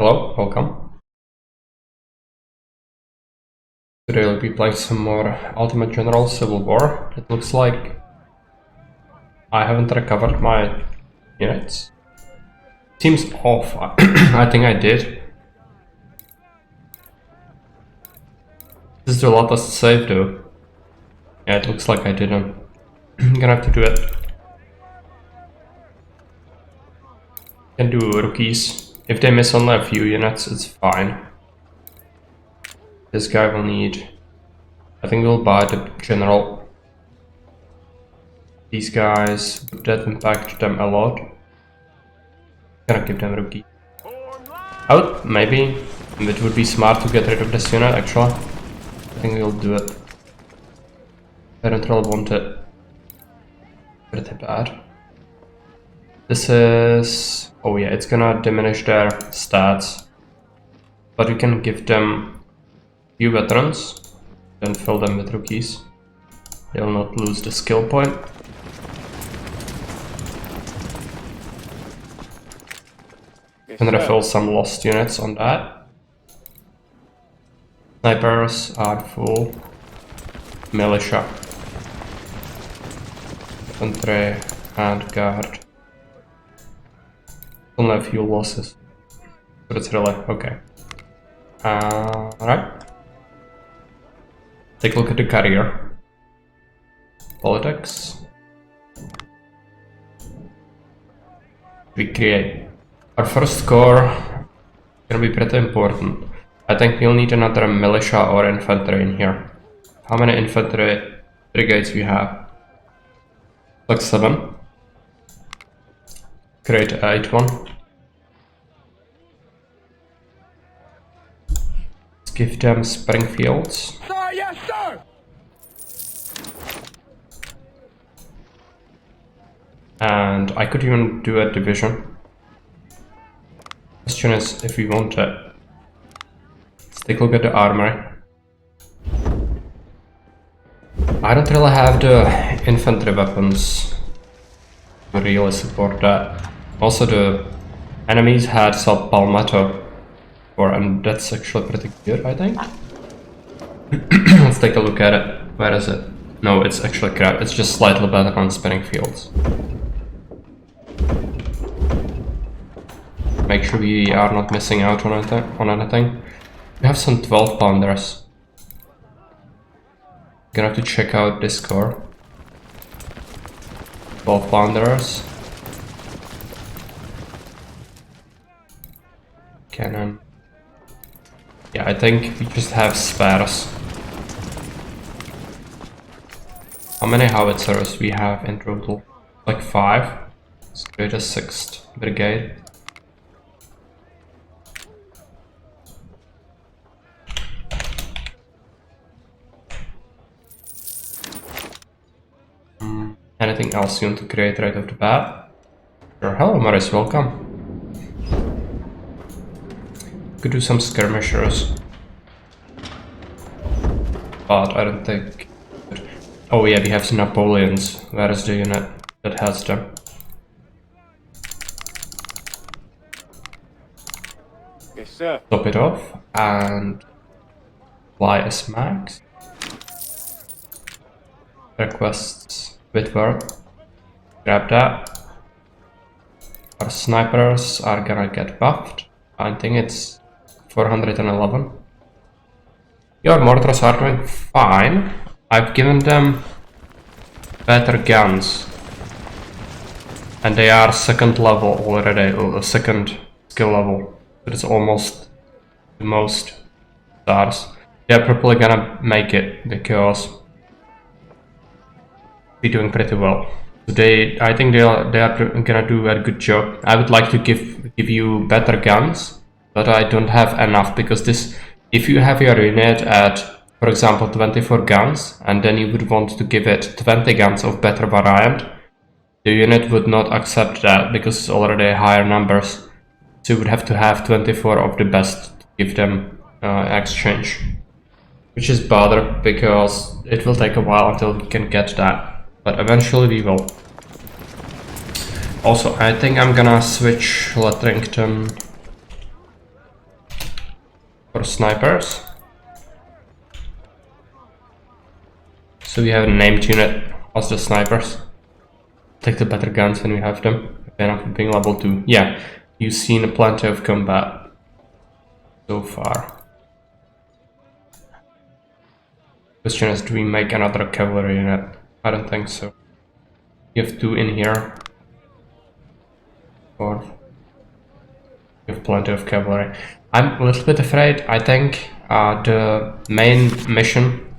Hello, welcome. Today we'll be playing some more Ultimate General Civil War. It looks like I haven't recovered my units. Seems off. I think I did. This is the latest save though. Yeah, it looks like I didn't. I'm gonna have to do it. Can do rookies. If they miss only a few units, it's fine. This guy will need... I think we'll buy the general. These guys, that impact them a lot. Gonna give them rookie. Maybe it would be smart to get rid of this unit actually. I think we'll do it. I don't really want it. Pretty bad. This is... oh yeah, it's gonna diminish their stats. But we can give them few veterans, then fill them with rookies. They'll not lose the skill point. Can refill some lost units on that. Snipers are full. Militia. Infantry and guard. Only a few losses. But it's really okay. Alright. Take a look at the career. Politics. We create. Our first core is gonna be pretty important. I think we'll need another militia or infantry in here. How many infantry brigades we have? Like 7. Create 8 one. Let's give them Springfields. Sir, yes, sir! And I could even do a division. Question is if we want it. Let's take a look at the armory. I don't really have the infantry weapons to really support that. Also the enemies had some palmetto for, and that's actually pretty good, I think. Let's take a look at it. Where is it? No, it's actually crap. It's just slightly better on Springfields. Make sure we are not missing out on anything. We have some 12 pounders. Gonna have to check out this core. 12 pounders. Cannon. Yeah, I think we just have spares. How many howitzers we have in total? Like 5. Let's create a 6th brigade. Anything else you want to create right off the bat? Sure. Hello, Maris, welcome. Could do some skirmishers. But I don't think... oh yeah, we have some Napoleons. Where is the unit that has them? Yes, sir. Top it off and fly as max. Requests Whitworth. Grab that. Our snipers are gonna get buffed. I think it's 411. Your mortars are doing fine. I've given them better guns. And they are 2nd level already, or 2nd skill level. But it's almost the most stars. They're probably gonna make it because we're doing pretty well. I think they are gonna do a good job. I would like to give you better guns, but I don't have enough because this. If you have your unit at, for example, 24 guns, and then you would want to give it 20 guns of better variant, the unit would not accept that because it's already higher numbers. So you would have to have 24 of the best to give them exchange, which is bother because it will take a while until we can get that. But eventually we will. Also, I think I'm gonna switch Lettrington for snipers. So we have a named unit as the snipers. Take the better guns when we have them. Enough being level 2. Yeah, you've seen plenty of combat so far. Question is, do we make another cavalry unit? I don't think so. You have 2 in here. Or you have plenty of cavalry. I'm a little bit afraid. I think the main mission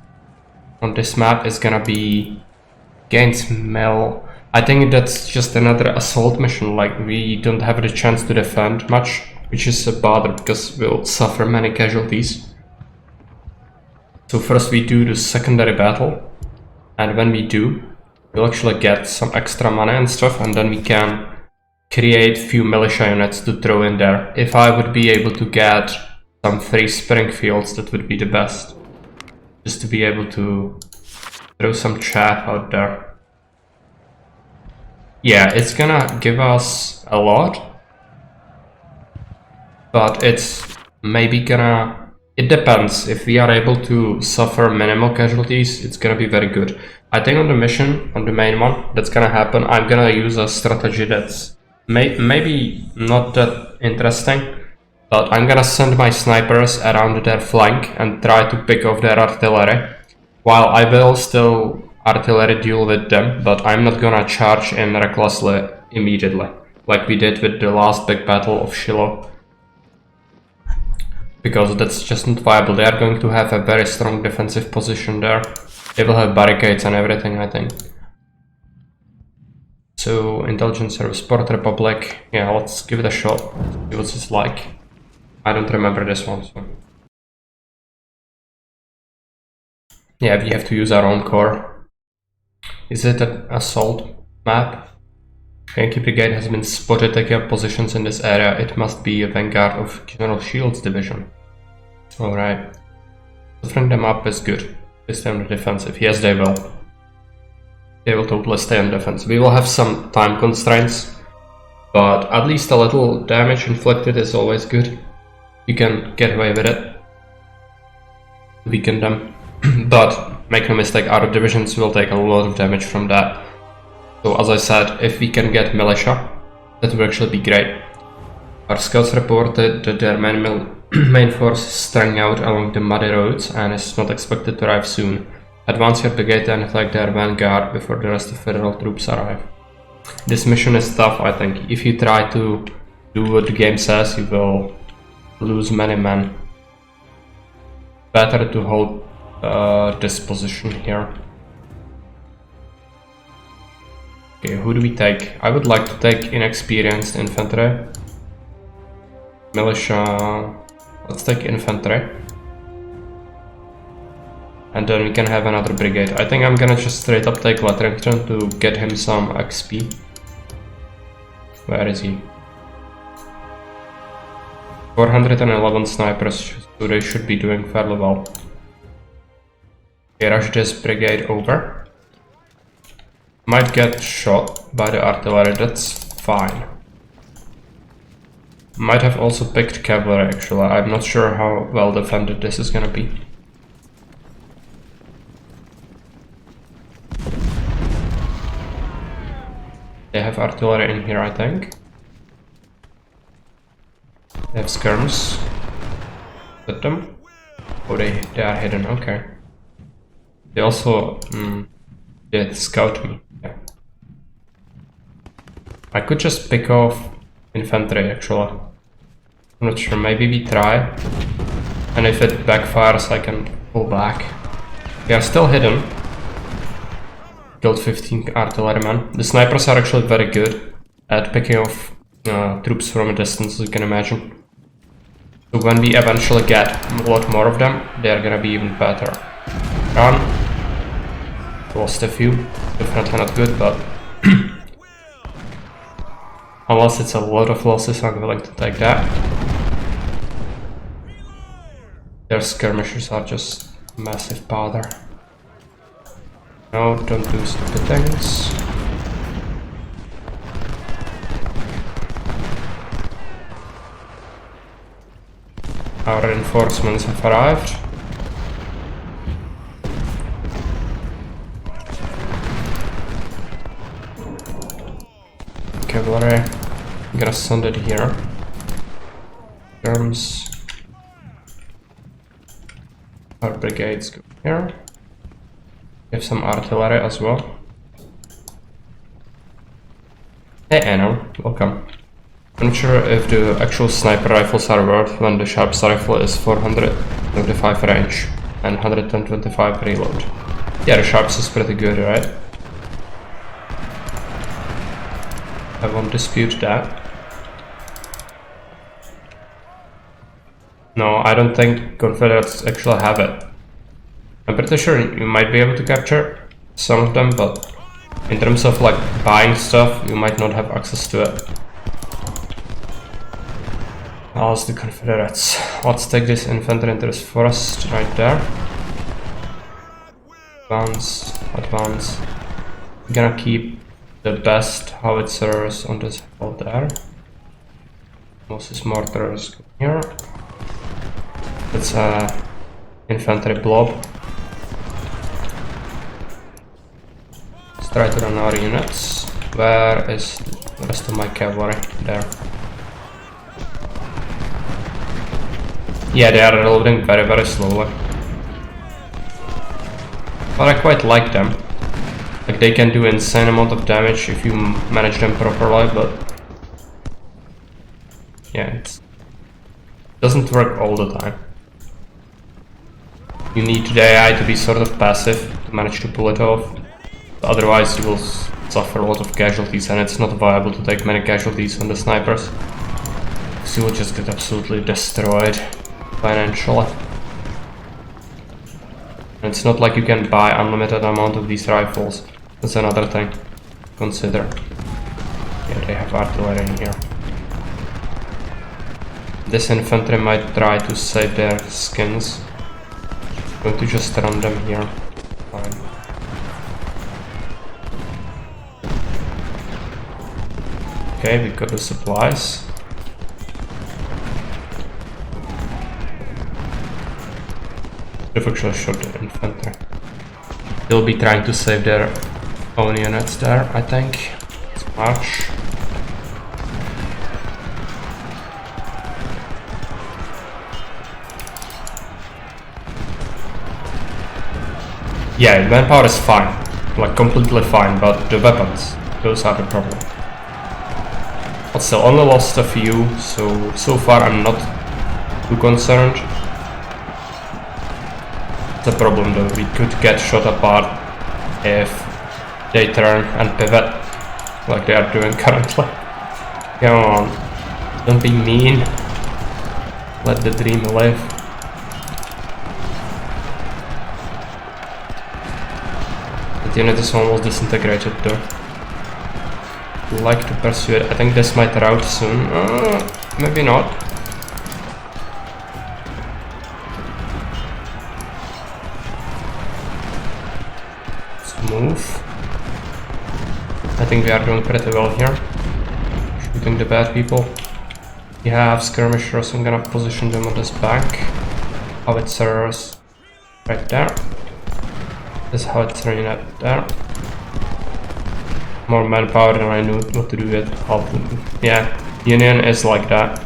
on this map is gonna be against Mel. I think that's just another assault mission, like we don't have the chance to defend much, which is a bother because we'll suffer many casualties. So first we do the secondary battle, and when we do, we'll actually get some extra money and stuff, and then we can create few militia units to throw in there. If I would be able to get some free Springfields, that would be the best. Just to be able to throw some chaff out there. Yeah, it's gonna give us a lot, but it's maybe gonna... It depends. If we are able to suffer minimal casualties, it's gonna be very good. I think on the mission, on the main one, that's gonna happen, I'm gonna use a strategy that's maybe not that interesting, but I'm gonna send my snipers around their flank and try to pick off their artillery, while I will still artillery duel with them, but I'm not gonna charge in recklessly immediately, like we did with the last big battle of Shiloh, because that's just not viable. They are going to have a very strong defensive position there. They will have barricades and everything, I think. So, Intelligence Service, Port Republic, yeah, let's give it a shot, see what it's like. I don't remember this one, so... Yeah, we have to use our own core. Is it an assault map? Yankee Brigade has been spotted taking up positions in this area. It must be a vanguard of General Shields division. Alright. Offering them up is good. They stay on the defensive. Yes, they will. They will totally stay on defense. We will have some time constraints, but at least a little damage inflicted is always good. You can get away with it. Weaken them. But make no mistake, our divisions will take a lot of damage from that. So as I said, if we can get militia, that would actually be great. Our scouts reported that their main force is strung out along the muddy roads and is not expected to arrive soon. Advance your brigade and attack their vanguard before the rest of federal troops arrive. This mission is tough, I think. If you try to do what the game says, you will lose many men. Better to hold this position here. Okay, who do we take? I would like to take inexperienced infantry. Militia... Let's take infantry. And then we can have another brigade. I think I'm gonna just straight up take Letrington to get him some XP. Where is he? 411 snipers, so they should be doing fairly well. Okay, rush this brigade over. Might get shot by the artillery, that's fine. Might have also picked cavalry actually, I'm not sure how well defended this is gonna be. They have artillery in here, I think. They have skirms. Hit them. Oh, they are hidden, okay. They also did scout me. Yeah. I could just pick off infantry actually. I'm not sure, maybe we try. And if it backfires I can pull back. They are still hidden. Killed 15 artillerymen. The snipers are actually very good at picking off troops from a distance, as you can imagine. So when we eventually get a lot more of them, they are gonna be even better. Run. Lost a few. Definitely not good, but unless it's a lot of losses, I'm willing to take that. Their skirmishers are just massive bother. No, don't do stupid things. Our reinforcements have arrived. Cavalry, I'm gonna send it here. Arms. Our brigades go here. We have some artillery as well. Hey Anno, welcome. I'm not sure if the actual sniper rifles are worth when the sharp rifle is 425 range and 125 reload. Yeah, the sharps is pretty good, right? I won't dispute that. No, I don't think Confederates actually have it. I'm pretty sure you might be able to capture some of them, but in terms of like buying stuff, you might not have access to it. How's the Confederates? Let's take this infantry into this forest right there. Advance, advance. We're gonna keep the best howitzers on this hill there. Moses mortars go here. It's a infantry blob. Let's try to run our units. Where is the rest of my cavalry? There. Yeah, they are reloading very, very slowly. But I quite like them. Like, they can do insane amount of damage if you manage them properly, but yeah, it doesn't work all the time. You need the AI to be sort of passive to manage to pull it off. Otherwise you will suffer a lot of casualties, and it's not viable to take many casualties on the snipers. So you will just get absolutely destroyed financially. And it's not like you can buy unlimited amount of these rifles. That's another thing to consider. Yeah, they have artillery in here. This infantry might try to save their skins. I'm going to just run them here. Fine. Okay, we got the supplies. They've actually shot the infantry. They'll be trying to save their own units there, I think. Let's march. Yeah, manpower is fine. Like, completely fine, but the weapons, those are the problem. But still, only lost a few, so far I'm not too concerned. The problem though, we could get shot apart if they turn and pivot like they are doing currently. Come on, don't be mean. Let the dream live. The unit is almost disintegrated though. Would like to pursue it. I think this might rout soon. Maybe not. Move. I think we are doing pretty well here. Shooting the bad people. We have skirmishers, I'm gonna position them on this bank. Howitzers right there. This howitzer unit there. More manpower than I knew what to do with. Yeah, Union is like that.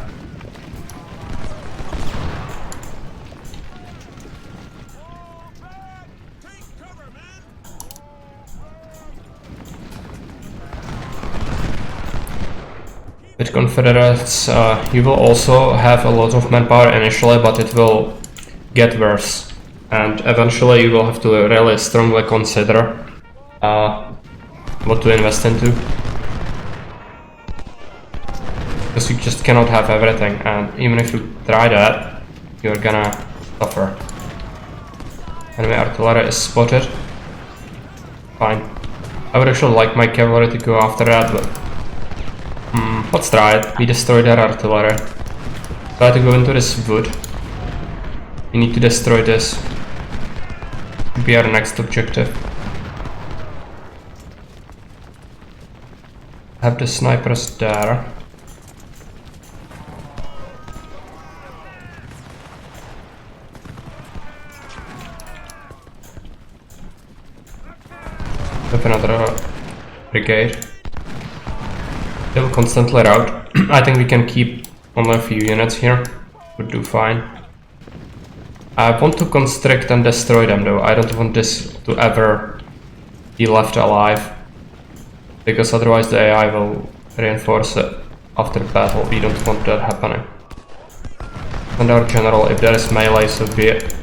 With Confederates, you will also have a lot of manpower initially, but it will get worse. And eventually you will have to really strongly consider what to invest into. Because you just cannot have everything, and even if you try that, you're gonna suffer. Enemy artillery is spotted. Fine. I would actually like my cavalry to go after that, but let's try it. We destroy their artillery. Try to go into this wood. We need to destroy this. Be our next objective. Have the snipers there. brigade. They will constantly rout. I think we can keep only a few units here. Would do fine. I want to constrict and destroy them though. I don't want this to ever be left alive. Because otherwise the AI will reinforce it after battle. We don't want that happening. And our general, if there is melee, so be it.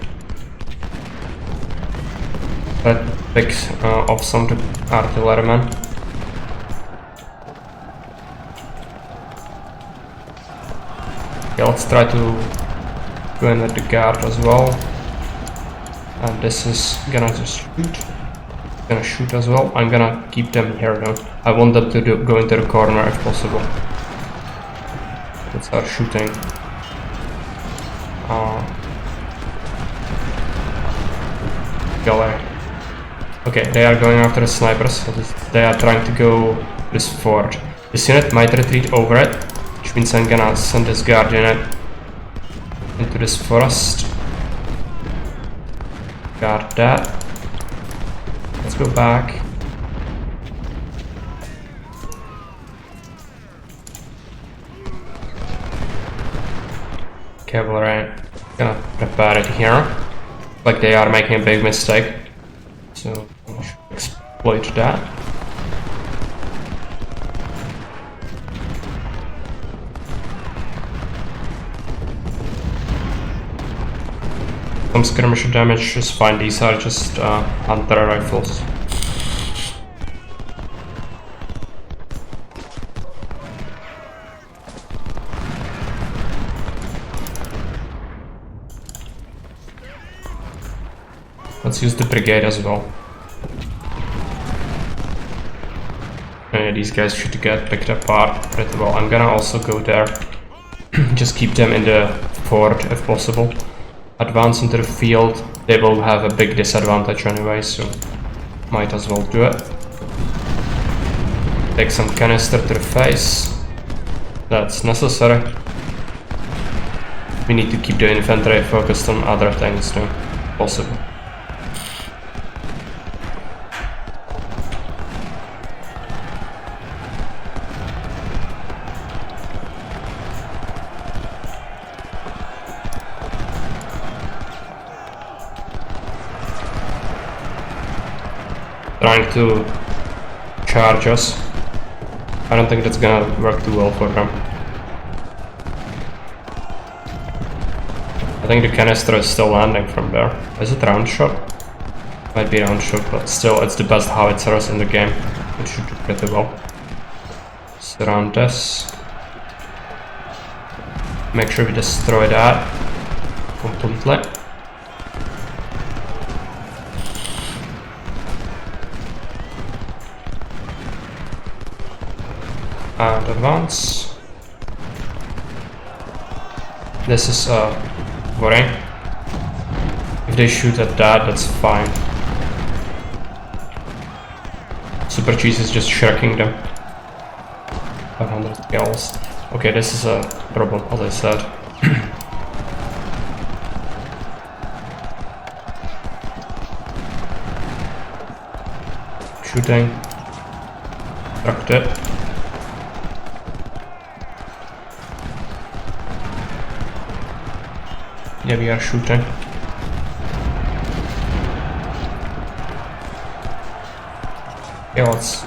That picks off some of the artillerymen. Okay, let's try to go in with the guard as well. And this is gonna just shoot. Gonna shoot as well. I'm gonna keep them here though. I want them to go into the corner if possible. Let's start shooting. Galera. Okay, they are going after the snipers. They are trying to go this fort. This unit might retreat over it, which means I'm gonna send this guard unit into this forest. Guard that. Let's go back. Cavalry. Gonna prepare it here. Like they are making a big mistake. So we should exploit that. Some skirmisher damage is fine. These are just hunter rifles. Let's use the brigade as well. These guys should get picked apart pretty well. I'm gonna also go there. Just keep them in the fort if possible. Advance into the field. They will have a big disadvantage anyway, so might as well do it. Take some canister to the face. That's necessary. We need to keep the infantry focused on other things too, possible. Trying to charge us. I don't think that's gonna work too well for them. I think the canister is still landing from there. Is it round shot? Might be round shot, but still it's the best howitzers in the game. It should do pretty well. Surround this. Make sure we destroy that completely. And advance. This is worrying. If they shoot at that, that's fine. Super Cheese is just shirking them. 500 kills. Okay, this is a problem, as I said. Shooting. Struck it. Yeah, we are shooting. Okay, let's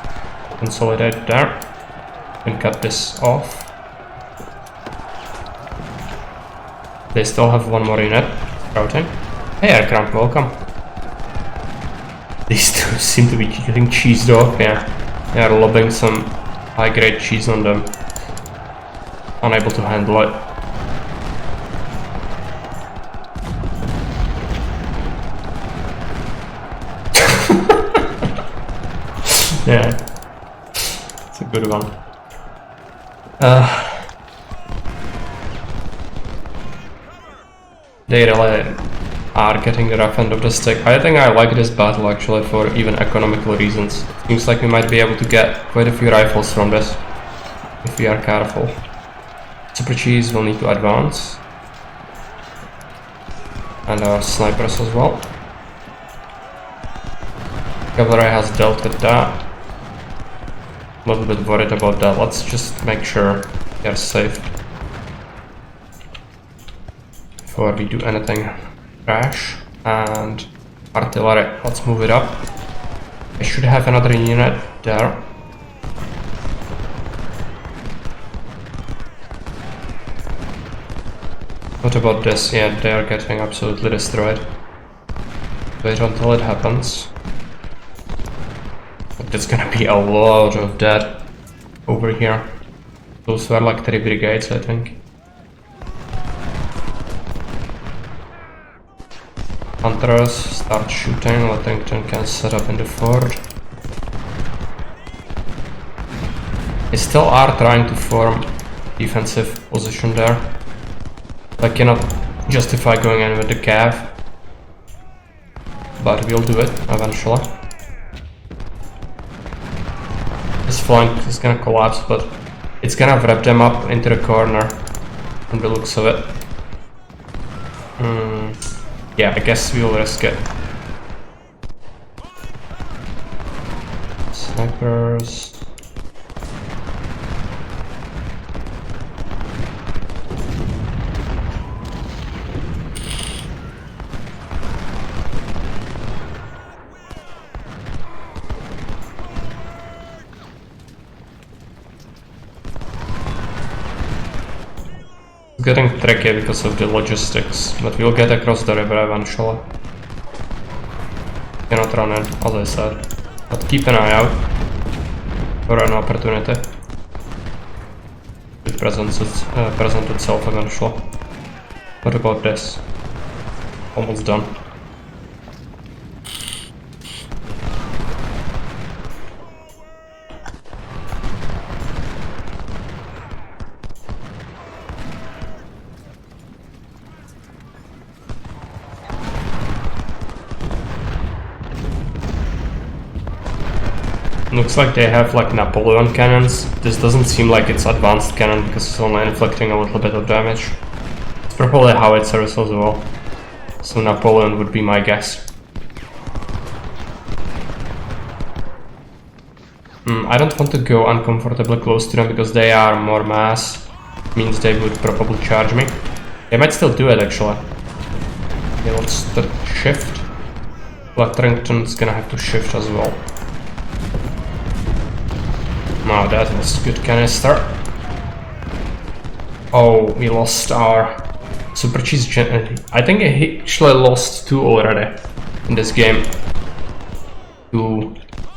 consolidate there and cut this off. They still have one more unit scouting. Hey, aircraft, welcome. These two seem to be getting cheesed off. Yeah, they are lobbing some high-grade cheese on them. Unable to handle it. Yeah, it's a good one. They really are getting the rough end of the stick. I think I like this battle actually for even economical reasons. Seems like we might be able to get quite a few rifles from this if we are careful. Super Cheese will need to advance. And our snipers as well. Cavalry has dealt with that. a little bit worried about that. Let's just make sure they're safe before we do anything rash. And artillery, let's move it up. I should have another unit there. What about this? Yeah, they are getting absolutely destroyed. Wait until it happens. But there's gonna be a lot of that over here. Those were like 3 brigades, I think. Hunters start shooting. Lettington can set up in the fort. They still are trying to form defensive position there. I cannot justify going in with the cav, but we'll do it eventually. This flank is gonna collapse, but it's gonna wrap them up into the corner from the looks of it. Yeah, I guess we'll risk it. Snipers. It's getting tricky because of the logistics, but we'll get across the river eventually. Cannot run in, as I said, but keep an eye out for an opportunity. It presents itself eventually. What about this? Almost done. Looks like they have like Napoleon cannons. This doesn't seem like it's advanced cannon because it's only inflicting a little bit of damage. It's probably howitzers as well. So Napoleon would be my guess. I don't want to go uncomfortably close to them because they are more mass. Means they would probably charge me. They might still do it actually. Okay, let's shift. Lettington's gonna have to shift as well. Wow, that was a good canister. Oh, we lost our super cheese gen. I think I actually lost 2 already in this game. 2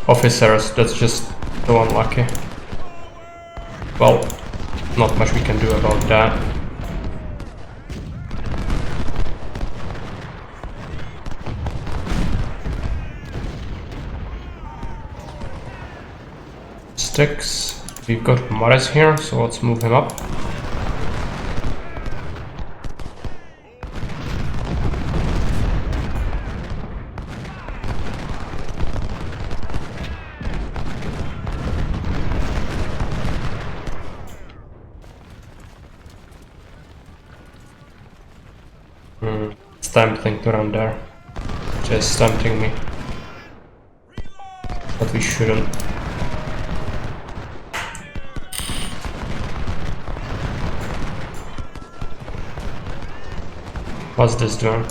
officers, that's just so unlucky. Well, not much we can do about that. Sticks. We've got Morris here, so let's move him up. It's tempting to run there. Just tempting me. But we shouldn't. What's this doing?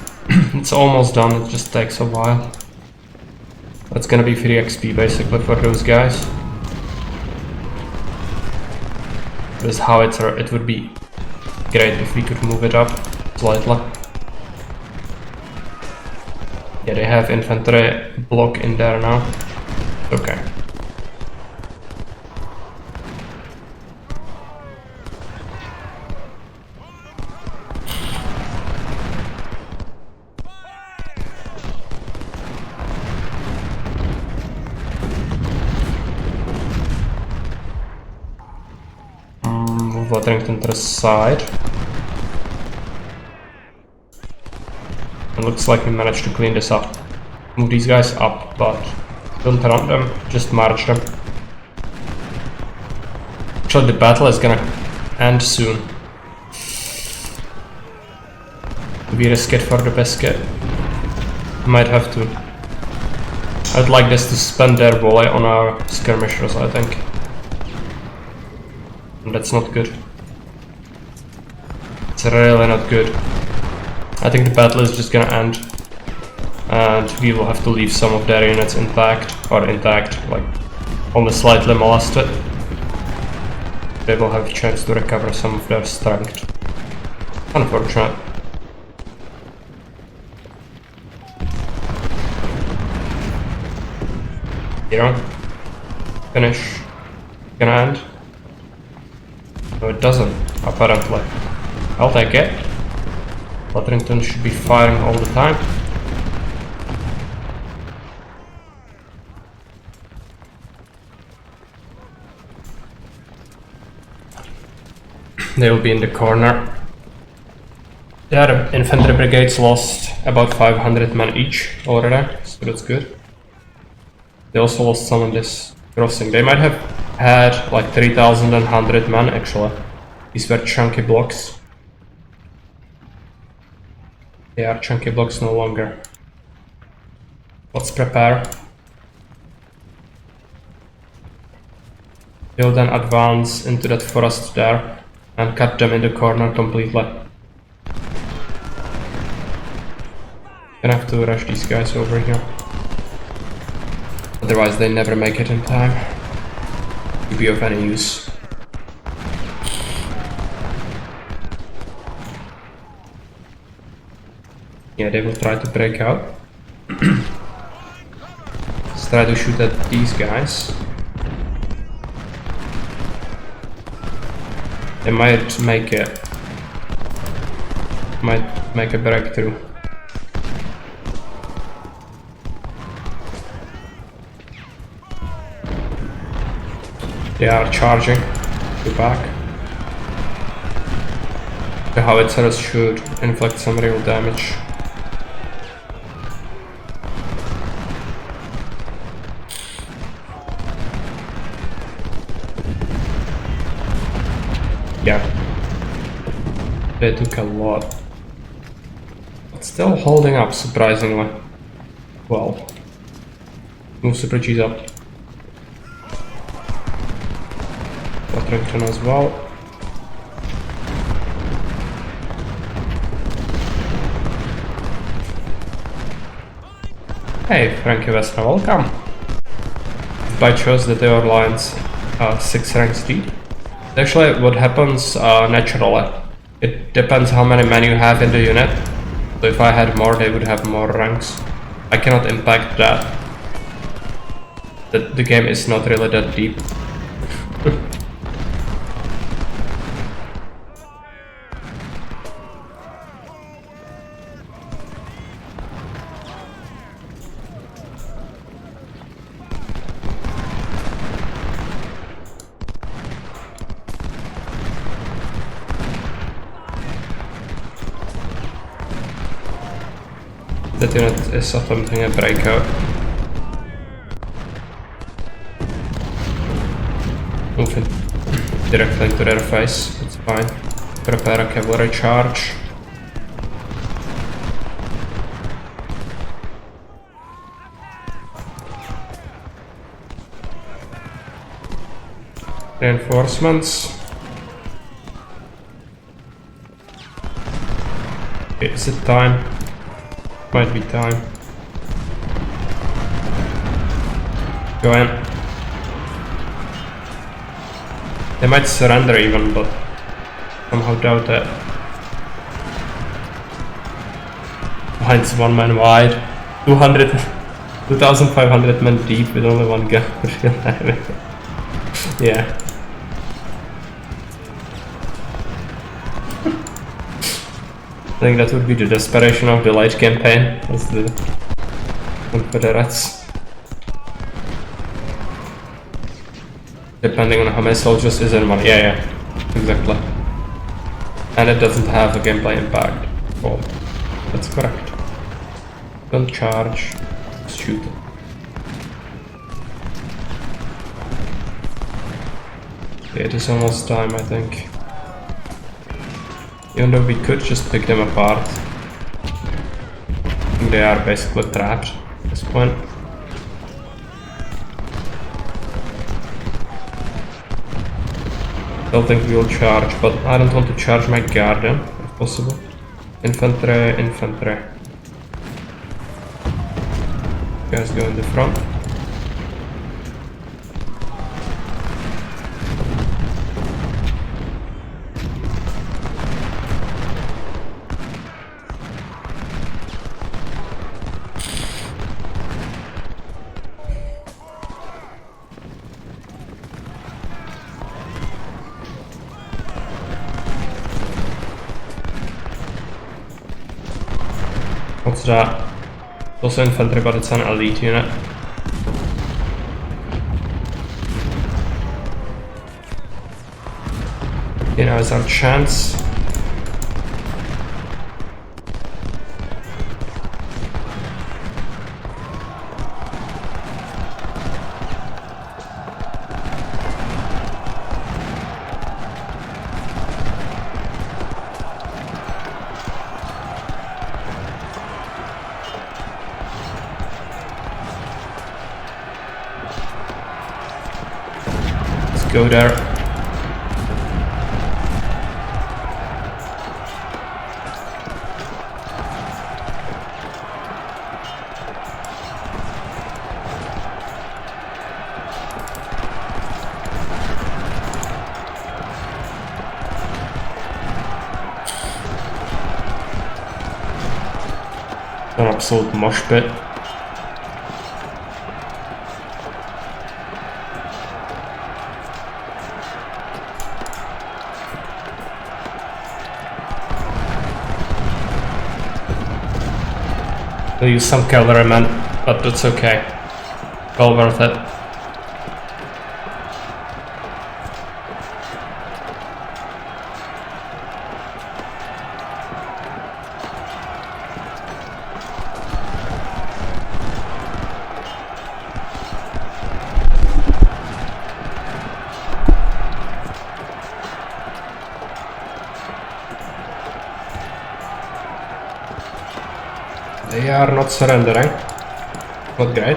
It's almost done, it just takes a while. That's gonna be free XP basically for those guys. This howitzer, it would be great if we could move it up slightly. Yeah, they have infantry block in there now. Okay. Lettington to the side. It looks like we managed to clean this up. Move these guys up, but don't run them, just march them. Actually, the battle is gonna end soon. We risk it for the biscuit. Might have to. I'd like this to spend their volley on our skirmishers, I think. And that's not good. It's really not good. I think the battle is just gonna end. And we will have to leave some of their units intact, like only slightly molested. They will have a chance to recover some of their strength. Unfortunate. Hero. Finish. Gonna end. No, it doesn't, apparently. I'll take it. Lotterington should be firing all the time. They will be in the corner. Their infantry brigades lost about 500 men each already, so that's good. They also lost some on this crossing. They might have had like 3,100 men actually. These were chunky blocks. They are chunky blocks no longer. Let's prepare. They'll then advance into that forest there and cut them in the corner completely. Gonna have to rush these guys over here. Otherwise they never make it in time to be of any use. Yeah, they will try to break out. Let's try to shoot at these guys. They might make it. Might make a breakthrough. They are charging. Go back. The howitzers should inflict some real damage. Yeah. They took a lot. But still holding up surprisingly well. Move Super G's up. Lotterington as well. Hey, Frankie Vesna, welcome. By choice that your lines are 6 ranks deep. Actually, what happens naturally. It depends how many men you have in the unit. So if I had more, they would have more ranks. I cannot impact that. The game is not really that deep. That unit is attempting a breakout. Move it directly into their face, it's fine. Prepare a cavalry charge. Reinforcements. Is it time? Might be time. Go in. They might surrender even, but somehow doubt it. Behind 1 man wide. 2,500 men deep with only 1 gun. Yeah. I think that would be the desperation of the light campaign, as the Confederates. Depending on how many soldiers is in one. Yeah, exactly. And it doesn't have a gameplay impact. Oh, that's correct. Don't charge, just shoot. Okay, it is almost time, I think. Even though we could just pick them apart. I think they are basically trapped at this point. Don't think we will charge, but I don't want to charge my garden, if possible. Infantry, infantry. You guys go in the front. What's that? It's also infantry, but it's an elite unit. Okay, now is our chance. Go there. An absolute mosh pit. We'll use some cavalrymen, but it's okay. Well worth it. They are not surrendering. Not great.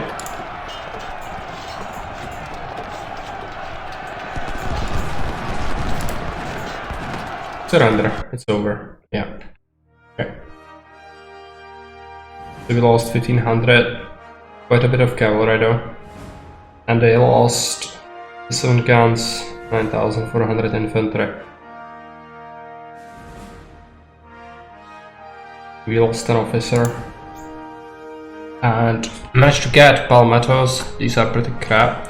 Surrender. It's over. Yeah. Okay. So we lost 1500. Quite a bit of cavalry though. And they lost 7 guns, 9400 infantry. We lost an officer. And managed to get palmettos. These are pretty crap.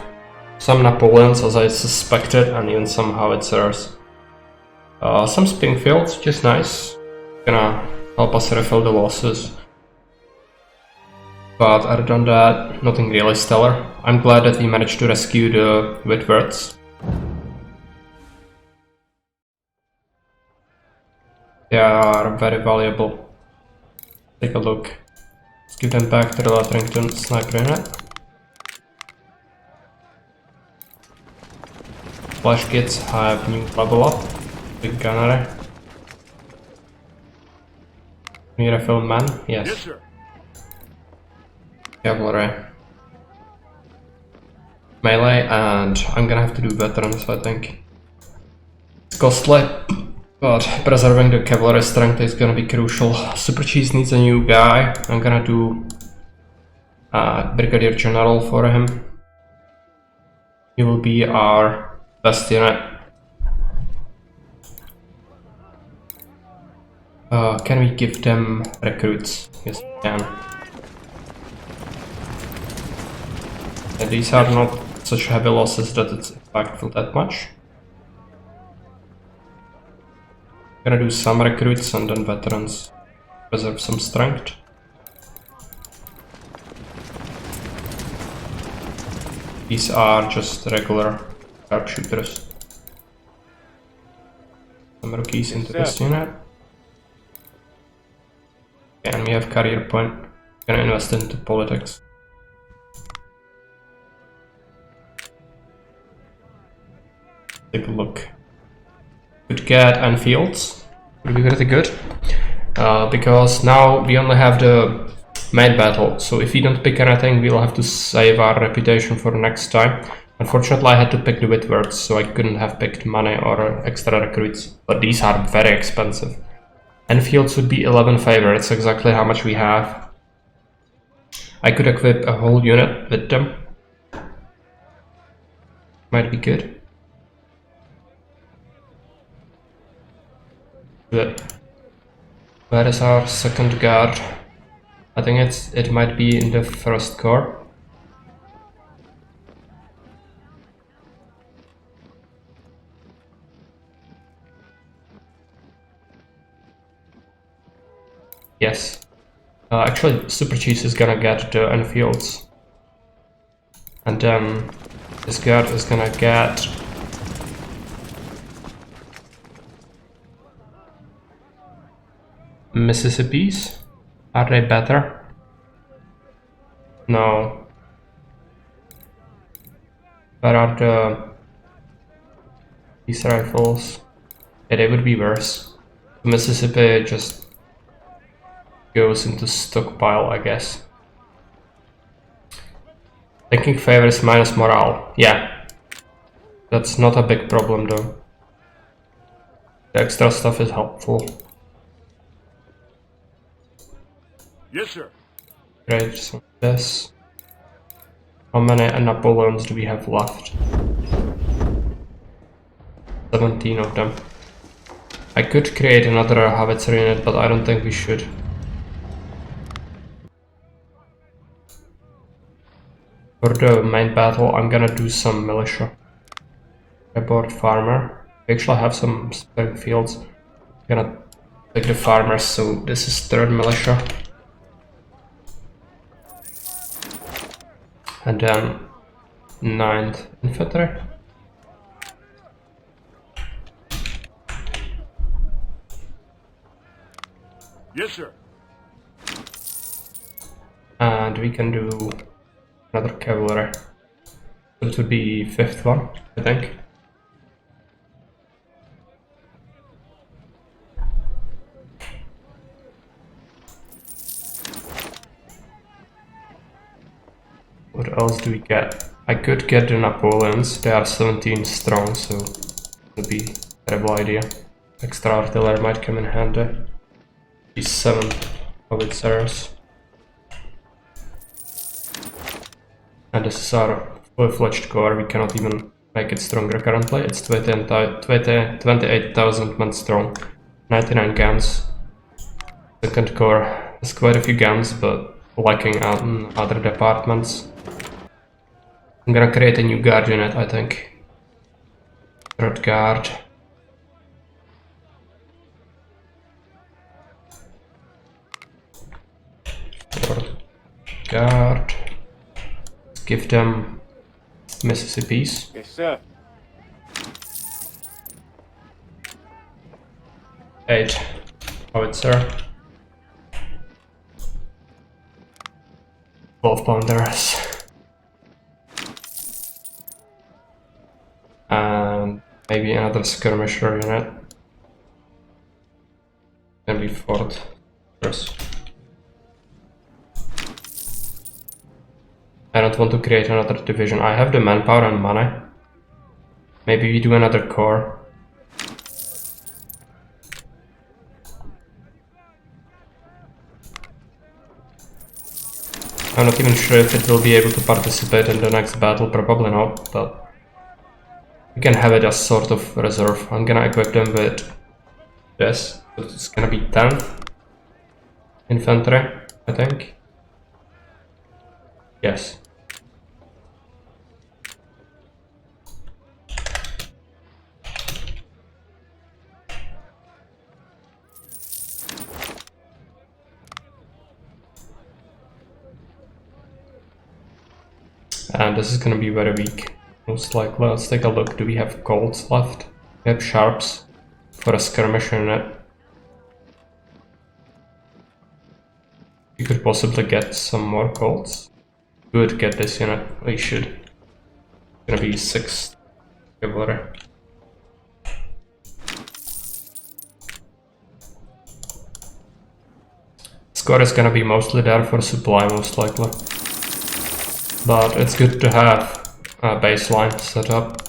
Some Napoleons, as I suspected, and even some howitzers. Some Springfields, which is nice. Gonna help us refill the losses. But other than that, nothing really stellar. I'm glad that we managed to rescue the Whitworths. They are very valuable. Take a look. Let's give them back to the Laterington sniper unit. Flash kits have new level up. Big gunnery. Need a refill man? Yes. Yes, sir. Cavalry. Melee, and I'm gonna have to do veterans, I think. It's costly, but preserving the cavalry strength is gonna be crucial. Super Cheese needs a new guy. I'm gonna do Brigadier General for him. He will be our best unit. Can we give them recruits? Yes, we can. And these are not such heavy losses that it's impactful that much. Gonna do some recruits and then veterans. Preserve some strength. These are just regular sharpshooters. Some rookies into this unit. And we have career point. Gonna invest into politics. Take a look. Could get Anfields. Would be pretty good. Because now we only have the main battle. So if we don't pick anything, we'll have to save our reputation for next time. Unfortunately, I had to pick the Whitworths, so I couldn't have picked money or extra recruits, but these are very expensive. Enfields would be 11 favor, it's exactly how much we have. I could equip a whole unit with them. Might be good. Good. Where is our second guard? I think it might be in the first corps. Yes. Actually, Super Cheese is gonna get the Enfields. And then this guard is gonna get... Mississippi's? Are they better? No. Where are these rifles? Yeah, they would be worse. Mississippi just goes into stockpile, I guess. Thinking favor is minus morale. Yeah. That's not a big problem though. The extra stuff is helpful. Yes, sir. Great, so this. How many Napoleons do we have left? 17 of them. I could create another howitzer unit, but I don't think we should. For the main battle, I'm gonna do some militia. Aboard farmer. We actually have some spring fields. I'm gonna take the farmers, so this is third militia. And then 9th infantry. Yes, sir. And we can do another cavalry. So it would be 5th one, I think. What else do we get? I could get the Napoleons. They are 17 strong, so it would be a terrible idea. Extra artillery might come in handy. These 7 howitzers. And this is our full-fledged corps. We cannot even make it stronger currently. It's 28,000 men strong. 99 guns. Second corps has quite a few guns, but lacking out in other departments. I'm gonna create a new guard unit, I think. Third guard. Fourth guard. Let's give them Mississippi's. Yes, sir. 8 howitzer. 12 pounders. And maybe another skirmisher unit. Can be 4th. I don't want to create another division. I have the manpower and money. Maybe we do another corps. I'm not even sure if it will be able to participate in the next battle, probably not, but we can have it as sort of reserve. I'm gonna equip them with this. It's gonna be 10th infantry, I think. Yes. And this is gonna be very weak, most likely. Let's take a look. Do we have Colts left? We have Sharps for a skirmish unit. We could possibly get some more Colts. We would get this unit. We should. It's gonna be 6th cavalry. Squad is gonna be mostly there for supply, most likely. But it's good to have baseline set up.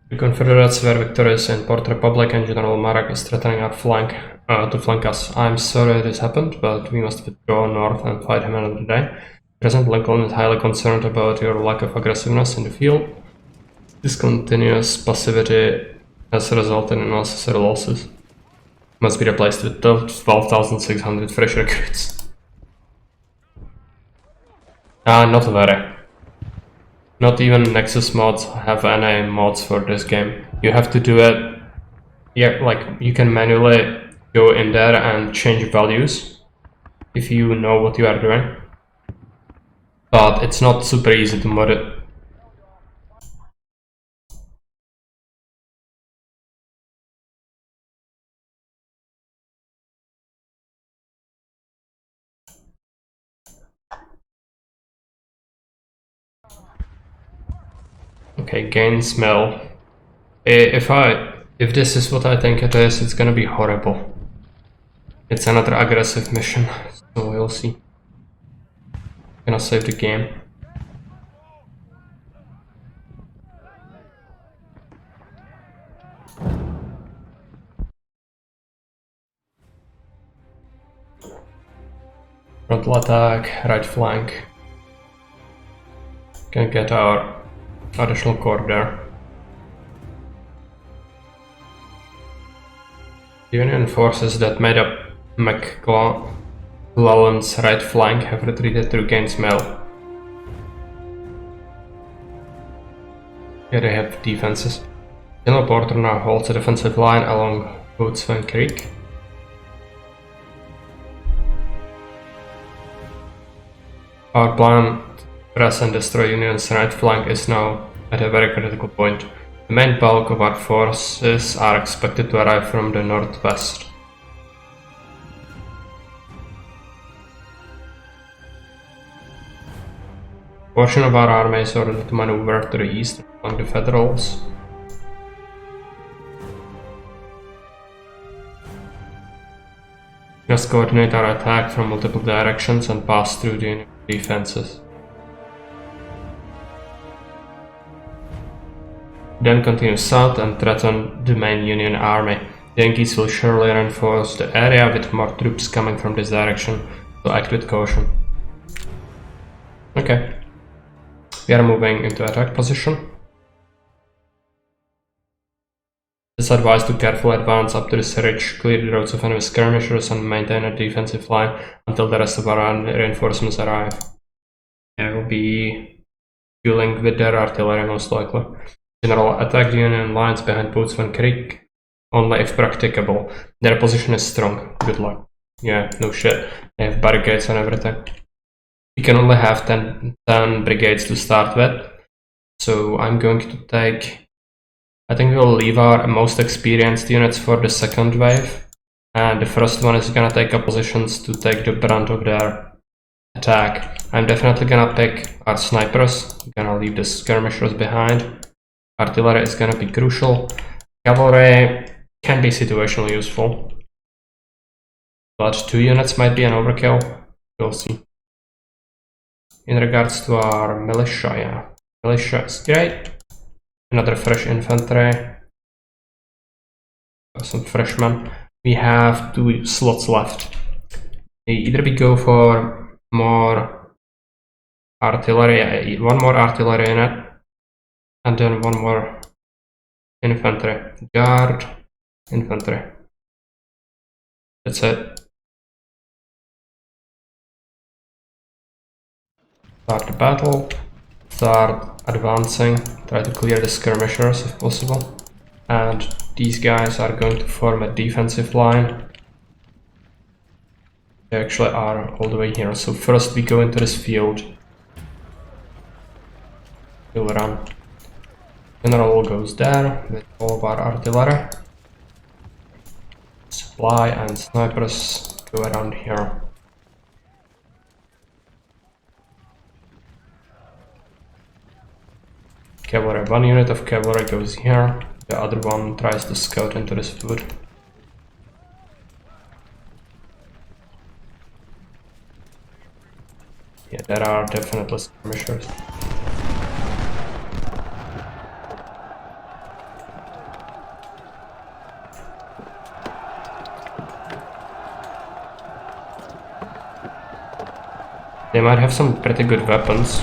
The Confederates were victorious in Port Republic and General Marek is threatening our flank to flank us. I'm sorry this happened, but we must withdraw north and fight him another day. President Lincoln is highly concerned about your lack of aggressiveness in the field. This continuous passivity has resulted in unnecessary losses. Must be replaced with 12,600 fresh recruits. Not very. Not even Nexus mods have any mods for this game. You have to do it, yeah, like you can manually go in there and change values if you know what you are doing. But it's not super easy to mod it. Okay, gain smell. If this is what I think it is, it's gonna be horrible. It's another aggressive mission, so we'll see. Gonna save the game. Frontal attack, right flank. Can get our additional corps there. The Union forces that made up McClellan's right flank have retreated through Gaines Mill. Here they have defenses. General Porter now holds a defensive line along Boatswain Creek. Our plan to press and destroy Union's right flank is now at a very critical point. The main bulk of our forces are expected to arrive from the northwest. A portion of our army is ordered to maneuver to the east along the Federals. We must coordinate our attack from multiple directions and pass through the Union defenses. Then continue south and threaten the main Union army. The Yankees will surely reinforce the area with more troops coming from this direction, so act with caution. Okay. We are moving into attack position. It is advised to carefully advance up to this ridge, clear the roads of enemy skirmishers and maintain a defensive line until the rest of our reinforcements arrive. They will be fueling with their artillery most likely. General, attack the Union lines behind Boatswain Creek, only if practicable. Their position is strong. Good luck. Yeah, no shit. They have barricades and everything. We can only have 10 brigades to start with, so I'm going to take... I think we'll leave our most experienced units for the second wave, and the first one is gonna take up positions to take the brunt of their attack. I'm definitely gonna pick our snipers, gonna leave the skirmishers behind. Artillery is gonna be crucial. Cavalry can be situationally useful, but 2 units might be an overkill. We'll see. In regards to our militia, yeah, militia is great. Another fresh infantry. Some freshmen. We have 2 slots left. Either we go for more artillery, 1 more artillery unit, and then 1 more infantry. Guard, infantry. That's it. Start the battle. Start advancing. Try to clear the skirmishers if possible. And these guys are going to form a defensive line. They actually are all the way here. So first we go into this field. We'll run. General goes there with all of our artillery. Supply and snipers go around here. Cavalry, 1 unit of cavalry goes here. The other one tries to scout into this wood. There are definitely skirmishers. They might have some pretty good weapons.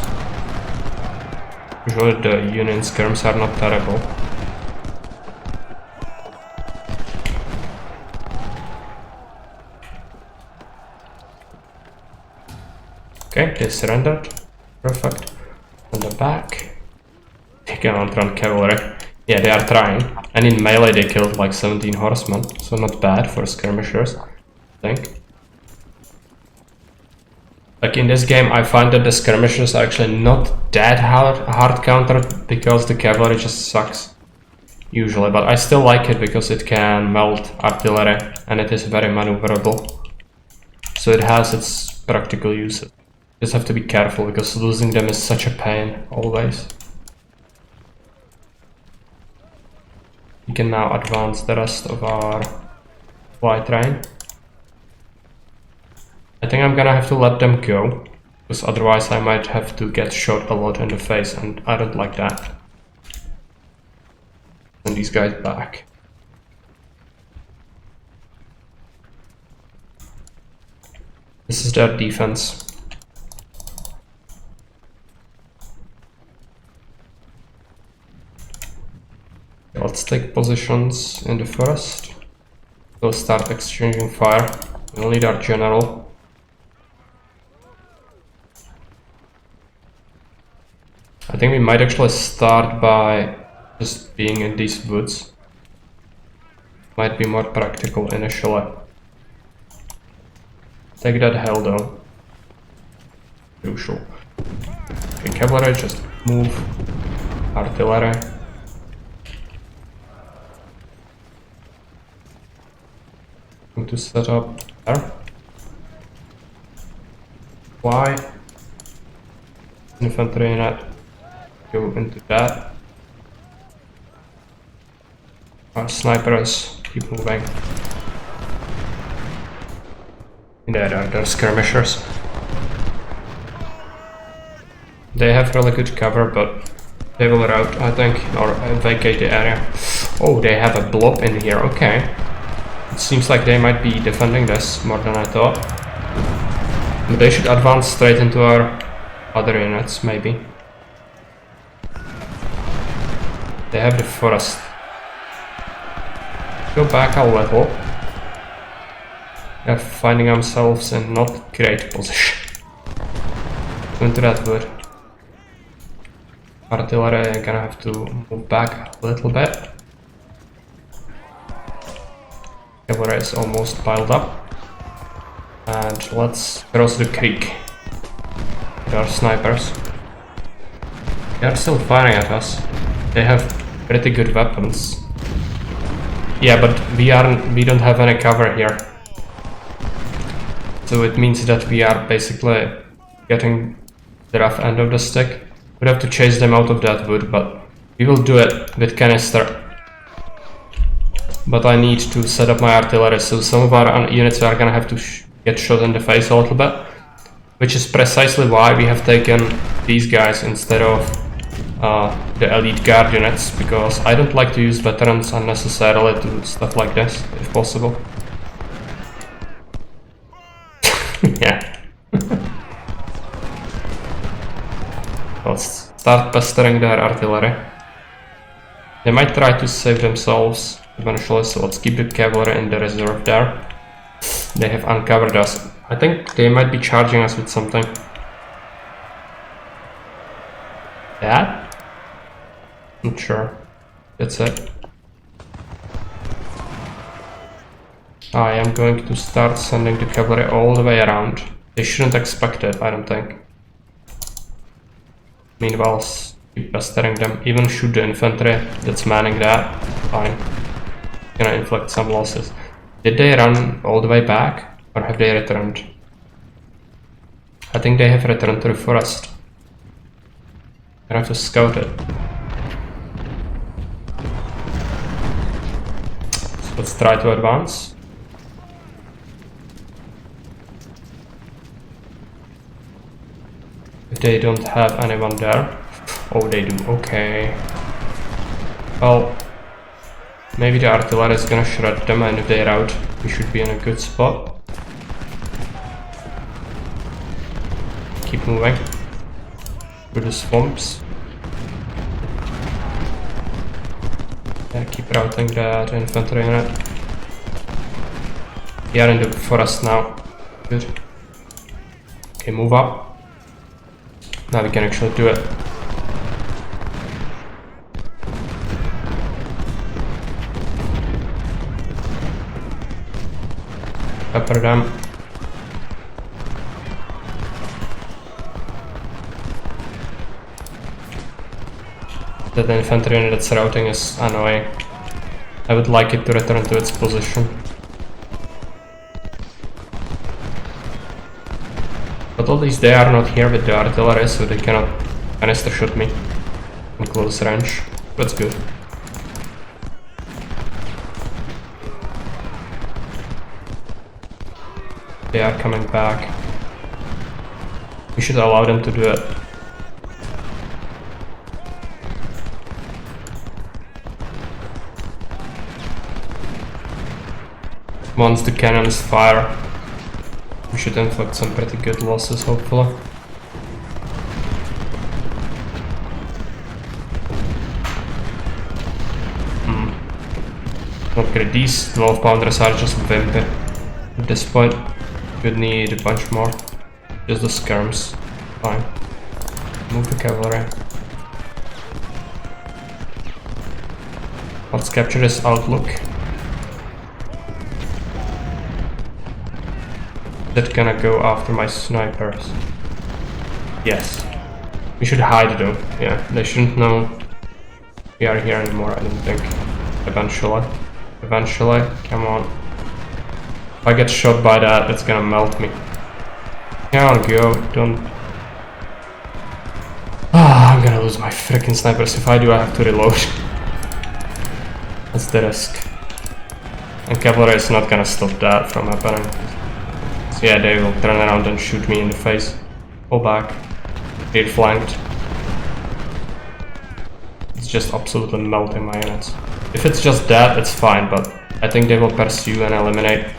Usually the Union skirms are not terrible. Okay, they surrendered. Perfect. On the back. They can outrun cavalry. Yeah, they are trying. And in melee they killed like 17 horsemen, so not bad for skirmishers, I think. Like in this game, I find that the skirmishers are actually not that hard countered because the cavalry just sucks. Usually, but I still like it because it can melt artillery and it is very maneuverable. So it has its practical uses. Just have to be careful because losing them is such a pain, always. We can now advance the rest of our flight train. I think I'm gonna have to let them go, because otherwise I might have to get shot a lot in the face, and I don't like that. Send these guys back. This is their defense. Let's take positions in the forest. We'll start exchanging fire. We'll need our general. I think we might actually start by just being in these woods. Might be more practical initially. Take that hill though. Crucial. Okay, cavalry, just move. Artillery. Going to set up there. Why? Infantry net. Go into that. Our snipers keep moving. There are skirmishers. They have really good cover, but they will rout, I think, or vacate the area. Oh, they have a blob in here, okay. It seems like they might be defending this more than I thought. But they should advance straight into our other units, maybe. They have the forest. Go back a little. They're finding themselves in not great position. Go into that wood. Artillery are gonna have to move back a little bit. Cavalry is almost piled up. And let's cross the creek. There are snipers. They are still firing at us. They have pretty good weapons. Yeah, but we don't have any cover here. So it means that we are basically getting the rough end of the stick. We'd have to chase them out of that wood, but we will do it with canister. But I need to set up my artillery, so some of our units are gonna have to get shot in the face a little bit. Which is precisely why we have taken these guys instead of the elite guard units, because I don't like to use veterans unnecessarily to stuff like this, if possible. Yeah. Let's start pestering their artillery. They might try to save themselves eventually, so let's keep the cavalry in the reserve there. They have uncovered us. I think they might be charging us with something. That? Not sure. That's it. I am going to start sending the cavalry all the way around. They shouldn't expect it, I don't think. Meanwhile, keep pestering them. Even shoot the infantry that's manning that. Fine. Gonna inflict some losses. Did they run all the way back? Or have they returned? I think they have returned to the forest. I have to scout it. So let's try to advance. They don't have anyone there. Oh, they do. Okay. Well, maybe the artillery is gonna shred them, and if they're out, we should be in a good spot. Keep moving through the swamps. Yeah, keep routing that infantry unit. We are in the forest now. Good. Okay, move up. Now we can actually do it. Pepper them. That infantry unit that's routing is annoying. I would like it to return to its position. But at least they are not here with the artillery, so they cannot canister shoot me in close range. That's good. They are coming back. We should allow them to do it. Once the cannons fire, we should inflict some pretty good losses, hopefully. Okay, these 12 pounders are just wimpy at this point. Would need a bunch more. Just the skirms. Fine. Move the cavalry. Let's capture this outlook. That gonna go after my snipers. Yes. We should hide them. Yeah, they shouldn't know we are here anymore, I don't think. Eventually. Eventually. Come on. If I get shot by that, it's gonna melt me. Come on, go. Don't. Ah, I'm gonna lose my freaking snipers. If I do, I have to reload. That's the risk. And cavalry is not gonna stop that from happening. So yeah, they will turn around and shoot me in the face. Pull back. They're flanked. It's just absolutely melting my units. If it's just that, it's fine, but I think they will pursue and eliminate.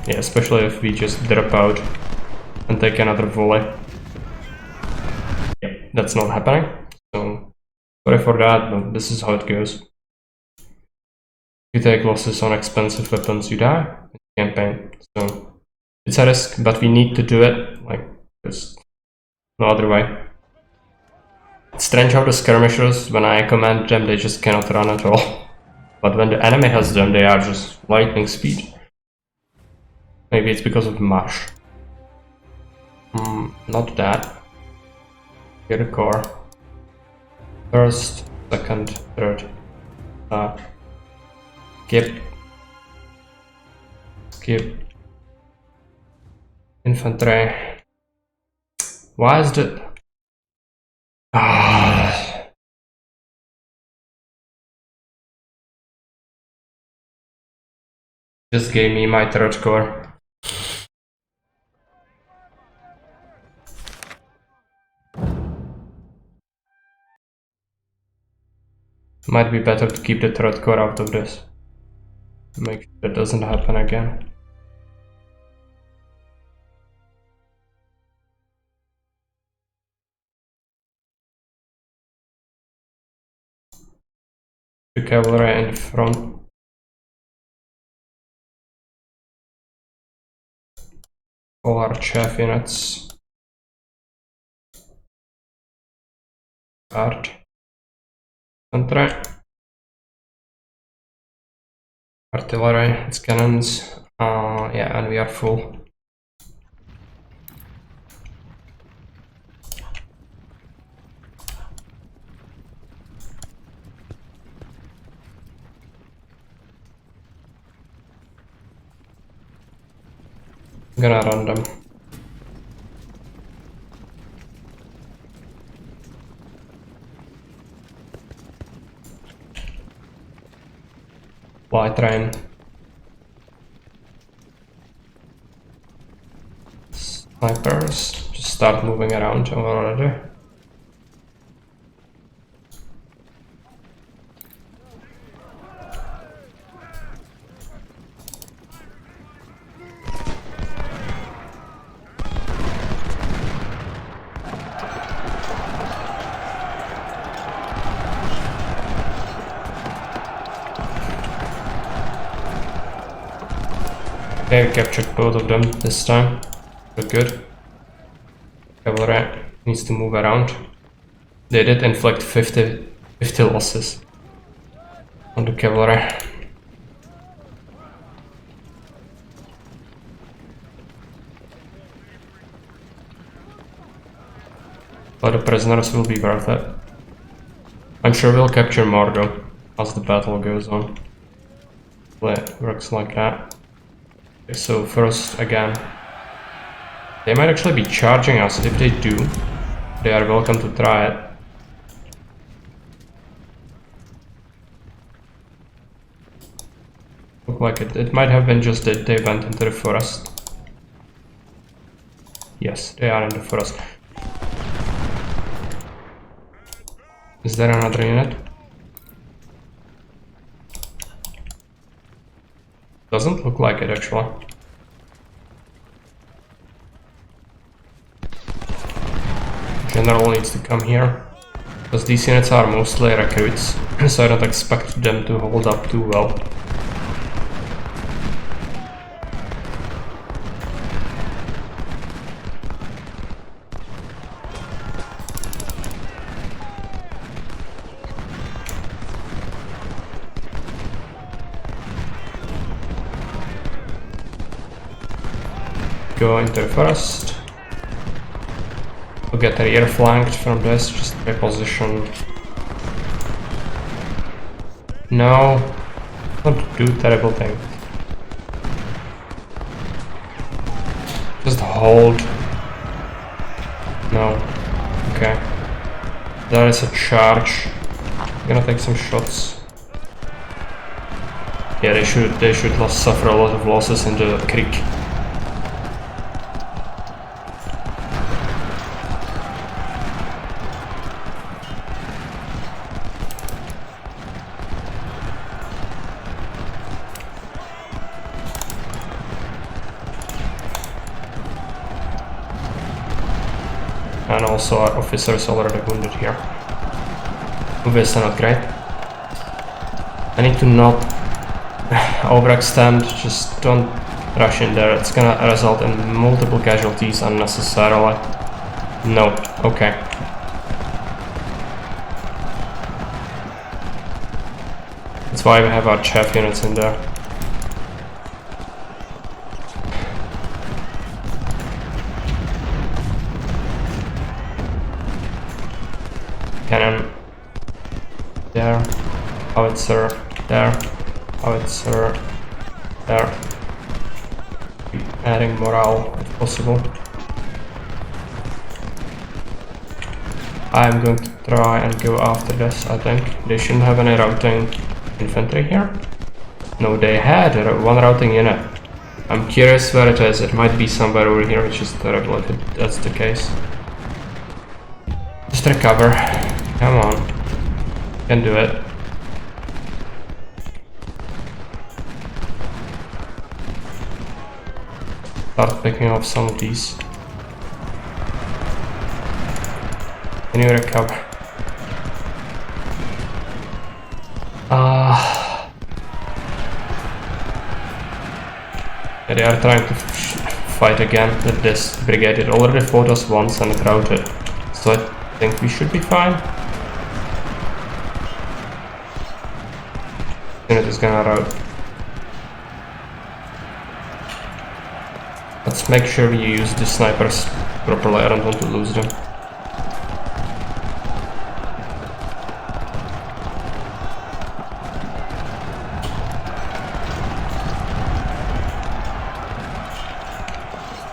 Yeah, especially if we just drop out and take another volley. Yep, that's not happening. So, sorry for that, but this is how it goes. If you take losses on expensive weapons, you die in the campaign. So, it's a risk, but we need to do it. Like, there's no other way. It's strange how the skirmishers, when I command them, they just cannot run at all. But when the enemy has them, they are just lightning speed. Maybe it's because of Marsh. Not that. Get a core. First, second, third. Skip. Infantry. Why is that? Just gave me my third core. Might be better to keep the third core out of this. Make sure that doesn't happen again. The cavalry in the front. All our chaff units. Guard. Infantry. Artillery, it's cannons. Yeah, and we are full. I'm gonna run them. Light train. Snipers. Just start moving around already. Okay, we captured both of them this time. Good. Cavalry needs to move around. They did inflict 50 losses on the cavalry. But the prisoners will be worth it. I'm sure we'll capture more though, as the battle goes on. Well, it works like that. Okay, so first, again, they might actually be charging us. If they do, they are welcome to try it. Look like it. It might have been just that they went into the forest. Yes, they are in the forest. Is there another unit? Doesn't look like it actually. General needs to come here, because these units are mostly recruits, so I don't expect them to hold up too well. Go into the forest. We'll get rear flanked from this, just reposition. No, don't do terrible things. Just hold. No. Okay. There is a charge. I'm gonna take some shots. Yeah, they should suffer a lot of losses in the creek. And also our officers already wounded here. Obviously not great. I need to not overextend, just don't rush in there. It's gonna result in multiple casualties unnecessarily. No, okay. That's why we have our chaff units in there. Cannon there, howitzer there, howitzer there. Keep adding morale if possible. I'm going to try and go after this, I think. They shouldn't have any routing infantry here. No, they had one routing unit. I'm curious where it is. It might be somewhere over here, which is terrible if that's the case. Just recover. Come on. Can do it. Start picking up some of these. Can you recover? Yeah, they are trying to fight again with this brigade. It already fought us once and it routed. So I think we should be fine. Unit is gonna rout. Let's make sure we use the snipers properly. I don't want to lose them.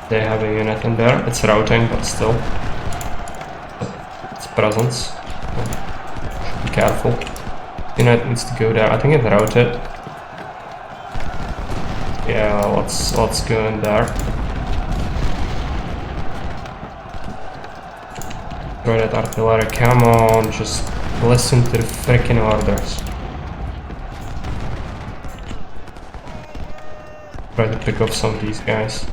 They have a unit in there. It's routing, but still. It's presence. Be careful. Unit needs to go there. I think it routed. Yeah, let's go in there. Try that artillery, come on, just listen to the freaking orders. Try to pick up some of these guys.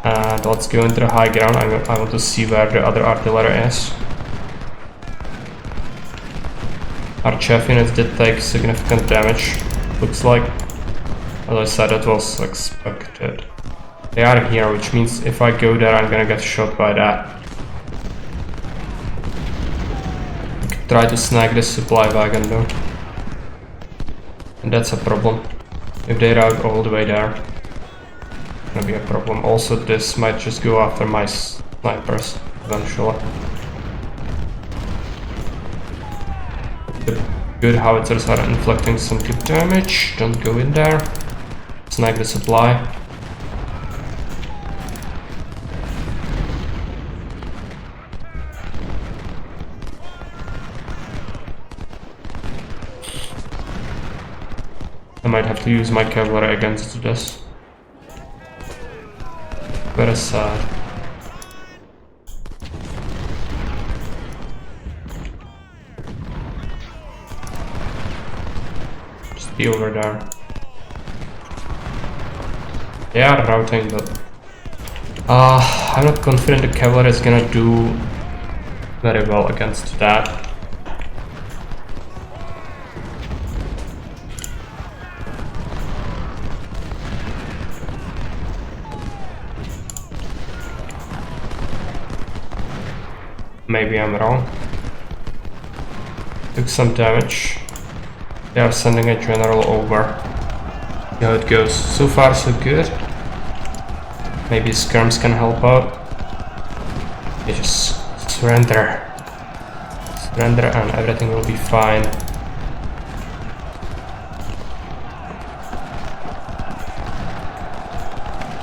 And let's go into the high ground. I want to see where the other artillery is. Our chaff units did take significant damage, looks like. As I said, that was expected. They are here, which means if I go there, I'm gonna get shot by that. I could try to snag this supply wagon though. And that's a problem. If they route all the way there, it's gonna be a problem. Also, this might just go after my snipers eventually. The good howitzers are inflicting some good damage. Don't go in there. Snag the supply. I might have to use my cavalry against this. Very sad. Just be over there. They are routing, but I'm not confident the cavalry is gonna do very well against that. Maybe I'm wrong. Took some damage. They are sending a general over. See how it goes. So far so good. Maybe skirms can help out. They just surrender. Surrender and everything will be fine.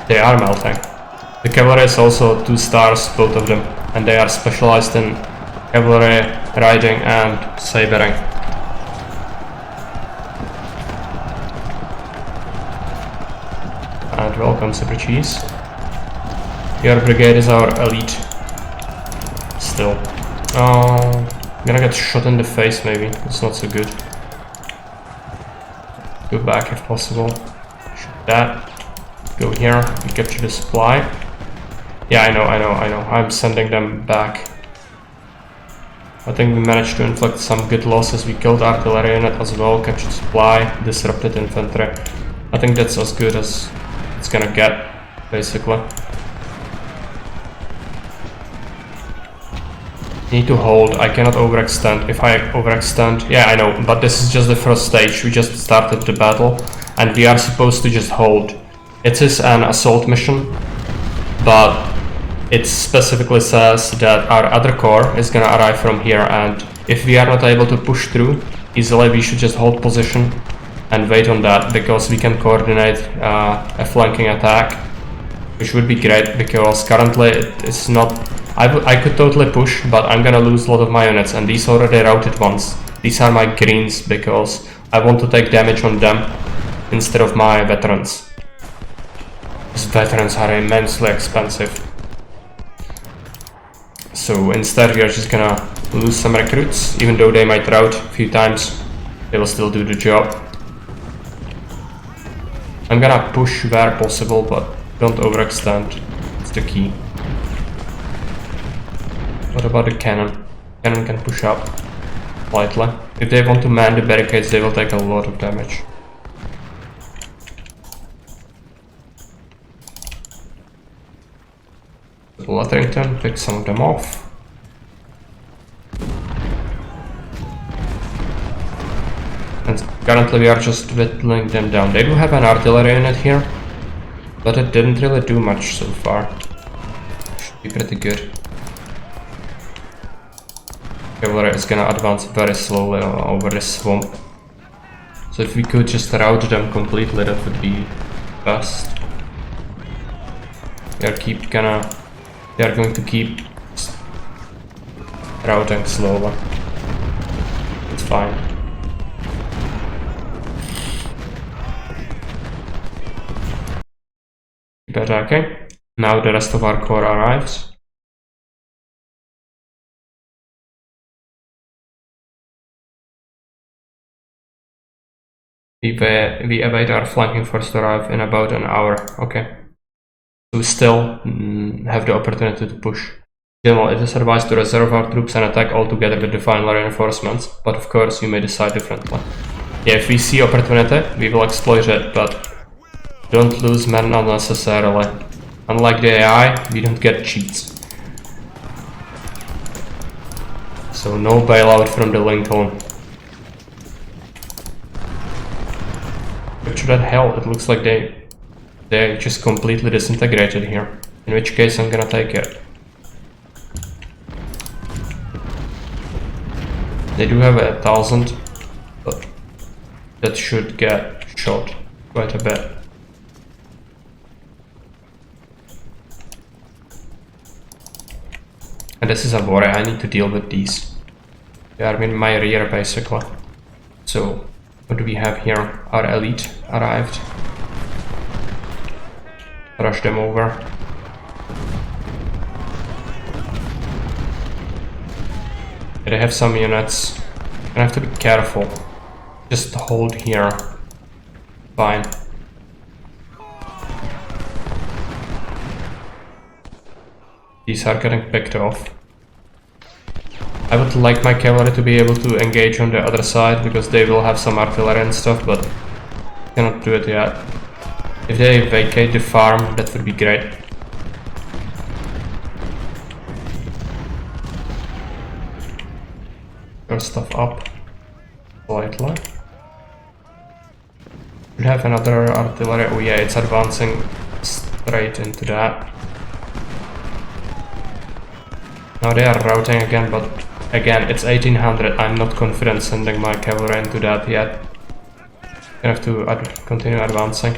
They are melting. The cavalry is also 2 stars, both of them. And they are specialized in cavalry, riding and sabering. And welcome, Super Cheese. Your brigade is our elite. Still. I'm gonna get shot in the face maybe. It's not so good. Go back if possible. Shoot that. Go here. We capture the supply. Yeah, I know. I'm sending them back. I think we managed to inflict some good losses. We killed artillery unit as well, captured supply, disrupted infantry. I think that's as good as it's gonna get, basically. Need to hold. I cannot overextend. If I overextend... Yeah, I know, but this is just the first stage. We just started the battle, and we are supposed to just hold. It is an assault mission, but it specifically says that our other corps is gonna arrive from here, and if we are not able to push through easily, we should just hold position and wait on that, because we can coordinate a flanking attack, which would be great, because currently it's not... I could totally push, but I'm gonna lose a lot of my units, and these already routed ones. These are my greens, because I want to take damage on them instead of my veterans. These veterans are immensely expensive. So instead we are just gonna lose some recruits, even though they might rout a few times, they will still do the job. I'm gonna push where possible, but don't overextend, it's the key. What about the cannon? Cannon can push up slightly. If they want to man the barricades, they will take a lot of damage. Laterington, pick some of them off. And currently we are just whittling them down. They do have an artillery unit here, but it didn't really do much so far. Should be pretty good. Cavalry is gonna advance very slowly over this swamp. So if we could just rout them completely, that would be best. They are going to keep routing slowly. It's fine. attacking. Now the rest of our corps arrives. We await our flanking force to arrive in about an hour. Okay. So we still have the opportunity to push. General, it is advised to reserve our troops and attack all together with the final reinforcements, but of course you may decide differently. Yeah, if we see opportunity, we will exploit it, but don't lose men unnecessarily. Unlike the AI, we don't get cheats. So no bailout from the Lincoln. Picture that hell, it looks like they just completely disintegrated here. In which case I'm gonna take it. They do have 1,000, but that should get shot quite a bit. And this is a worry, I need to deal with these. They are in my rear basically. So, what do we have here? Our elite arrived. Rush them over. They have some units. I have to be careful. Just hold here. Fine. These are getting picked off. I would like my cavalry to be able to engage on the other side because they will have some artillery and stuff, but cannot do it yet. If they vacate the farm, that would be great. Your stuff up slightly. Should have another artillery. Oh yeah, it's advancing straight into that. Now they are routing again, but again, it's 1800. I'm not confident sending my cavalry into that yet. I have to continue advancing.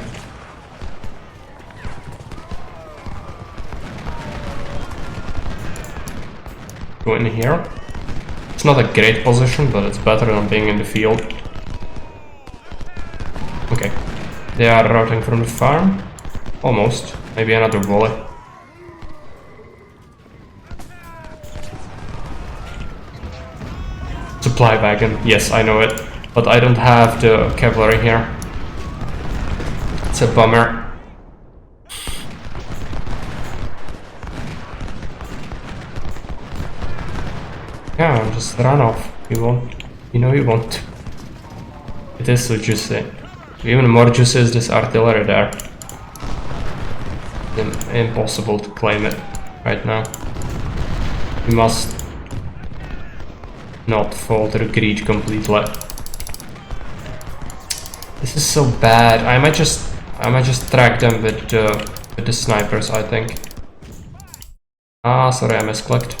Go in here. It's not a great position, but it's better than being in the field. Okay. They are routing from the farm. Almost. Maybe another volley. Supply wagon. Yes, I know it. But I don't have the cavalry here. It's a bummer. Yeah, just run off. You won't. You know you won't. It is so juicy. Even more juicy is this artillery there. Impossible to claim it right now. We must not fall to the greed completely. This is so bad. I might just track them with the snipers, I think. Ah, sorry, I misclicked.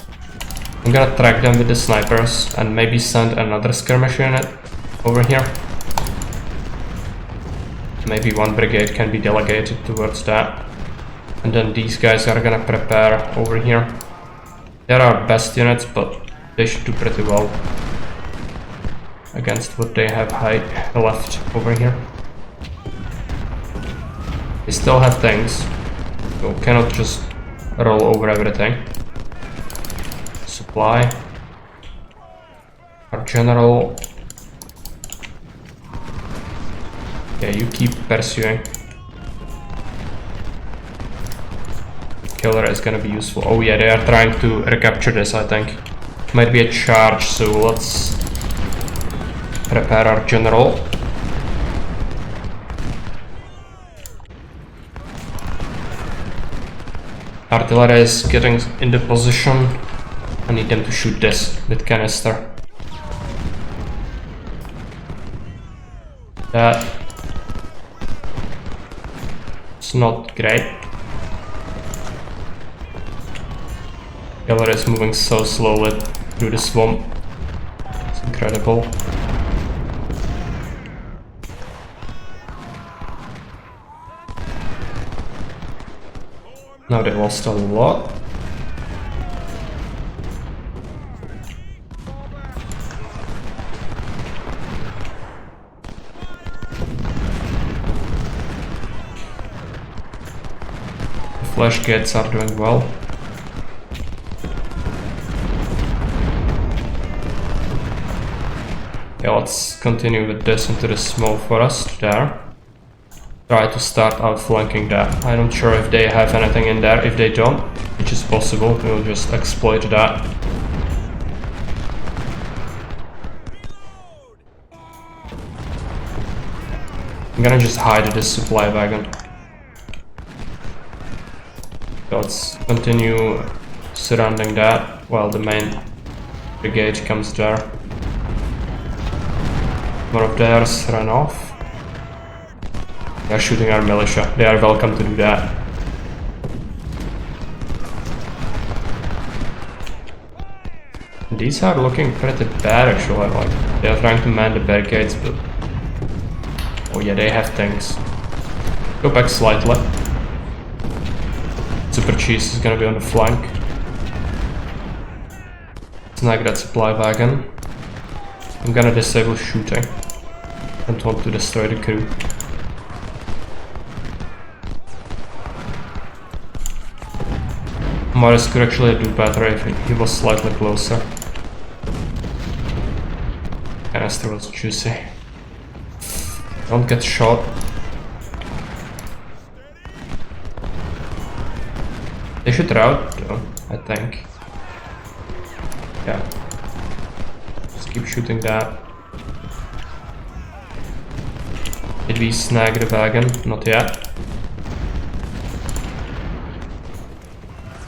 I'm gonna track them with the snipers and maybe send another skirmish unit over here. Maybe one brigade can be delegated towards that. And then these guys are gonna prepare over here. They're our best units, but they should do pretty well against what they have left over here. They still have things, so cannot just roll over everything. Supply. Our general. Yeah, you keep pursuing. Killer is gonna be useful. Oh yeah, they are trying to recapture this, I think. Might be a charge, so let's prepare our general. Artillery is getting into position. I need them to shoot this with canister. That. It's not great. Cavalry is moving so slowly through the swamp. It's incredible. Now they lost a lot. flash gates are doing well. Yeah, let's continue with this into the small forest there. Try to start outflanking that. I'm not sure if they have anything in there. If they don't, which is possible, we'll just exploit that. I'm gonna just hide this supply wagon. So let's continue surrounding that while the main brigade comes there. One of theirs ran off. They are shooting our militia. They are welcome to do that. These are looking pretty bad actually, like they are trying to man the barricades, but oh yeah, they have tanks. Go back slightly. Super Cheese is gonna be on the flank. Snag that supply wagon. I'm gonna disable shooting. Don't want to destroy the crew. Morris could actually do better if he was slightly closer. Canister was juicy. Don't get shot. They should route though, I think. Yeah. Just keep shooting that. Did we snag the wagon? Not yet.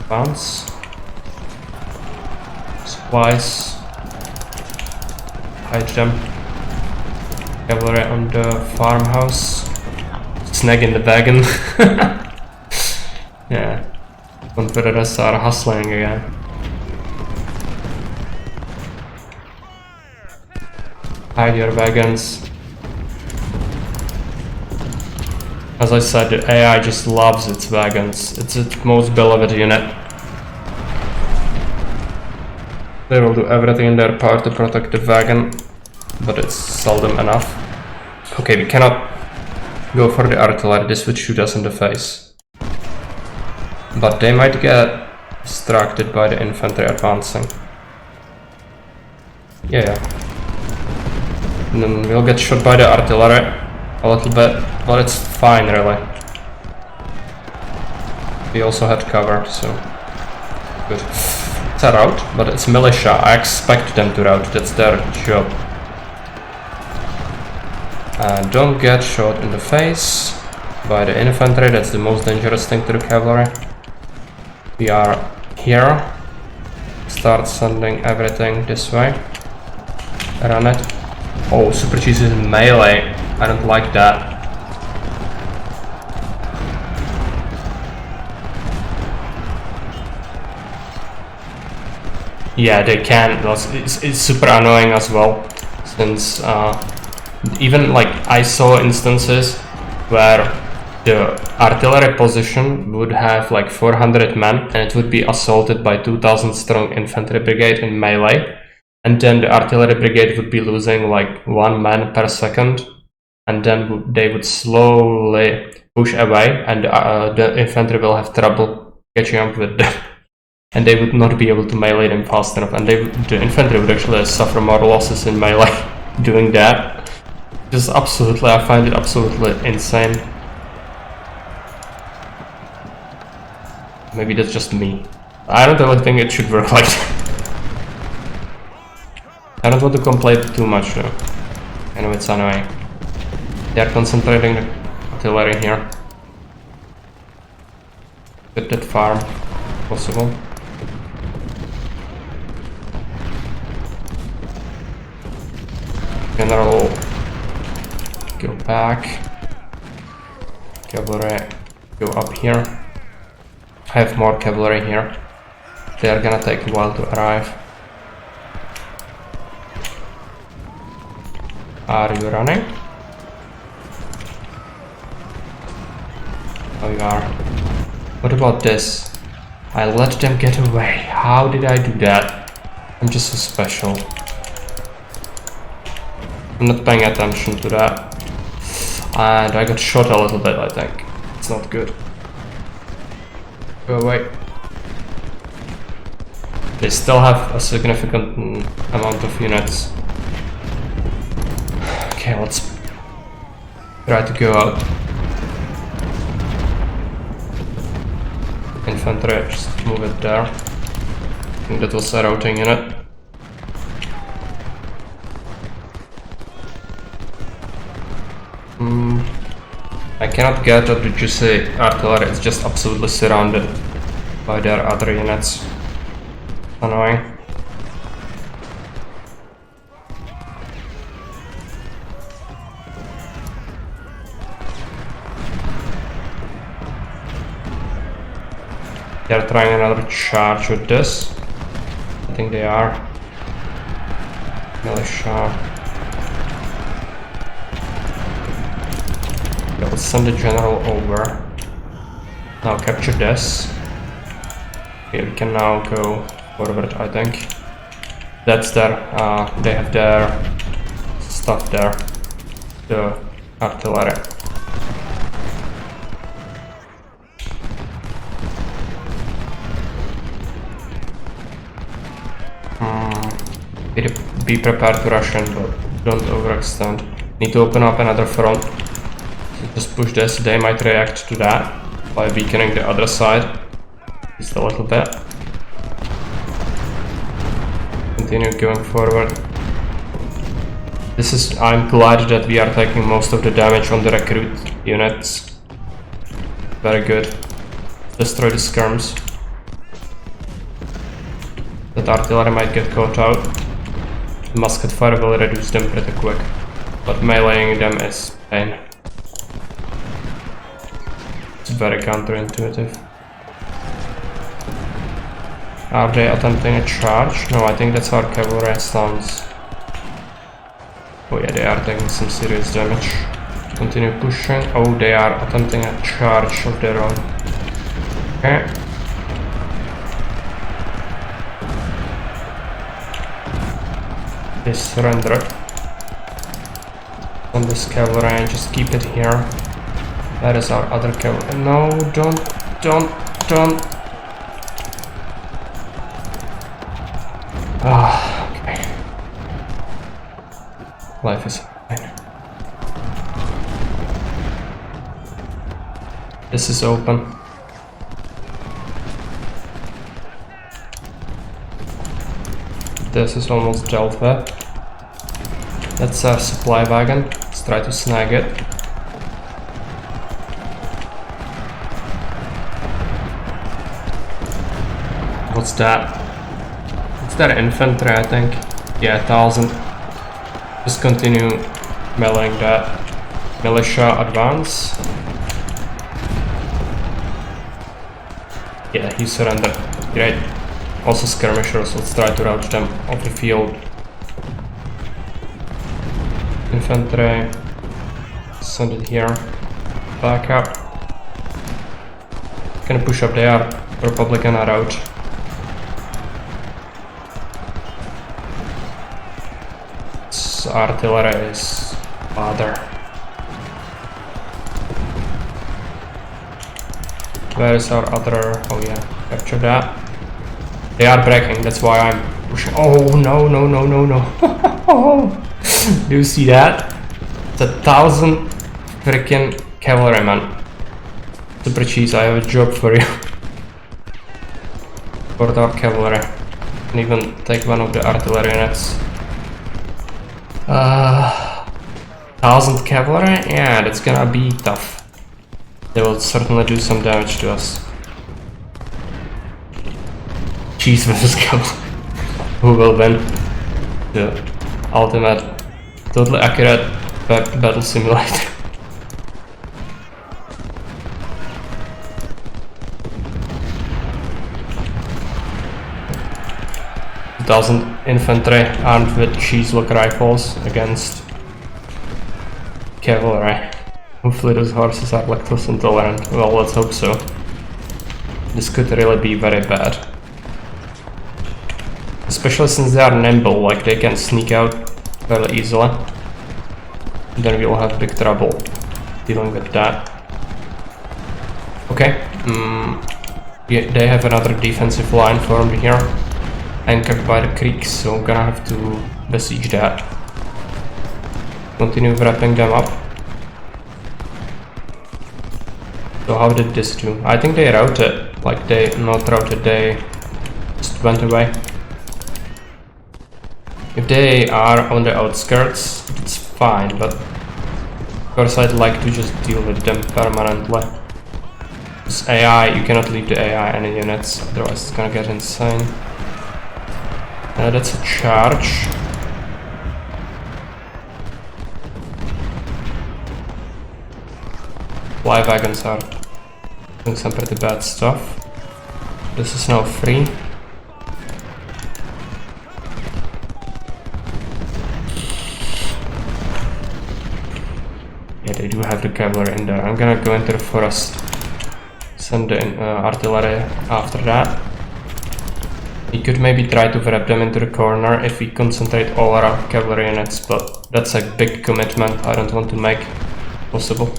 Bounce. Supplies. Hide them. Cavalry on the farmhouse. Snag in the wagon. Yeah. Confederates are hustling again. Hide your wagons. As I said, the AI just loves its wagons. It's its most beloved unit. They will do everything in their power to protect the wagon, but it's seldom enough. Okay, we cannot go for the artillery, this would shoot us in the face. But they might get distracted by the infantry advancing. Yeah. And then we'll get shot by the artillery a little bit, but it's fine really. We also had cover, so good. It's a rout, but it's militia. I expect them to rout, that's their job. Don't get shot in the face by the infantry, that's the most dangerous thing to the cavalry. We are here. Start sending everything this way. Run it. Oh, Super Cheese is in melee. I don't like that. Yeah, they can. It's super annoying as well, since even like I saw instances where the artillery position would have like 400 men and it would be assaulted by 2000 strong infantry brigade in melee, and then the artillery brigade would be losing like 1 man per second, and then they would slowly push away, and the infantry will have trouble catching up with them. And they would not be able to melee them fast enough, and the infantry would actually suffer more losses in melee doing that. Just absolutely, I find it absolutely insane. Maybe that's just me. I don't really think it should work like that. I don't want to complain too much though. I know it's annoying. They are concentrating the artillery here. Get that farm, if possible. General, go back. Cavalry, go up here. I have more cavalry here. They are gonna take a while to arrive. Are you running? Oh, you are. What about this? I let them get away. How did I do that? I'm just so special. I'm not paying attention to that. And I got shot a little bit, I think. It's not good. Go away. They still have a significant amount of units. Okay, let's try to go out. Infantry, just move it there. I think that was a routing unit. I cannot get up the juicy artillery, it's just absolutely surrounded by their other units. Annoying. They're trying another charge with this. I think they are. Militia. Okay, let's send the general over. Now capture this. Okay, we can now go forward, I think. That's their, they have their stuff there. The artillery. Be prepared to rush in, but don't overextend. Need to open up another front. So just push this, they might react to that by weakening the other side. Just a little bit. Continue going forward. I'm glad that we are taking most of the damage on the recruit units. Very good. Destroy the skirms. That artillery might get caught out. Musket fire will reduce them pretty quick, but meleeing them is pain. It's very counterintuitive. Are they attempting a charge? No, I think that's our cavalry stance. Oh yeah, they are taking some serious damage. Continue pushing. Oh, they are attempting a charge of their own. Okay. They surrender on this cavalry and just keep it here. That is our other cavalry. No, don't. Ah, okay. Life is fine. This is open. This is almost dealt with. That's our supply wagon. Let's try to snag it. What's that? It's their infantry, I think. Yeah, 1,000. Just continue meleeing that. Militia advance. Yeah, he surrendered. Great. Also skirmishers, let's try to rout them off the field. Infantry, send it here. Back up. Gonna push up there. Republican are out. This artillery is bother. Where is our other? Oh yeah, capture that. They are breaking, that's why I'm pushing. Oh no. Do you see that? It's 1,000 freaking cavalrymen. Super cheese, I have a job for you. For the cavalry. And even take one of the artillery units. 1,000 cavalry? Yeah, that's gonna be tough. They will certainly do some damage to us. Cheese versus cavalry. Who will win? The ultimate, totally accurate battle simulator. Dozen infantry armed with cheese-look rifles against cavalry. Hopefully those horses are lactose intolerant. Well, let's hope so. This could really be very bad. Especially since they are nimble, like they can sneak out fairly easily. Then we'll have big trouble dealing with that. Okay. Yeah, they have another defensive line formed here, anchored by the creek, so I'm gonna have to besiege that. Continue wrapping them up. So how did this do? I think they routed, like they not routed, they just went away. If they are on the outskirts, it's fine, but of course I'd like to just deal with them permanently. This AI, you cannot leave the AI any units, otherwise it's gonna get insane. That's a charge. Fly wagons are doing some pretty bad stuff. This is now free. Yeah, they do have the cavalry in there. I'm gonna go into the forest. Send the artillery after that. We could maybe try to wrap them into the corner if we concentrate all our cavalry units, but that's a big commitment I don't want to make possible.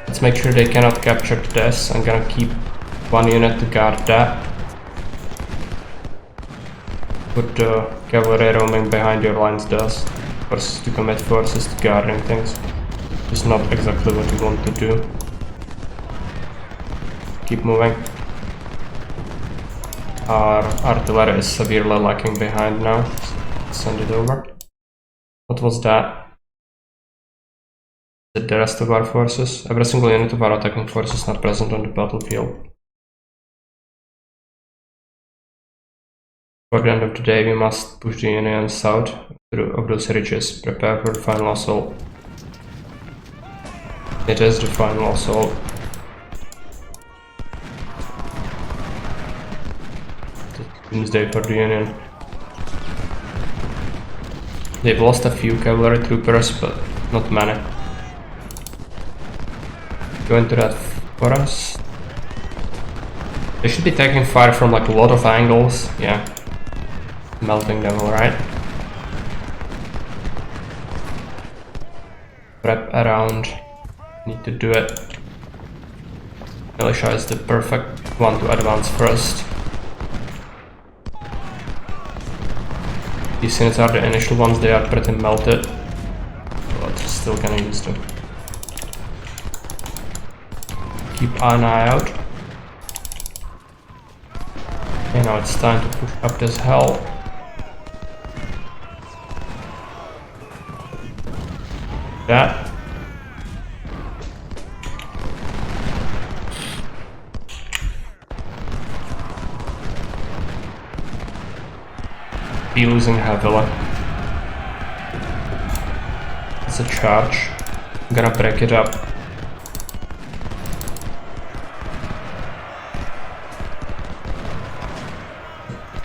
Let's make sure they cannot capture this. I'm gonna keep one unit to guard that. What the cavalry roaming behind your lines does. Of course, to commit forces to guarding things is not exactly what you want to do. Keep moving. Our artillery is severely lacking behind now. Send it over. What was that? The rest of our forces. Every single unit of our attacking force is not present on the battlefield. For the end of the day, we must push the Union south of those ridges. Prepare for the final assault. It is the final assault. Doomsday for the Union. They've lost a few cavalry troopers, but not many. Go into that forest. They should be taking fire from like a lot of angles. Yeah. Melting them, alright. Wrap around. Need to do it. Militia is the perfect one to advance first. These units are the initial ones, they are pretty melted. But still gonna use them. Keep an eye out. Okay, now it's time to push up this hill. That. Be losing heavily. It's a charge. I'm gonna break it up.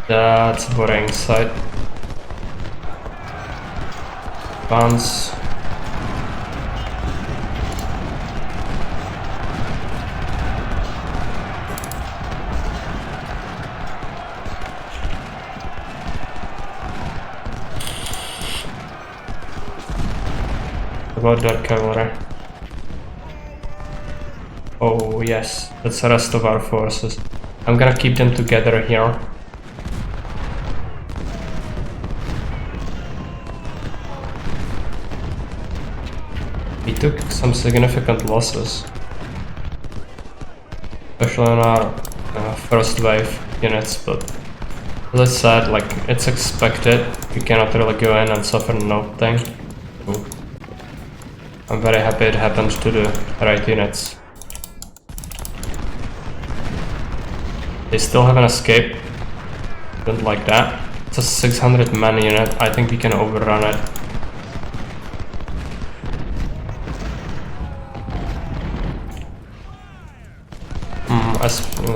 That's a worrying sight. Advance. About that cavalry. Oh yes, that's the rest of our forces. I'm gonna keep them together here. We took some significant losses, especially on our first wave units, but as I said, like, it's expected. You cannot really go in and suffer nothing. So I'm very happy it happened to the right units. They still haven't escaped. Don't like that. It's a 600 man unit. I think we can overrun it.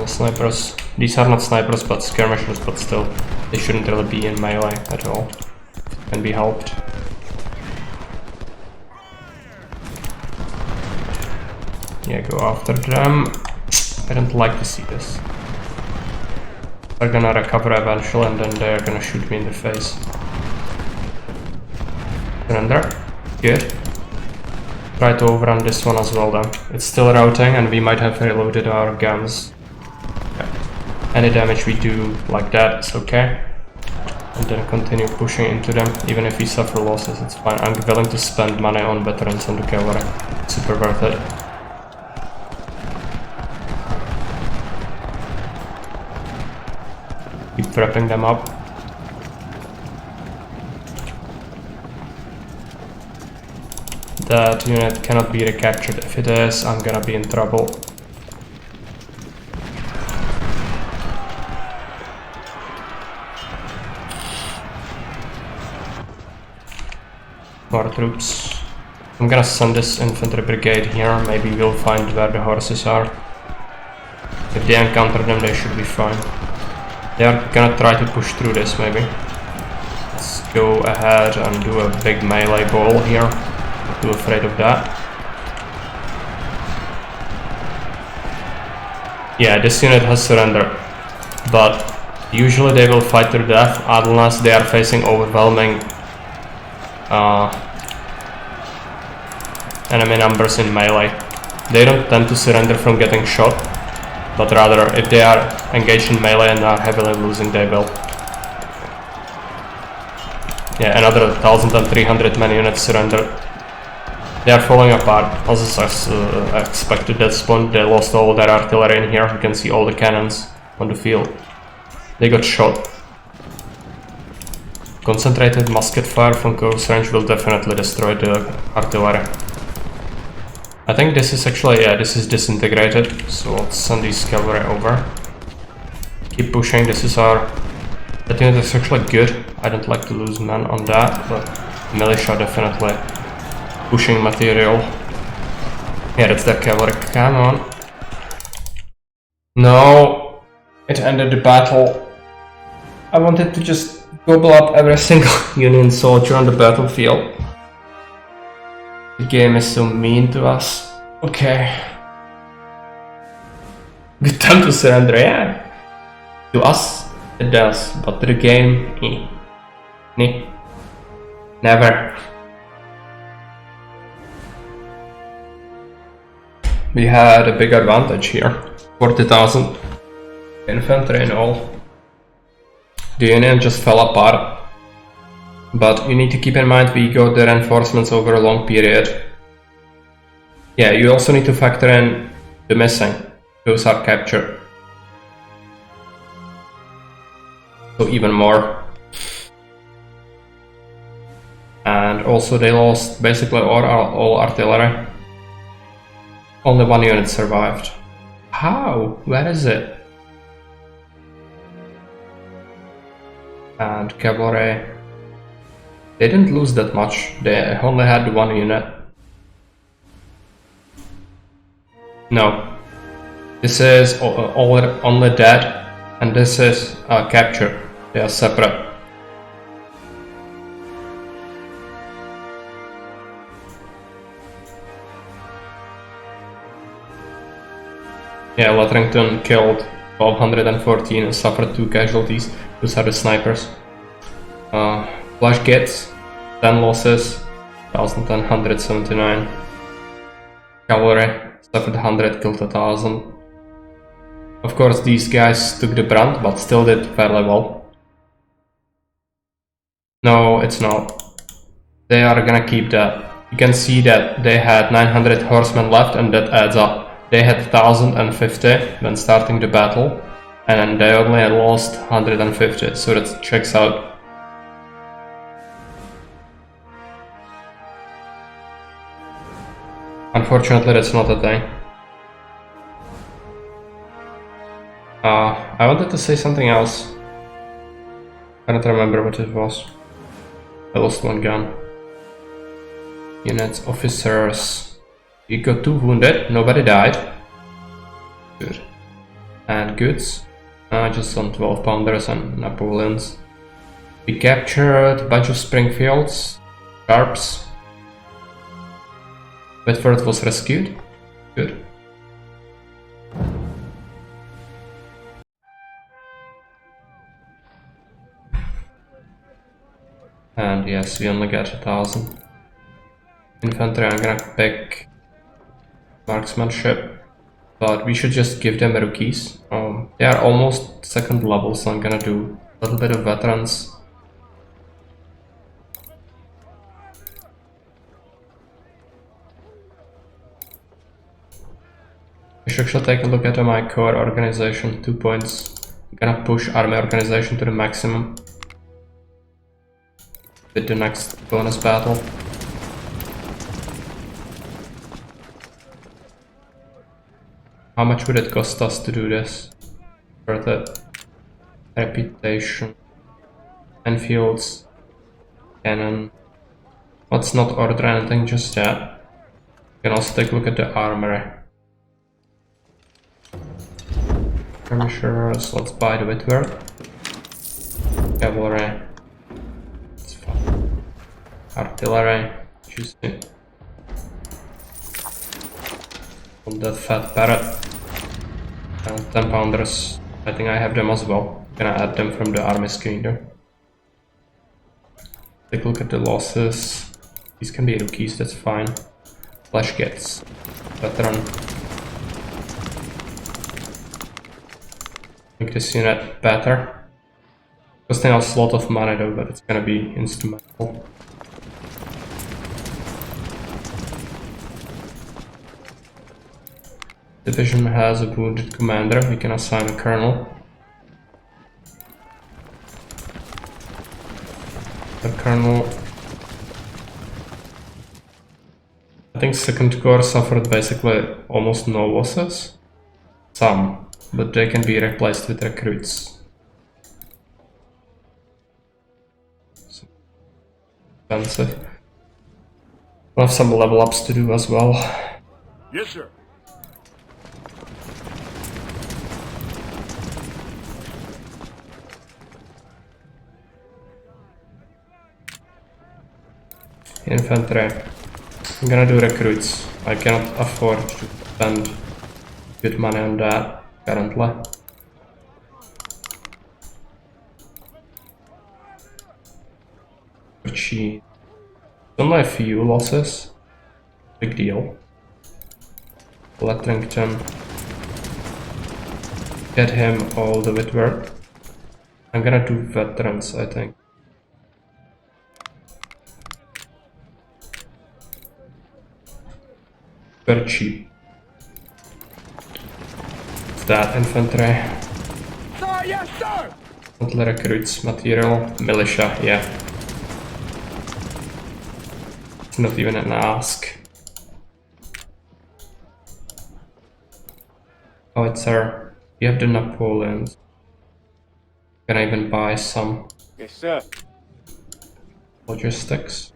Snipers. These are not snipers but skirmishers, but still, they shouldn't really be in melee at all. Can be helped. Yeah, go after them. I don't like to see this. They're gonna recover eventually and then they're gonna shoot me in the face. Surrender. Good. try to overrun this one as well then. It's still routing and we might have reloaded our guns. Yeah. Any damage we do like that is okay. And then continue pushing into them. Even if we suffer losses, it's fine. I'm willing to spend money on veterans and the cavalry. Super worth it. Keep wrapping them up. That unit cannot be recaptured. If it is, I'm gonna be in trouble. More troops. I'm gonna send this infantry brigade here. Maybe we'll find where the horses are. If they encounter them, they should be fine. They are gonna try to push through this, maybe. Let's go ahead and do a big melee ball here. Not too afraid of that. Yeah, this unit has surrendered. But usually they will fight to death unless they are facing overwhelming enemy numbers in melee. They don't tend to surrender from getting shot, but rather if they are engaged in melee and are heavily losing, they will. Yeah, another 1,300 men units surrendered. They are falling apart, as expected at this point. They lost all their artillery in here. You can see all the cannons on the field. They got shot. Concentrated musket fire from close range will definitely destroy the artillery. I think this is actually, yeah, this is disintegrated, so let's send these cavalry over. Keep pushing, this is our... That unit is actually good. I don't like to lose men on that, but militia definitely pushing material. Yeah, that's their cavalry, come on. No, it ended the battle. I wanted to just gobble up every single Union soldier on the battlefield. The game is so mean to us. Okay. Good time to surrender, yeah. To us, it does, but to the game, never. We had a big advantage here. 40,000 infantry in all. The Union just fell apart. But you need to keep in mind we got the reinforcements over a long period. Yeah, you also need to factor in the missing. Those are captured. So even more. And also they lost basically all artillery. Only one unit survived. How? Where is it? And cavalry. They didn't lose that much. They only had one unit. No. This is only dead, and this is captured. They are separate. Yeah, Lotrington killed 1,214 and suffered 2 casualties. Those are the snipers. Flash gets 10 losses, 1,179. Cavalry suffered 100, killed 1,000. Of course, these guys took the brunt, but still did fairly well. No, it's not. They are gonna keep that. You can see that they had 900 horsemen left, and that adds up. They had 1,050 when starting the battle, and they only had lost 150, so that checks out. Unfortunately, that's not a thing. I wanted to say something else. I don't remember what it was. I lost one gun. Units, officers. You got 2 wounded, nobody died. Good. And goods. Just some 12 pounders and Napoleons. We captured a bunch of Springfields, Sharps. Bedford was rescued. Good. And yes, we only got 1,000. infantry, I'm gonna pick marksmanship, but we should just give them rookies. They are almost second level, so I'm gonna do a little bit of veterans. We should actually take a look at my core organization, 2 points. I'm gonna push army organization to the maximum with the next bonus battle. How much would it cost us to do this? Worth it. Reputation. Enfields. Cannon. Let's not order anything just yet. We can also take a look at the armory. Skirmishers, let's buy the Whitworth. Cavalry. It's fine. Artillery. Choose it. On the fat parrot. And 10 pounders. I think I have them as well. Gonna add them from the army screen there. Take a look at the losses. These can be rookies, that's fine. Flash gets veteran. Make this unit better. Costing us a lot of money though, but it's gonna be instrumental. Division has a wounded commander, we can assign a colonel. The colonel... I think second corps suffered basically almost no losses. Some, but they can be replaced with recruits. So expensive. We'll have some level ups to do as well. Yes, sir. Infantry. I'm gonna do recruits. I cannot afford to spend good money on that currently. Cheap. Only a few losses. Big deal. Letterington. Get him all the Whitworth. I'm gonna do veterans, I think. Very cheap. It's that infantry. Sir, yes, sir! Monthly recruits, material, militia, yeah. It's not even an ask. Howitzer, you have the Napoleons. Can I even buy some? Yes, sir. Logistics.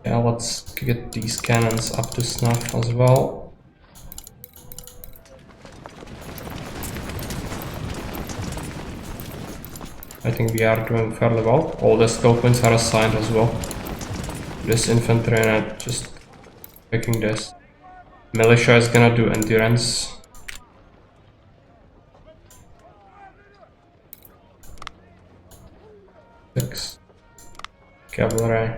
Yeah, let's get these cannons up to snuff as well. I think we are doing fairly well. All the skill points are assigned as well. This infantry and just picking this. Militia is gonna do endurance. Six. Cavalry.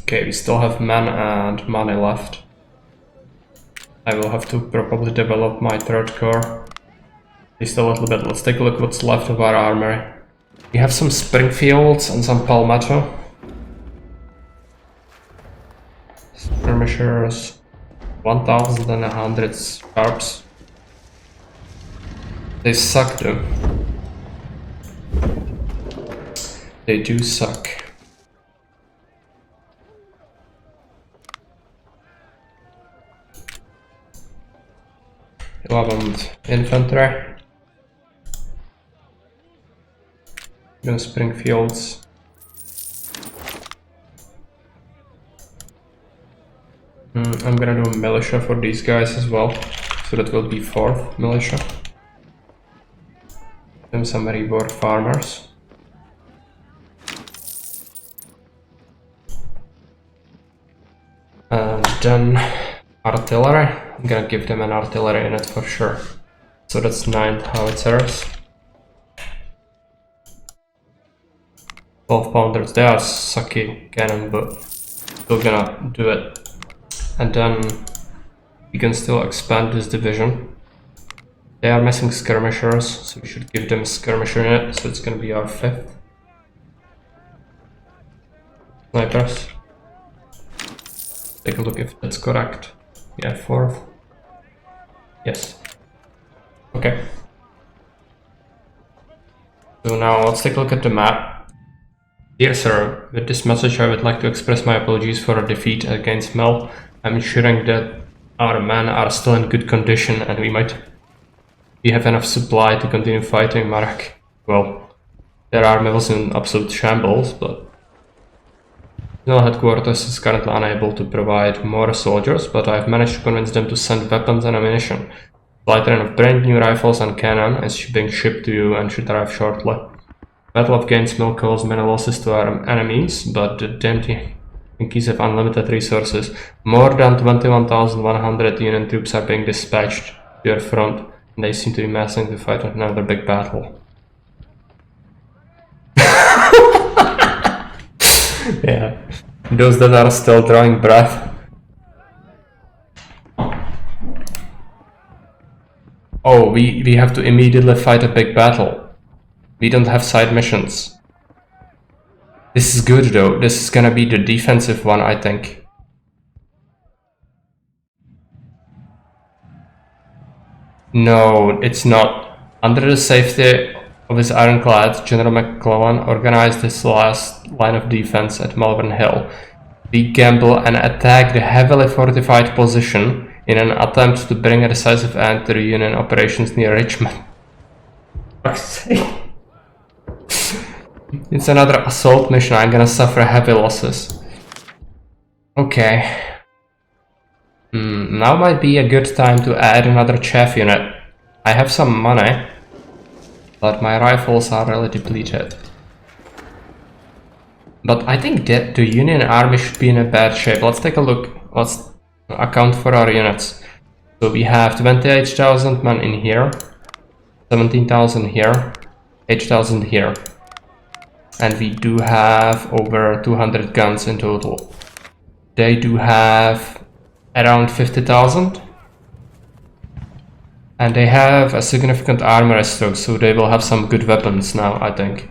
Okay, we still have men and money left. I will have to probably develop my third corps. Just a little bit. Let's take a look what's left of our armory. We have some Springfields and some Palmetto. Skirmishers. 1,100 sharps. They suck though. They do suck. 11th infantry. No Springfields. I'm gonna do militia for these guys as well, so that will be 4th militia. Then some reward farmers. And then artillery. I'm gonna give them an artillery unit for sure. So that's 9 howitzers. 12 pounders. They are sucky cannon, but still gonna do it. And then we can still expand this division. They are missing skirmishers, so we should give them a skirmisher unit, so it's gonna be our 5th. Snipers. Take a look if that's correct. Yeah, 4th. Yes. Okay. So now let's take a look at the map. Dear sir, with this message I would like to express my apologies for our defeat against Mel. I'm ensuring that our men are still in good condition and we have enough supply to continue fighting Marek. Well, their army was in absolute shambles, but General Headquarters is currently unable to provide more soldiers, but I've managed to convince them to send weapons and ammunition. Flight train of brand new rifles and cannon is being shipped to you and should arrive shortly. Battle of Gainesville caused many losses to our enemies, but the damned Yankees have unlimited resources. More than 21,100 Union troops are being dispatched to your front, and they seem to be massing to fight another big battle. Yeah, those that are still drawing breath. Oh, we have to immediately fight a big battle. We don't have side missions. This is good though. This is gonna be the defensive one, I think. No, it's not. Under the safety of his ironclad, General McClellan organized his last line of defense at Malvern Hill. We gamble and attack the heavily fortified position in an attempt to bring a decisive end to the Union operations near Richmond. It's another assault mission. I'm gonna suffer heavy losses. Okay. Now might be a good time to add another chaff unit. I have some money, but my rifles are really depleted. But I think that the Union army should be in a bad shape. Let's take a look. Let's account for our units. So we have 28,000 men in here, 17,000 here, 8,000 here. And we do have over 200 guns in total. They do have around 50,000. And they have a significant armor stock, so they will have some good weapons now, I think.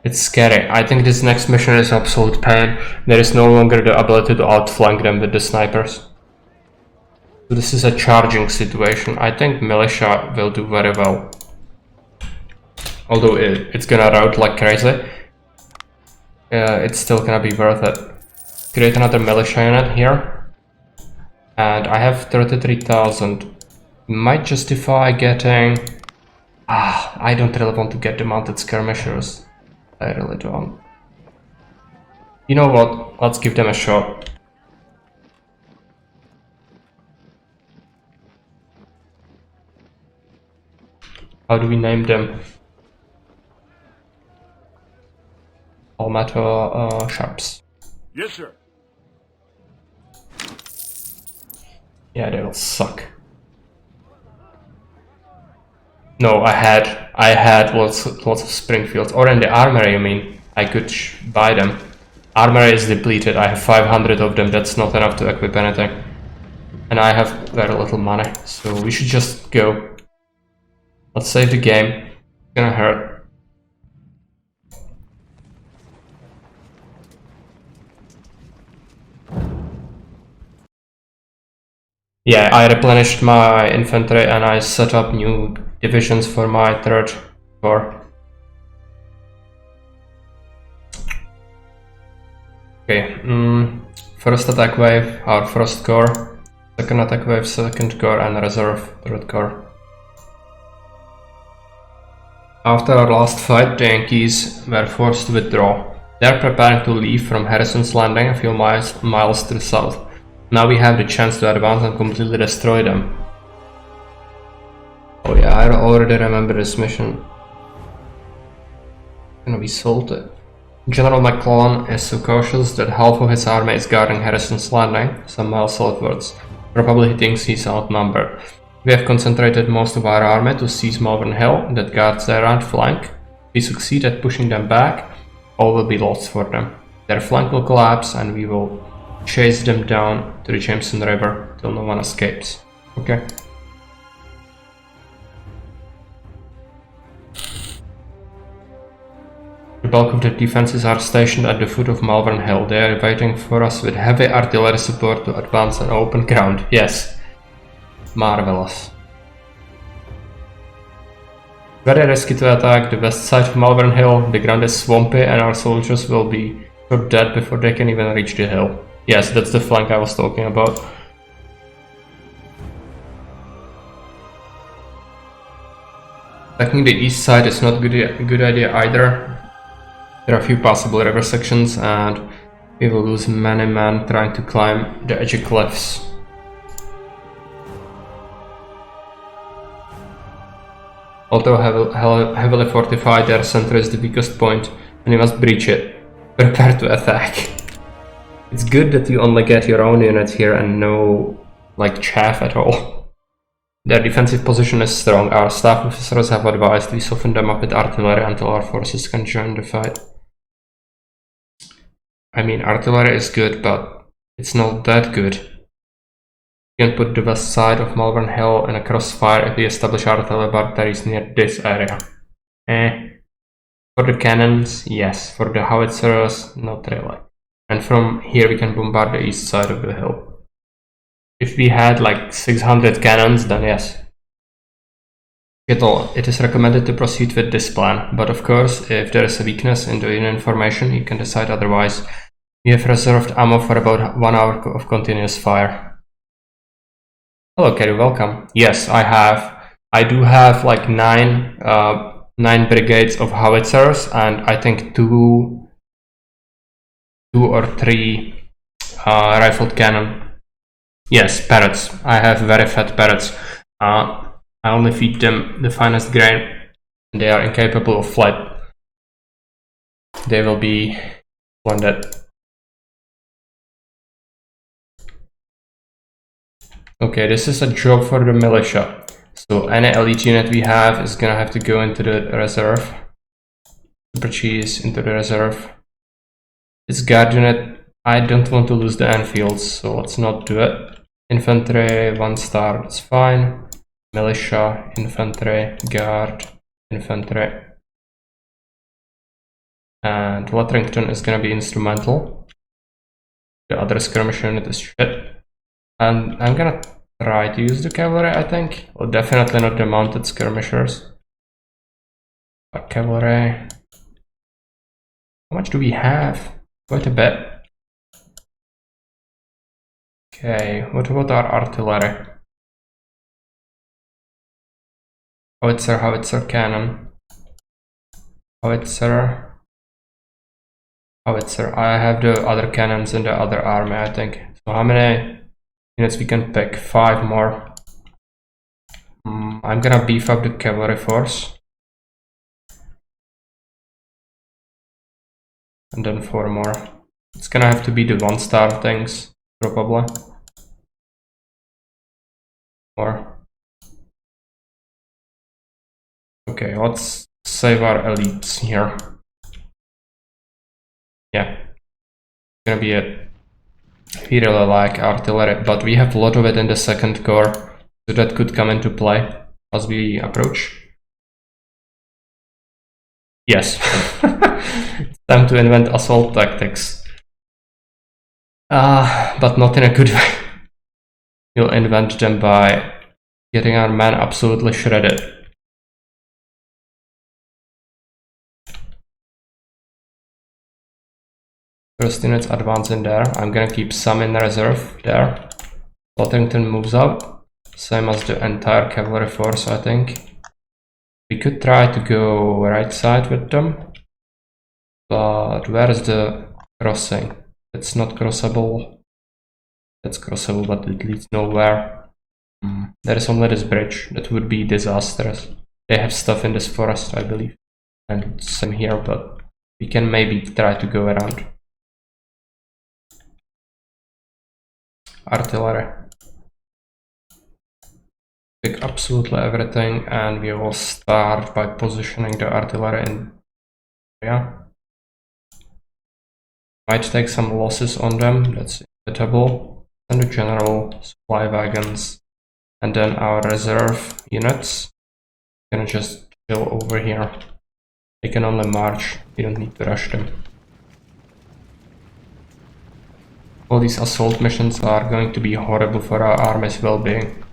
It's scary. I think this next mission is absolute pain. There is no longer the ability to outflank them with the snipers. So this is a charging situation. I think militia will do very well. Although it's gonna rout like crazy. It's still gonna be worth it. Create another militia unit here. And I have 33,000. Might justify getting... I don't really want to get the mounted skirmishers. I really don't. You know what? Let's give them a shot. How do we name them? Palmetto Sharps. Yes, sir. Yeah, they will suck. No, I had lots of Springfields. Or in the armory, I mean. I could buy them. Armory is depleted. I have 500 of them. That's not enough to equip anything. And I have very little money. So we should just go. Let's save the game. It's gonna hurt. Yeah, I replenished my infantry and I set up new divisions for my 3rd Corps. Okay, first attack wave, our 1st Corps, 2nd attack wave, 2nd Corps, and reserve 3rd Corps. After our last fight, the Yankees were forced to withdraw. They are preparing to leave from Harrison's Landing a few miles to the south. Now we have the chance to advance and completely destroy them. Oh yeah, I already remember this mission. Gonna be salted. General McClellan is so cautious that half of his army is guarding Harrison's Landing, some miles southwards. Probably he thinks he's outnumbered. We have concentrated most of our army to seize Malvern Hill that guards their right flank. If we succeed at pushing them back, all will be lost for them. Their flank will collapse and we will chase them down to the Jameson River till no one escapes. Okay. The bulk of the defenses are stationed at the foot of Malvern Hill. They are waiting for us with heavy artillery support to advance on open ground. Yes. Marvelous. Very risky to attack the west side of Malvern Hill. The ground is swampy and our soldiers will be shot dead before they can even reach the hill. Yes, that's the flank I was talking about. Attacking the east side is not a good idea either. There are a few possible river sections and we will lose many men trying to climb the edgy cliffs. Although heavily fortified, their center is the weakest point and you must breach it. Prepare to attack. It's good that you only get your own units here and no, like, chaff at all. Their defensive position is strong. Our staff officers have advised we soften them up with artillery until our forces can join the fight. I mean, artillery is good, but it's not that good. We can put the west side of Malvern Hill in a crossfire if we establish artillery batteries near this area. For the cannons, yes. For the howitzers, not really. And from here we can bombard the east side of the hill. If we had like 600 cannons, then yes. It is recommended to proceed with this plan, but of course, if there is a weakness in the Union formation, you can decide otherwise. We have reserved ammo for about 1 hour of continuous fire. Hello, Kerry, welcome. Yes, I do have like 9 brigades of howitzers, and I think 2 or 3 rifled cannon. Yes, parrots. I have very fat parrots. I only feed them the finest grain, and they are incapable of flight. They will be splendid. Okay, this is a job for the militia. So any elite unit we have is gonna have to go into the reserve. Super cheese into the reserve. This guard unit, I don't want to lose the Enfields, so let's not do it. Infantry, 1 star, that's fine. Militia, infantry, guard, infantry. And Laterington is gonna be instrumental. The other skirmish unit is shit. And I'm gonna try to use the cavalry, I think. Well, definitely not the mounted skirmishers. But cavalry. How much do we have? Quite a bit. Okay, what about our artillery? Howitzer cannon. Howitzer. I have the other cannons in the other army, I think. So how many units we can pick? 5 more. I'm gonna beef up the cavalry force. And then 4 more. It's gonna have to be the 1 star things, probably. More. Okay, let's save our elites here. Yeah, it's gonna be it. We really like artillery, but we have a lot of it in the 2nd Corps, so that could come into play as we approach. Yes, it's time to invent assault tactics. But not in a good way. We'll invent them by getting our men absolutely shredded. First units advance in there. I'm gonna keep some in reserve there. Laterington moves up, same as the entire cavalry force, I think. We could try to go right side with them, but where is the crossing? It's not crossable. It's crossable, but it leads nowhere. There is only this bridge. That would be disastrous. They have stuff in this forest, I believe, and some here, but We can maybe try to go around. Artillery. Pick absolutely everything, and we will start by positioning the artillery in. Yeah. Might take some losses on them, that's inevitable. And the general supply wagons. And then our reserve units. Gonna just chill over here. They can only march, we don't need to rush them. All these assault missions are going to be horrible for our army's well-being.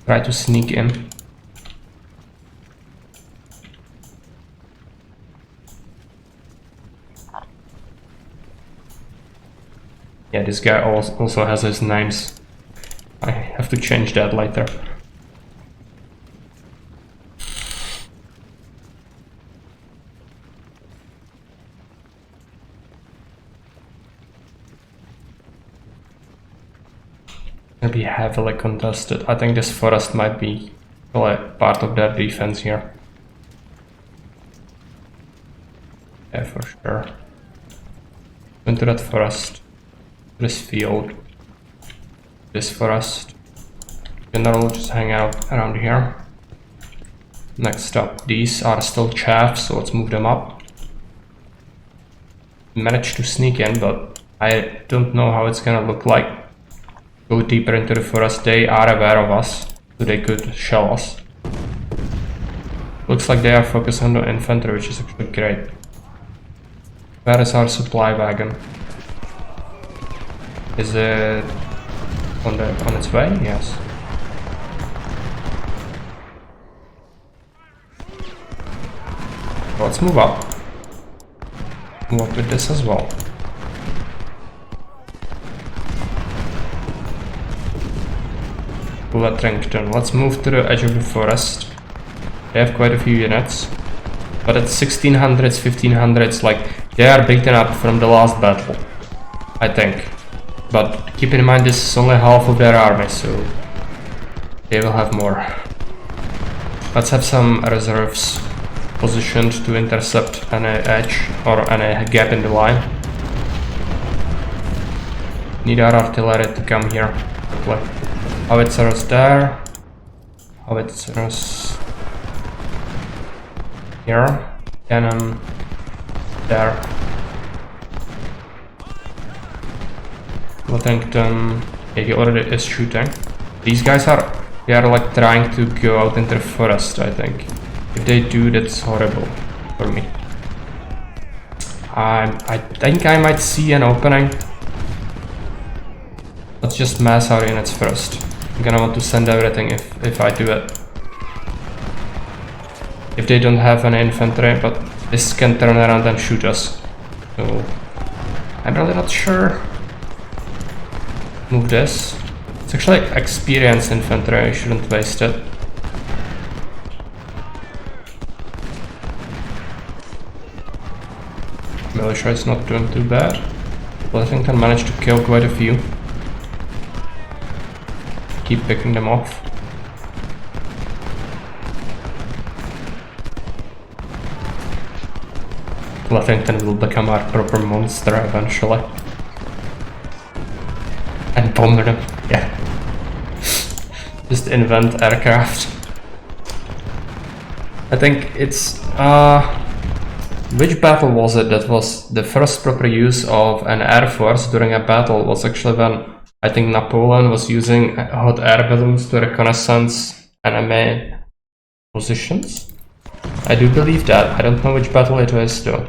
Try to sneak in. Yeah, this guy also has his names. I have to change that later. Gonna be heavily contested. I think this forest might be part of their defense here. Yeah, for sure. Into that forest. This field. This forest. General just hang out around here. Next up, these are still chaff, so let's move them up. Managed to sneak in, but I don't know how it's gonna look like. Go deeper into the forest. They are aware of us, so they could shell us. Looks like they are focused on the infantry, which is actually great. Where is our supply wagon? Is it on its way? Yes. Let's move up. Move up with this as well. Lettrington. Let's move to the edge of the forest. They have quite a few units. But at 1600s, 1500s, like, they are beaten up from the last battle. I think. But keep in mind this is only half of their army, so they will have more. Let's have some reserves positioned to intercept any edge or any gap in the line. Need our artillery to come here quickly. Howitzers there. Howitzers here. Cannon there. Lettrington, yeah, he already is shooting. These guys they are like trying to go out into the forest, I think. If they do, that's horrible for me. I think I might see an opening. Let's just mass our units first. I'm gonna want to send everything if I do it. If they don't have any infantry, but this can turn around and shoot us. So I'm really not sure. Move this. It's actually experienced infantry, I shouldn't waste it. Militia is not doing too bad. But I think I managed to kill quite a few. Keep picking them off. Lettrington will become our proper monster eventually. And bomb them, yeah. Just invent aircraft. I think it's which battle was it that was the first proper use of an air force during a battle? Was actually when I think Napoleon was using hot air balloons to reconnaissance enemy positions. I do believe that. I don't know which battle it was though.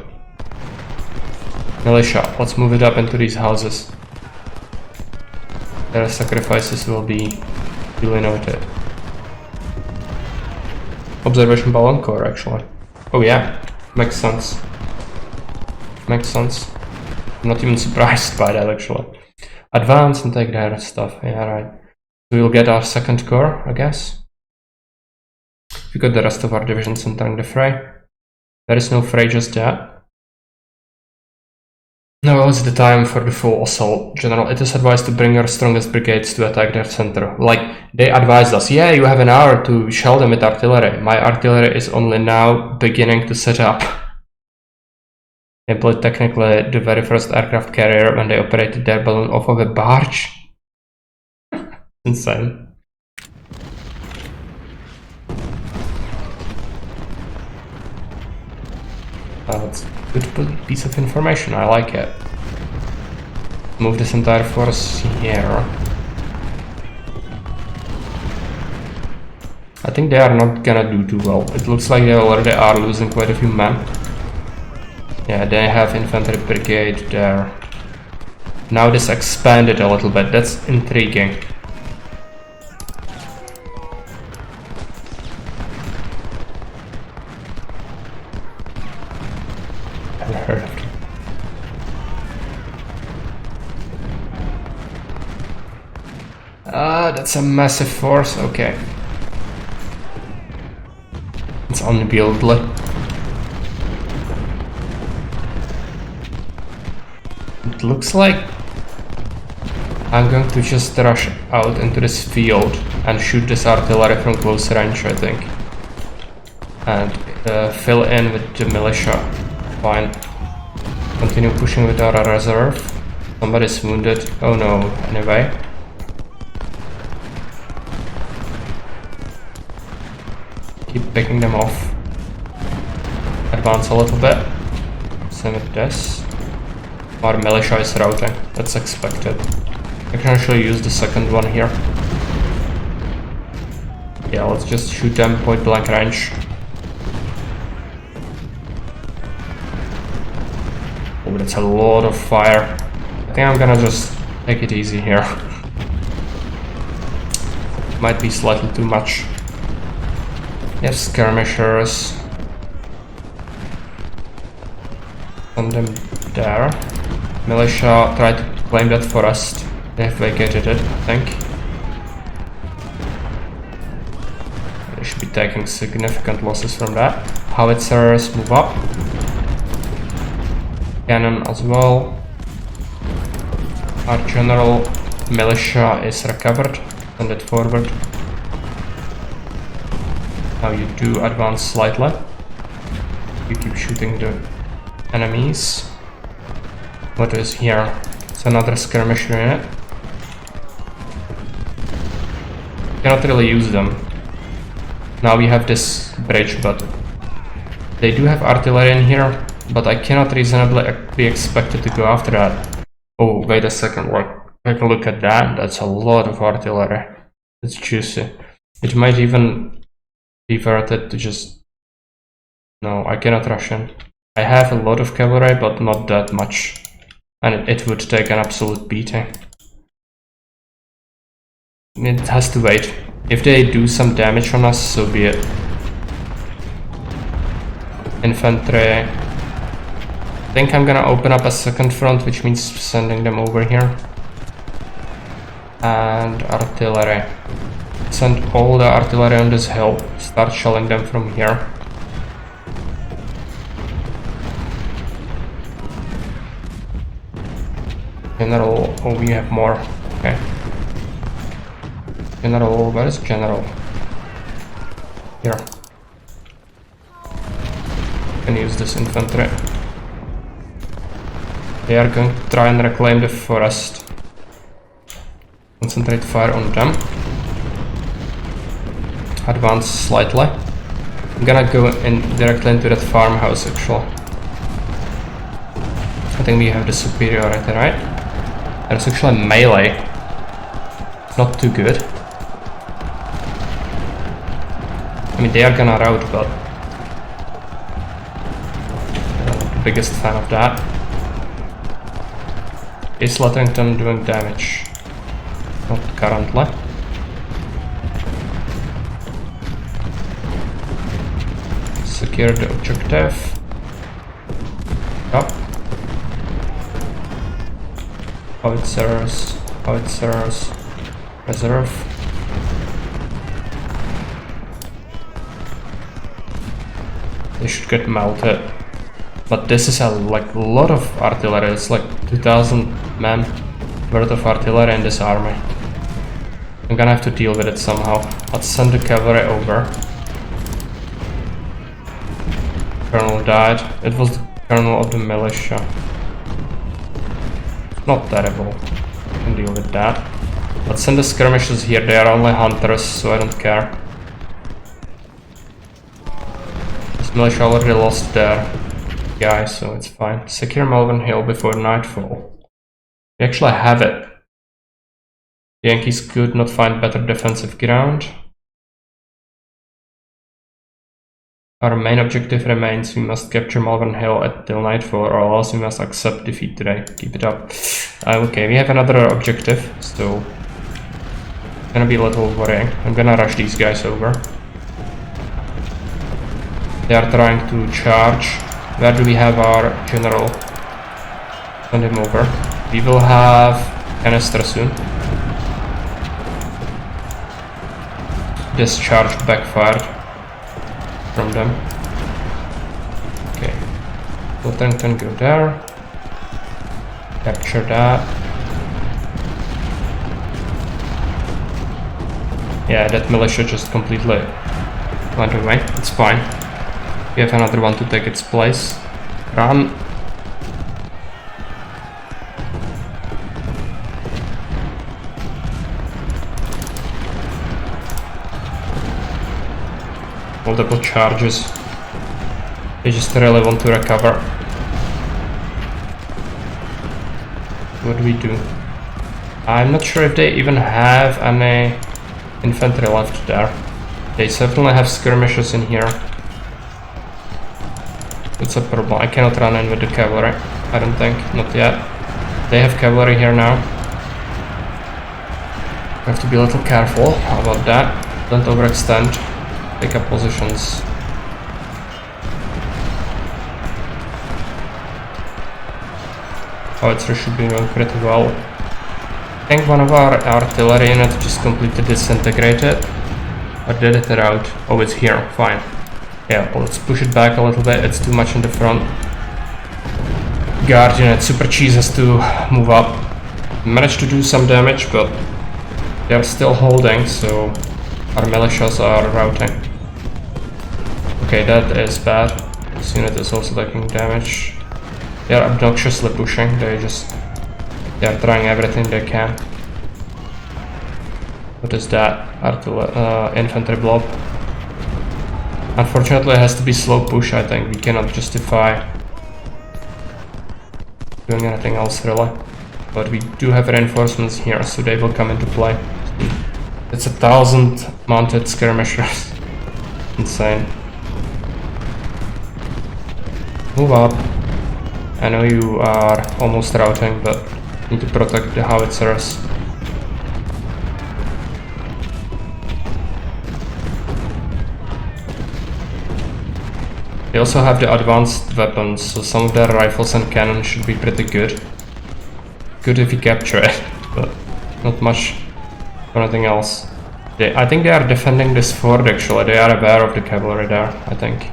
Militia, let's move it up into these houses. Their sacrifices will be duly noted. Observation Ballon Corps, actually. Oh yeah, makes sense. Makes sense. I'm not even surprised by that, actually. Advance and take their stuff. Yeah, right. So we'll get our second corps, I guess. We got the rest of our divisions entering the fray. There is no fray just yet. Now is the time for the full assault. General, it is advised to bring your strongest brigades to attack their center. Like, they advised us, yeah, you have an hour to shell them with artillery. My artillery is only now beginning to set up. They blew technically the very first aircraft carrier when they operated their balloon off of a barge. Insane. That's a good piece of information, I like it. Move this entire force here. I think they are not gonna do too well. It looks like they already are losing quite a few men. Yeah, they have infantry brigade there. Now this expanded a little bit, that's intriguing. Never heard of it. That's a massive force, okay. It's unwieldy. It looks like I'm going to just rush out into this field and shoot this artillery from close range, I think. And fill in with the militia. Fine. Continue pushing with our reserve. Somebody's wounded. Oh no, anyway. Keep picking them off. Advance a little bit. Same with this. Our militia is routing. That's expected. I can actually use the second one here. Yeah, let's just shoot them point blank range. Oh, that's a lot of fire. I think I'm gonna just take it easy here. Might be slightly too much. Yes, skirmishers. Send them there. Militia tried to claim that forest. They have vacated it, I think. They should be taking significant losses from that. Howitzers move up. Cannon as well. Our general militia is recovered. Send it forward. Now you do advance slightly. You keep shooting the enemies. What is here? It's another skirmisher unit. Cannot really use them. Now we have this bridge, but they do have artillery in here, but I cannot reasonably be expected to go after that. Oh, wait a second, take a look at that. That's a lot of artillery. It's juicy. It might even be worth it to just... No, I cannot rush in. I have a lot of cavalry, but not that much. And it would take an absolute beating. It has to wait. If they do some damage on us, so be it. Infantry. I think I'm gonna open up a second front, which means sending them over here. And artillery. Send all the artillery on this hill. Start shelling them from here. General, oh, we have more. Okay. General, where is General? Here. Can use this infantry. They are going to try and reclaim the forest. Concentrate fire on them. Advance slightly. I'm gonna go in directly into that farmhouse actually. I think we have the superiority, right? There's actually melee. Not too good. I mean, they are gonna rout, but I'm not the biggest fan of that. Is Lettington doing damage? Not currently. Secure the objective. Up. Howitzers, howitzers, reserve. They should get melted. but this is a lot of artillery. It's like 2,000 men worth of artillery in this army. I'm gonna have to deal with it somehow. Let's send the cavalry over. Colonel died. It was the colonel of the militia. Not terrible. I can deal with that. Let's send the skirmishers here. They are only hunters, so I don't care. This militia already lost their guy, so it's fine. Secure Melvin Hill before nightfall. We actually have it. The Yankees could not find better defensive ground. Our main objective remains: we must capture Malvern Hill till nightfall, or else we must accept defeat today. Keep it up. Okay, we have another objective, so it's gonna be a little worrying. I'm gonna rush these guys over. They are trying to charge. Where do we have our general? Send him over. We will have canister soon. Discharge backfired from them. Okay. Wiltington, go there. Capture that. Yeah, that militia just completely went away. It's fine. We have another one to take its place. Run. Multiple charges. They just really want to recover. What do we do? I'm not sure if they even have any infantry left there. They certainly have skirmishers in here. It's a problem. I cannot run in with the cavalry. I don't think. Not yet. They have cavalry here now. We have to be a little careful about that. Don't overextend. Take up positions. Howitzer should be doing pretty well. I think one of our artillery units just completely disintegrated. Or did it out? Oh, it's here. Fine. Yeah, well, let's push it back a little bit. It's too much in the front. Guard unit Super Cheese has to move up. Managed to do some damage, but they are still holding, so our militias are routing. Okay, that is bad. This unit is also taking damage. They are obnoxiously pushing. They are trying everything they can. What is that? Infantry blob. Unfortunately, it has to be slow push. I think we cannot justify doing anything else really. But we do have reinforcements here, so they will come into play. It's 1,000 mounted skirmishers. Insane. Move up. I know you are almost routing, but need to protect the howitzers. They also have the advanced weapons, so some of their rifles and cannons should be pretty good. Good if you capture it, but not much for anything else. I think they are defending this fort actually. They are aware of the cavalry there, I think.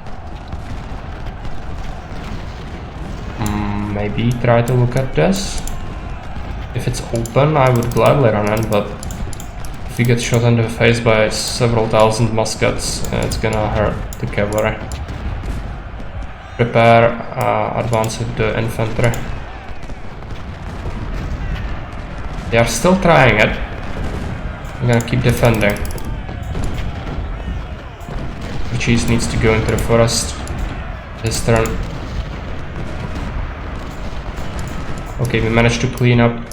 Maybe try to look at this. If it's open, I would gladly run in, but if you get shot in the face by several thousand muskets, it's gonna hurt the cavalry. Prepare advance with the infantry. They are still trying it. I'm gonna keep defending. The cheese needs to go into the forest this turn. Okay, we managed to clean up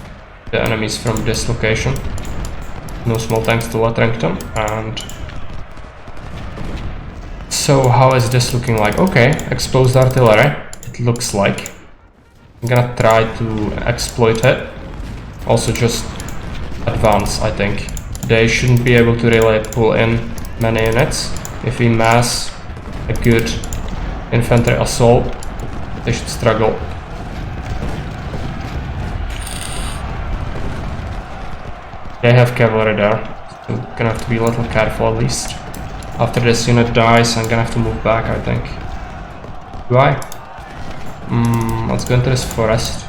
the enemies from this location. No small thanks to Lotrington. And so how is this looking like? Okay, exposed artillery, it looks like. I'm gonna try to exploit it. Also just advance, I think. They shouldn't be able to really pull in many units. If we mass a good infantry assault, they should struggle. They have cavalry there, so we're gonna have to be a little careful at least. After this unit dies, I'm gonna have to move back, I think. Do I? Let's go into this forest.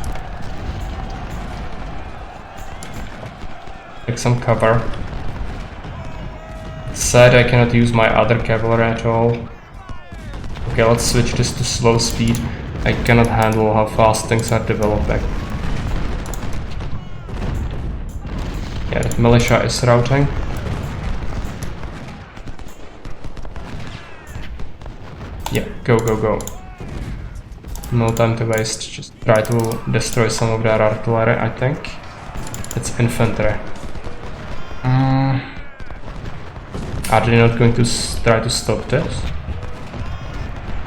Take some cover. Sad I cannot use my other cavalry at all. Okay, let's switch this to slow speed. I cannot handle how fast things are developing. Yeah, that militia is routing. Yeah, go, go, go. No time to waste, just try to destroy some of their artillery, I think. It's infantry. Are they not going to try to stop this?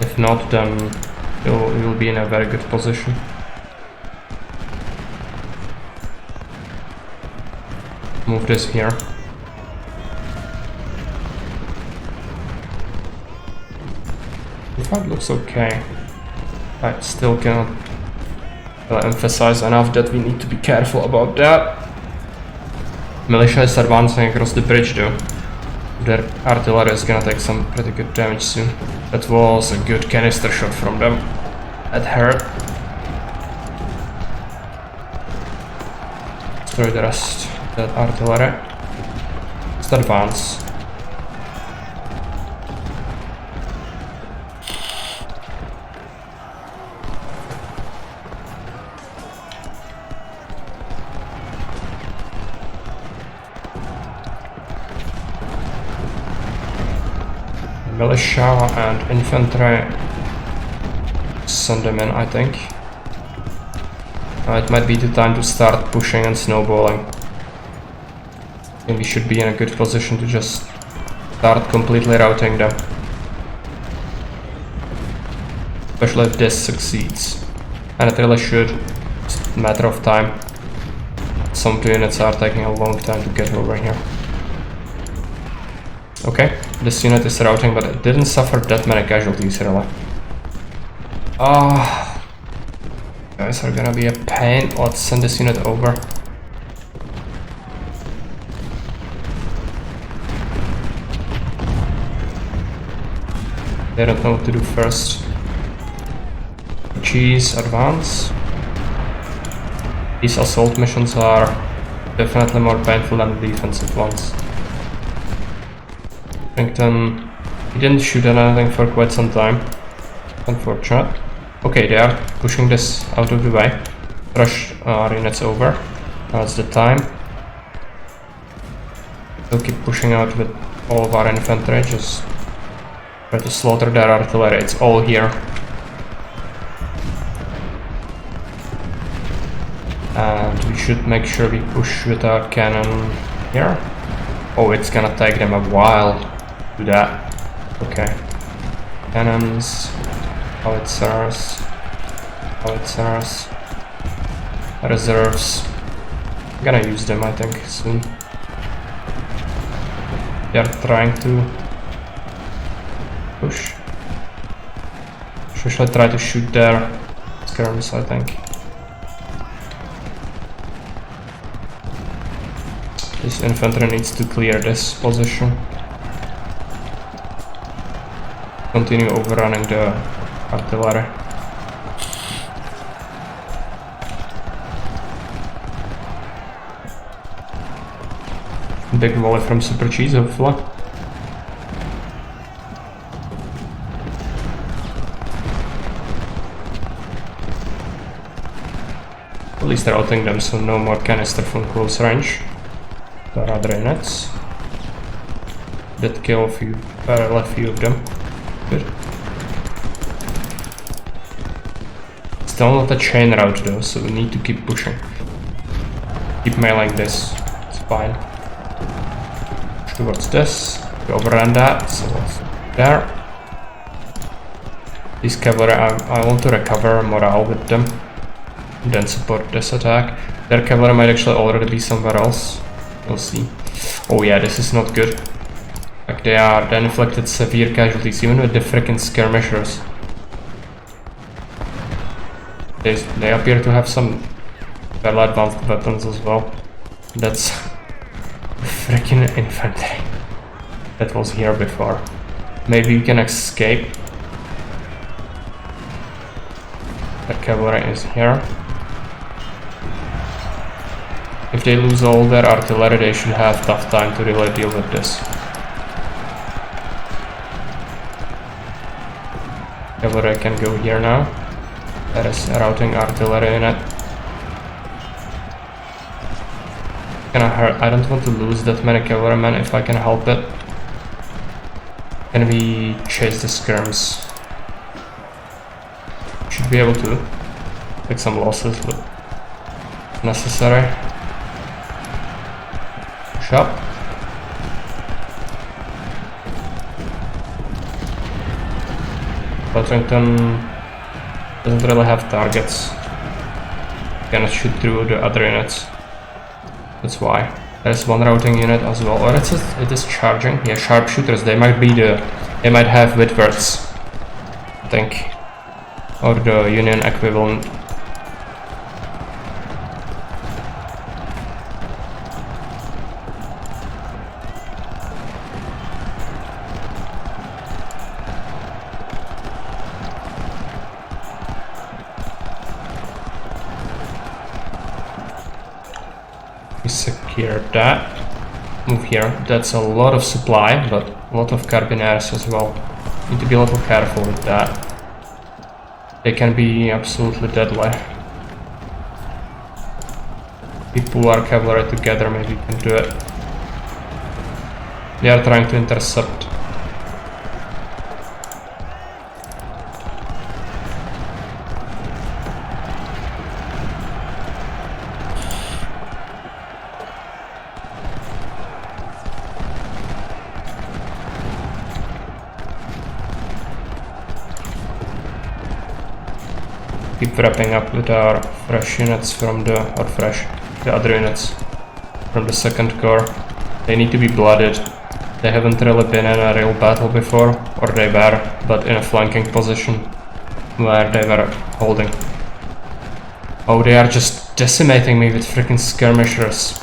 If not, then you'll be in a very good position. Move this here. The fight looks okay. I still cannot emphasize enough that we need to be careful about that. Militia is advancing across the bridge though. Their artillery is gonna take some pretty good damage soon. That was a good canister shot from them. That hurt. Destroy the rest of that artillery. Let's advance. Militia and infantry, send them in, I think. It might be the time to start pushing and snowballing. I think we should be in a good position to just start completely routing them. Especially if this succeeds. And it really should. It's a matter of time. Some units are taking a long time to get over here. Okay, this unit is routing, but it didn't suffer that many casualties, really. Guys are gonna be a pain. Let's send this unit over. They don't know what to do first. Cheese, advance. These assault missions are definitely more painful than the defensive ones. Washington, he didn't shoot at anything for quite some time. Unfortunate. Okay, they are pushing this out of the way. Rush our units over. Now it's the time. We'll keep pushing out with all of our infantry. Just try to slaughter their artillery. It's all here. And we should make sure we push with our cannon here. Oh, it's gonna take them a while to do that. Okay. Cannons, howitzers, howitzers, reserves. I'm gonna use them, I think, soon. They are trying to push. Should I try to shoot their skirms, I think. This infantry needs to clear this position. Continue overrunning the artillery. Big volley from Super Cheese, hopefully. At least they're routing them, so no more canister from close range. There are other units. Did kill a few, a few of them. Good. Still not a chain route though, so we need to keep pushing. Keep mailing this. It's fine. Push towards this. We overran that, so it's there. These cavalry, I want to recover morale with them. And then support this attack. Their cavalry might actually already be somewhere else. We'll see. Oh yeah, this is not good. Like they inflicted severe casualties, even with the frickin' skirmishers. They appear to have some well advanced weapons as well. That's frickin' infantry that was here before. Maybe we can escape. cavalry is here. If they lose all their artillery, they should have tough time to really deal with this. Cavalry can go here now. There is routing artillery in it. Gonna hurt. I don't want to lose that many cavalrymen if I can help it. Can we chase the skirms? Should be able to take some losses, but necessary. Push up. Washington doesn't really have targets. Cannot shoot through the other units. That's why. There's one routing unit as well. Or it is charging. Yeah, sharpshooters. They might have Whitworths, I think, or the Union equivalent. We secure that. Move here. That's a lot of supply, but a lot of carbineers as well. Need to be a little careful with that. They can be absolutely deadly. We pull our cavalry together, maybe we can do it. They are trying to intercept. Keep wrapping up with our fresh units from the other units from the second corps. They need to be blooded. They haven't really been in a real battle before, or they were, but in a flanking position where they were holding. Oh, they are just decimating me with freaking skirmishers.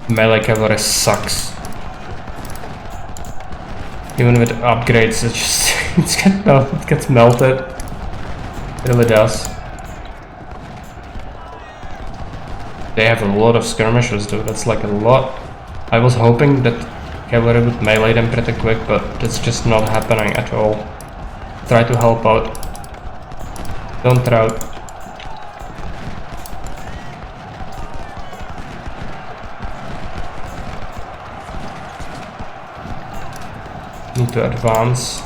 Melee cavalry sucks. Even with upgrades, it just it gets melted. It really does. They have a lot of skirmishers though, that's like a lot. I was hoping that cavalry would melee them pretty quick, but that's just not happening at all. Try to help out. Don't rout. Need to advance.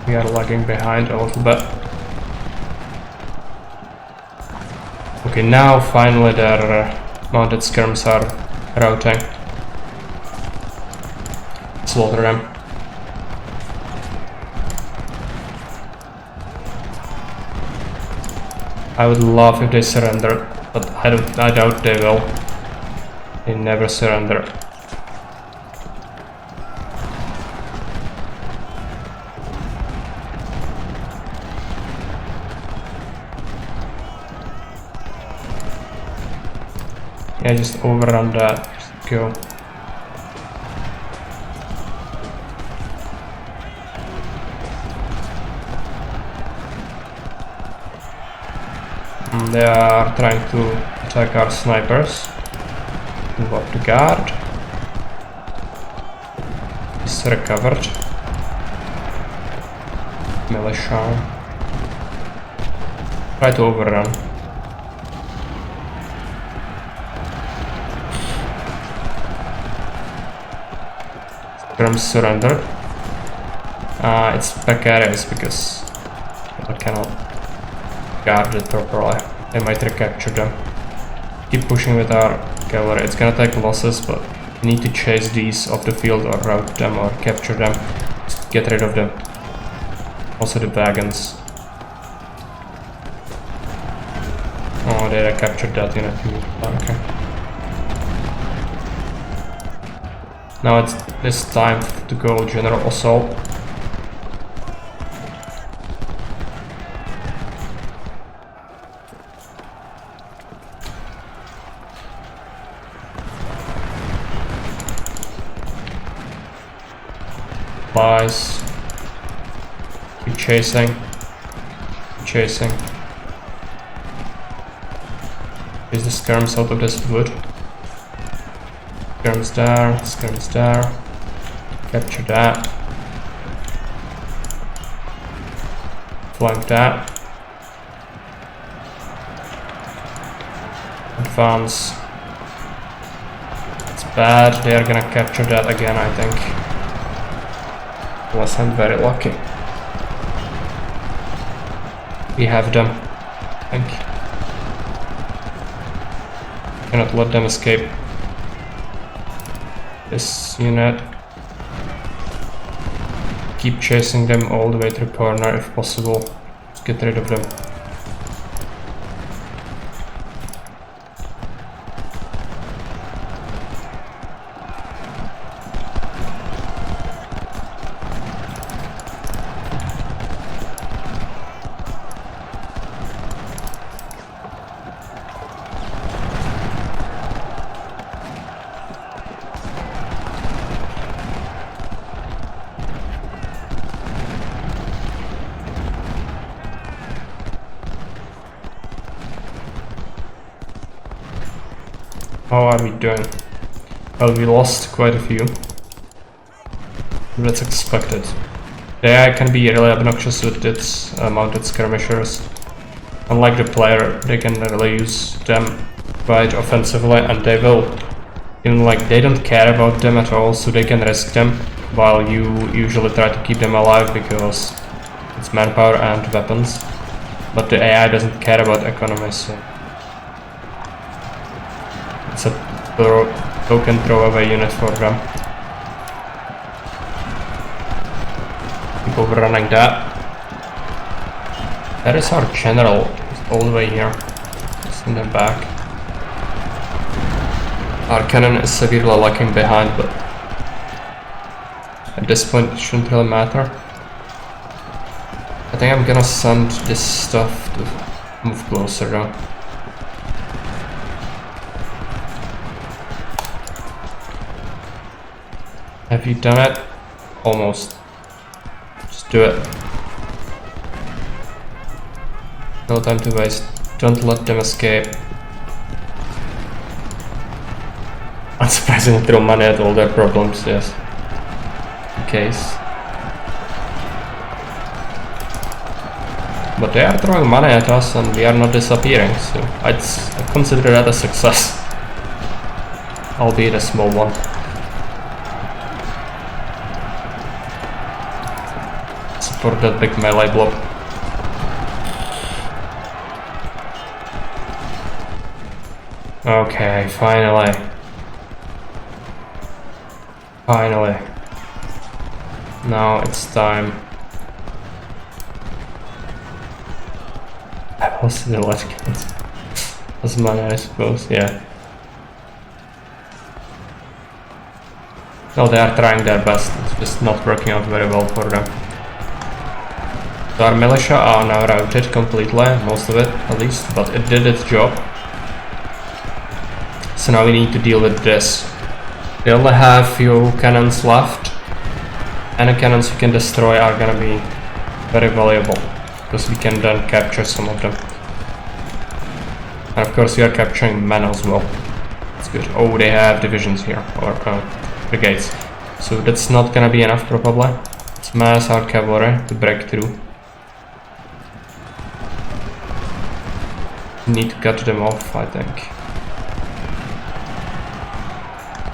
We are lagging behind a little bit. Okay, now finally their mounted skirms are routing. Slaughter them. I would love if they surrender, but I doubt they will. They never surrender. Yeah, just overrun that. Just go. They are trying to attack our snipers. Move up the guard. It's recovered. Militia. Try to overrun. Skirms surrendered. It's precarious because I cannot guard it properly. They might recapture them. Keep pushing with our cavalry. It's gonna take losses, but we need to chase these off the field or rout them or capture them. Just get rid of them. Also the wagons. Oh, they recaptured that unit. Okay. Now it's time to go general assault. Supplies. Keep chasing. chasing. Is the skirms out of this wood? Skirms there, skirms there. Capture that. Flank that. Advance. It's bad, they are gonna capture that again, I think. Unless I'm very lucky. We have them, I think. Cannot let them escape. This unit. Keep chasing them all the way to the corner if possible. Just get rid of them. How are we doing? Well, we lost quite a few. That's expected. The AI can be really obnoxious with its mounted skirmishers. Unlike the player, they can really use them quite offensively, and they will, even like, they don't care about them at all, so they can risk them, while you usually try to keep them alive because it's manpower and weapons. But the AI doesn't care about economy, so it's a token throwaway unit for them. Keep overrunning that. That is our general, all the way here. Send them back. Our cannon is severely lacking behind, but at this point it shouldn't really matter. I think I'm gonna send this stuff to move closer though. Have you done it? Almost. Just do it. No time to waste. Don't let them escape. Unsurprisingly, throw money at all their problems, yes. In case. But they are throwing money at us and we are not disappearing, so I'd consider that a success. Albeit a small one. Support that big melee blob. Okay, finally. Finally. Now it's time. I also did let kids. That's money, I suppose, yeah. No, they are trying their best, it's just not working out very well for them. So our militia are now routed completely, most of it at least, but it did its job. So now we need to deal with this. We only have few cannons left. Any cannons we can destroy are gonna be very valuable, because we can then capture some of them. And of course we are capturing men as well. That's good. Oh, they have divisions here, or brigades. So that's not gonna be enough probably. Let's mass our cavalry to break through. We need to cut them off, I think.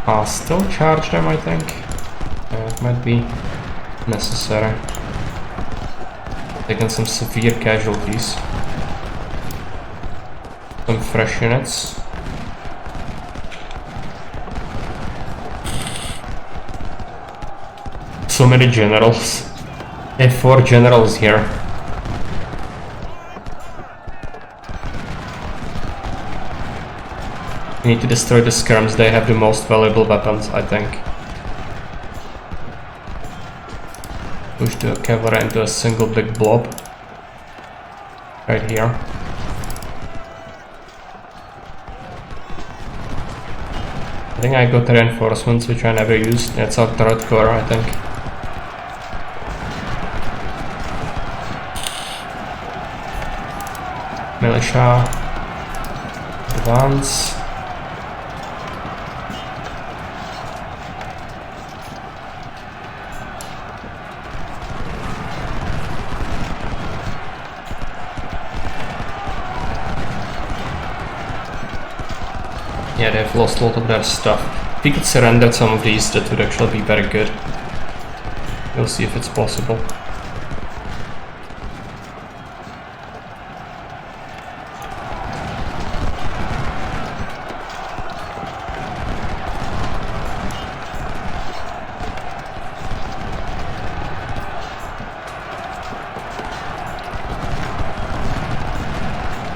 I'll still charge them, I think. It might be necessary. Taking some severe casualties. Some fresh units. So many generals. I have 4 generals here. We need to destroy the skirms, they have the most valuable weapons, I think. Push the cavalry into a single big blob. Right here. I think I got reinforcements which I never used. That's our turret core, I think. Militia. Advance. Yeah, they've lost a lot of their stuff. If we could surrender some of these, that would actually be very good. We'll see if it's possible.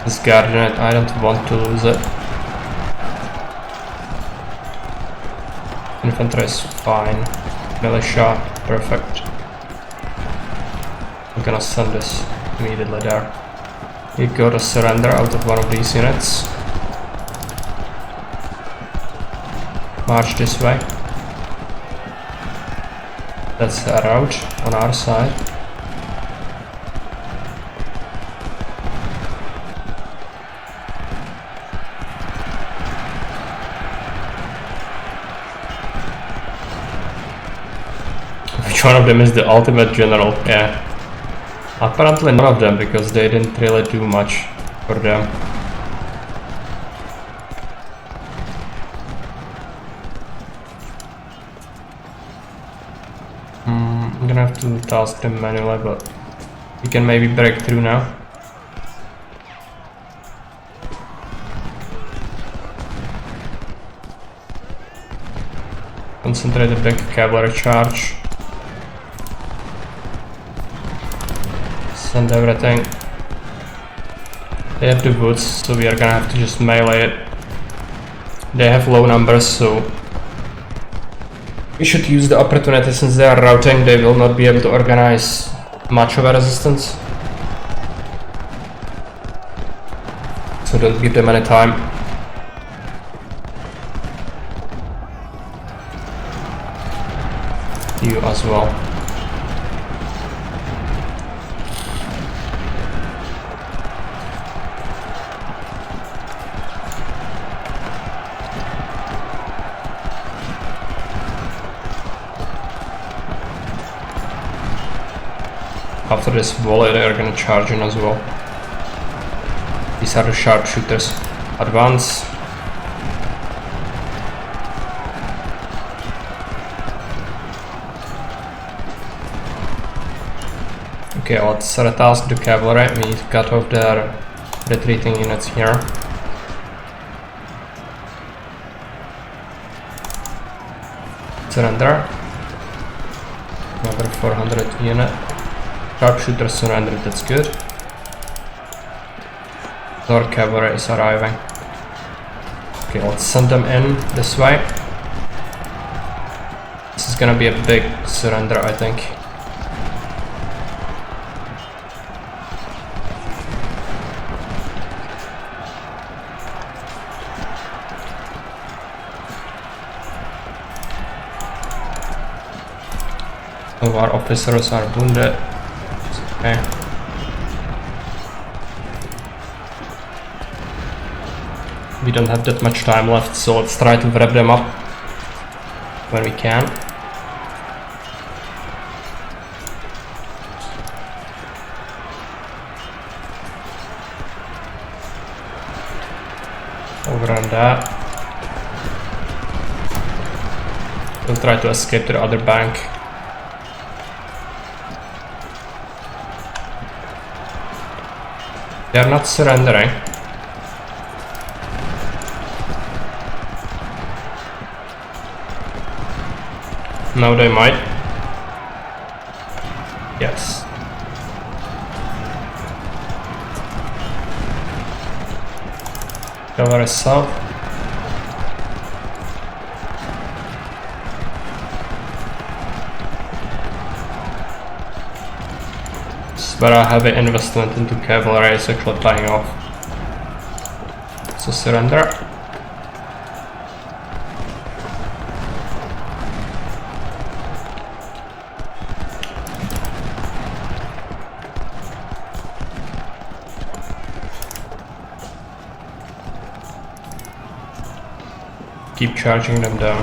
This Guardian, I don't want to lose it. Infantry is fine. Militia, perfect. I'm gonna send this immediately there. You go to surrender out of one of these units. March this way. That's a route on our side. One of them is the ultimate general, yeah. Apparently none of them, because they didn't really do much for them. I'm gonna have to task them manually, but we can maybe break through now. Concentrate the big cavalry charge. Send everything. They have the woods, so we are gonna have to just melee it. They have low numbers, so we should use the opportunity. Since they are routing, they will not be able to organize much of a resistance. So don't give them any time. You as well. After this volley, they are gonna charge in as well. These are the sharpshooters. Advance. Okay, let's retask the cavalry. We need to cut off their retreating units here. Surrender. Another 400 unit. Sharpshooter surrendered, that's good. Our cavalry is arriving. Okay, let's send them in this way. This is gonna be a big surrender, I think. Some of our officers are wounded. Okay. We don't have that much time left, so let's try to wrap them up when we can. Overrun that. We'll try to escape to the other bank. They are not surrendering. Now they might. Yes. Cavalry south. But a heavy investment into cavalry is actually paying off. So surrender. keep charging them down.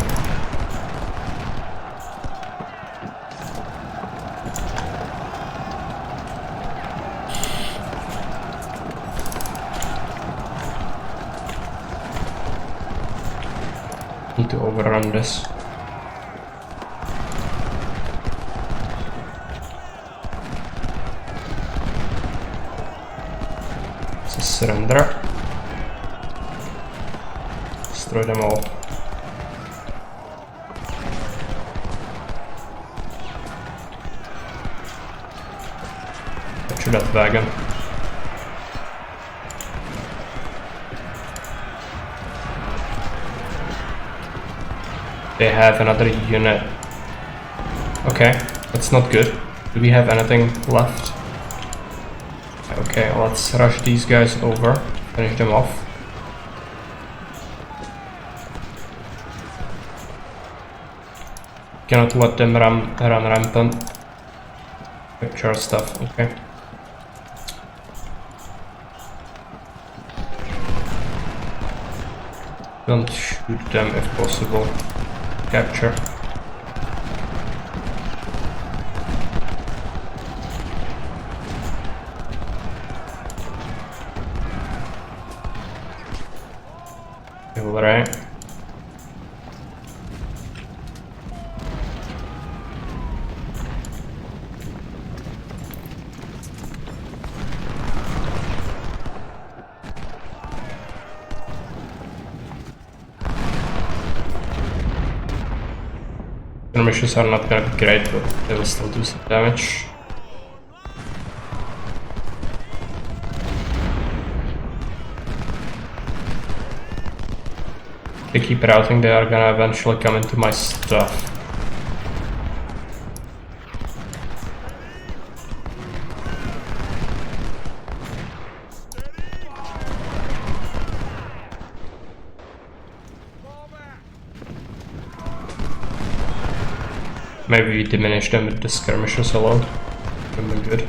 Need to overrun this. It's a surrender. Destroy them all. Capture that wagon. They have another unit. Okay, that's not good. Do we have anything left? Okay, let's rush these guys over. Finish them off. Cannot let them run rampant. Capture stuff, okay. Don't shoot them if possible. Capture. Alright. Skirmishes are not gonna be great, but they will still do some damage. They keep routing, they are gonna eventually come into my stuff. Maybe we diminish them with the skirmishers alone. Would be good.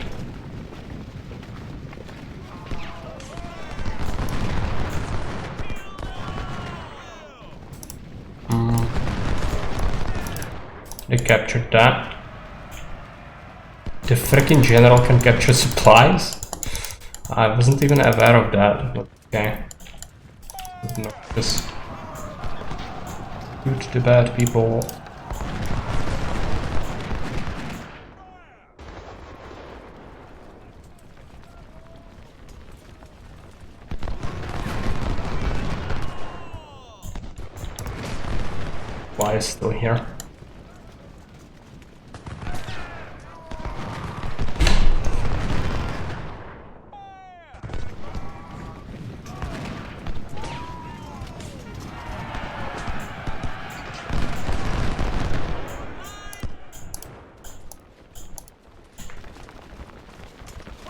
They captured that. The freaking general can capture supplies? I wasn't even aware of that, but okay. Not just shoot the bad people. Why is still here?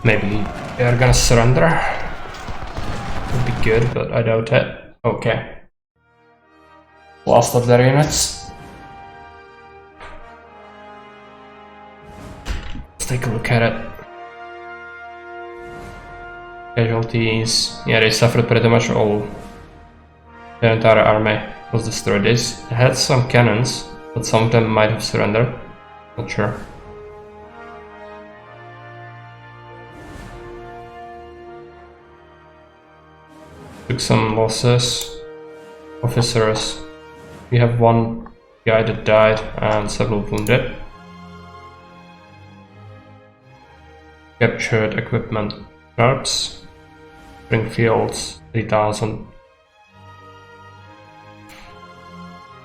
Maybe they are gonna surrender. Would be good, but I doubt it. Okay. Last of their units. Let's take a look at it. Casualties. Yeah, they suffered pretty much all. Their entire army was destroyed. They had some cannons, but some of them might have surrendered. Not sure. Took some losses. Officers. We have one guy that died and several wounded. Captured equipment. Sharps. Springfields. 3000.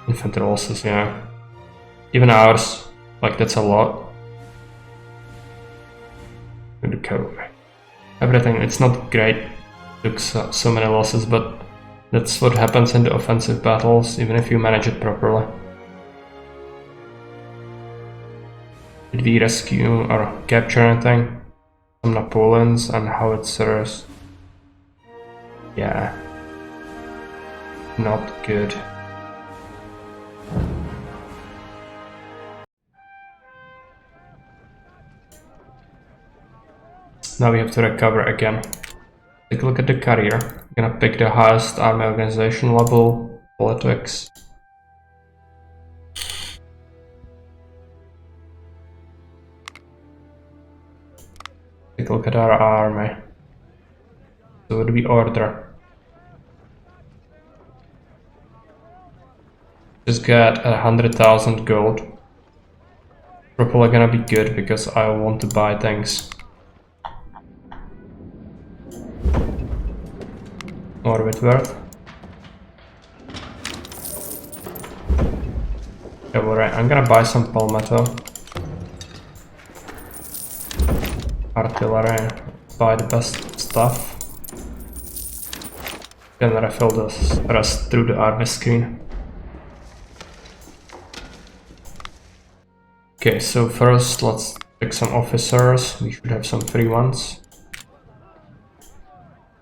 Infantry losses, yeah. Even ours. Like, that's a lot. With the cavalry. Everything, it's not great. Took so many losses, but that's what happens in the offensive battles, even if you manage it properly. Did we rescue or capture anything? Some Napoleons and howitzers. Yeah. Not good. Now we have to recover again. Take a look at the career. I'm gonna pick the highest army organization level, politics, take a look at our army. So what do we order? Just get 100,000 gold. Probably gonna be good because I want to buy things. More Whitworth. Yeah, alright, I'm gonna buy some palmetto. Artillery, buy the best stuff. Then refill the rest through the army screen. Okay, so first let's pick some officers. We should have some free ones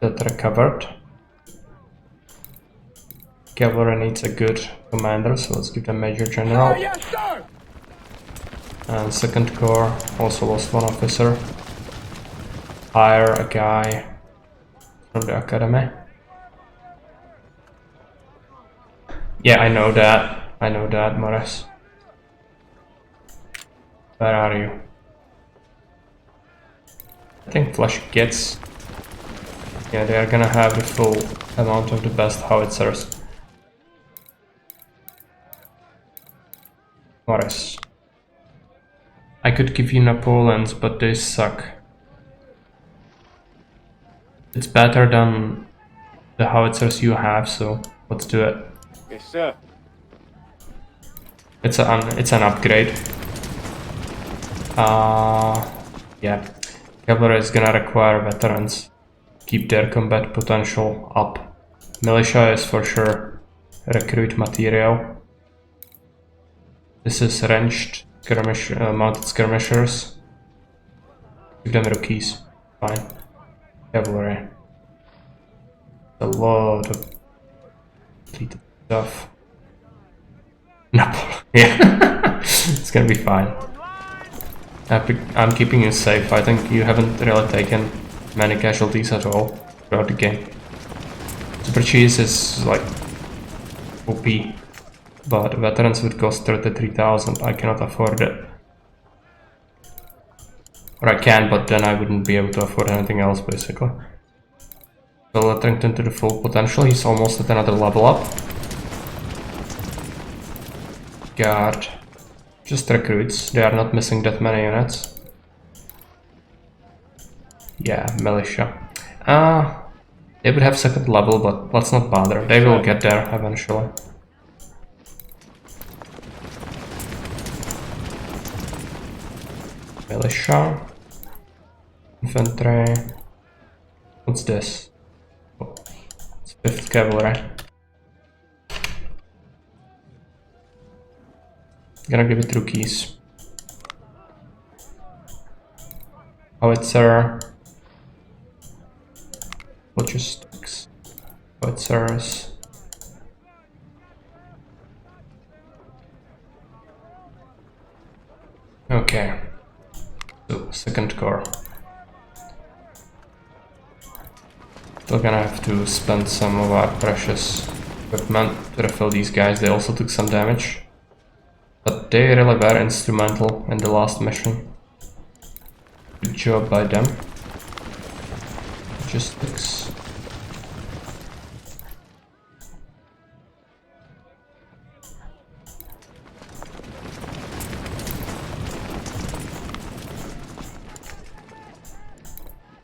that recovered. Cavalry needs a good commander, so let's give them Major General. Sir, yes, sir! And Second Corps also lost one officer. Hire a guy from the academy. Yeah, I know that, Morris. Where are you? I think Flash gets. Yeah, they are gonna have the full amount of the best howitzers. Morris. I could give you Napoleons, but they suck. It's better than the howitzers you have, so let's do it. Yes, sir. It's an upgrade. Yeah. Cavalry is gonna require veterans. Keep their combat potential up. Militia is for sure recruit material. This is ranged skirmish, mounted skirmishers. Give them rookies. Fine. Cavalry. A lot of deleted stuff. Napoleon. Yeah. It's gonna be fine. I'm keeping you safe. I think you haven't really taken many casualties at all throughout the game. Super Cheese is like OP, but veterans would cost 33,000. I cannot afford it. Or I can, but then I wouldn't be able to afford anything else basically. So Letterington to the full potential. He's almost at another level up. Guard. Just recruits, they are not missing that many units. Yeah, militia. They would have second level, but let's not bother. They will get there eventually. Militia. Infantry. What's this? Oh, it's 5th Cavalry. Gonna give it rookies. Howitzer. Logistics. Howitzers. Okay. So, Second Corps. Still gonna have to spend some of our precious equipment to refill these guys. They also took some damage. But they really were instrumental in the last mission. Good job by them. Logistics.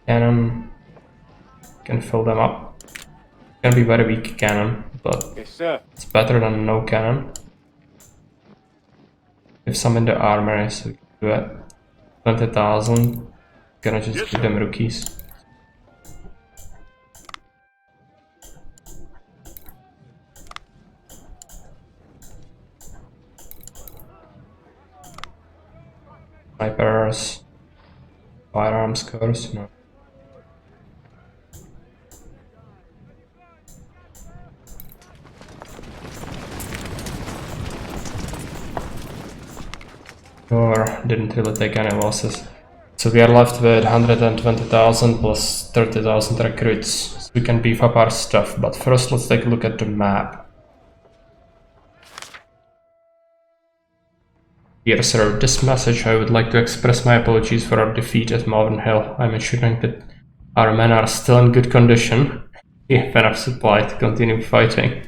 Cannon. Can fill them up. Can be very weak cannon, but Yes, sir. it's better than no cannon. If some in the armory, so we can do it. 20,000. Gonna just Yes, give sir. them rookies. Snipers. Firearms course, no. Or didn't really take any losses. So we are left with 120,000 plus 30,000 recruits. So we can beef up our stuff, but first let's take a look at the map. Dear sir, this message I would like to express my apologies for our defeat at Malvern Hill. I'm ensuring that our men are still in good condition. We have enough supply to continue fighting.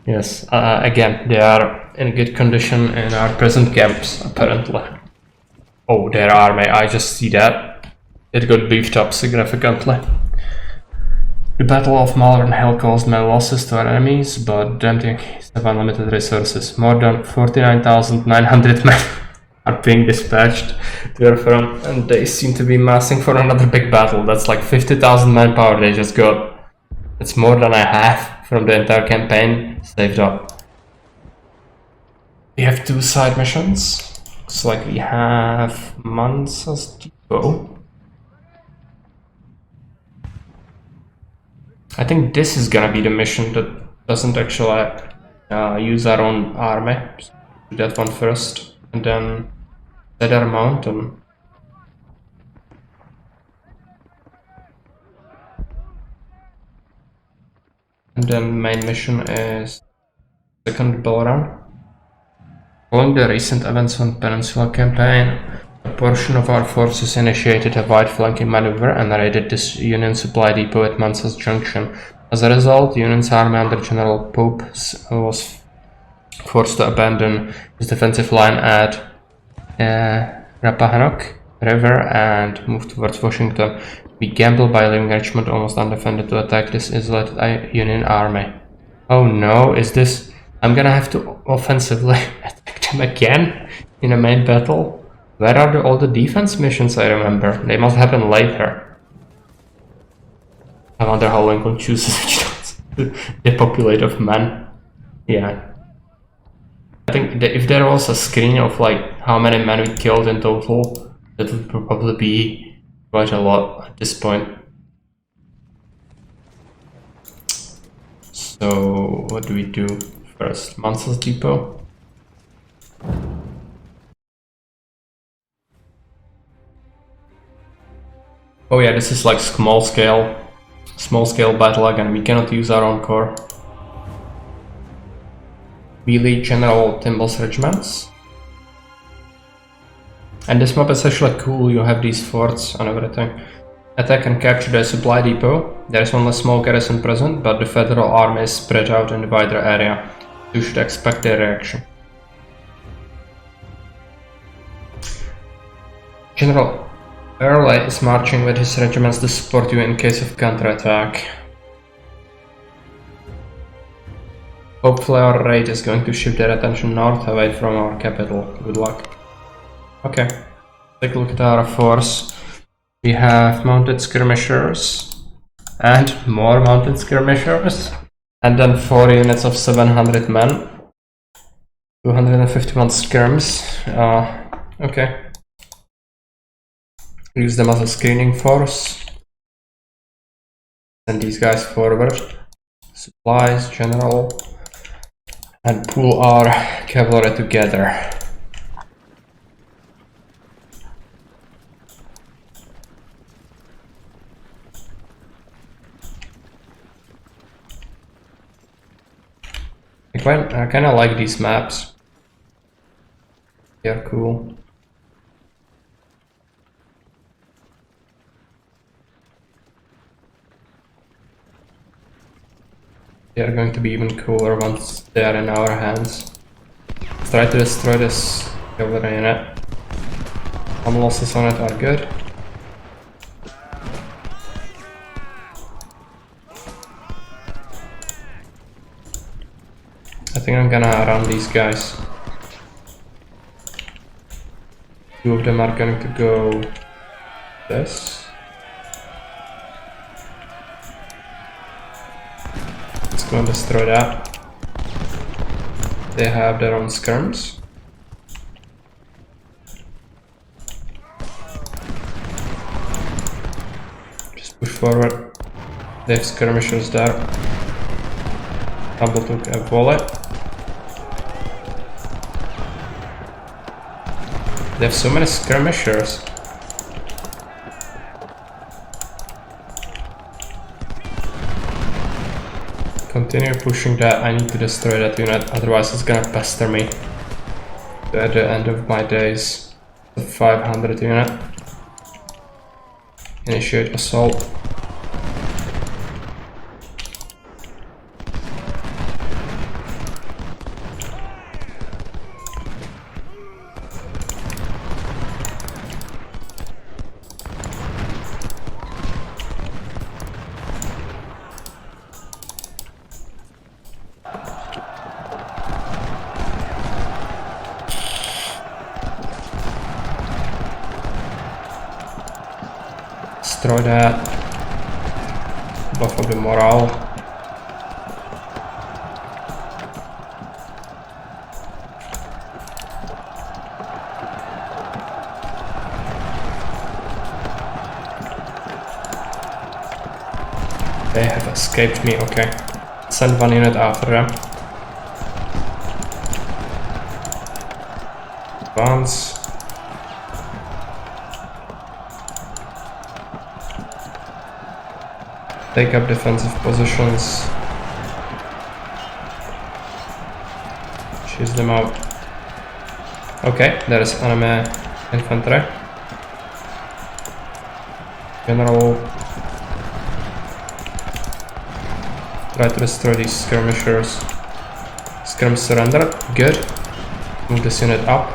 Yes, again, they are in good condition in our present camps, apparently. Oh, their army, I just see that. It got beefed up significantly. The Battle of Malvern Hill caused many losses to our enemies, but the Yankees have unlimited resources. More than 49,900 men are being dispatched to our front, and they seem to be massing for another big battle. That's like 50,000 manpower they just got. It's more than I have from the entire campaign saved up. We have 2 side missions. Looks like we have Mansa's Depot. I think this is gonna be the mission that doesn't actually use our own army. So do that one first, and then Cedar Mountain. And then main mission is second Bull Run. Following the recent events on Peninsula Campaign, a portion of our forces initiated a wide flanking maneuver and raided this Union supply depot at Mansas Junction. As a result, Union's army under General Pope was forced to abandon his defensive line at Rappahannock River and move towards Washington. We gambled by leaving Richmond almost undefended to attack this isolated Union army. Oh no, is this... I'm gonna have to offensively attack them again in a main battle? Where are all the defense missions I remember? They must happen later. I wonder how Lincoln chooses which ones to depopulate of men. Yeah. I think that if there was a screen of like how many men we killed in total, that would probably be quite a lot at this point. So what do we do first? Mansell's Depot? Oh yeah, this is like small scale battle again. We cannot use our own corps. We lead General Timble's regiments. And this map is actually cool, you have these forts and everything. Attack and capture the supply depot. There is only a small garrison present, but the federal army is spread out in the wider area. You should expect their reaction. General Early is marching with his regiments to support you in case of counterattack. Hopefully our raid is going to shift their attention north away from our capital. Good luck. Okay, take a look at our force. We have mounted skirmishers and more mounted skirmishers, and then 4 units of 700 men, 251 skirms. Okay. Use them as a screening force. Send these guys forward. Supplies, general, and pool our cavalry together. I kind of like these maps. They're cool. They are going to be even cooler once they are in our hands. Let's try to destroy this cavalry unit. Some losses on it are good. I think I'm gonna run these guys. 2 of them are going to go this. Let's go and destroy that. They have their own skirms. Just push forward. They have skirmishers there. Double took a volley. They have so many skirmishers. Continue pushing that. I need to destroy that unit, otherwise it's gonna pester me. at the end of my days. The 500 unit. Initiate assault. Destroy that. Buff up the morale. They have escaped me, okay. Send one unit after them. Advance. Take up defensive positions. Choose them out. Okay, there is enemy infantry. General. Try to destroy these skirmishers. Skirm surrender. Good. Move this unit up.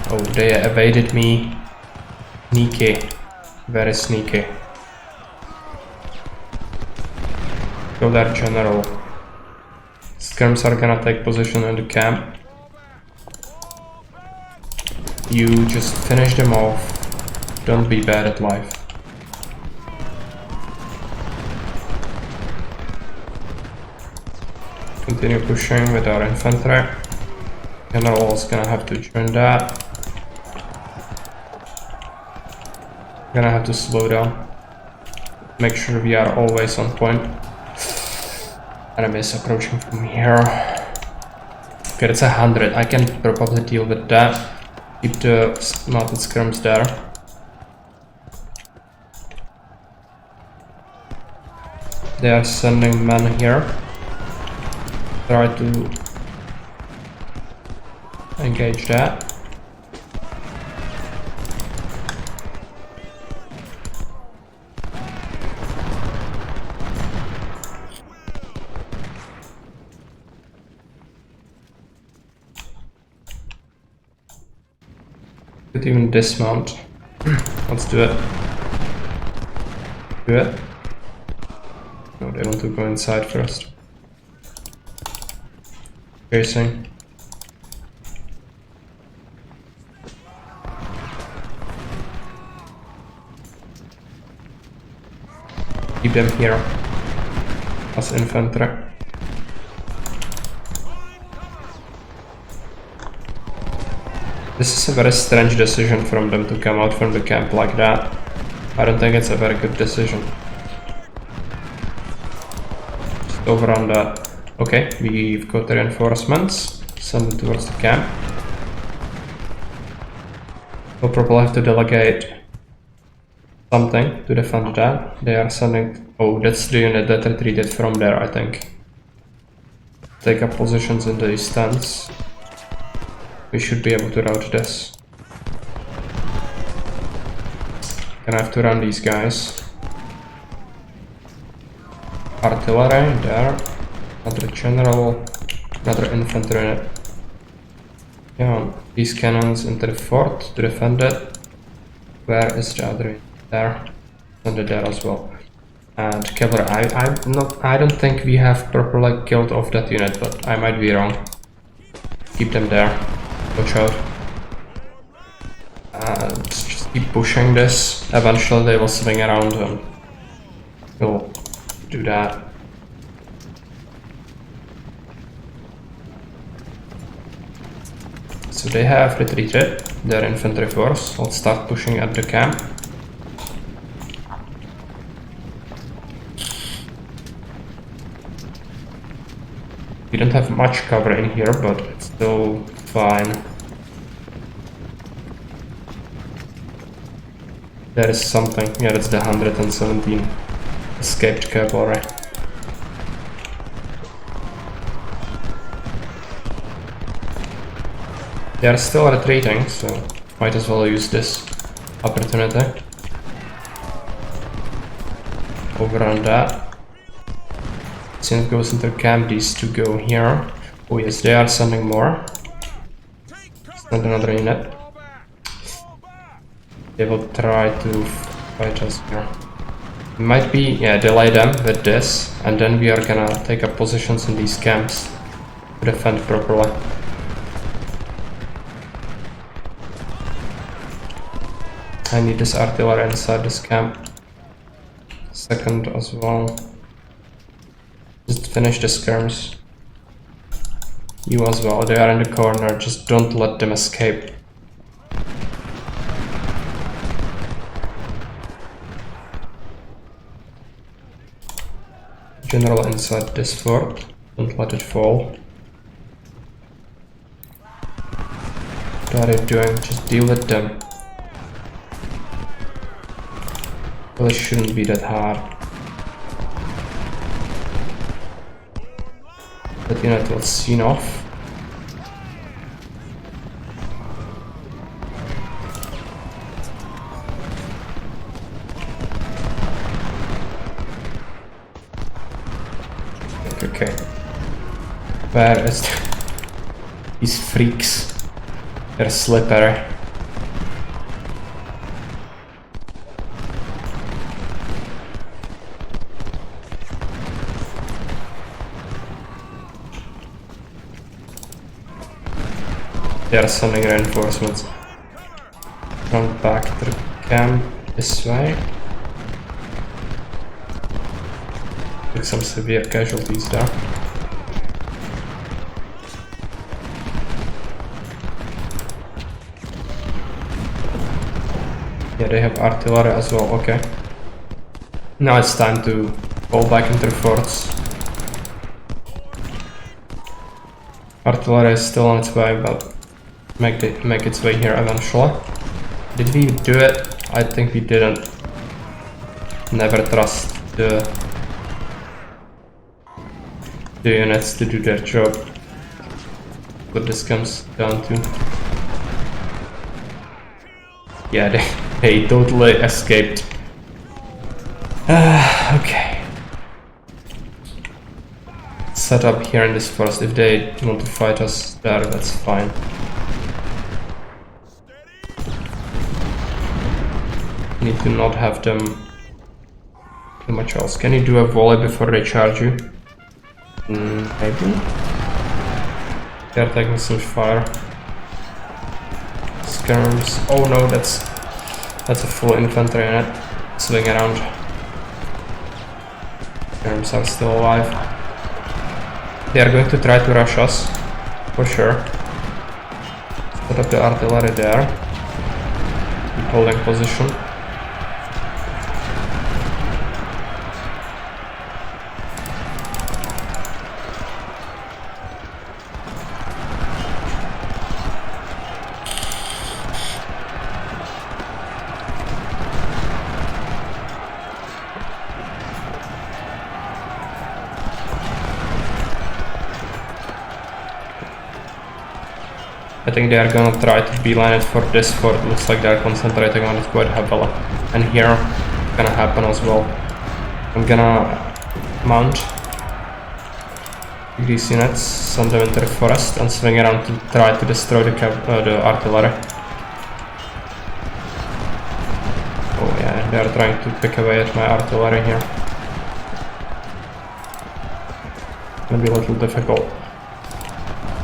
Oh, they evaded me. Sneaky. Very sneaky. Go there, General. Skirms are gonna take position in the camp. You just finish them off. Don't be bad at life. Continue pushing with our infantry. General is gonna have to join that. Gonna have to slow down. Make sure we are always on point. Enemy is approaching from here. Okay, it's 100. I can probably deal with that. Keep the mounted skirms there. They are sending men here. Try to engage that. Could even dismount. Let's do it. Do it. No, they want to go inside first. Facing. Keep them here as infantry. This is a very strange decision from them to come out from the camp like that. I don't think it's a very good decision. Just overrun that. Okay, we've got the reinforcements. Send them towards the camp. We'll probably have to delegate something to defend that. They are sending... Oh, that's the unit that retreated from there, I think. Take up positions in the stands. We should be able to route this. Gonna have to run these guys. Artillery, there. Another general. Another infantry unit. Yeah, these cannons into the fort to defend it. Where is the other unit? There. And there as well. And cavalry, I don't think we have properly killed off that unit, but I might be wrong. Keep them there. Watch out. And just keep pushing this. Eventually they will swing around and we'll do that. So they have retreated their infantry force. Let's start pushing at the camp. We don't have much cover in here, but it's still fine. There is something. Yeah, that's the 117 escaped cavalry. They are still retreating, so might as well use this opportunity. Overrun that. Since it goes into camp, these two go here. Oh yes, they are sending more. Send another unit. They will try to fight us here. Might be, yeah, delay them with this, and then we are gonna take up positions in these camps to defend properly. I need this artillery inside this camp. Second as well. Just finish the skirms. You as well, they are in the corner, just don't let them escape. General inside this fort, don't let it fall. What are they doing? Just deal with them. Well, it shouldn't be that hard. That unit was seen off. Okay. Where is these freaks? They're slippery. They are sending reinforcements. Run back to the camp this way. Took some severe casualties there. Yeah, they have artillery as well, okay. Now it's time to fall back into the forts. Artillery is still on its way, but make its way here eventually. Did we do it? I think we didn't. Never trust the units to do their job. What this comes down to. Yeah, they totally escaped. Okay. Set up here in this forest. If they want to fight us there, that's fine. Need to not have them too much else. Can you do a volley before they charge you? Maybe. They're taking some fire. Skirms. Oh no, that's a full infantry unit. Swing around. Skirms are still alive. They are going to try to rush us, for sure. Put up the artillery there. Keep holding position. I think they are gonna try to beeline it for this fort. Looks like they're concentrating on it quite heavily. And here, it's gonna happen as well. I'm gonna mount these units, send them into the forest, and swing around to try to destroy the artillery. Oh yeah, they are trying to pick away at my artillery here. Gonna be a little difficult.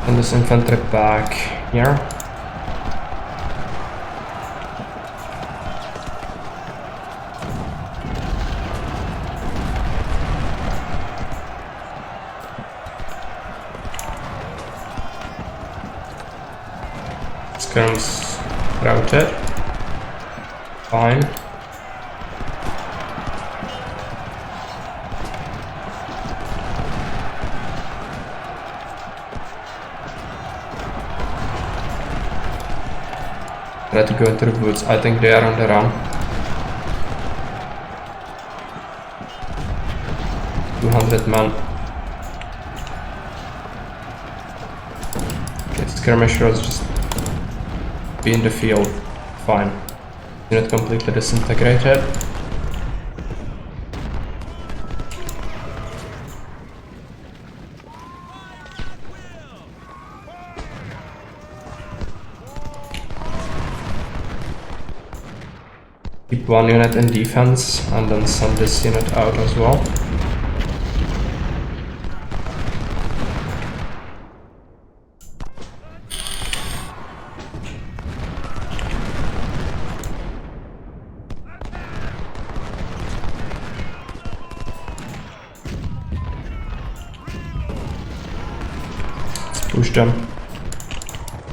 And this infantry back here. Skirms routed. Fine. Try to go into the woods. I think they are on the run. 200 men. Okay, skirmishers just Be in the field. Fine. Unit completely disintegrated. Keep one unit in defense and then send this unit out as well. Let's push them.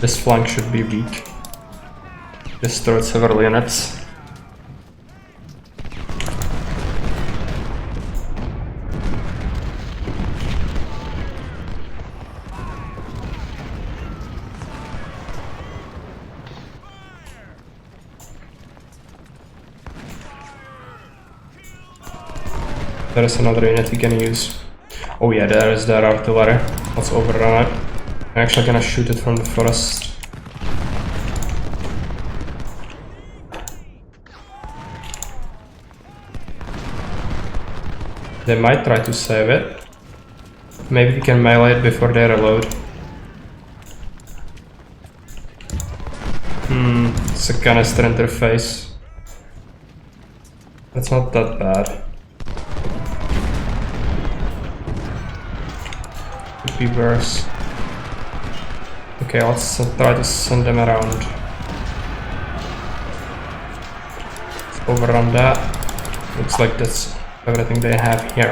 This flank should be weak. Destroyed several units. There is another unit we can use. Oh yeah, there is their artillery. Let's overrun it. I'm actually gonna shoot it from the forest. They might try to save it. Maybe we can melee it before they reload. It's a canister interface. That's not that bad. Could be worse. Okay, let's try to send them around. Let's overrun that. Looks like that's everything they have here.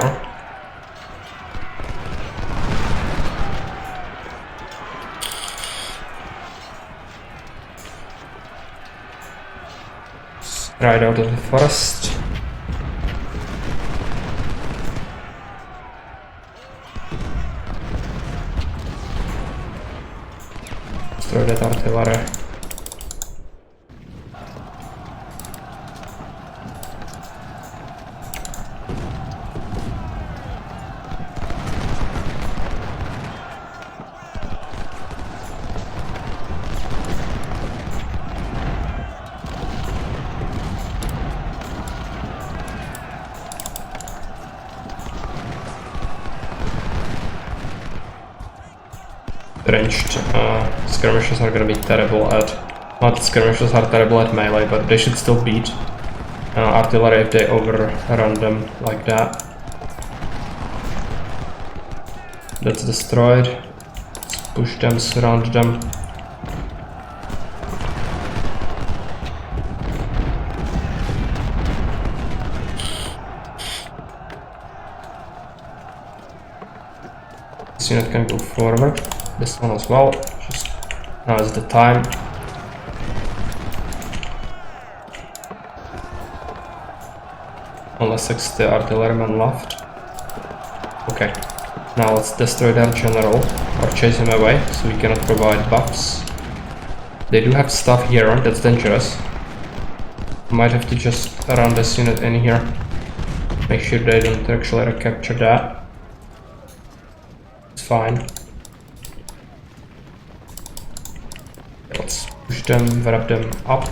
Right out of the forest. Destroy that artillery. Ranged skirmishes are gonna be terrible at... Not skirmishes are terrible at melee, but they should still beat artillery if they overrun them like that. That's destroyed. Let's push them, surround them. This unit can go forward. This one as well. Just now is the time. Unless it's the artilleryman left. Okay. Now let's destroy their general or chase him away so we cannot provide buffs. They do have stuff here, that's dangerous. Might have to just run this unit in here. Make sure they don't actually recapture that. It's fine. Let's push them, wrap them up.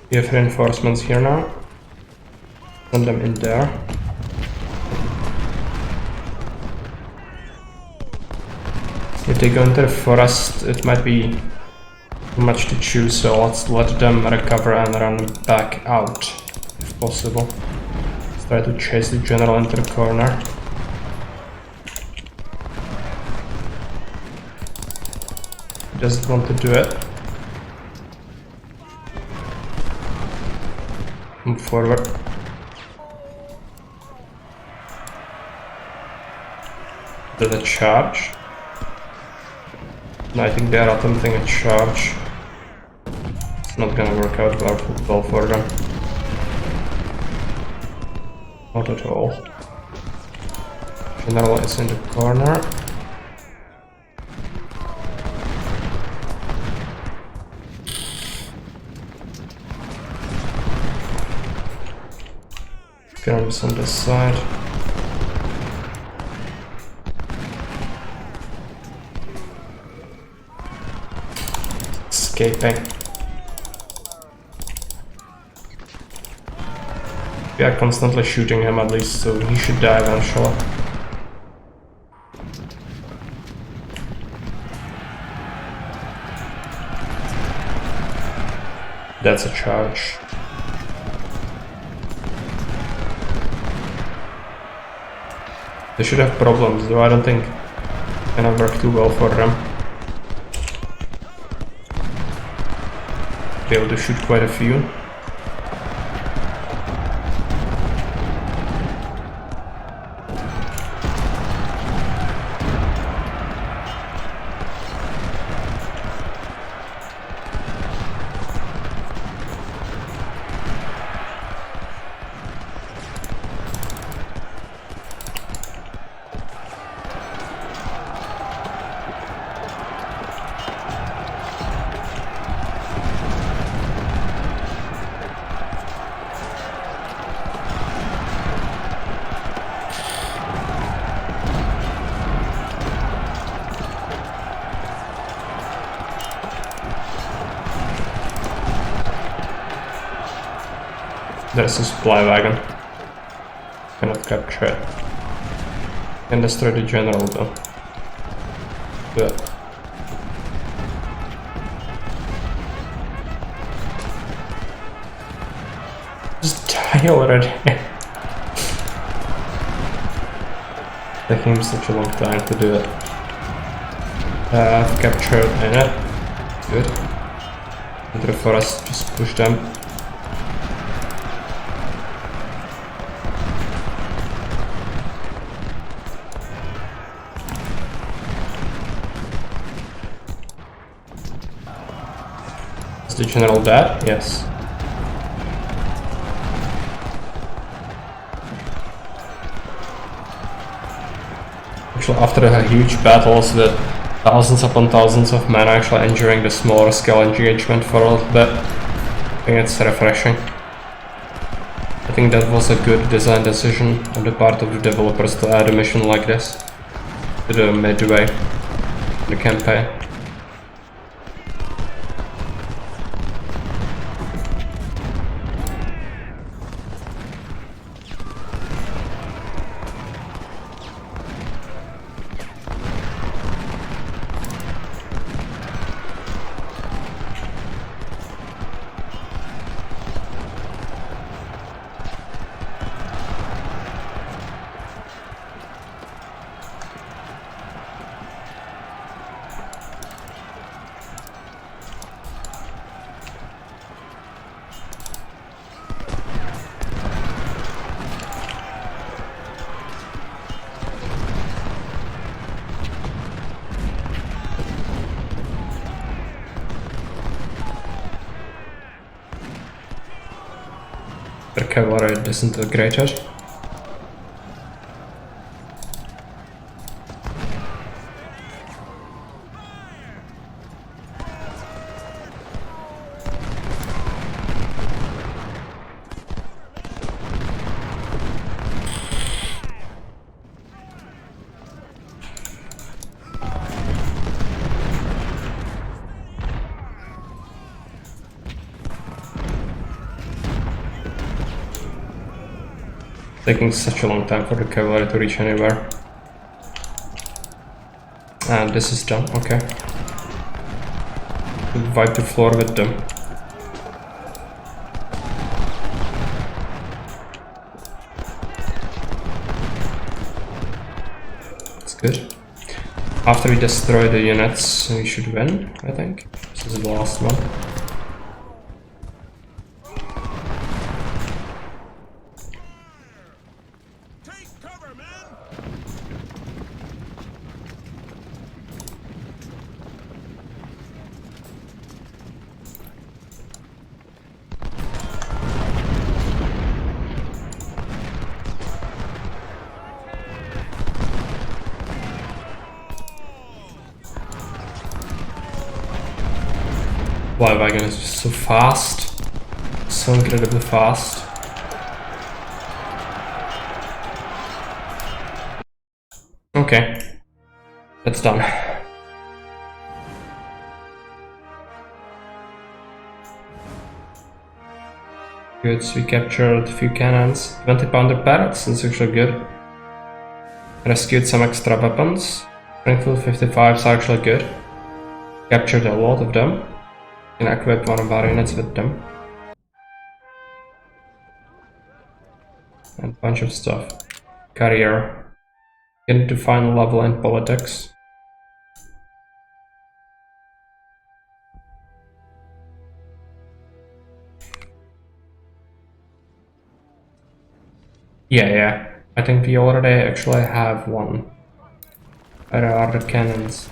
We have reinforcements here now. Send them in there. If they go into the forest, it might be too much to choose, so let's let them recover and run back out, if possible. Let's try to chase the general into the corner. He doesn't want to do it. Move forward. Did a charge? No, I think they are attempting a charge. It's not gonna work out well for them. Not at all. General is in the corner. Skirms on this side. Escaping. We are constantly shooting him at least, so he should die eventually. That's a charge. They should have problems, though I don't think it's gonna work too well for them. Be able to shoot quite a few. There's a supply wagon. Cannot capture it. Can destroy the general though. Good. Just die already. Taking him such a long time to do it. I've captured it. Good. Enter the forest, just push them. Is the general dead? Yes. Actually, after a huge battles with thousands upon thousands of men actually enduring the smaller scale engagement for a little bit, I think it's refreshing. I think that was a good design decision on the part of the developers to add a mission like this to the midway of the campaign. The cavalry disintegrated. Taking such a long time for the cavalry to reach anywhere. And this is done, okay. Wipe the floor with them. That's good. After we destroy the units, we should win, I think. This is the last one. Supply wagon is just so fast. So incredibly fast. Okay, that's done. Good, so we captured a few cannons. 20-pounder parrots, that's actually good. Rescued some extra weapons. Springfield 55s are actually good. Captured a lot of them. Can equip one of our units with them. And a bunch of stuff. Career. Get into final level in politics. Yeah. I think we already actually have one. Where are the cannons?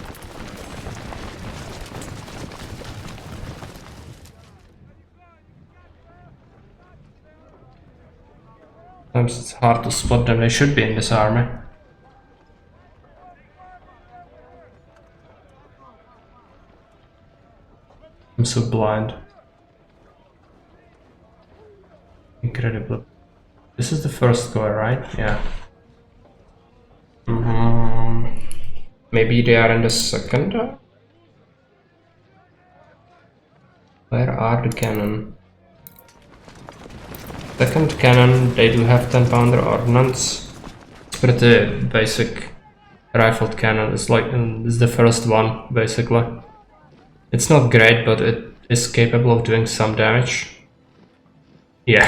Sometimes it's hard to spot them. They should be in this army. I'm so blind. Incredible. This is the first corps, right? Yeah. Maybe they are in the second? Where are the cannon? Second cannon, they do have 10-pounder ordnance. It's pretty basic rifled cannon. It's like it's the first one, basically. It's not great, but it is capable of doing some damage. Yeah,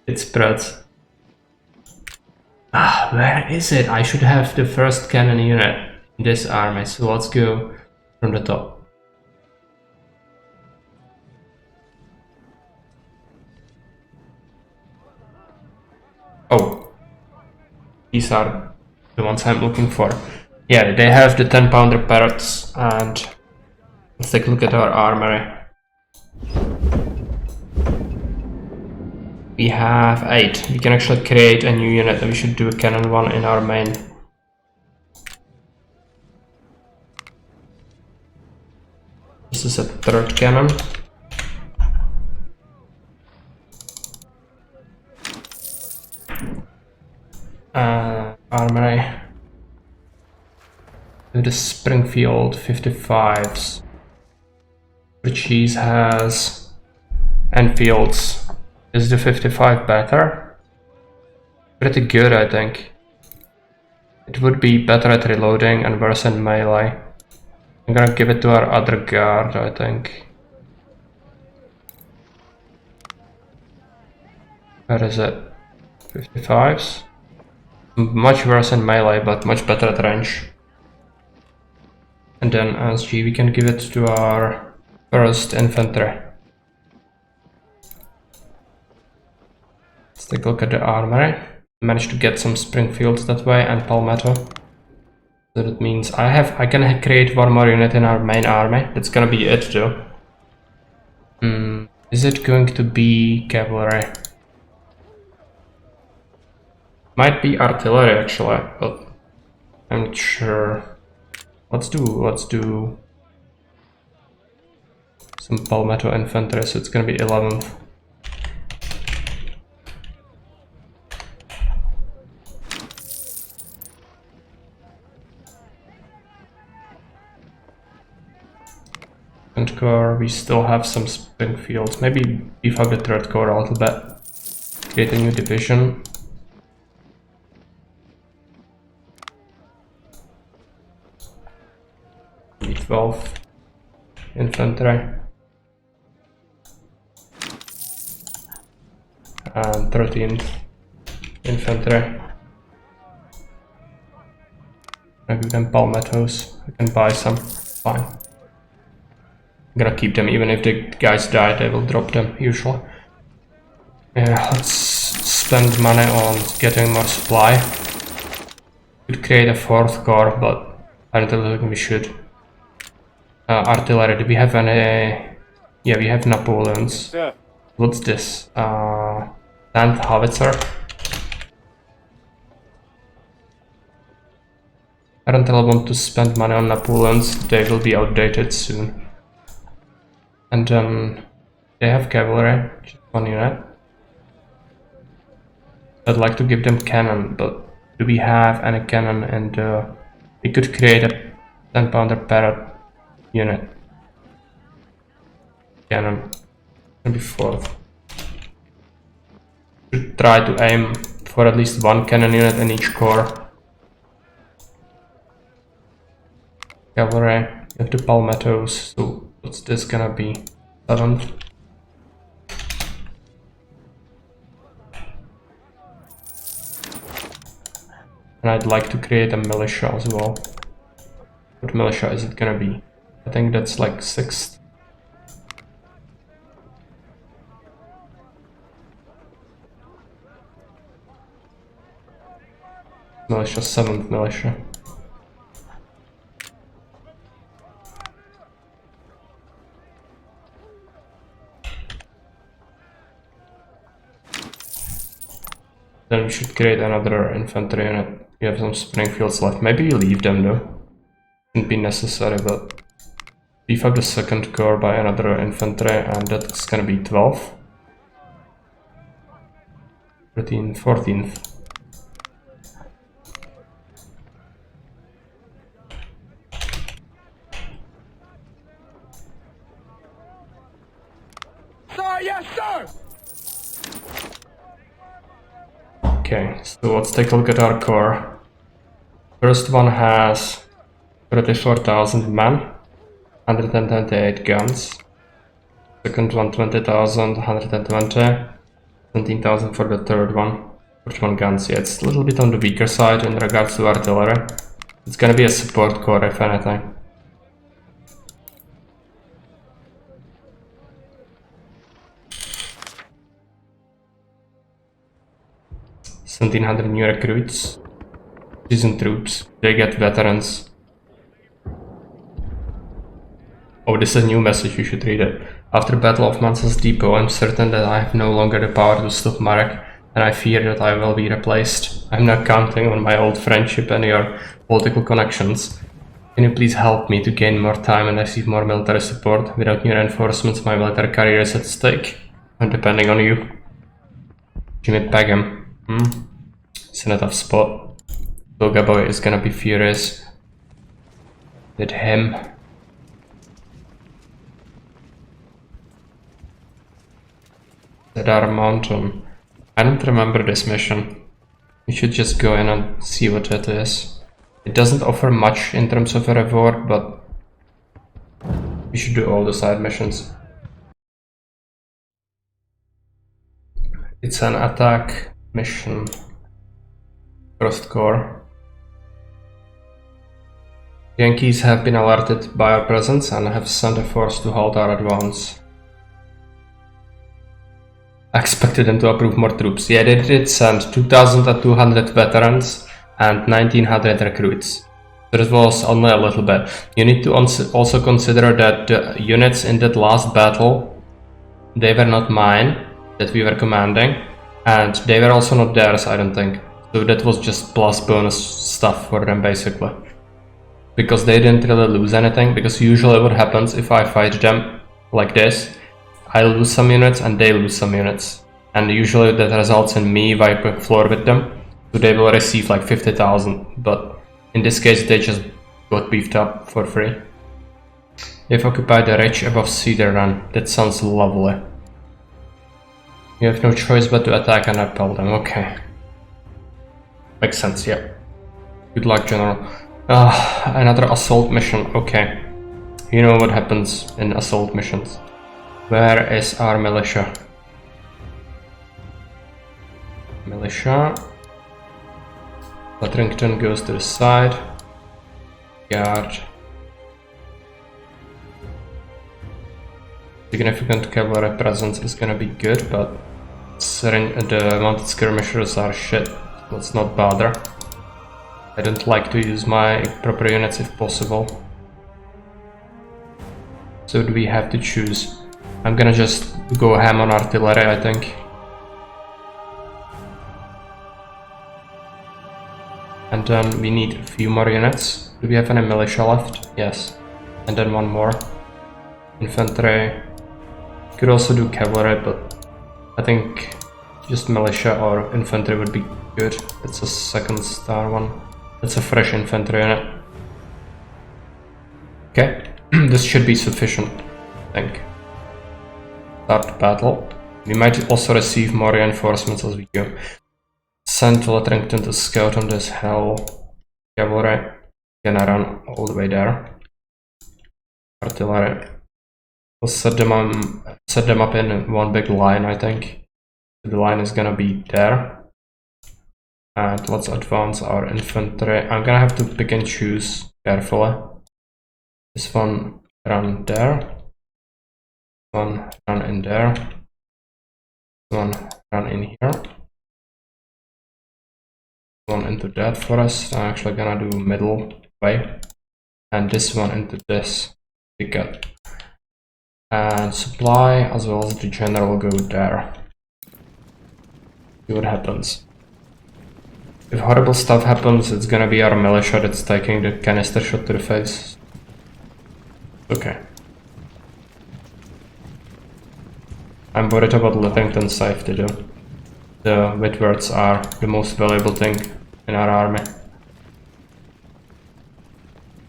it spreads. Where is it? I should have the first cannon unit in this army, so let's go from the top. Oh, these are the ones I'm looking for. Yeah, they have the 10-pounder parrots, and let's take a look at our armory. We have 8. We can actually create a new unit, and we should do a cannon one in our main. This is a third cannon. Armory. Do the Springfield 55s. Cheese has Enfields. Is the 55 better? Pretty good, I think. It would be better at reloading and worse in melee. I'm gonna give it to our other guard, I think. Where is it? 55s? Much worse in melee, but much better at range. And then SG, we can give it to our first infantry. Let's take a look at the armory. Managed to get some Springfields that way and Palmetto. So that means I can create one more unit in our main army. That's gonna be it though. Is it going to be cavalry? Might be artillery actually, but I'm not sure. Let's do some Palmetto infantry, so it's gonna be 11th. Second corps, we still have some Springfields. Maybe beef up the third corps a little bit. Create a new division. B12 infantry and 13th infantry. I give them palmettos. I can buy some. Fine. I'm gonna keep them. Even if the guys die, they will drop them usually. Yeah, let's spend money on getting more supply. Could create a fourth corps, but I don't think we should. Artillery, do we have any? Yeah, we have Napoleons. Yeah. What's this? 10th howitzer. I don't really want to spend money on Napoleons, they will be outdated soon. And then they have cavalry, just one unit. I'd like to give them cannon, but Do we have any cannon? And we could create a 10-pounder parrot unit. Cannon. Maybe 4th. Should try to aim for at least 1 cannon unit in each corps. Cavalry. You have the palmettos. So what's this gonna be? 7th. And I'd like to create a militia as well. What militia is it gonna be? I think that's like 6th. Militia, 7th militia. Then we should create another infantry unit. You have some Springfields left. Maybe you leave them though. Shouldn't be necessary, but beef up the 2nd corps by another infantry, and that's gonna be 12th. 13th, 14th. Sir, yes, sir! Okay, so let's take a look at our corps. First one has 34,000 men, 128 guns. Second one 20,000, 120, 17,000 for the third one. First one guns, yeah, it's a little bit on the weaker side in regards to artillery. It's gonna be a support corps if anything. $1,700 new recruits, seasoned troops, they get veterans. Oh, this is a new message, you should read it. After Battle of Mansell's Depot, I'm certain that I have no longer the power to stop Marek, and I fear that I will be replaced. I'm not counting on my old friendship and your political connections. Can you please help me to gain more time and receive more military support? Without new reinforcements, my military career is at stake. I'm depending on you. Jimmy Pegam. It's in a tough spot. Gaboy is gonna be furious with him. Cedar Mountain. I don't remember this mission. We should just go in and see what it is. It doesn't offer much in terms of a reward, but we should do all the side missions. It's an attack mission. First Corps. Yankees have been alerted by our presence and have sent a force to halt our advance. I expected them to approve more troops. Yeah, they did send 2,200 veterans and 1,900 recruits. So it was only a little bit. You need to also consider that the units in that last battle, they were not mine, that we were commanding, and they were also not theirs, I don't think. So that was just plus bonus stuff for them, basically. Because they didn't really lose anything, because usually what happens if I fight them like this, I lose some units and they lose some units. And usually that results in me wiping floor with them. So they will receive like 50,000, but in this case they just got beefed up for free. They've occupied the ridge above Cedar Run. That sounds lovely. You have no choice but to attack and repel them. Okay. Makes sense, yeah. Good luck, General. Another assault mission. Okay. You know what happens in assault missions. Where is our militia? Militia. Butterington goes to the side. Guard. Significant cavalry presence is gonna be good, but the mounted skirmishers are shit. Let's not bother. I don't like to use my proper units if possible. So do we have to choose? I'm gonna just go ham on artillery, I think. And then we need a few more units. Do we have any militia left? Yes. And then one more. Infantry. Could also do cavalry, but I think just militia or infantry would be Good. It's a 2nd star one. It's a fresh infantry unit. Okay. This should be sufficient, I think. Start battle. We might also receive more reinforcements as we go. Send to Letterington to scout on this hill. Cavalry. Gonna run all the way there. Artillery. We'll set them up in one big line, I think. The line is gonna be there. And let's advance our infantry. I'm gonna have to pick and choose carefully. This one run there. One run in there. One run in here. One into that forest. I'm actually gonna do middle way. And this one into this picket. And supply as well as the general go there. See what happens. If horrible stuff happens, it's gonna be our militia that's taking the canister shot to the face. Okay. I'm worried about Letterington's safety though. The Whitworths are the most valuable thing in our army.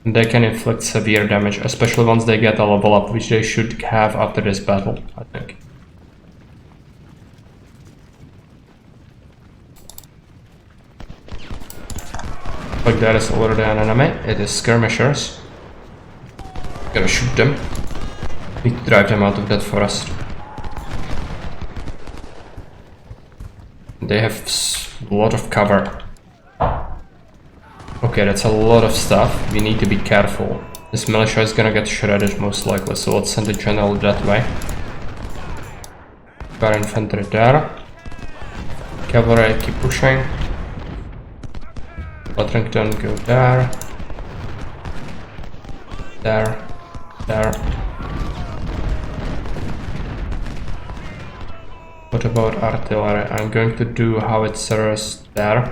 And they can inflict severe damage, especially once they get a level up, which they should have after this battle, I think. Like that is already an enemy. It is skirmishers. Gotta shoot them. Need to drive them out of that forest. They have a lot of cover. Okay, that's a lot of stuff. We need to be careful. This militia is gonna get shredded most likely, so let's send the general that way. Got infantry there. Cavalry keep pushing. Letterington go there. There. There. What about artillery? I'm going to do howitzers there.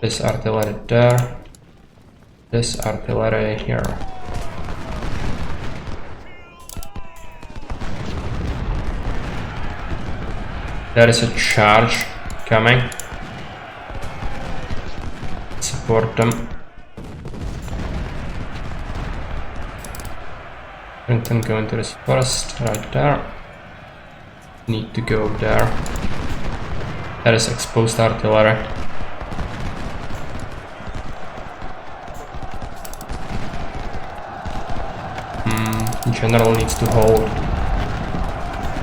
This artillery there. This artillery here. There is a charge coming. Support them. Letterington go into this forest right there. Need to go there. That is exposed artillery. General needs to hold.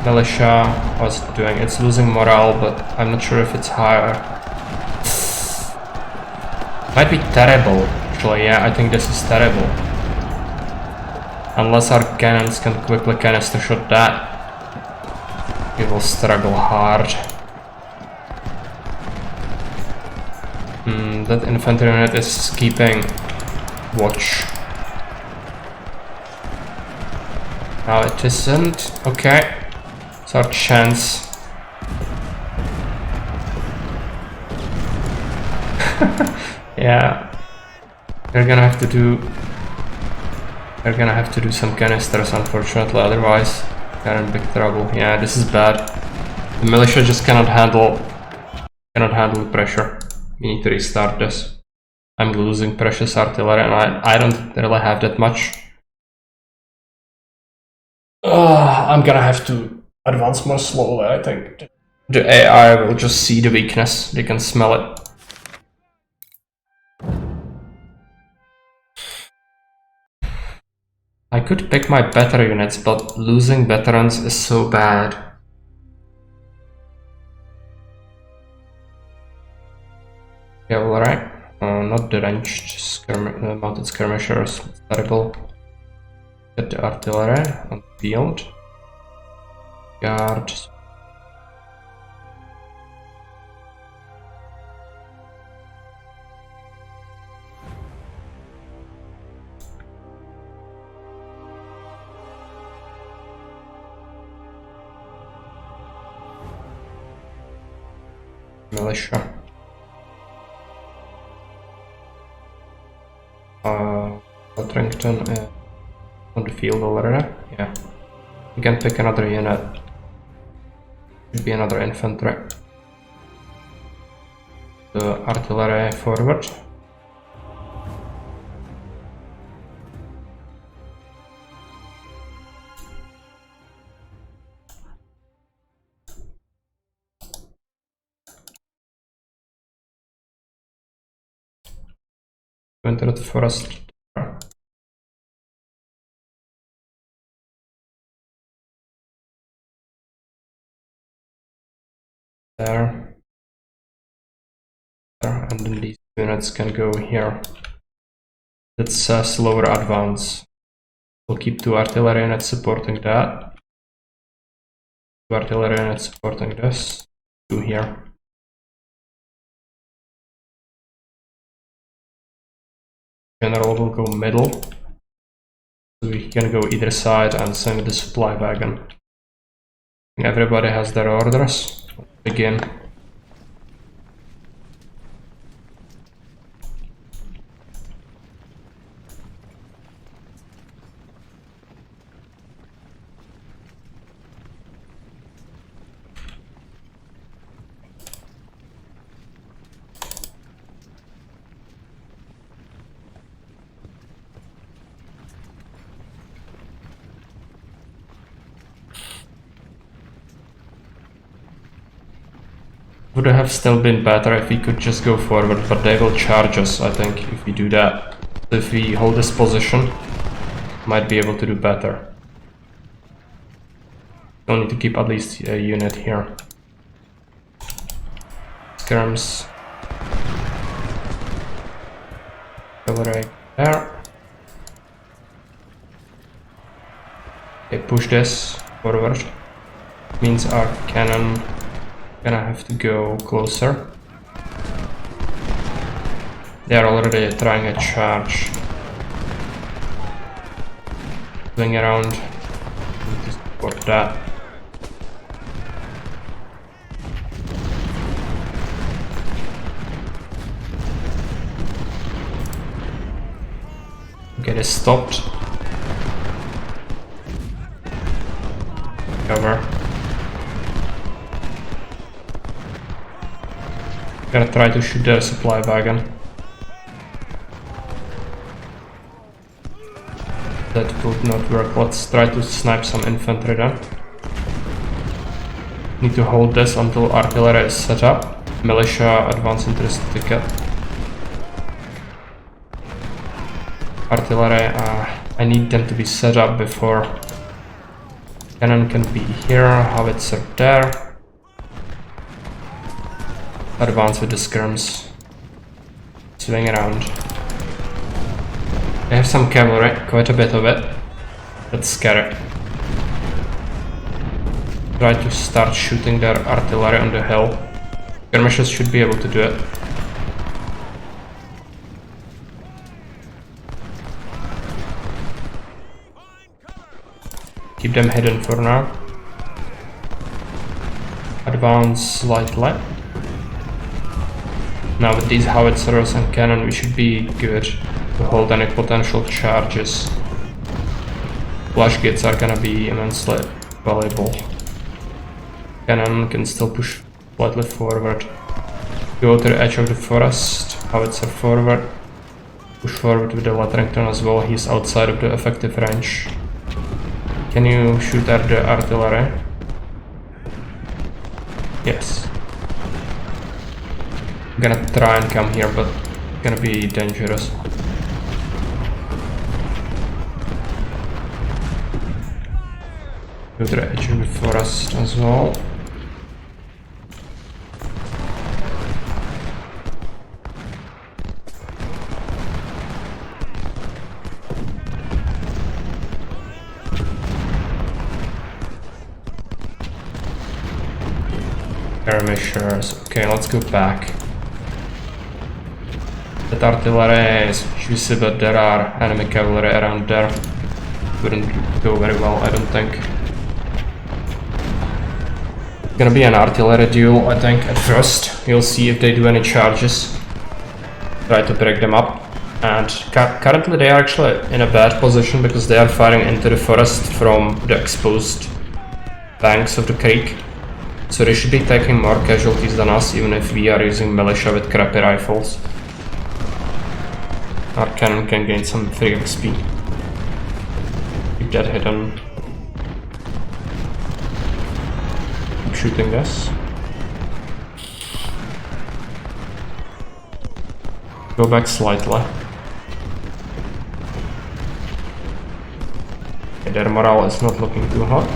Militia, what's it doing? It's losing morale, but I'm not sure if it's higher. Might be terrible, actually. Yeah, I think this is terrible. Unless our cannons can quickly canister shot that. We will struggle hard. That infantry unit is keeping watch. Now it isn't. Okay. It's our chance. Yeah. They're gonna have to do some canisters, unfortunately, otherwise they're in big trouble. Yeah, this is bad. The militia just cannot handle the pressure. We need to restart this. I'm losing precious artillery and I don't really have that much. I'm gonna have to advance more slowly, I think. The AI will just see the weakness, they can smell it. I could pick my better units, but losing veterans is so bad. Yeah, alright. Not the ranged mounted skirmishers, it's terrible. Get the artillery on the field. Guards. Militia. Letterington on the field already. Yeah. You can pick another unit. Should be another infantry. artillery forward. Enter the forest. There. And then these units can go here. That's a slower advance. We'll keep 2 artillery units supporting that. 2 artillery units supporting this. 2 here. General will go middle. So we can go either side and same with the supply wagon. Everybody has their orders. Let's begin. Would have still been better if we could just go forward, but they will charge us, I think, if we do that. So if we hold this position, might be able to do better. Don't need to keep at least a unit here. Skirms. Cavalry there. Okay, push this forward. Means our cannon gonna have to go closer. They are already trying a charge. Swing around. Need to support that. Get it stopped. Cover. Gonna try to shoot their supply wagon. That would not work. Let's try to snipe some infantry then. Need to hold this until artillery is set up. Militia advance into this ticket. Artillery, I need them to be set up before. Cannon can be here, howitzer there. Advance with the skirms. Swing around. They have some cavalry, quite a bit of it. That's scary. Try to start shooting their artillery on the hill. Skirmishers should be able to do it. Keep them hidden for now. Advance slightly. Now with these howitzers and cannon we should be good to hold any potential charges. Flash gates are gonna be immensely valuable. Cannon can still push slightly forward. Go to the edge of the forest, howitzer forward. Push forward with the Laterington as well, he's outside of the effective range. Can you shoot at the artillery? Yes. I'm gonna try and come here, but it's gonna be dangerous. Go to the edge of the forest as well. Skirmishers. Okay, let's go back. That artillery is juicy, but there are enemy cavalry around there. Wouldn't go very well, I don't think. It's gonna be an artillery duel, I think, at first. You'll see if they do any charges. Try to break them up. And currently they are actually in a bad position because they are firing into the forest from the exposed banks of the creek. So they should be taking more casualties than us, even if we are using militia with crappy rifles. Our cannon can gain some free XP. Keep that hidden. Keep shooting this. Go back slightly. Okay, their morale is not looking too hot.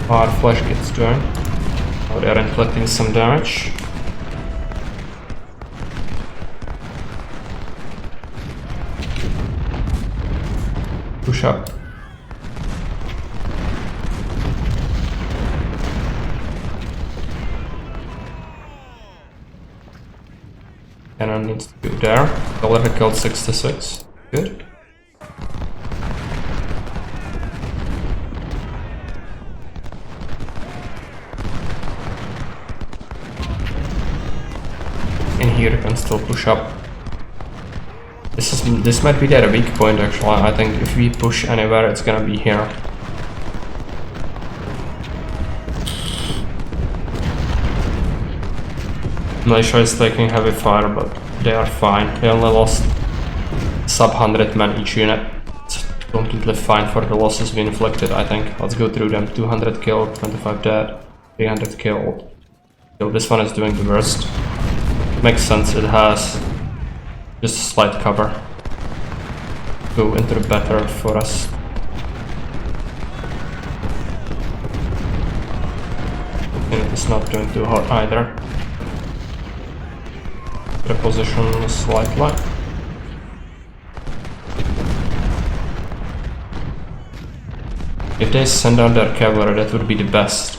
Our flash gets doing. Oh, they are inflicting some damage. Push up. Cannon needs to go there. Already killed 66. Good. In here you can still push up. This might be their weak point actually. I think if we push anywhere it's gonna be here. Militia is taking heavy fire, but they are fine. They only lost sub 100 men each unit. It's completely fine for the losses we inflicted, I think. Let's go through them. 200 killed, 25 dead, 300 killed. So this one is doing the worst. Makes sense, it has just a slight cover. Go into the better for us. And it is not doing too hot either. Reposition slightly. If they send out their cavalry, that would be the best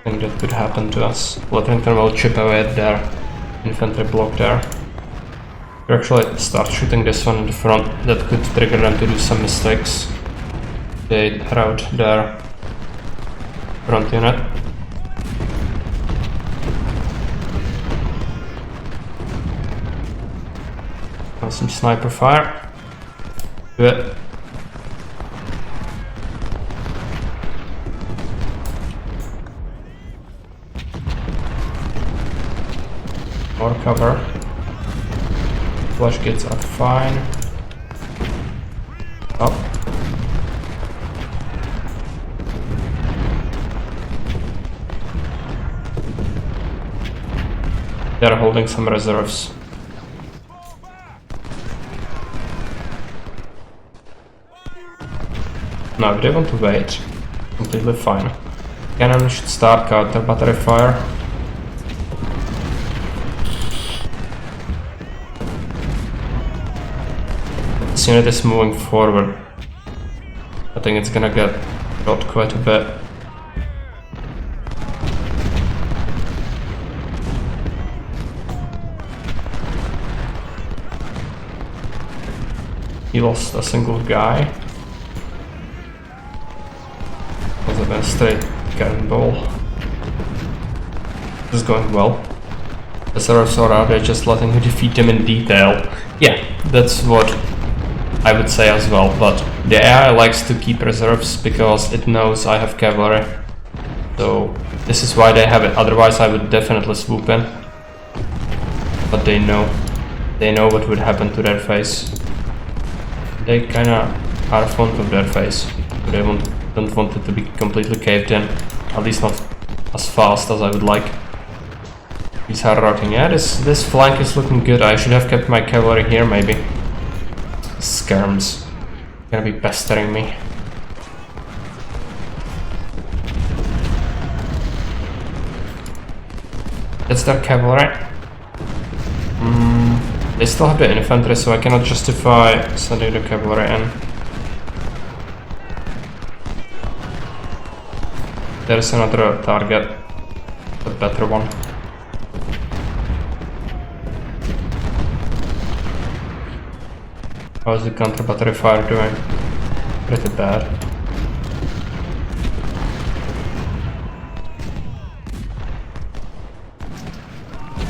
thing that could happen to us. Littleton will chip away at their infantry block there. We actually start shooting this one in the front. That could trigger them to do some mistakes. They rout their front unit. Some sniper fire. Do it. More cover. Flash kits are fine. Up. They are holding some reserves. No, if they want to wait, completely fine. Cannon should start counter battery fire. This unit is moving forward. I think it's gonna get shot quite a bit. He lost a single guy. A straight cannonball. This is going well. The servers are out there just letting you defeat them in detail. Yeah, that's what I would say as well, but the AI likes to keep reserves because it knows I have cavalry. So this is why they have it, otherwise I would definitely swoop in. But they know what would happen to their face. They kinda are fond of their face, but they don't want it to be completely caved in, at least not as fast as I would like. These are routing. Yeah, this flank is looking good. I should have kept my cavalry here maybe. Skirms gonna be pestering me. That's their cavalry. They still have the infantry, so I cannot justify sending the cavalry in. There's another target, a better one. How is the counter battery fire doing? Pretty bad.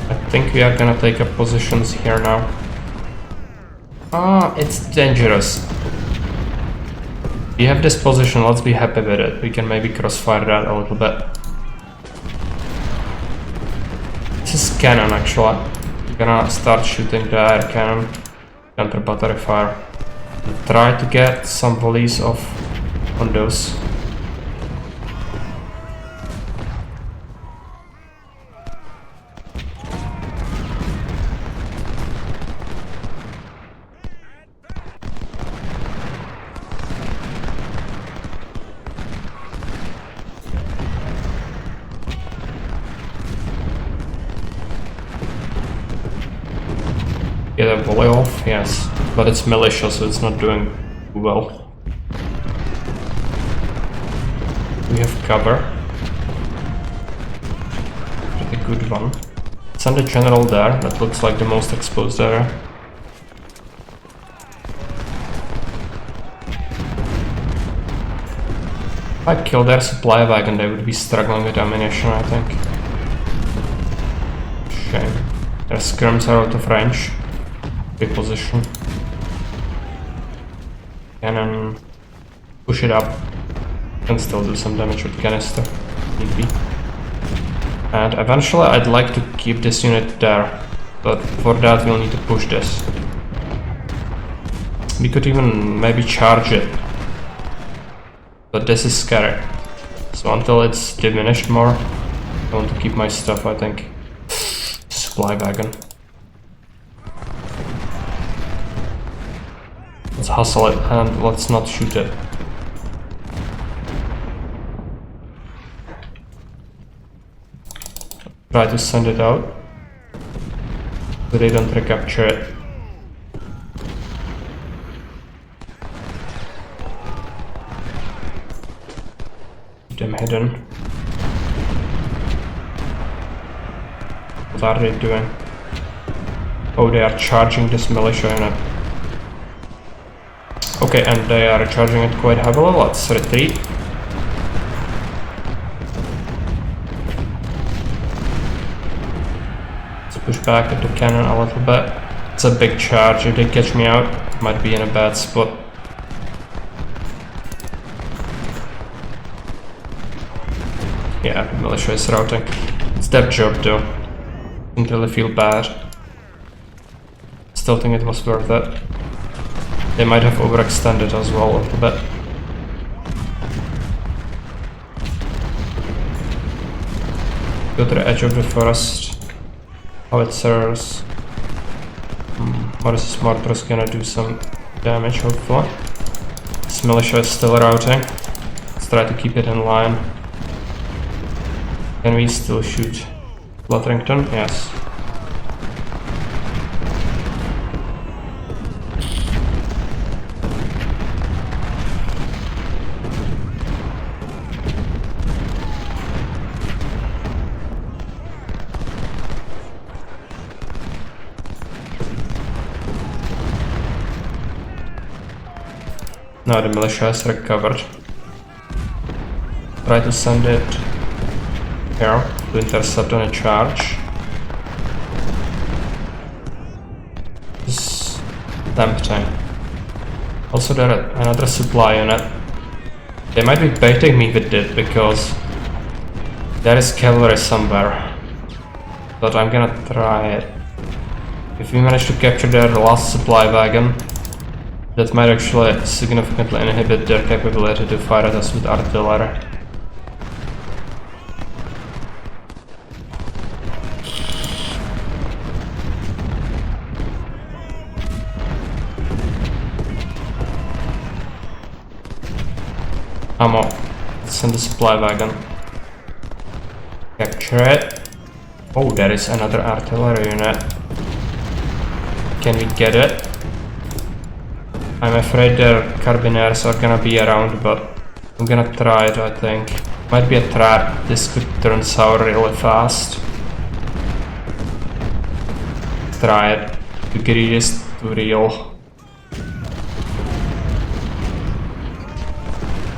I think we are gonna take up positions here now. Ah, it's dangerous. We have this position, let's be happy with it. We can maybe crossfire that a little bit. This is cannon actually. We're gonna start shooting the air cannon, counter battery fire. Try to get some volleys off on those. Get a volley off, yes, but it's militia, so it's not doing well. We have cover. Pretty good one. Send a general there, that looks like the most exposed area. If I kill their supply wagon, they would be struggling with ammunition, I think. Shame. Their scrims are out of range. Big position. Cannon. Push it up. Can still do some damage with canister. Need be. And eventually I'd like to keep this unit there. But for that we'll need to push this. We could even maybe charge it. But this is scary. So until it's diminished more, I want to keep my stuff, I think. Supply wagon. Let's hustle it and let's not shoot it. Try to send it out, so they don't recapture it. Keep them hidden. What are they doing? Oh, they are charging this militia unit. Okay, and they are charging it quite heavily. Let's retreat. Let's push back at the cannon a little bit. It's a big charge. If they catch me out, might be in a bad spot. Yeah, the militia is routing. It's their job though. Didn't really feel bad. Still think it was worth it. They might have overextended as well a little bit. Go to the edge of the forest. Howitzers. Morris's mortars gonna do some damage, hopefully. This militia is still routing. Let's try to keep it in line. Can we still shoot Lotherington? Yes. Now the militia has recovered. Try to send it here to intercept on a charge. It's tempting. Also there another supply unit. They might be baiting me with it because there is cavalry somewhere. But I'm gonna try it. If we manage to capture their last supply wagon, that might actually significantly inhibit their capability to fire at us with artillery. Ammo. Let's send the supply wagon. Capture it. Oh, there is another artillery unit. Can we get it? I'm afraid their carbineers are gonna be around, but I'm gonna try it, I think. Might be a trap. This could turn sour really fast. Try it. The greed is too real.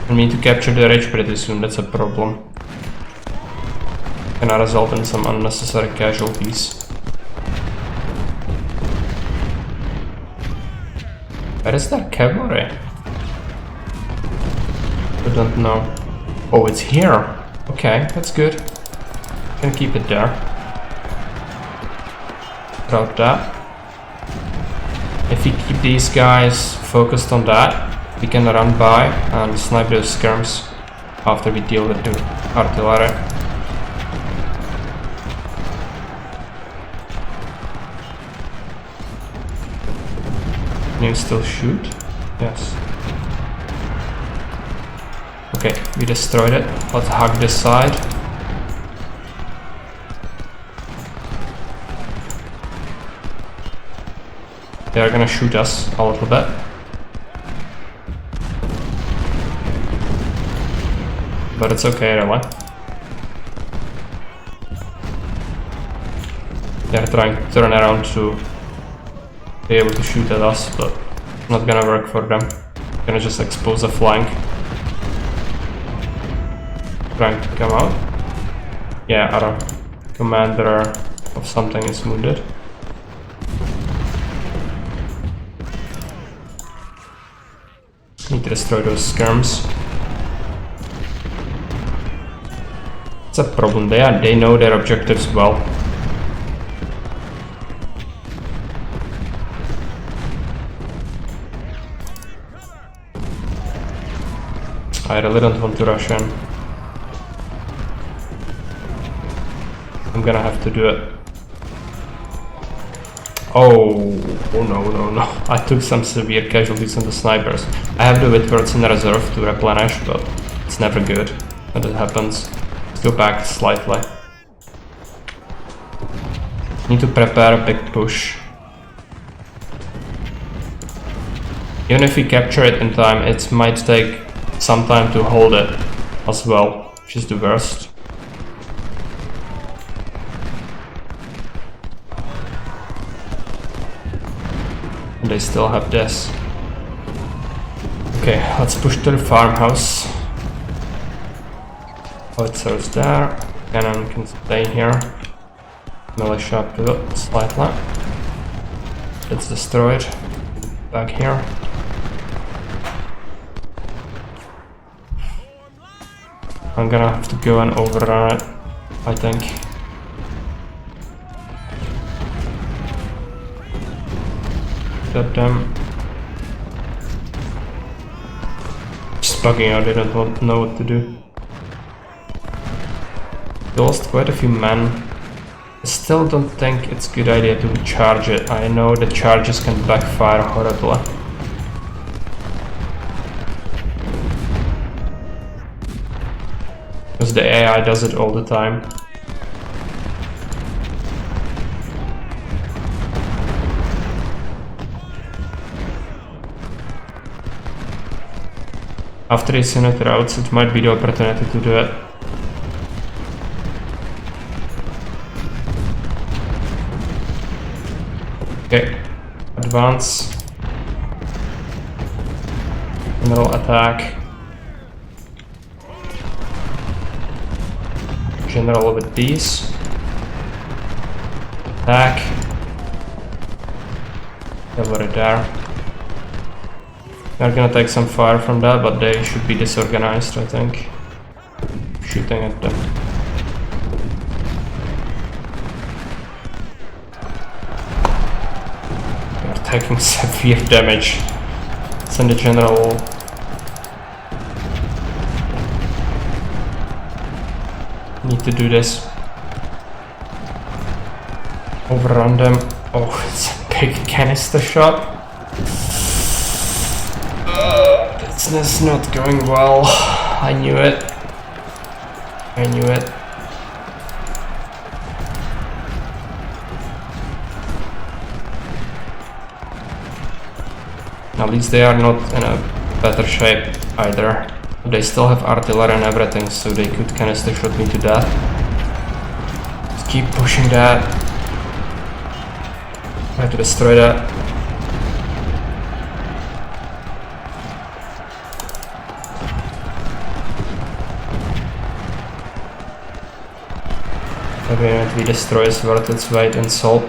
I need to capture the ridge pretty soon, that's a problem. Gonna result in some unnecessary casualties. Where is that cavalry? I don't know. Oh, it's here. Okay, that's good. Can keep it there. Drop that. If we keep these guys focused on that, we can run by and snipe those skirms after we deal with the artillery. Can you still shoot? Yes. Okay, we destroyed it. Let's hug this side. They are gonna shoot us a little bit. But it's okay, really. They're trying to turn around to be able to shoot at us, but it's not gonna work for them. Gonna just expose a flank. Trying to come out. Yeah, our commander of something is wounded. Need to destroy those skirms. It's a problem. They know their objectives well. I really don't want to rush in. I'm gonna have to do it. Oh no. I took some severe casualties on the snipers. I have the Whitworths in reserve to replenish, but it's never good when it happens. Let's go back slightly. Need to prepare a big push. Even if we capture it in time, it might take some time to hold it as well, which is the worst. And they still have this. Okay, let's push to the farmhouse. Howitzers there. Cannon can stay here. Militia pivot slightly. It's destroyed. Back here. I'm gonna have to go and overrun it, I think. Got them. Just bugging out, I don't know what to do. We lost quite a few men. I still don't think it's a good idea to charge it. I know the charges can backfire horribly. Because the AI does it all the time. After his unit routes, it might be the opportunity to do it. Okay, advance. General attack. General with these. Attack. Over there. They're gonna take some fire from that, but they should be disorganized, I think. Shooting at them. They're taking severe damage. Send the general. Need to do this. Overrun them. Oh, it's a big canister shot. This is not going well. I knew it. I knew it. At least they are not in a better shape either. They still have artillery and everything, so they could canister shot me to death. Just keep pushing that. Try to destroy that. Every unit we destroy is worth its weight in salt.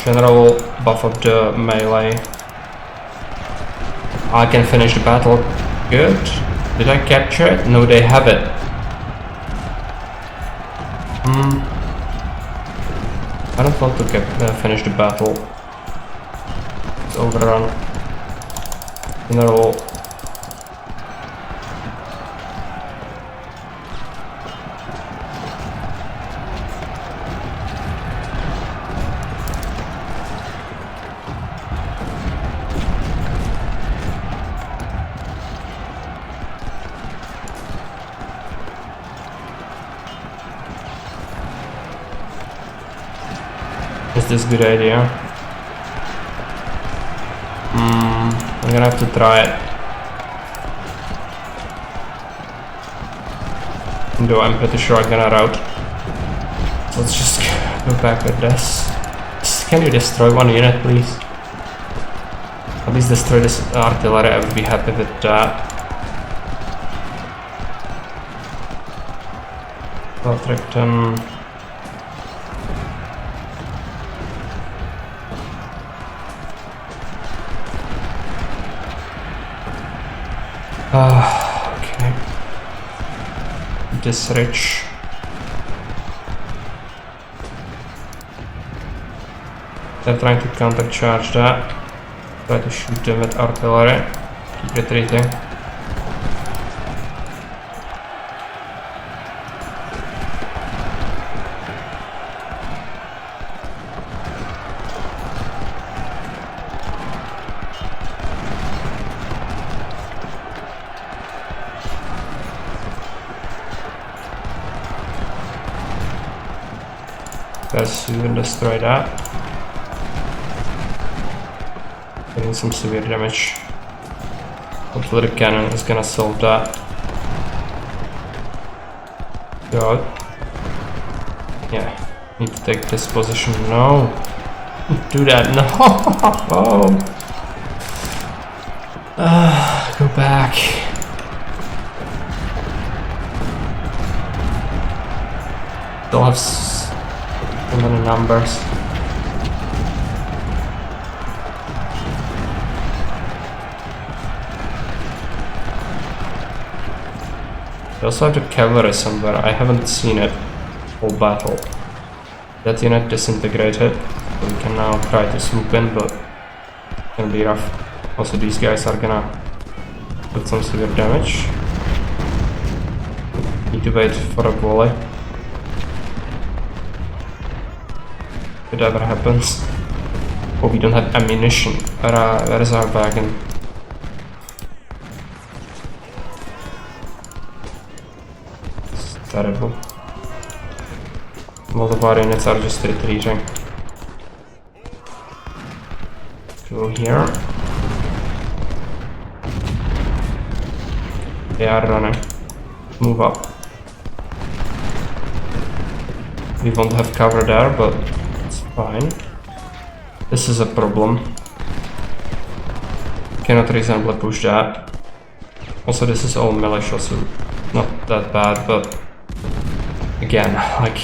General will buff up the melee I can finish the battle. Good. Did I capture it? No, they have it. I don't want to finish the battle. It's overrun. General. Is this a good idea? I'm gonna have to try it. Though I'm pretty sure I'm gonna rout. Let's just go back with this. Can you destroy one unit, please? At least destroy this artillery, I would be happy with that. Peltrington. Okay. This rich. They're trying to countercharge that. Try to shoot them with artillery. Keep retreating. Let's even destroy that. Getting some severe damage. Hopefully the cannon is gonna solve that. God. Yeah. Need to take this position. No. Do that. No. Go back. Still have so many numbers. They also have the cavalry somewhere. I haven't seen it. Whole battle. That unit disintegrated. So we can now try to swoop in, but it's gonna be rough. Also, these guys are gonna put some severe damage. Need to wait for a volley. Whatever happens. Oh, we don't have ammunition. Where is our wagon? It's terrible. A lot of our units are just retreating. Go here. They are running. Move up. We won't have cover there, but fine. This is a problem. Cannot reasonably push that. Also, this is all militia, so not that bad, but again, like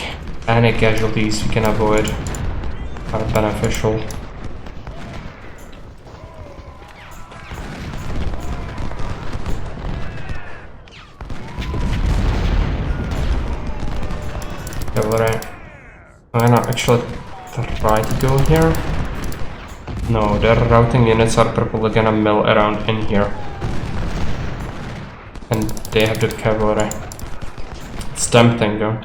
any casualties we can avoid are beneficial. Cavalry. I'm gonna actually try to go here. No, their routing units are probably gonna mill around in here. And they have the cavalry. It's tempting though.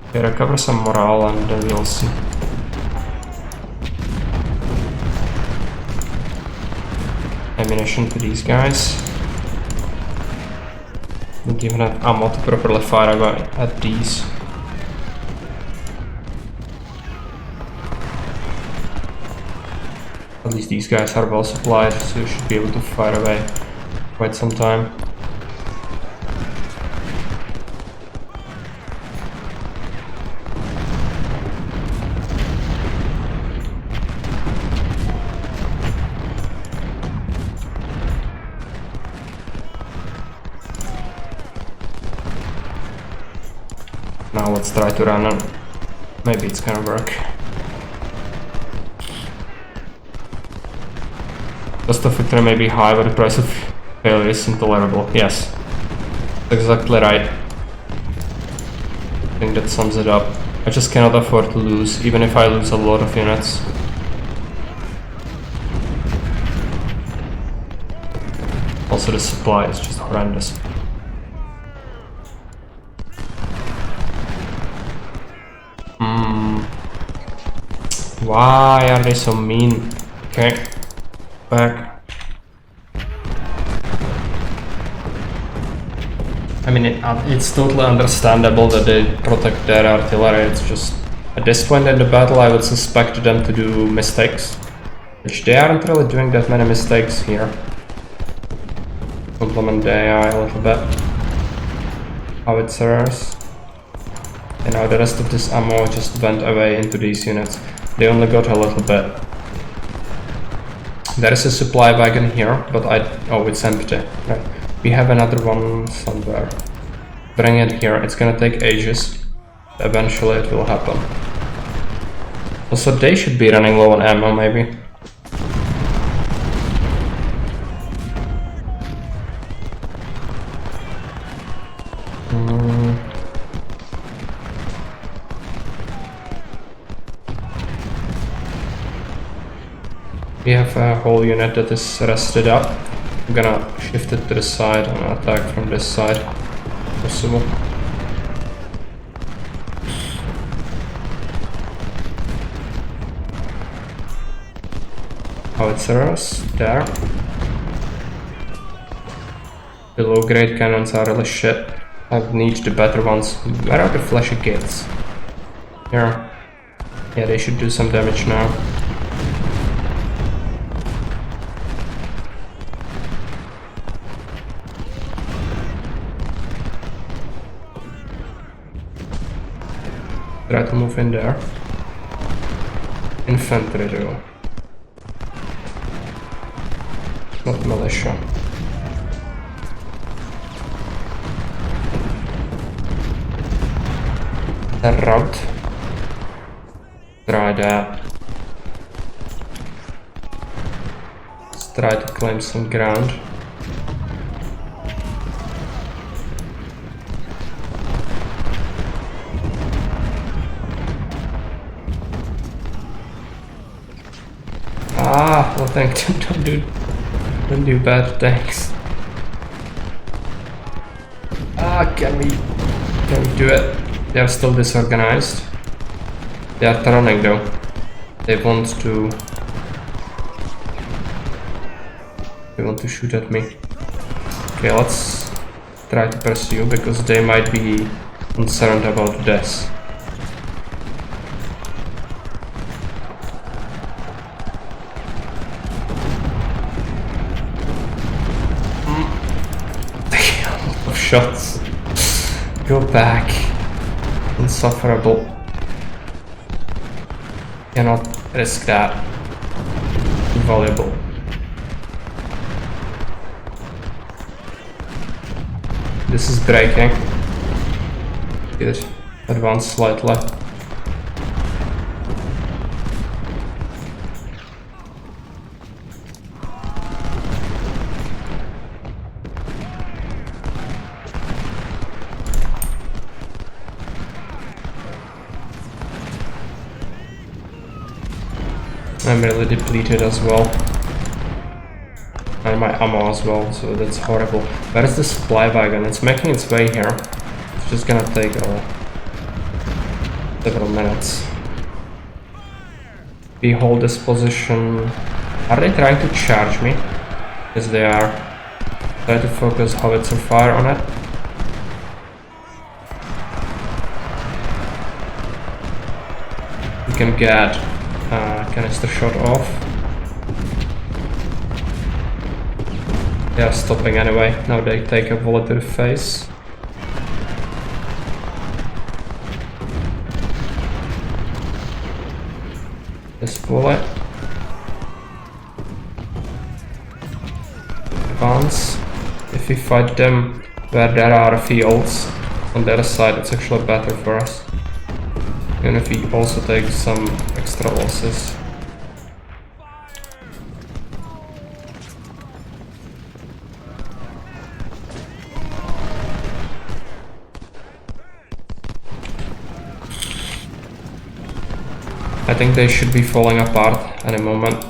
Okay, recover some morale and then we'll see. Ammunition to these guys. Don't even have ammo to properly fire away at these. At least these guys are well supplied, so you should be able to fire away quite some time. Now let's try to run and maybe it's gonna work. Cost of victory may be high, but the price of failure is intolerable. Yes, exactly right. I think that sums it up. I just cannot afford to lose, even if I lose a lot of units. Also, the supply is just horrendous. Why are they so mean? Okay, back. I mean, it's totally understandable that they protect their artillery. It's just at this point in the battle, I would suspect them to do mistakes, which they aren't really doing that many mistakes here. Complement the AI a little bit. Howitzers. And now the rest of this ammo just went away into these units. They only got a little bit. There is a supply wagon here, but oh, it's empty. Right. We have another one somewhere. Bring it here. It's gonna take ages. Eventually it will happen. Also, they should be running low on ammo, maybe. We have a whole unit that is rested up. I'm gonna shift it to the side and attack from this side. Possible. Howitzers, there. The low grade cannons are really shit. I need the better ones. Where are the fleshy kids? Here. Yeah, they should do some damage now. Try to move in there. Infantry though. Not militia. The route. Try that. Let's try to claim some ground. Ah, well thank you. Don't do bad things. Ah, can we do it? They are still disorganized. They are running though. They want to shoot at me. Okay, let's try to pursue because they might be concerned about this. Shots. Go back. Insufferable. Cannot risk that. Invaluable. This is breaking. Good. Advance slightly. I'm really depleted as well. And my ammo as well, so that's horrible. Where is the supply wagon? It's making its way here. It's just gonna take several minutes. We hold this position. Are they trying to charge me? Yes, they are. Try to focus howitzer fire on it. We can get canister shot off. They are stopping anyway. Now they take a bullet to the face. This bullet. Advance. If we fight them where there are fields on the other side, it's actually better for us. Even if we also take some extra losses. I think they should be falling apart any moment.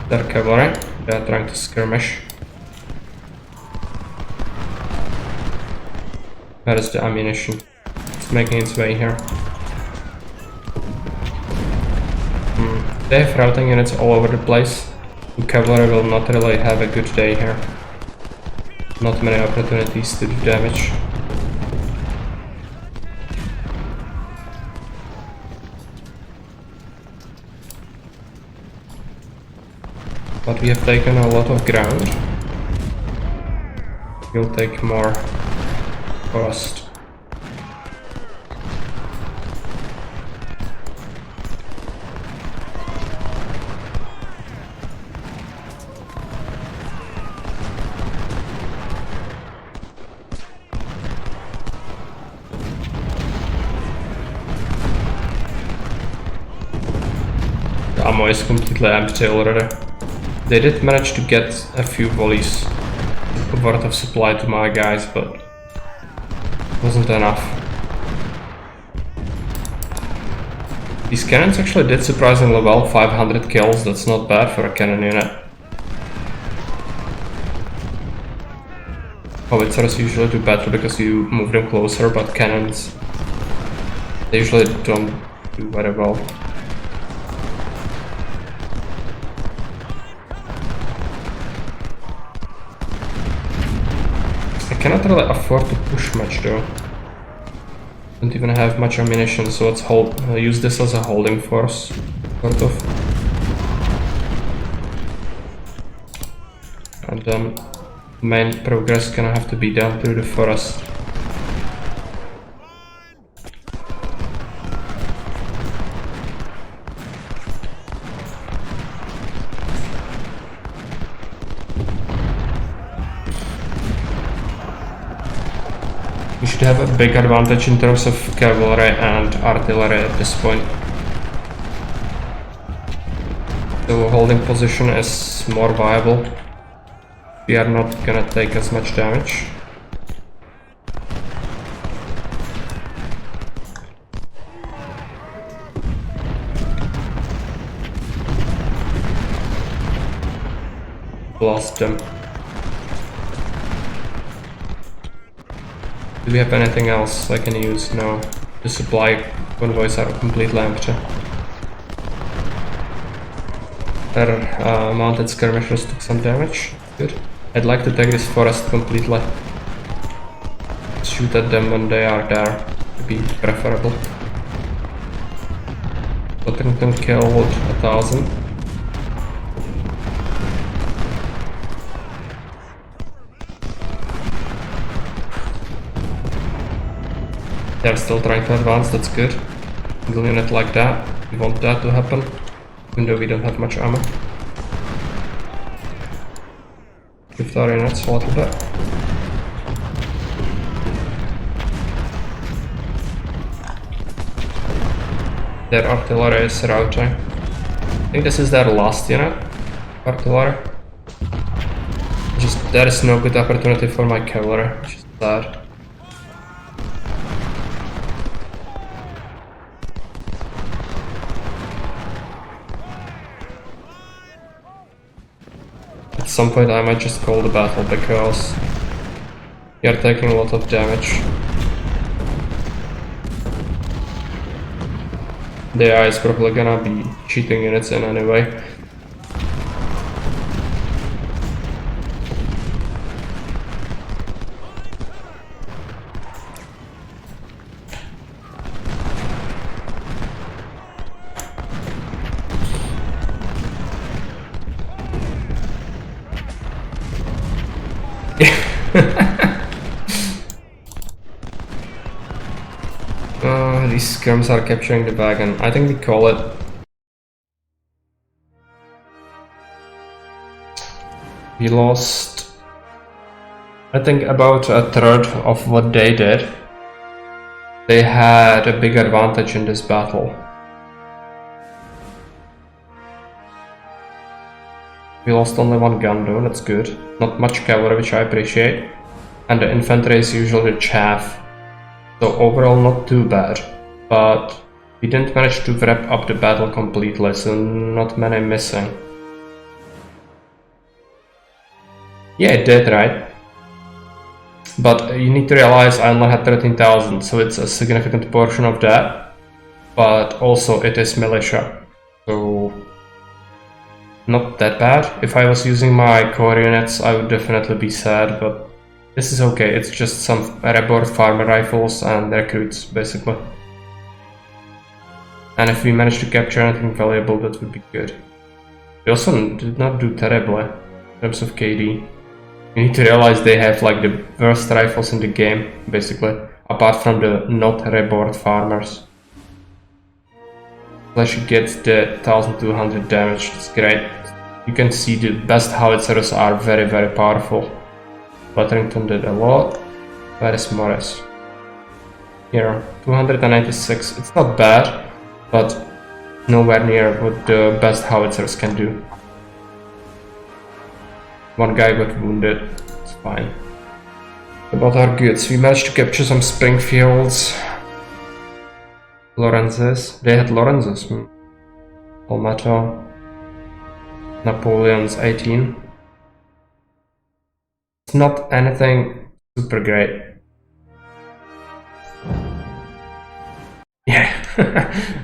Their cavalry, they are trying to skirmish. Where is the ammunition? It's making its way here. They have routing units all over the place. The cavalry will not really have a good day here. Not many opportunities to do damage. But we have taken a lot of ground. We'll take more forest. The ammo is completely empty already. They did manage to get a few volleys worth of supply to my guys, but it wasn't enough. These cannons actually did surprisingly well, 500 kills, that's not bad for a cannon unit. Howitzers usually do better because you move them closer, but cannons, they usually don't do very well. I cannot really afford to push much though. Don't even have much ammunition, so let's use this as a holding force, sort of. And then main progress gonna have to be done through the forest. We should have a big advantage in terms of cavalry and artillery at this point. So holding position is more viable. We are not gonna take as much damage. Blast them. Do we have anything else I can use? No. The supply convoys are completely empty. Their mounted skirmishers took some damage. Good. I'd like to take this forest completely. Shoot at them when they are there. Would be preferable. Tottenham killed 1,000. They're still trying to advance, that's good. Single unit like that, we want that to happen, even though we don't have much ammo. Shift our units a little bit. Their artillery is routing. I think this is their last unit, artillery. Just, there is no good opportunity for my cavalry, which is sad. At some point I might just call the battle because we are taking a lot of damage. The AI is probably gonna be cheating units in anyway. These skirms are capturing the wagon. I think we call it. We lost, I think, about a third of what they did. they had a big advantage in this battle. We lost only one gun though, that's good. Not much cavalry, which I appreciate. And the infantry is usually chaff. So overall not too bad. But we didn't manage to wrap up the battle completely, so not many missing. Yeah, it did, right? But you need to realize I only had 13,000, so it's a significant portion of that. But also it is militia, so not that bad. If I was using my core units, I would definitely be sad, but this is okay. It's just some Rebord farmer rifles and recruits, basically. And if we manage to capture anything valuable, that would be good. We also did not do terribly in terms of KD. You need to realize they have like the worst rifles in the game, basically, apart from the not Rebord farmers. Flash gets the 1200 damage, that's great. You can see the best howitzers are very, very powerful. Butterington did a lot. Where is Morris? Here, 296. It's not bad, but nowhere near what the best howitzers can do. One guy got wounded, it's fine. About our goods, we managed to capture some Springfields. Lorenzes, they had Lorenzes. Palmetto. Napoleon's 18. It's not anything super great. Yeah,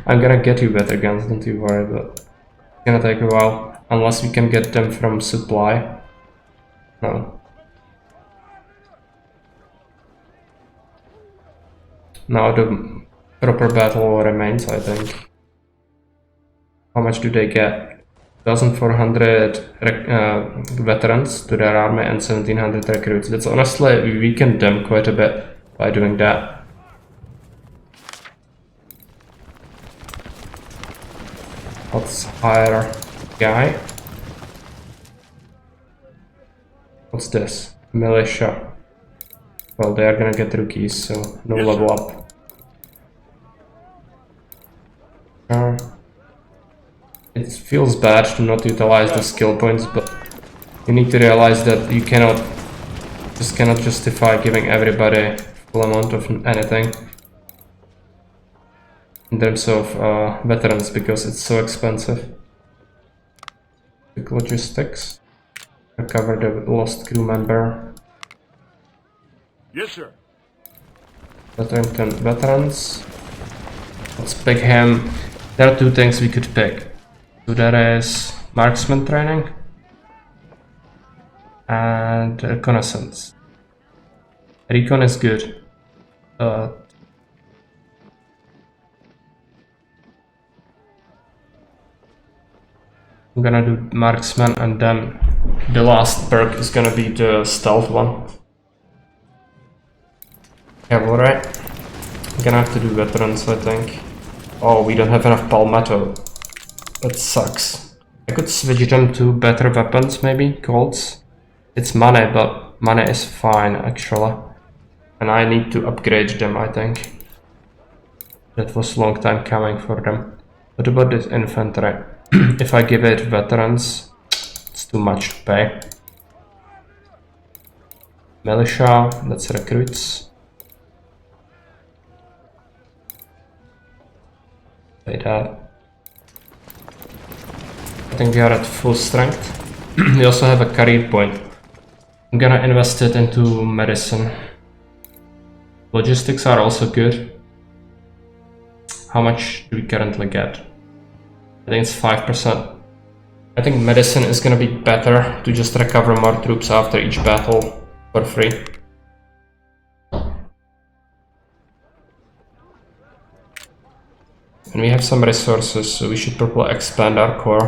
I'm gonna get you better guns, don't you worry, but it's gonna take a while. Unless we can get them from supply. No. Now the proper battle remains, I think. How much do they get? 1,400 veterans to their army and 1,700 recruits. That's honestly, we weakened them quite a bit by doing that. Let's hire a guy. What's this? Militia. Well, they are gonna get rookies, so no level up. It feels bad to not utilize the skill points, but you need to realize that you cannot justify giving everybody full amount of anything in terms of veterans because it's so expensive. Quick logistics. Recover the lost crew member. Yes, sir. Veterans. Let's pick him. There are two things we could pick. So there is marksman training and reconnaissance. Recon is good. I'm gonna do marksman and then the last perk is gonna be the stealth one. Cavalry. I'm gonna have to do veterans, I think. Oh, we don't have enough palmetto. That sucks. I could switch them to better weapons, maybe, Colts. It's money, but money is fine, actually. And I need to upgrade them, I think. That was a long time coming for them. What about this infantry? If I give it veterans, it's too much to pay. Militia, that's recruits. Pay that. I think we are at full strength. We also have a career point. I'm gonna invest it into medicine. Logistics are also good. How much do we currently get? I think it's 5%. I think medicine is gonna be better to just recover more troops after each battle for free. And we have some resources, so we should probably expand our core.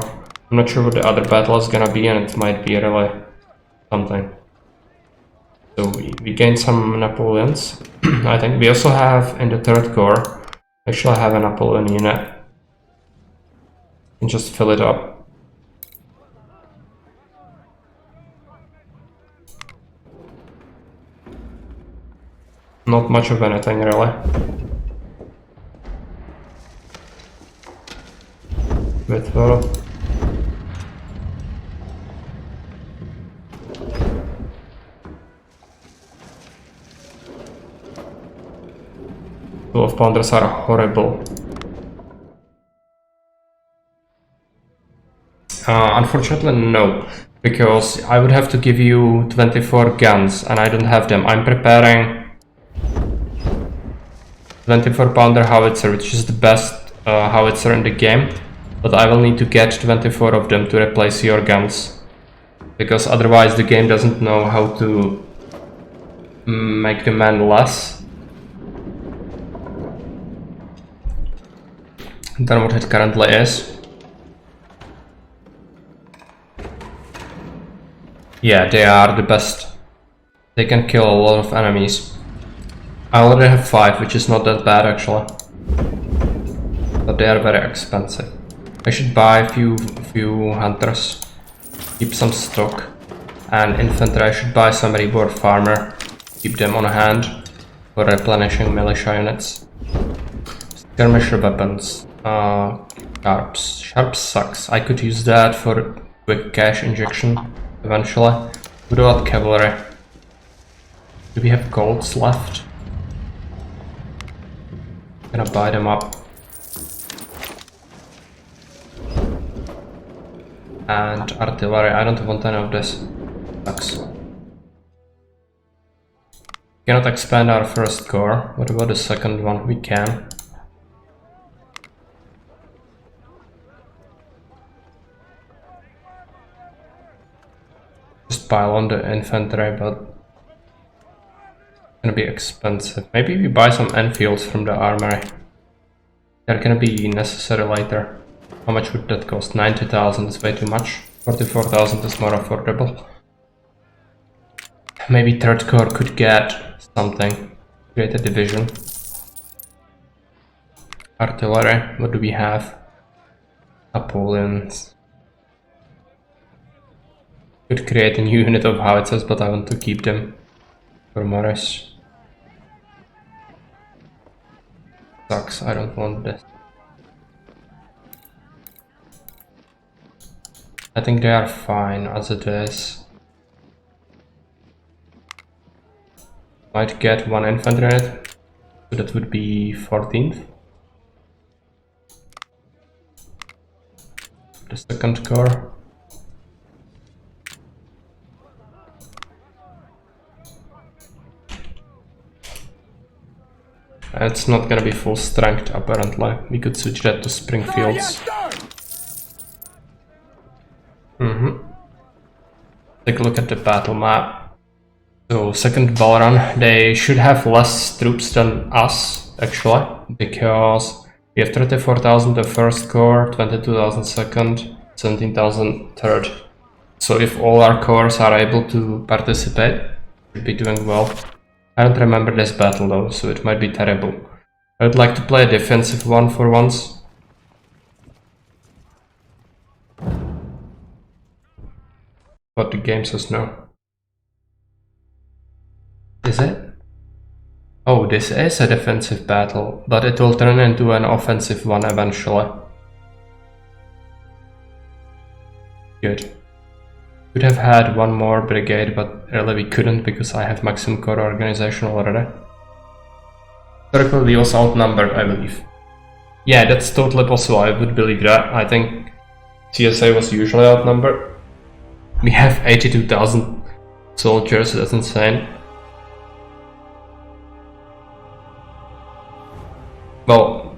I'm not sure what the other battle is gonna be, and it might be really something. So we gained some Napoleons. I think we also have in the third core, actually I have a Napoleon unit. And just fill it up. Not much of anything really. Wait, well. Of pounders are horrible. Unfortunately, no, because I would have to give you 24 guns and I don't have them. I'm preparing 24 pounder howitzer, which is the best howitzer in the game, but I will need to get 24 of them to replace your guns, because otherwise the game doesn't know how to make the man less than what it currently is. Yeah, they are the best. They can kill a lot of enemies. I already have 5, which is not that bad actually. But they are very expensive. I should buy a few hunters. Keep some stock. And infantry, I should buy some reward farmer. Keep them on hand for replenishing militia units. Skirmisher weapons. Sharps. Sharps sucks. I could use that for quick cash injection eventually. What about cavalry? Do we have golds left? Gonna buy them up. And artillery, I don't want any of this. Sucks. Cannot expand our first corps. What about the second one? We can. Just pile on the infantry, but it's gonna be expensive. Maybe we buy some Enfields from the armory. They're gonna be necessary later. How much would that cost? 90,000 is way too much. 44,000 is more affordable. Maybe third corps could get something. Create a division. Artillery, what do we have? Napoleons. Could create a new unit of howitzers, but I want to keep them for Morris. Sucks, I don't want this. I think they are fine as it is. Might get 1 infantry unit, so that would be 14th. The second corps. It's not gonna be full strength apparently. We could switch that to Springfields. Take a look at the battle map. So second Valran, they should have less troops than us actually, because we have 34,000 the first corps, 22,000 second, 17,000 third. So if all our corps are able to participate, we'll be doing well. I don't remember this battle though, so it might be terrible. I would like to play a defensive one for once. But the game says no. Is it? Oh, this is a defensive battle, but it will turn into an offensive one eventually. Good. Could have had one more brigade, but really we couldn't because I have maximum corps organization already. Circle deals outnumbered, I believe. Yeah, that's totally possible, I would believe that. I think CSA was usually outnumbered. We have 82,000 soldiers, that's insane. Well,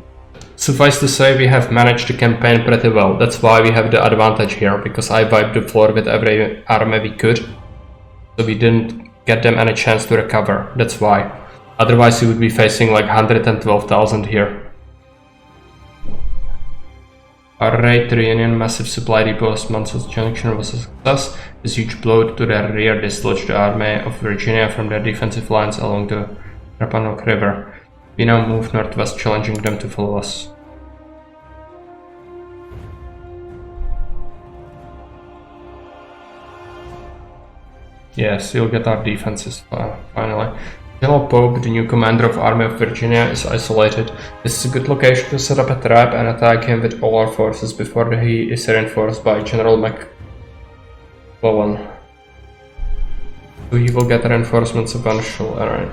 suffice to say, we have managed the campaign pretty well. That's why we have the advantage here, because I wiped the floor with every army we could. So we didn't get them any chance to recover, that's why. Otherwise we would be facing like 112,000 here. Our raid to Reunion massive supply depots Mansos Junction was a success. This huge blow to their rear dislodged the army of Virginia from their defensive lines along the Rappahannock River. We now move northwest, challenging them to follow us. Yes, we'll get our defenses finally. General Pope, the new commander of Army of Virginia, is isolated. This is a good location to set up a trap and attack him with all our forces before he is reinforced by General McClellan. So he will get reinforcements eventually, alright.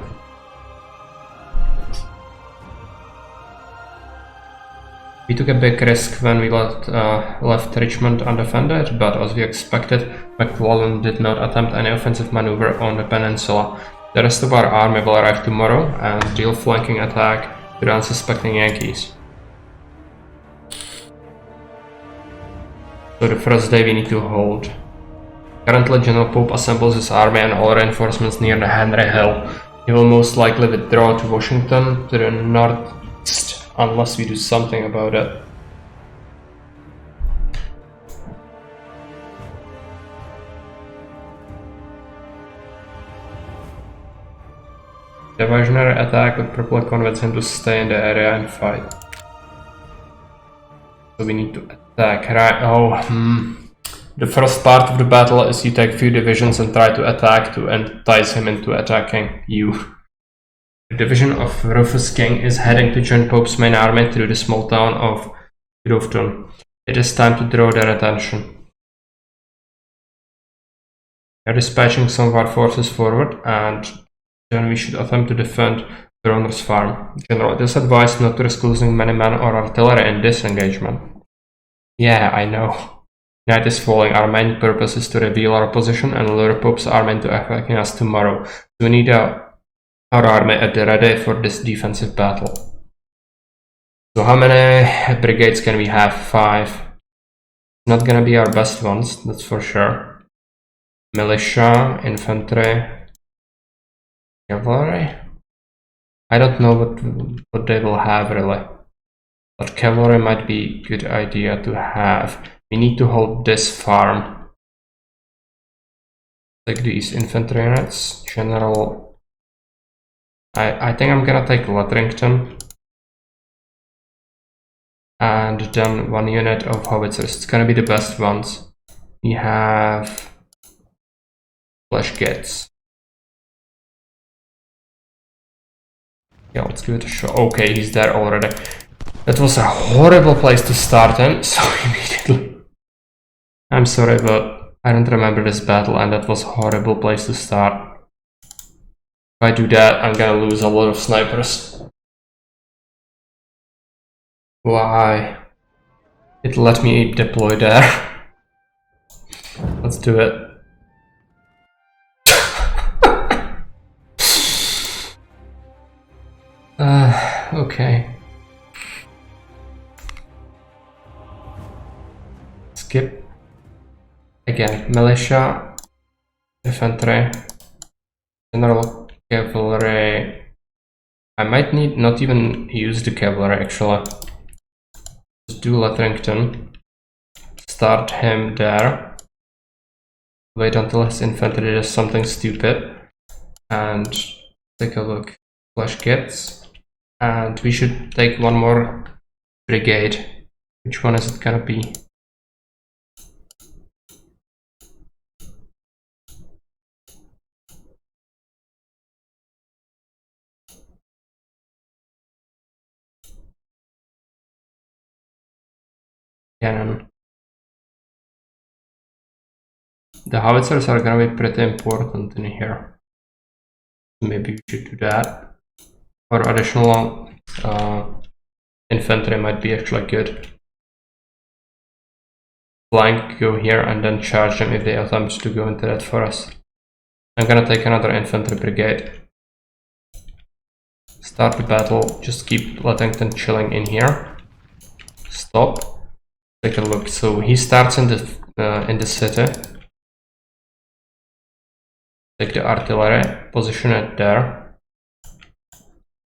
We took a big risk when we left Richmond undefended, but as we expected, McClellan did not attempt any offensive maneuver on the peninsula. The rest of our army will arrive tomorrow and deal flanking attack to the unsuspecting Yankees. So the first day we need to hold. Currently General Pope assembles his army and all reinforcements near the Henry Hill. He will most likely withdraw to Washington to the northeast unless we do something about it. The diversionary attack would probably convince him to stay in the area and fight. So we need to attack, right? The first part of the battle is you take few divisions and try to attack to entice him into attacking you. The division of Rufus King is heading to join Pope's main army through the small town of Groveton. It is time to draw their attention. We are dispatching some of our forces forward and then we should attempt to defend Groner's farm. General, it is advised not to risk losing many men or artillery in this engagement. Yeah, I know. Night is falling. Our main purpose is to reveal our position and lure Pope's army into attacking us tomorrow. So we need our army at the ready for this defensive battle. So how many brigades can we have? 5. Not gonna be our best ones, that's for sure. Militia, infantry, cavalry? I don't know what they will have really. But cavalry might be a good idea to have. We need to hold this farm. Take these infantry units. General. I think I'm gonna take Letherington. And then 1 unit of howitzers. It's gonna be the best ones. We have Flashgets. Yeah, let's give it a shot. Okay, he's there already. That was a horrible place to start in, so immediately. I'm sorry, but I don't remember this battle and that was a horrible place to start. If I do that, I'm gonna lose a lot of snipers. Why? It let me deploy there. Let's do it. Okay. Skip. Again, militia, infantry, general cavalry. I might need not even use the cavalry actually. Just do Letherington. Start him there. Wait until his infantry does something stupid. And take a look. Flashgets. And we should take 1 more brigade. Which one is it gonna be? Cannon. The howitzers are gonna be pretty important in here. Maybe we should do that. Or additional infantry might be actually good. Flank, go here and then charge them if they attempt to go into that forest. I'm gonna take another infantry brigade. Start the battle, just keep Letherington chilling in here. Stop. Take a look. So he starts in the city. Take the artillery, position it there.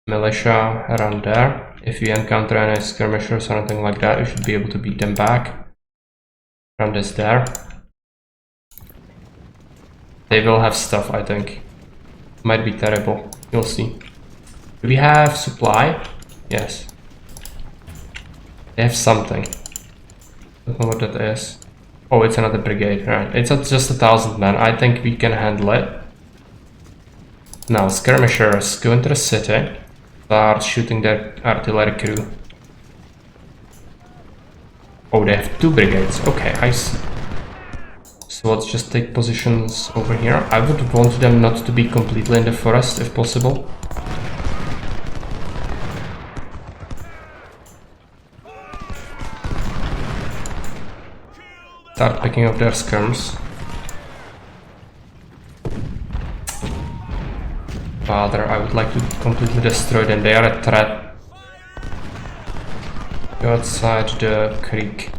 Militia around there. If we encounter any skirmishers or anything like that, we should be able to beat them back. Run this there. They will have stuff, I think. Might be terrible. You'll see. Do we have supply? Yes. They have something. Don't know what that is. Oh, it's another brigade, right? It's just 1,000 men. I think we can handle it. Now skirmishers go into the city, start shooting their artillery crew. Oh, they have 2 brigades. Okay, I see. So let's just take positions over here. I would want them not to be completely in the forest if possible. Start picking up their skirms. Father, I would like to completely destroy them. They are a threat. Go outside the creek.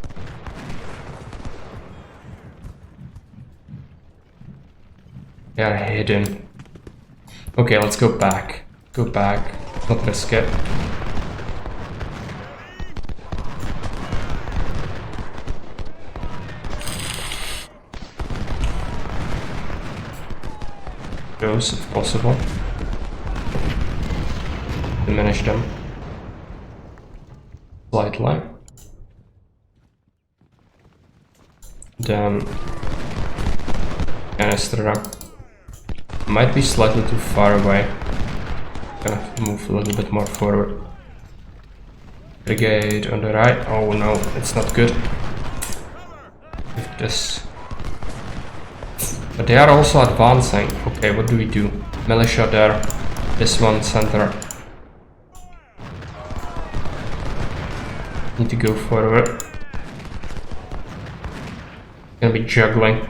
They are hidden. Okay, let's go back. Go back. Not risk it. Those, if possible. Diminish them slightly. Then canister them. Might be slightly too far away. Gonna move a little bit more forward. Brigade on the right. Oh no, it's not good. With this. But they are also advancing. Okay, what do we do? Militia there. This one center. Need to go forward. Gonna be juggling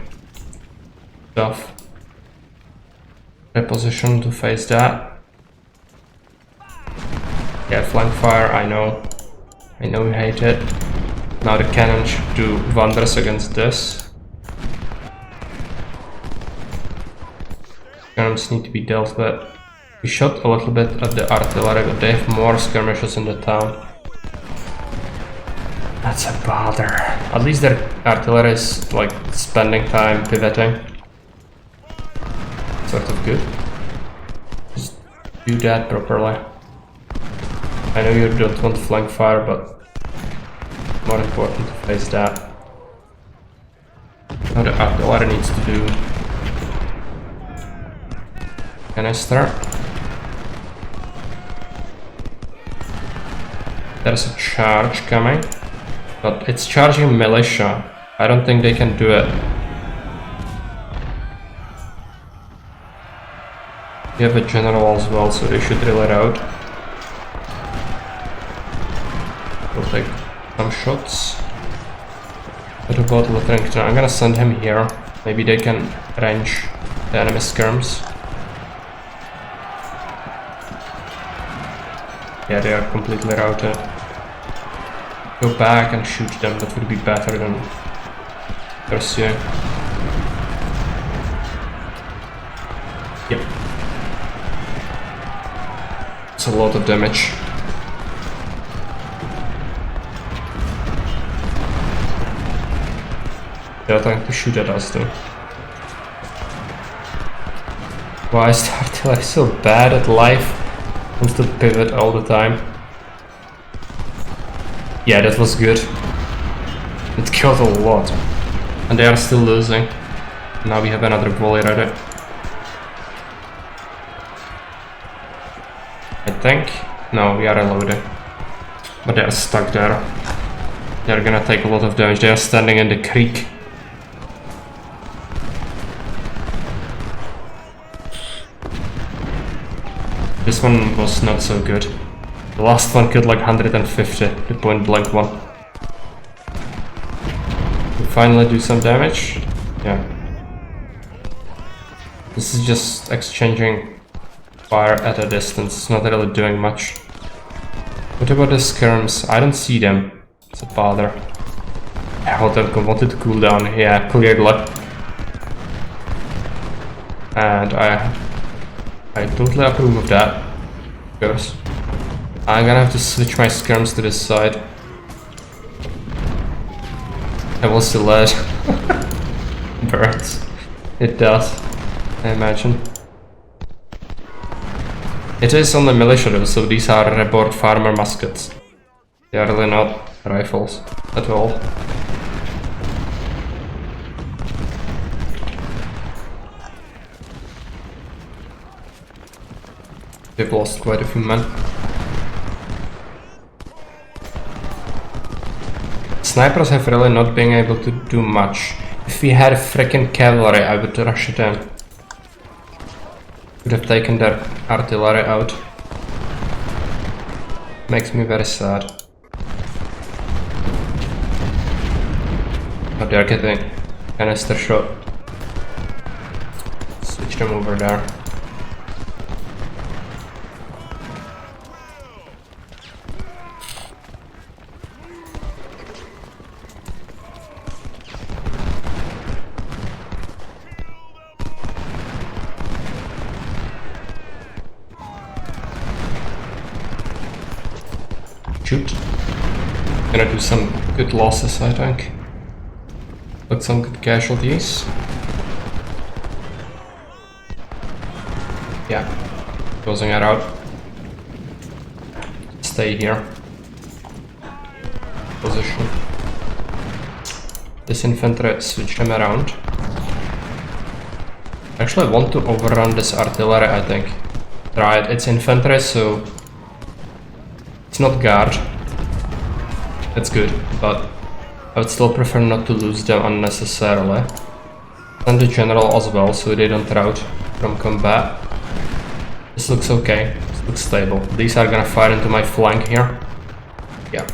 stuff. Reposition to face that. Yeah, flank fire, I know. I know you hate it. Now the cannon should do wonders against this. Skirms need to be dealt with. We shot a little bit at the artillery, but they have more skirmishes in the town. That's a bother. At least their artillery is like spending time pivoting. Sort of good. Just do that properly. I know you don't want flank fire, but more important to face that. Now the artillery needs to do canister. There's a charge coming, but it's charging militia. I don't think they can do it. We have a general as well, so they should drill it out. We'll take some shots. What about Latrington? I'm gonna send him here. Maybe they can range the enemy skirms. Yeah, they are completely routed. Go back and shoot them, that would be better than pursuing. Yep. It's a lot of damage. They're trying to shoot at us though. Why is the artillery so bad at life? Wants to pivot all the time. Yeah, that was good. It killed a lot. And they are still losing. Now we have another volley ready. I think. No, we are reloading. But they are stuck there. They are gonna take a lot of damage. They are standing in the creek. This one was not so good. The last one killed like 150, the point blank one. We finally do some damage. Yeah. This is just exchanging fire at a distance, it's not really doing much. What about the skirms? I don't see them. It's a bother. I wanted to cool down. Yeah, clearly. And I totally approve of that. Of course. I'm gonna have to switch my skirms to this side. I will still let burns. It does, I imagine. It is on the militia though, so these are report farmer muskets. They are really not rifles at all. They've lost quite a few men. Snipers have really not been able to do much. If we had freaking cavalry, I would rush it in. Would have taken their artillery out. Makes me very sad. But they're getting canister shot. Switch them over there. Shoot. Gonna do some good losses, I think. But some good casualties. Yeah. Closing it out. Stay here. Position. This infantry, switch them around. Actually, I want to overrun this artillery, I think. Try it. It's infantry, so it's not guard. That's good, but I would still prefer not to lose them unnecessarily. And the general as well, so they don't rout from combat. This looks okay. This looks stable. These are gonna fire into my flank here. Yeah.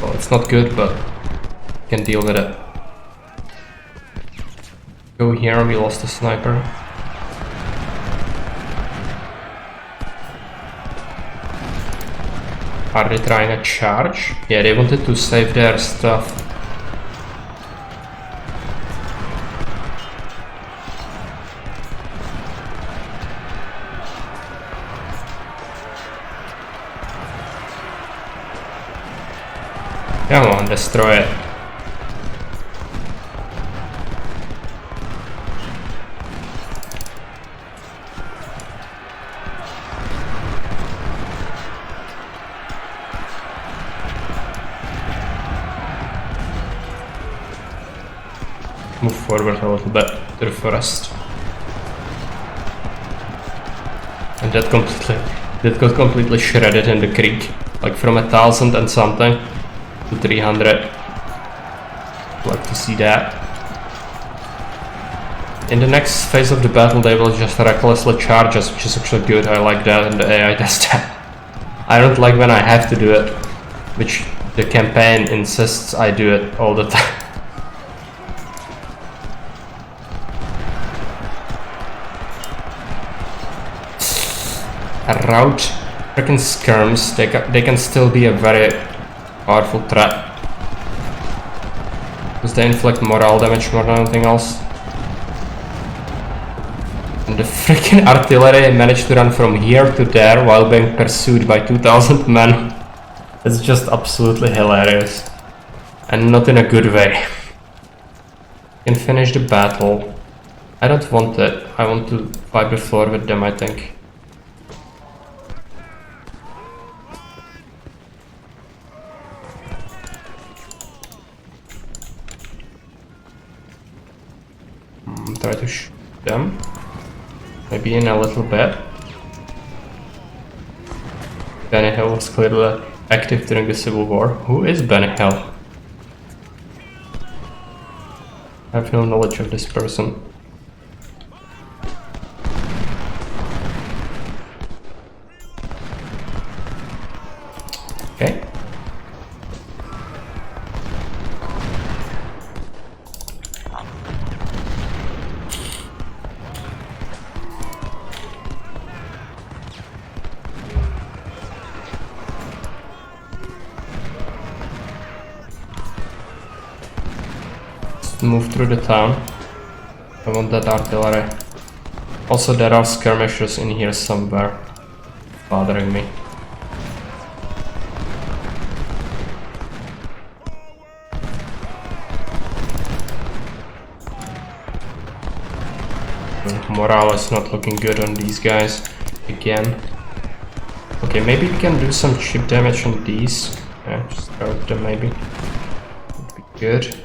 Well, it's not good, but can deal with it. Go here, we lost a sniper. Are they trying a charge? Yeah, they wanted to save their stuff. Come on, destroy it. Move forward a little bit to the forest. And that got completely shredded in the creek. Like from 1,000 and something to 300. Like to see that. In the next phase of the battle they will just recklessly charge us, which is actually good. I like that, and the AI does that. I don't like when I have to do it, which the campaign insists I do it all the time. Rout freaking skirms, they can still be a very powerful threat. Because they inflict morale damage more than anything else. And the freaking artillery managed to run from here to there while being pursued by 2,000 men. It's just absolutely hilarious. And not in a good way. You can finish the battle. I don't want it. I want to wipe the floor with them, I think. Try to shoot them. Maybe in a little bit. Benny Hill was clearly active during the Civil War. Who is Benny Hill? I have no knowledge of this person. Okay. Move through the town. I want that artillery. Also, there are skirmishers in here somewhere bothering me. Morale is not looking good on these guys again. Okay, maybe we can do some chip damage on these. Yeah, just start them maybe. Would be good.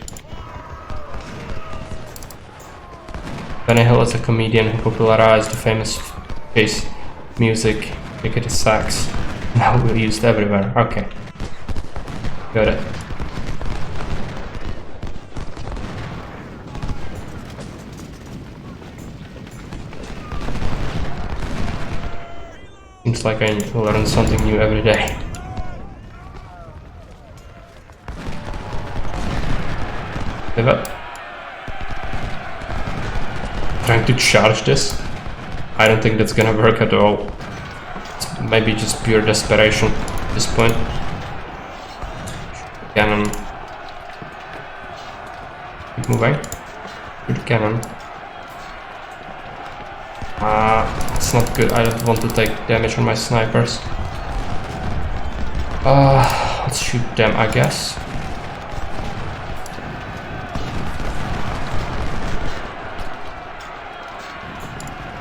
Benny Hill is a comedian who popularized the famous music, make it a sax. Now we're used everywhere. Okay. Got it. Seems like I learn something new every day. Pivot. Trying to charge this. I don't think that's gonna work at all. It's maybe just pure desperation at this point. Cannon. Keep moving. Good cannon. It's not good. I don't want to take damage on my snipers. Let's shoot them, I guess.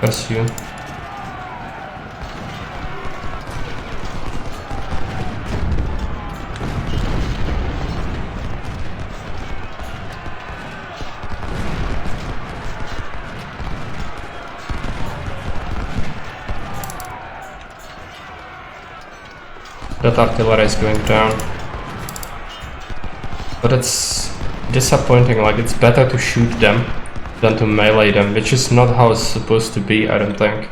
Pursue. That artillery is going down. But it's disappointing, like it's better to shoot them than to melee them, which is not how it's supposed to be, I don't think.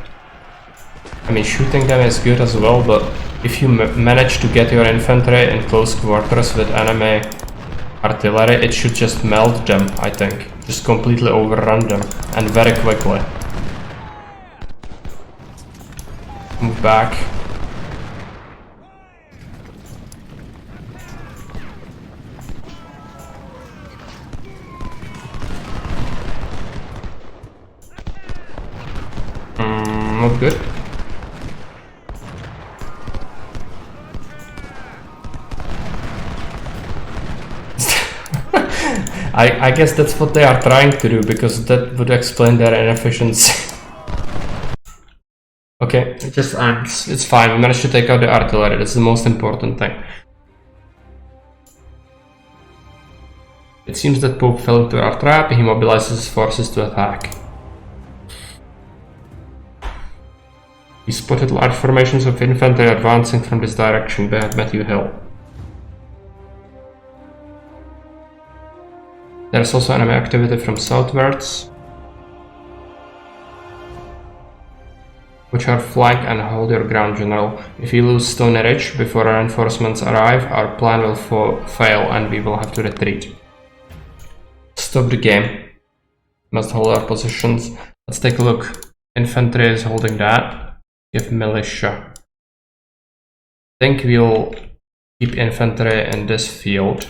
I mean, shooting them is good as well, but if you manage to get your infantry in close quarters with enemy artillery, it should just melt them, I think. Just completely overrun them, and very quickly. Move back. Not good. I guess that's what they are trying to do, because that would explain their inefficiency. Okay, it just ends. It's fine. We managed to take out the artillery. That's the most important thing. It seems that Pope fell into our trap. He mobilizes his forces to attack. He spotted large formations of infantry advancing from this direction behind Matthew Hill. There's also enemy activity from southwards, which are flank and hold your ground, General. If we lose Stony Ridge before reinforcements arrive, our plan will fail and we will have to retreat. Stop the game. Must hold our positions. Let's take a look. Infantry is holding that. Give militia. I think we'll keep infantry in this field.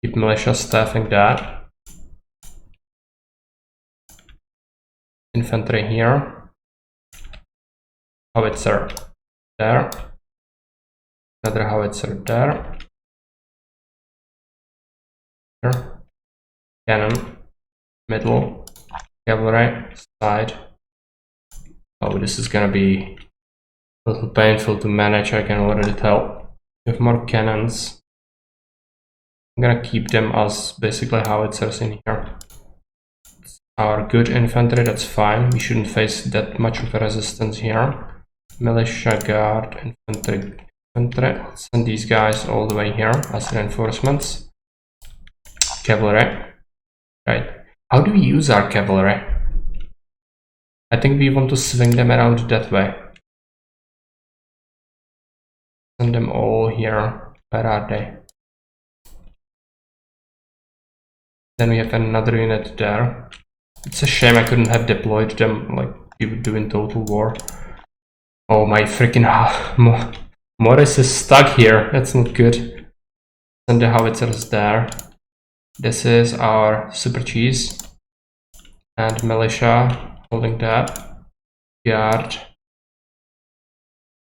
Keep militia staffing that. Infantry here. Howitzer there. Another howitzer there. Here. Cannon. Middle. Cavalry. Side. Oh, this is gonna be a little painful to manage, I can already tell. We have more cannons. I'm gonna keep them as basically howitzers in here. Our good infantry, that's fine. We shouldn't face that much of a resistance here. Militia, guard, infantry. Let's send these guys all the way here as reinforcements. Cavalry. Right. How do we use our cavalry? I think we want to swing them around that way. Send them all here. Where are they? Then we have another unit there. It's a shame I couldn't have deployed them like we would do in Total War. Oh my freaking Morris is stuck here. That's not good. Send the howitzers there. This is our super cheese. And militia. Holding that. Guard.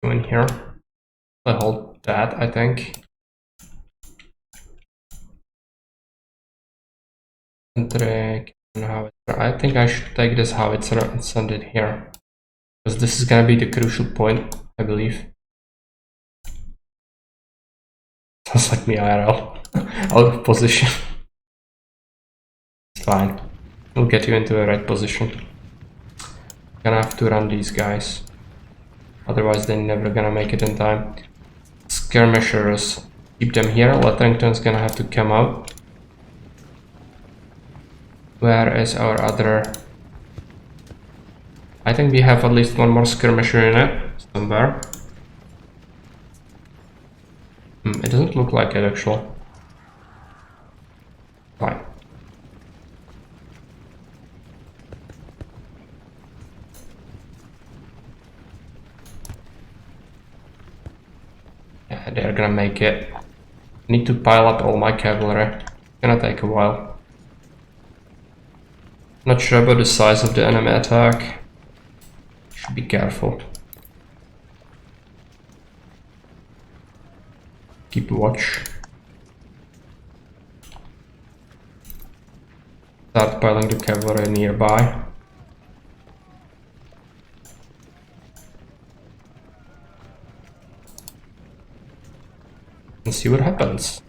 Go in here. I hold that, I think. I think I should take this howitzer and send it here. Because this is gonna be the crucial point, I believe. Sounds like me IRL. Out of position. It's fine. We'll get you into the right position. Gonna have to run these guys. Otherwise they're never gonna make it in time. Skirmishers, keep them here. Letterington's gonna have to come out. Where is our other... I think we have at least one more skirmisher in it, somewhere. It doesn't look like it actually. Fine. Yeah, they're gonna make it. Need to pile up all my cavalry. Gonna take a while. Not sure about the size of the enemy attack. Should be careful. Keep watch. Start piling the cavalry nearby. And see what happens.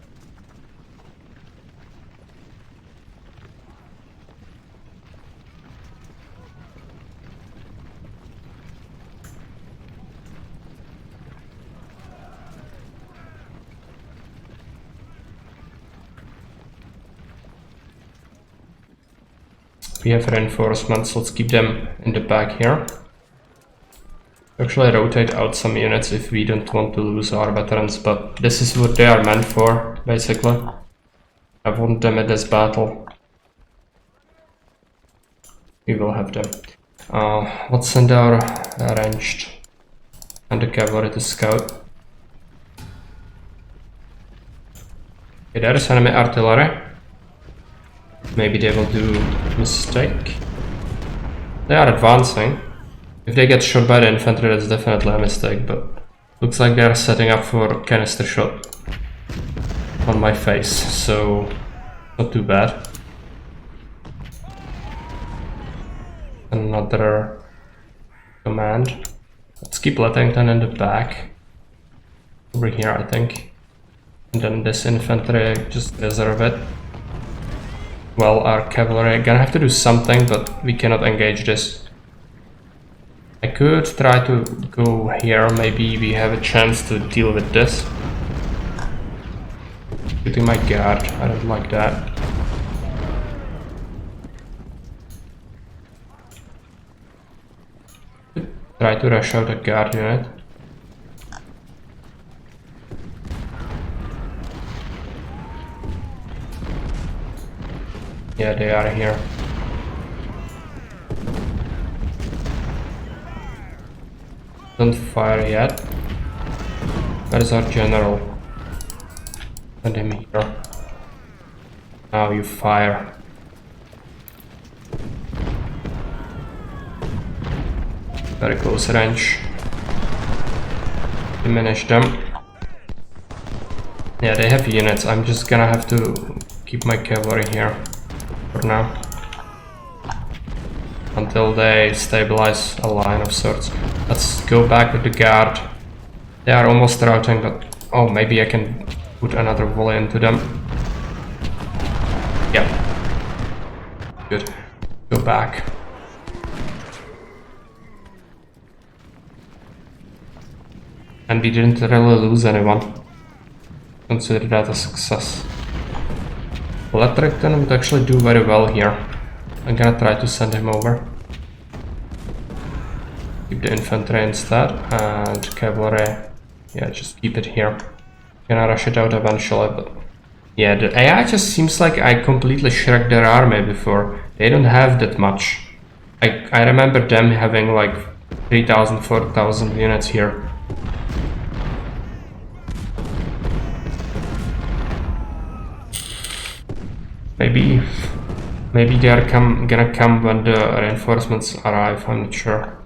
We have reinforcements, let's keep them in the back here. Actually rotate out some units if we don't want to lose our veterans, but this is what they are meant for, basically. I want them at this battle. We will have them. Let's send our ranged and the cavalry to scout. Okay, there is enemy artillery. Maybe they will do a mistake. They are advancing. If they get shot by the infantry, that's definitely a mistake, but looks like they are setting up for canister shot on my face, so not too bad. Another command. Let's keep Letterington in the back. Over here, I think. And then this infantry, just reserve it. Well, our cavalry gonna have to do something, but we cannot engage this. I could try to go here, maybe we have a chance to deal with this. Shooting my guard, I don't like that. Try to rush out a guard unit. Yeah, they are here. Don't fire yet. Where is our general? Send him here. Now you fire. Very close range. Diminish them. Yeah, they have units. I'm just gonna have to keep my cavalry here for now. Until they stabilize a line of sorts. Let's go back with the guard. They are almost routing, but oh, maybe I can put another volley into them. Yeah. Good. Go back. And we didn't really lose anyone. Consider that a success. Letterington would actually do very well here. I'm gonna try to send him over. Keep the infantry instead, and cavalry, yeah, just keep it here. Gonna rush it out eventually, but yeah, the AI just seems like I completely shredded their army before. They don't have that much. I remember them having like 3,000, 4,000 units here. Maybe they are gonna come when the reinforcements arrive, I'm not sure.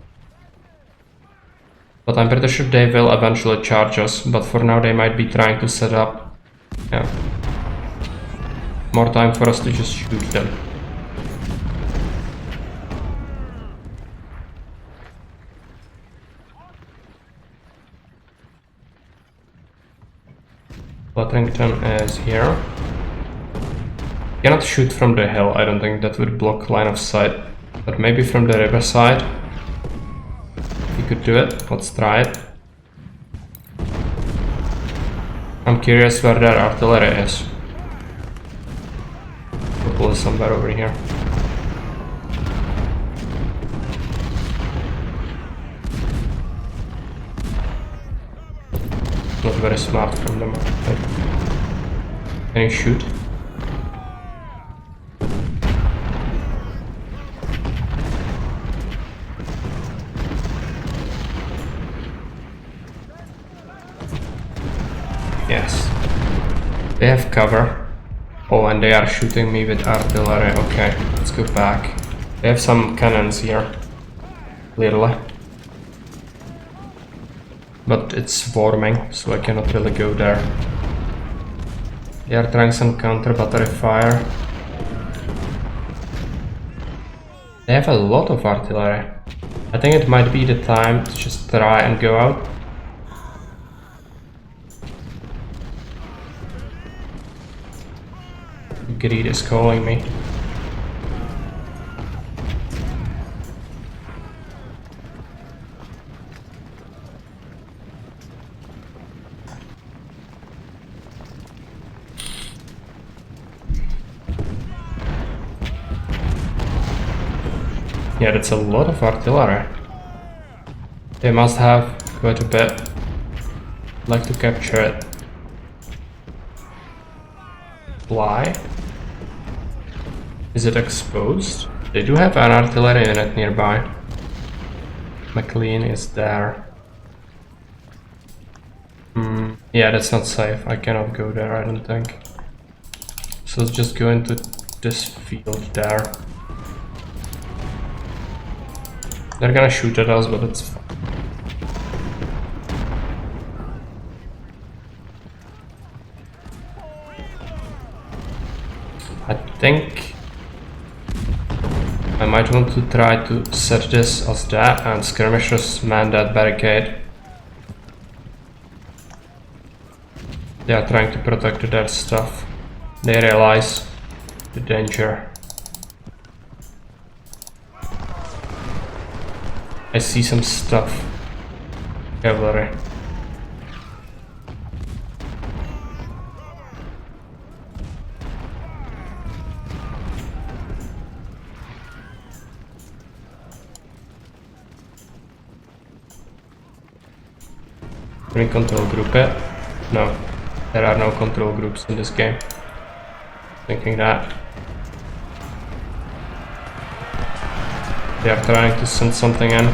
But I'm pretty sure they will eventually charge us, but for now they might be trying to set up. Yeah. More time for us to just shoot them. Letterington is here. Cannot shoot from the hill, I don't think that would block line of sight. But maybe from the riverside. We could do it. Let's try it. I'm curious where that artillery is. Probably somewhere over here. Not very smart from them. Can you shoot? Yes. They have cover. Oh, and they are shooting me with artillery. Okay, let's go back. They have some cannons here. Clearly. But it's warming, so I cannot really go there. They are trying some counter battery fire. They have a lot of artillery. I think it might be the time to just try and go out. Greed is calling me. Yeah, that's a lot of artillery. They must have quite a bit. I'd like to capture it. Why? Is it exposed? They do have an artillery unit nearby. McLean is there. Yeah, that's not safe. I cannot go there, I don't think. So let's just go into this field there. They're gonna shoot at us, but it's fine. I think I might want to try to set this as that and skirmishers man that barricade. They are trying to protect their stuff. They realize the danger. I see some stuff. Cavalry. Can we control group it? No. There are no control groups in this game. Thinking that. They are trying to send something in.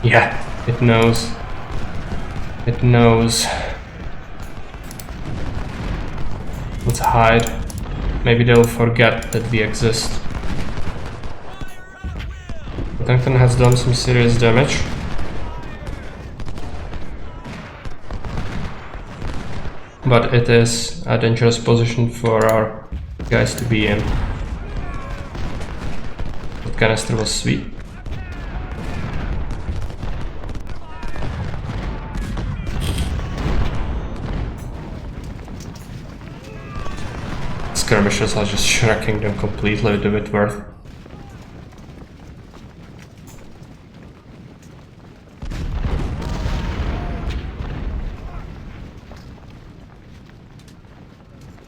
Yeah, it knows. It knows. Let's hide. Maybe they'll forget that we exist. Paddington has done some serious damage. But it is a dangerous position for our guys to be in. That canister was sweet. Skirmishers are just shrekking them completely with the Whitworth.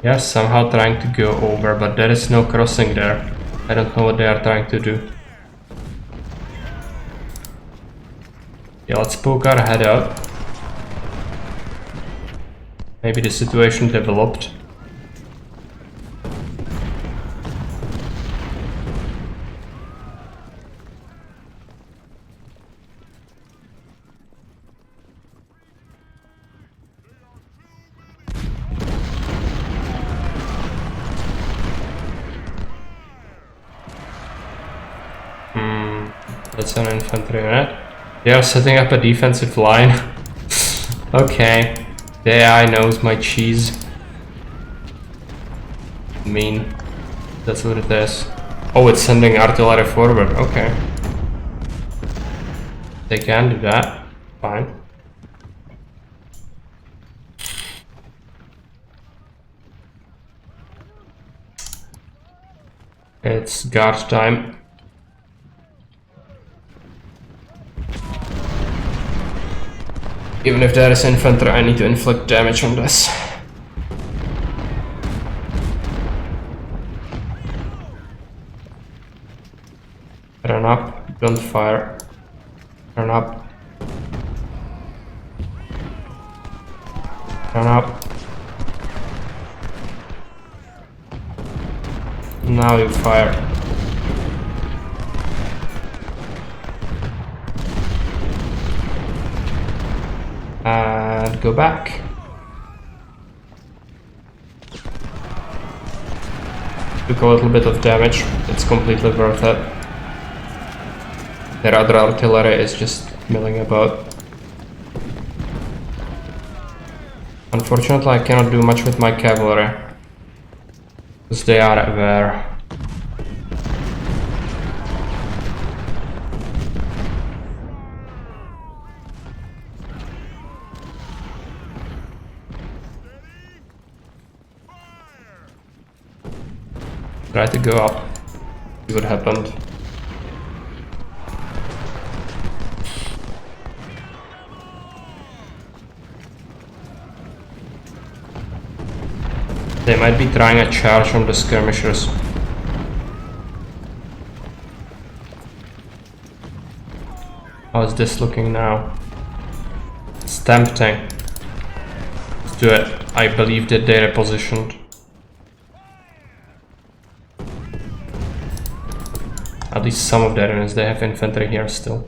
They are somehow trying to go over, but there is no crossing there. I don't know what they are trying to do. Yeah, let's poke our head out. Maybe the situation developed. That's an infantry unit. They are setting up a defensive line. Okay. The AI knows my cheese. Mean. That's what it is. Oh, it's sending artillery forward. Okay. They can do that. Fine. It's guard time. Even if there is infantry, I need to inflict damage on this. Run up, don't fire. Run up. Run up. Now you fire. And go back. Took a little bit of damage, it's completely worth it. Their other artillery is just milling about. Unfortunately, I cannot do much with my cavalry, because they are aware. Try to go up, see what happened. They might be trying a charge from the skirmishers. How is this looking now? It's tempting. Let's do it. I believe that they are positioned. At least some of their units, they have infantry here still.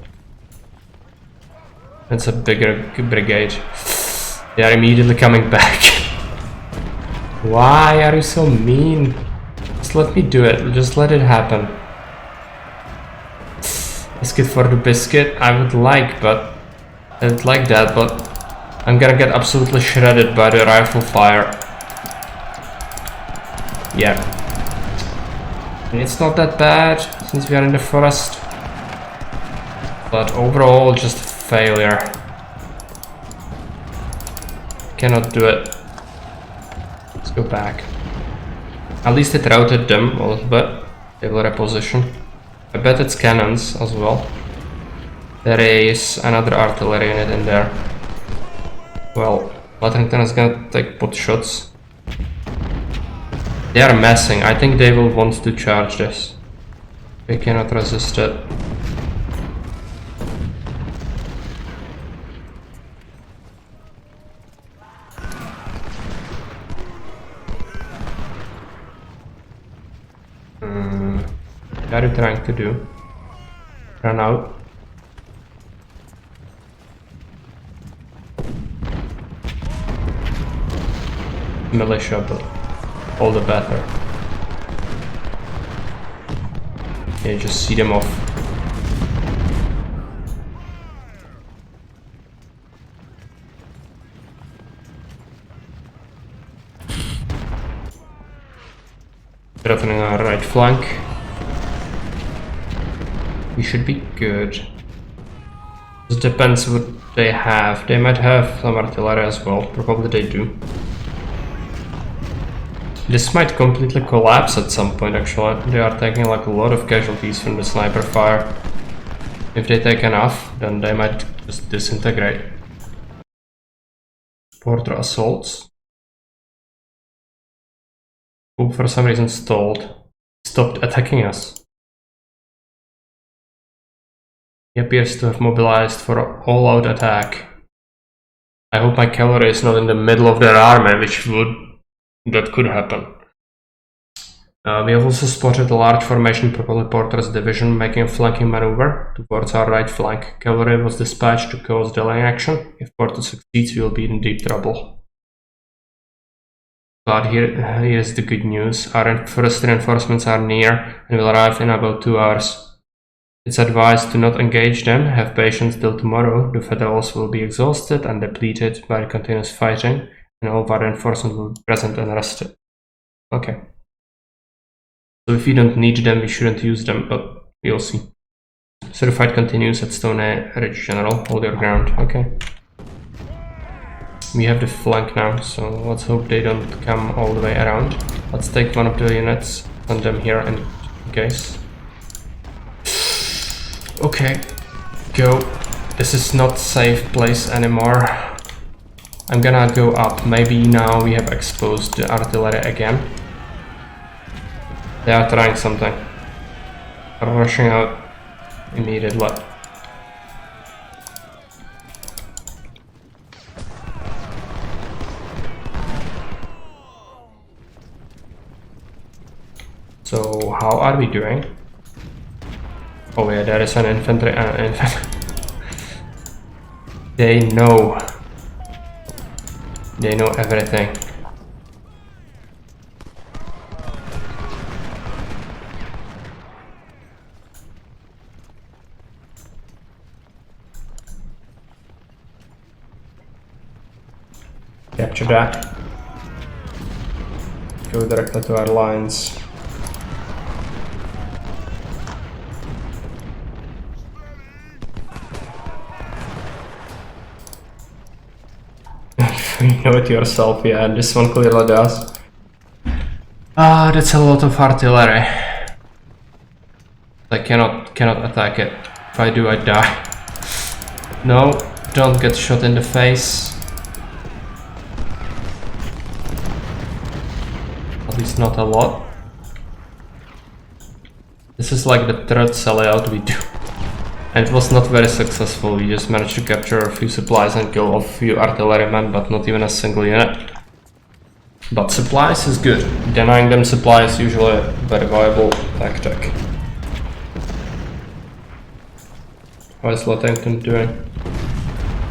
It's a bigger brigade. They are immediately coming back. Why are you so mean? Just let me do it, just let it happen. Biscuit for the biscuit, I would like that, but I'm gonna get absolutely shredded by the rifle fire. Yeah. And it's not that bad, since we are in the forest. But overall, just a failure. Cannot do it. Let's go back. At least it routed them a little bit. They will reposition. I bet it's cannons as well. There is another artillery unit in there. Well, Laterington is gonna take pot shots. They are messing. I think they will want to charge this. They cannot resist it. What are you trying to do? Run out? Militia, but all the better. Yeah, just see them off. Threatening our right flank. We should be good. It depends what they have. They might have some artillery as well. Probably they do. This might completely collapse at some point actually. They are taking like a lot of casualties from the sniper fire. If they take enough, then they might just disintegrate. Porter assaults. Pope for some reason stalled. Stopped attacking us. He appears to have mobilized for an all-out attack. I hope my cavalry is not in the middle of their army, that could happen. We have also spotted a large formation, probably Porter's division, making a flanking maneuver towards our right flank. Cavalry was dispatched to cause delaying action. If Porter succeeds, we will be in deep trouble. But here's the good news. Our first reinforcements are near and will arrive in about 2 hours. It's advised to not engage them, have patience till tomorrow. The Federals will be exhausted and depleted by continuous fighting, and all of our reinforcements will be present and rested. Okay. So if we don't need them, we shouldn't use them, but we'll see. So the fight continues at Stone Ridge General. Hold your ground. Okay. We have the flank now, so let's hope they don't come all the way around. Let's take one of the units, send them here and case. Okay, go. This is not safe place anymore. I'm gonna go up. Maybe now we have exposed the artillery again. They are trying something. Rushing out immediately. So how are we doing? Oh yeah, there is an infantry. They know. They know everything. Capture that. Go directly to our lines. You know it yourself, yeah, this one clearly does. Ah, that's a lot of artillery. I cannot attack it. If I do, I die. No, don't get shot in the face. At least not a lot. This is like the third sellout we do. And it was not very successful. We just managed to capture a few supplies and kill a few artillerymen, but not even a single unit. But supplies is good. Denying them supplies is usually a very viable tactic. How is Lettington doing?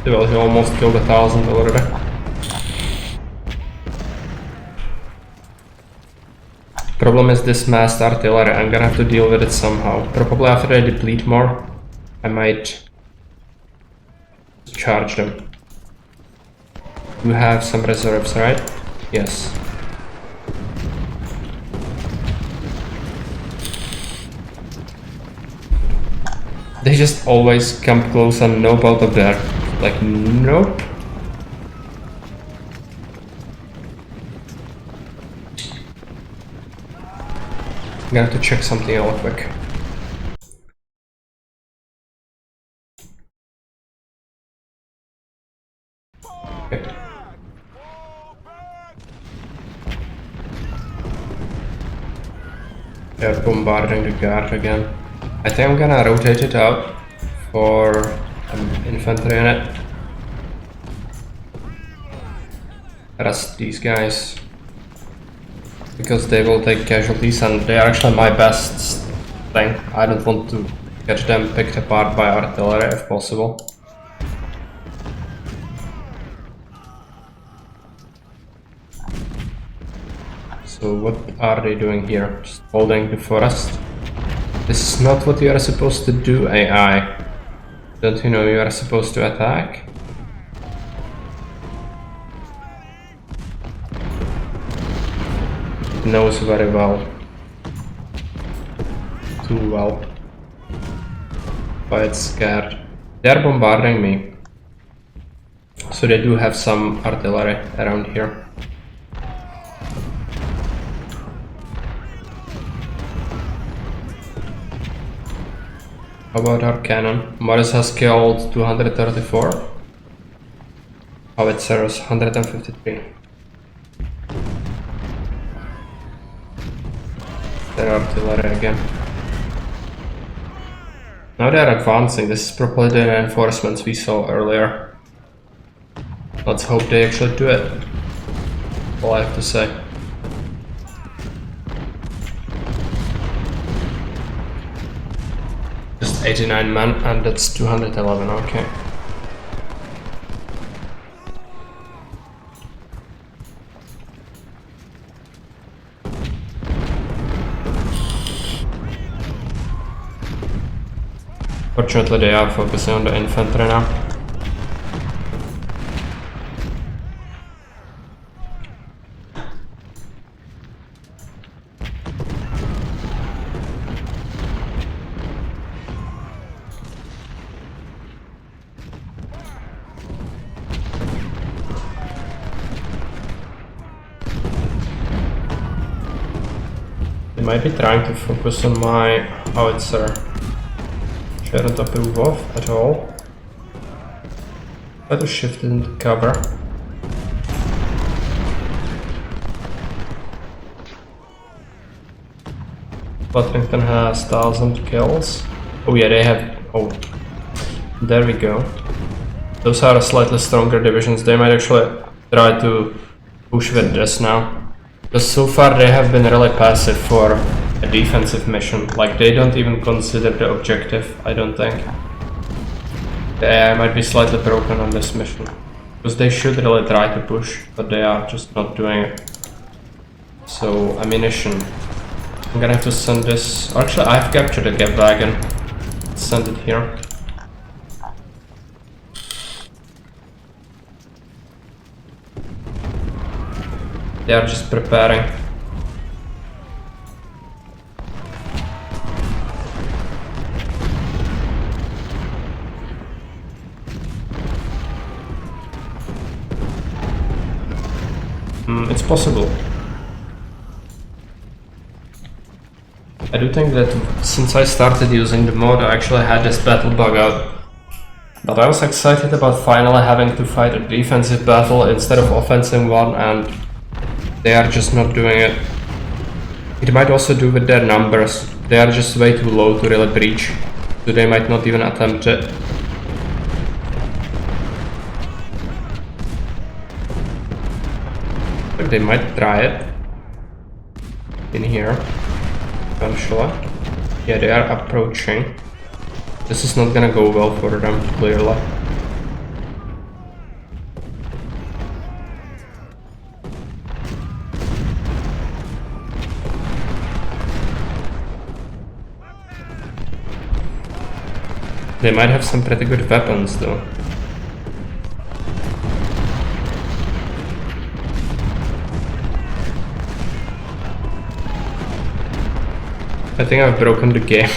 Well, he almost killed 1,000 already. Problem is this massed artillery. I'm gonna have to deal with it somehow. Probably after I deplete more, I might charge them. You have some reserves, right? Yes. They just always come close and nope out of there. Like, nope. I'm gonna have to check something out quick. Okay. They're bombarding the guard again. I think I'm gonna rotate it out for an infantry unit. Arrest these guys. Because they will take casualties and they are actually my best thing. I don't want to get them picked apart by artillery if possible. So what are they doing here? Just holding the forest? This is not what you are supposed to do, AI. Don't you know you are supposed to attack? It knows very well. Too well. But it's scared. They are bombarding me. So they do have some artillery around here. How about our cannon? Morris has killed 234. Howitzers 153. Their artillery again. Now they are advancing. This is probably the reinforcements we saw earlier. Let's hope they actually do it. All I have to say. Just 89 men, and that's 211, okay. Fortunately, they are focusing on the infantry now. might be trying to focus on my howitzer, which I don't approve of at all. Try to shift it into cover. Butlington has 1000 kills. Oh yeah, they have... oh, there we go. Those are slightly stronger divisions. They might actually try to push with this now. Because so far they have been really passive for a defensive mission. Like, they don't even consider the objective, I don't think. The AI might be slightly broken on this mission. Because they should really try to push, but they are just not doing it. So, ammunition. I'm gonna have to send this... actually, I've captured a Gap wagon. Let's send it here. They are just preparing. It's possible. I do think that since I started using the mod, I actually had this battle bug out. But I was excited about finally having to fight a defensive battle instead of offensive one, and they are just not doing it. It might also do with their numbers. They are just way too low to really breach, so they might not even attempt it. But they might try it. In here. Eventually. Yeah, they are approaching. This is not gonna go well for them, clearly. They might have some pretty good weapons, though. I think I've broken the game.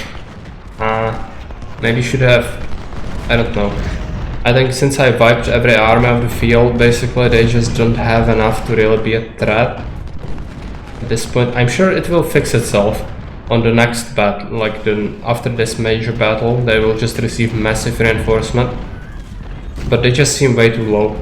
Maybe should have... I don't know. I think since I wiped every army of the field, basically they just don't have enough to really be a threat. At this point, I'm sure it will fix itself. On the next battle, like after this major battle, they will just receive massive reinforcement. But they just seem way too low.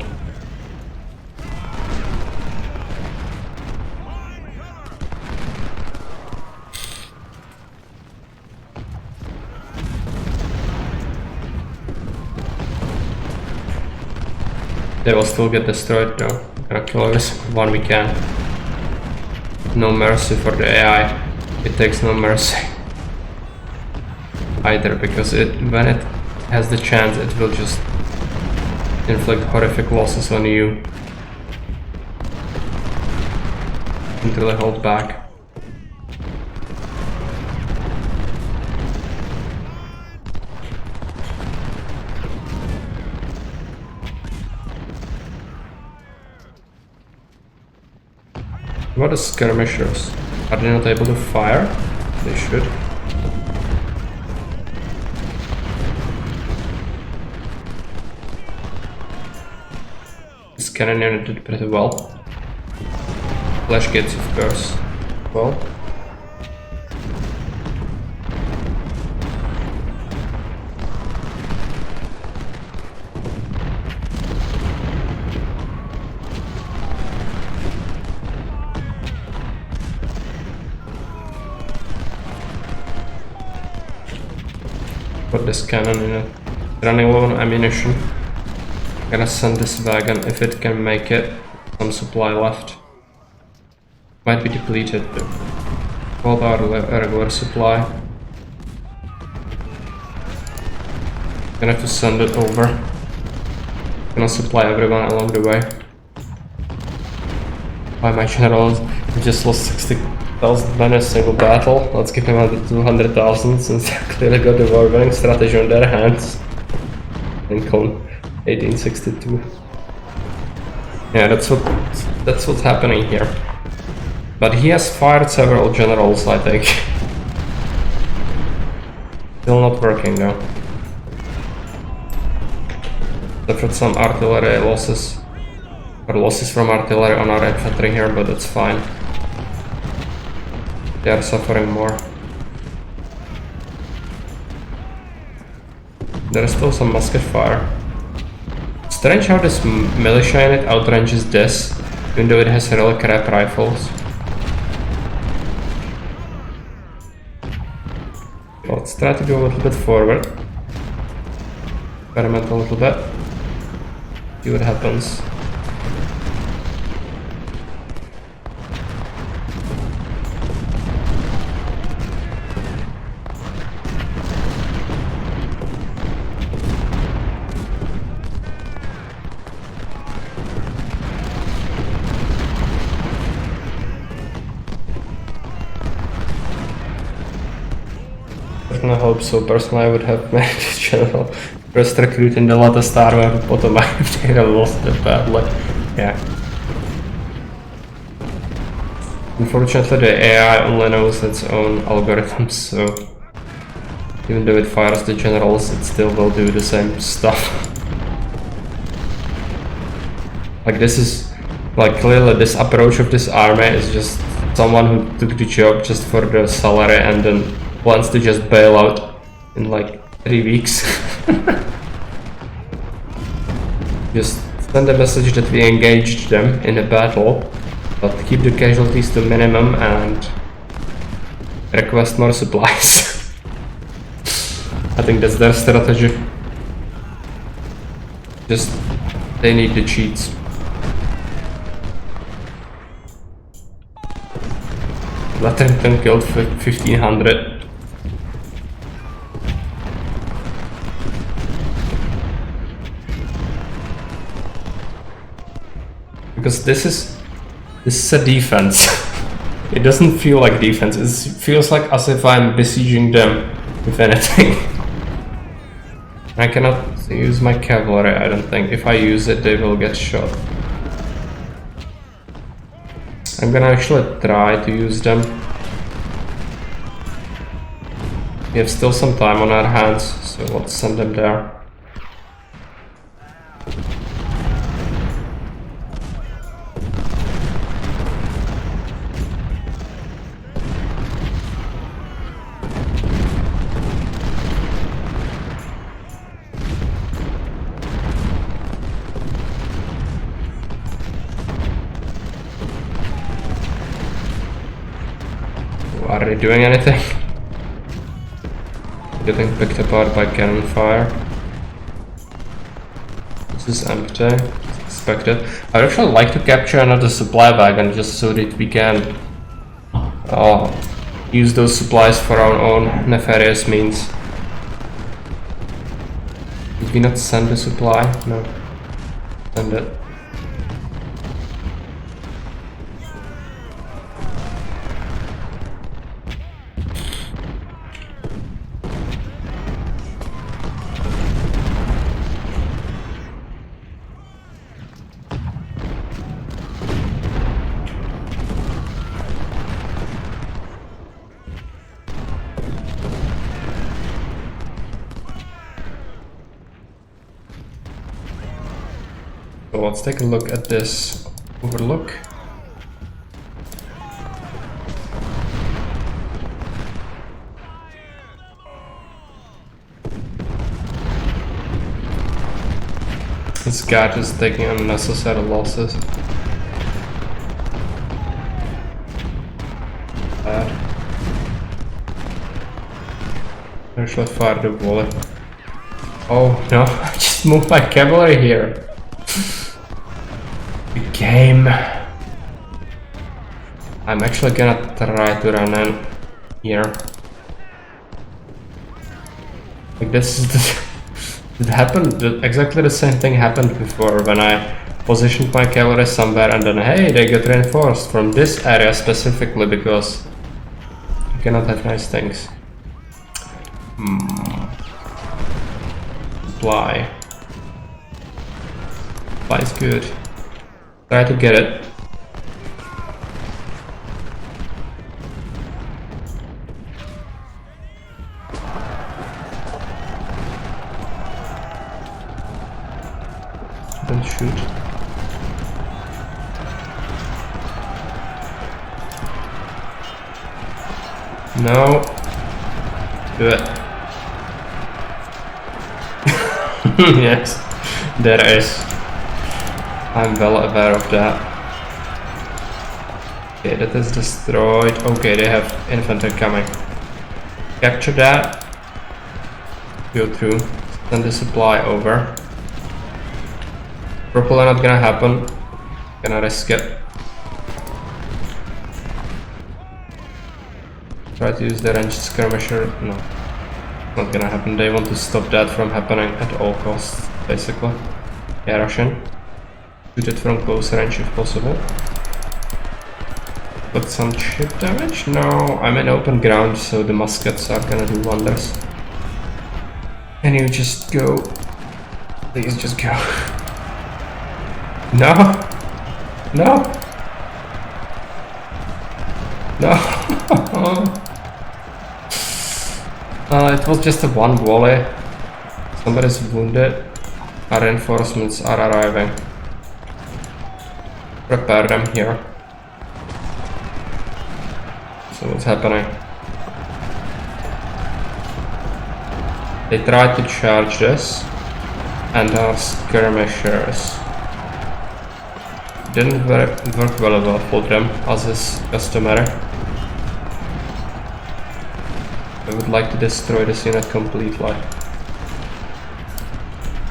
They will still get destroyed though. Gonna kill everyone we can. No mercy for the AI. It takes no mercy either, because when it has the chance, it will just inflict horrific losses on you until I hold back. What are skirmishers? Are they not able to fire? They should. This cannon unit did pretty well. Flash gates, of course. Well. Put this cannon in it. Running low on ammunition. I'm gonna send this wagon if it can make it. Some supply left. Might be depleted though. 12 hour regular supply. Gonna have to send it over. Gonna supply everyone along the way. Why my generals just lost 60,000 men in a single battle. Let's give him 200,000 since they clearly got the war winning strategy on their hands. Lincoln 1862. Yeah, that's what's happening here. But he has fired several generals, I think. Still not working though. Suffered some artillery losses. Or losses from artillery on our infantry here, but that's fine. They are suffering more. There is still some musket fire. Strange how this militia unit outranges this, even though it has really crap rifles. Let's try to go a little bit forward. Experiment a little bit. See what happens. I hope so. Personally, I would have made the general first recruit in the latest army, but bottom if they have lost it badly. Yeah. Unfortunately, the AI only knows its own algorithms, so even though it fires the generals, it still will do the same stuff. Like this is, like clearly this approach of this army is just someone who took the job just for the salary and then wants to just bail out in like 3 weeks. Just send a message that we engaged them in a battle, but keep the casualties to minimum and request more supplies. I think that's their strategy. Just, they need the cheats. Laterington killed 1500. Because this is a defense. It doesn't feel like defense, it feels like as if I'm besieging them, if anything. I cannot use my cavalry, I don't think. If I use it, they will get shot. I'm gonna actually try to use them. We have still some time on our hands, so let's send them there. Are they doing anything? Getting picked apart by cannon fire. This is empty. As expected. I'd actually like to capture another supply wagon just so that we can use those supplies for our own nefarious means. Did we not send the supply? No. Send it. So let's take a look at this overlook. This guy is taking unnecessary losses. Bad. I should fire the volley. Oh no, I just moved my cavalry here. The game. I'm actually gonna try to run in here. Like this is the it happened, exactly the same thing happened before when I positioned my cavalry somewhere and then hey, they get reinforced from this area specifically because you cannot have nice things. Supply. Supply is good. Try to get it. Don't shoot. No. Do it. Yes, there is. I'm well aware of that. Okay, that is destroyed. Okay, they have infantry coming. Capture that. Go through. Send the supply over. Propeller not gonna happen. Gonna risk it. Try to use the ranged skirmisher. No. Not gonna happen. They want to stop that from happening at all costs, basically. Yeah, Russian. Shoot it from close range if possible. But some ship damage? No, I'm in open ground, so the muskets are gonna do wonders. Can you just go? Please just go. No! No! No! It was just a one volley. Somebody's wounded. Our reinforcements are arriving. Prepare them here. So what's happening? They tried to charge this, and our skirmishers didn't work well for them, as is customary. I would like to destroy this unit completely.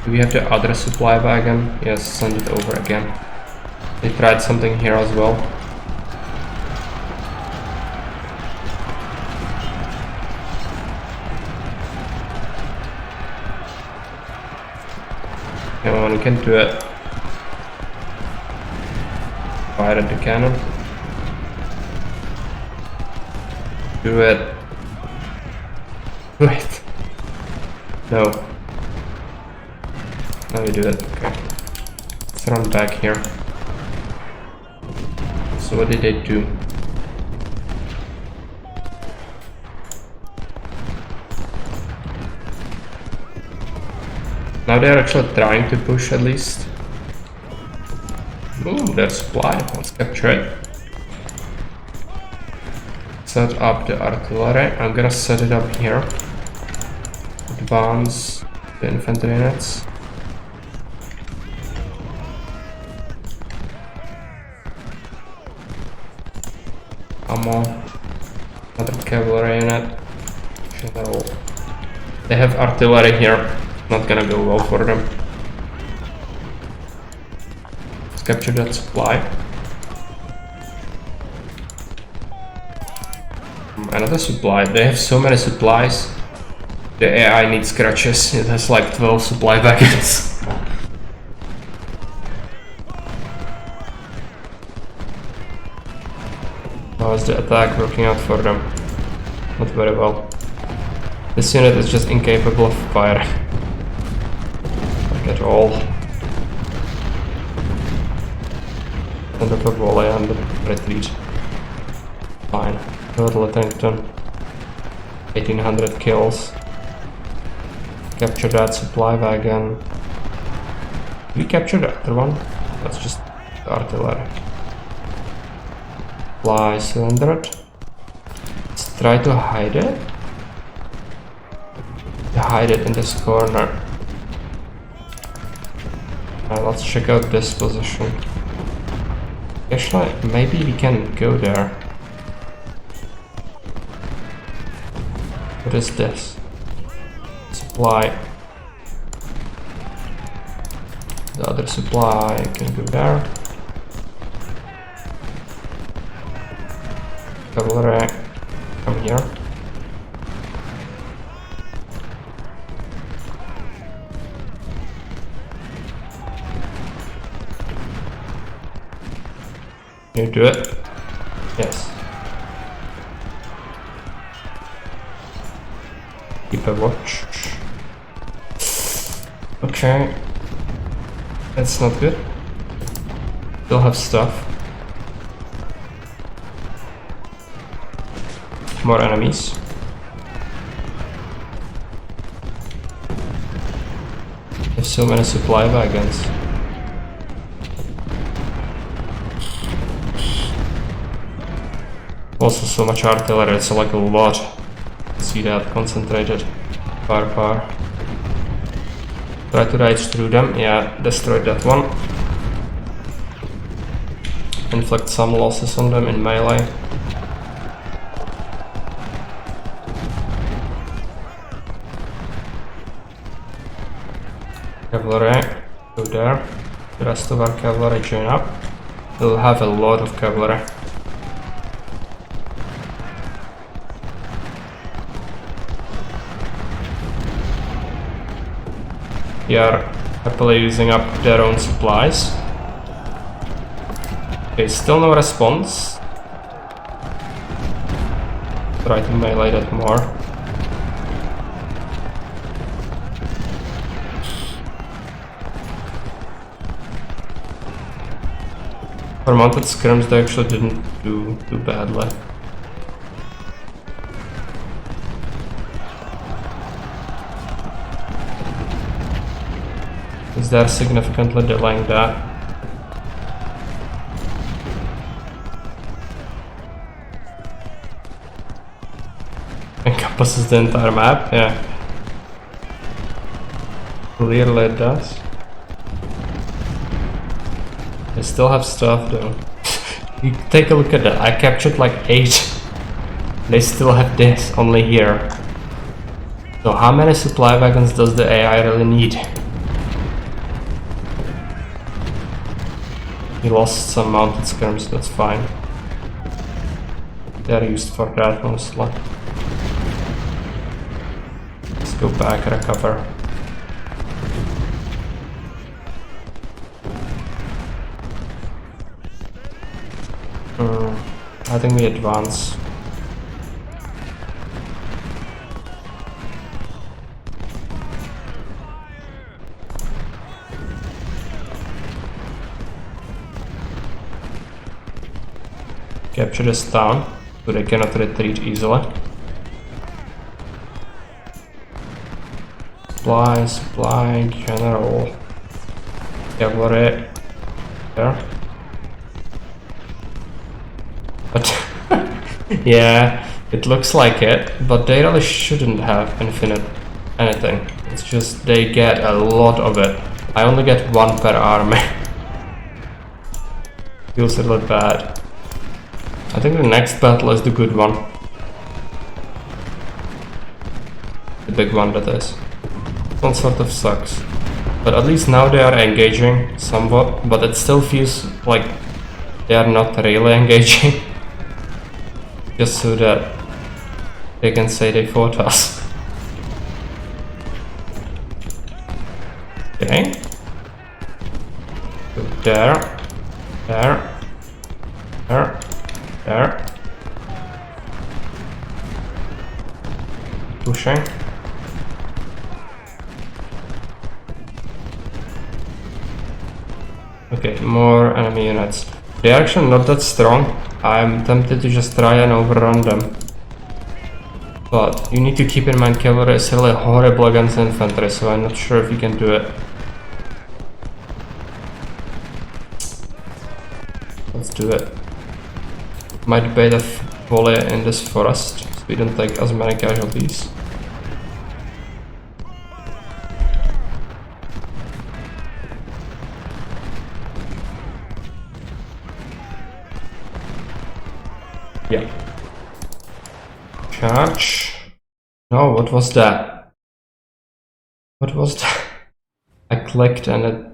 Do we have the other supply wagon? Yes, send it over again. They tried something here as well. Come on, you can do it. Fire at the cannon. Do it. Wait. No. No, you do it. Okay. Let's run back here. So what did they do? Now they're actually trying to push at least. Ooh, their supply. Let's capture it. Set up the artillery. I'm gonna set it up here. Advance the infantry units. Ammo. Another cavalry unit. General. They have artillery here. Not gonna go well for them. Let's capture that supply. Another supply. They have so many supplies. The AI needs scratches. It has like 12 supply packets. How is the attack working out for them? Not very well. This unit is just incapable of firing. Like at all. End of a volley and the retreat. Fine. Lord Lettington. 1800 kills. Capture that supply wagon. Did we capture the other one? That's just the artillery. Fly cylinder. Let's try to hide it. Hide it in this corner. Let's check out this position. Actually, maybe we can go there. What is this? Supply. The other supply can go there. Cavalry, come here. Can you do it? Yes. Keep a watch. Okay. That's not good. Still have stuff. More enemies. There's so many supply wagons. Also so much artillery, it's like a lot. See that concentrated firepower. Try to ride through them. Yeah, destroyed that one. Inflict some losses on them in melee. Cavalry, go there. The rest of our cavalry join up. We'll have a lot of cavalry. They are happily using up their own supplies. Okay, still no response. Try to melee that more. For mounted scrims, they actually didn't do too badly. Is there significantly delaying that? Encompasses the entire map, yeah. Clearly it does. They still have stuff though. You take a look at that, I captured like 8. They still have this, only here. So how many supply wagons does the AI really need? He lost some mounted skirms, that's fine. They're used for that mostly. Let's go back, recover. I think we advance. Capture this town, so they cannot retreat easily. Supply, general. Cavalry. There. But yeah, it looks like it, but they really shouldn't have infinite anything. It's just they get a lot of it. I only get 1 per army. Feels a little bad. I think the next battle is the good one. The big one, that is. This one sort of sucks. But at least now they are engaging somewhat, but it still feels like they are not really engaging. Just so that they can say they fought us. Okay. Go there. There. There. There. Pushing. Okay, more enemy units. They're actually not that strong. I'm tempted to just try and overrun them. But you need to keep in mind cavalry is really horrible against infantry, so I'm not sure if you can do it. Let's do it. Might bait a volley in this forest, so we don't take as many casualties. Yeah. Charge. No, what was that? What was that? I clicked and it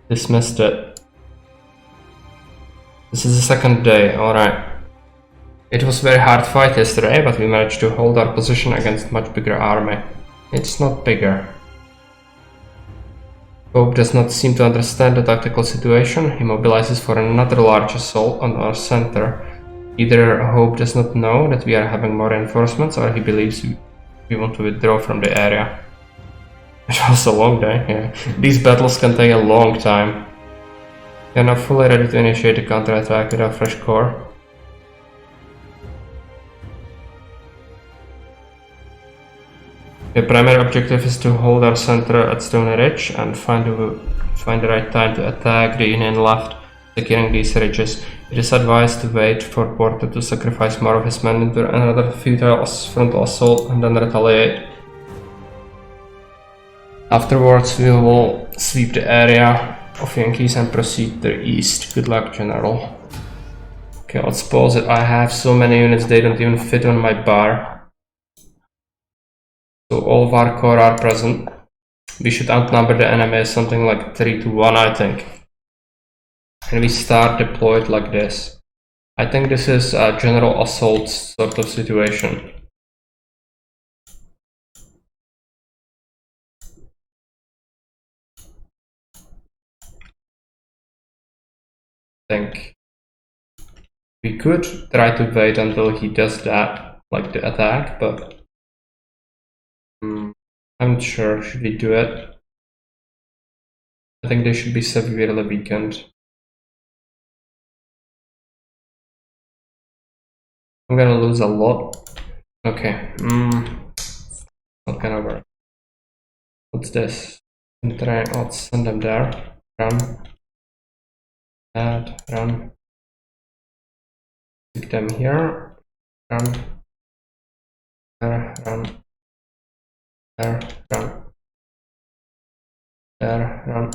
dismissed it. This is the second day, alright. It was a very hard fight yesterday, but we managed to hold our position against much bigger army. It's not bigger. Pope does not seem to understand the tactical situation. He mobilizes for another large assault on our center. Either Hope does not know that we are having more reinforcements, or he believes we want to withdraw from the area. It was a long day, yeah. These battles can take a long time. We are now fully ready to initiate a counterattack with our fresh corps. The primary objective is to hold our center at Stony Ridge and find the right time to attack the Union left, securing these ridges. It is advised to wait for Porter to sacrifice more of his men into another futile frontal assault and then retaliate. Afterwards, we will sweep the area of Yankees and proceed to the east. Good luck, General. Okay, let's pause it. I have so many units, they don't even fit on my bar. So all of our corps are present. We should outnumber the enemy something like 3-1, I think. And we start deployed like this. I think this is a general assault sort of situation. I think we could try to wait until he does that, like the attack, but I'm not sure. Should we do it? I think they should be severely weakened. I'm gonna lose a lot. Okay, not gonna work. What's this? Let's send them there. Run. Add, run. Stick them here. Run. There, run. There, run. There, run.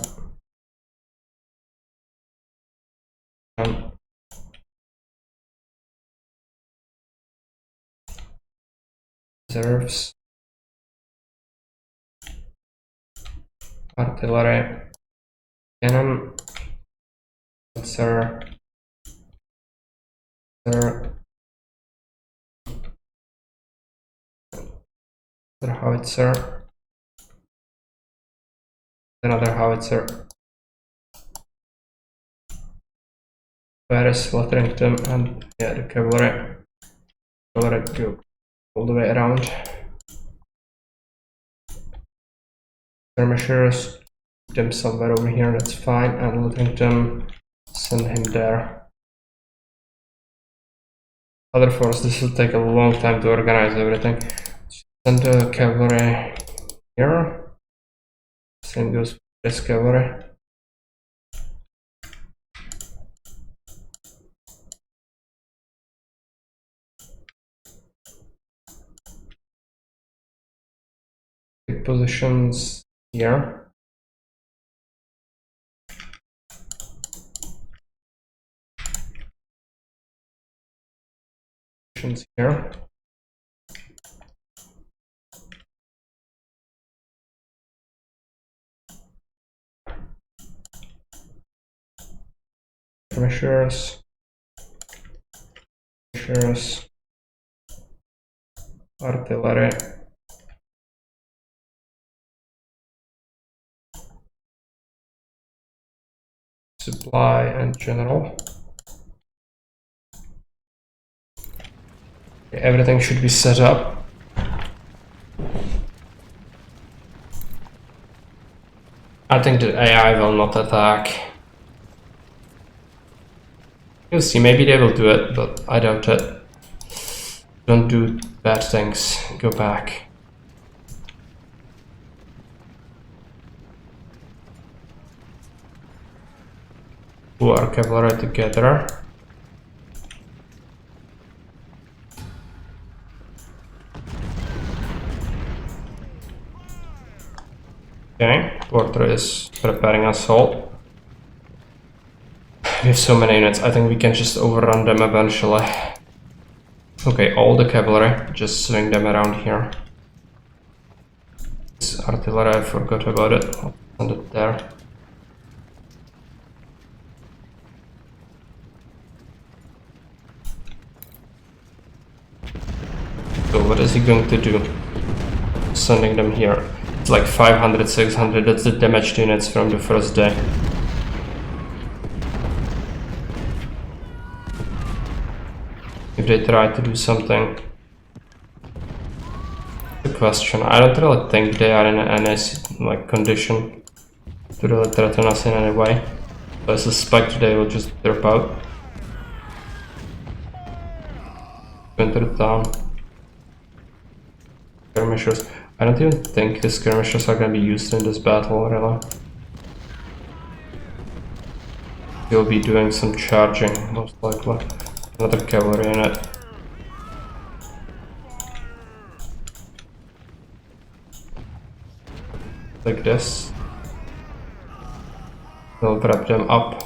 Run. Reserves. Artillery. Cannon. Sir. Sir. Another howitzer. Another howitzer. Where is Waterington? And yeah, the cavalry. Cavalry go all the way around. Skirmishers, them somewhere over here, that's fine. And Waterington, send him there. Other force, this will take a long time to organize everything. Send the cavalry here. Same goes for this cavalry. Take positions here. Positions here. Measures, artillery, supply, and general. Okay, everything should be set up. I think the AI will not attack. You'll see, maybe they will do it, but I doubt it. Don't do bad things. Go back. Pull our cavalry together. Okay, Porter is preparing assault. We have so many units, I think we can just overrun them eventually. Okay, all the cavalry, just swing them around here. This artillery, I forgot about it. I'll send it there. So what is he going to do? Sending them here. It's like 500, 600, that's the damaged units from the first day. If they try to do something. The question, I don't really think they are in any like condition to really threaten us in any way. So I suspect they will just drop out. Enter the town. Skirmishers. I don't even think the skirmishers are gonna be used in this battle, really. You'll be doing some charging, most likely. Another cavalry unit. Like this. We'll wrap them up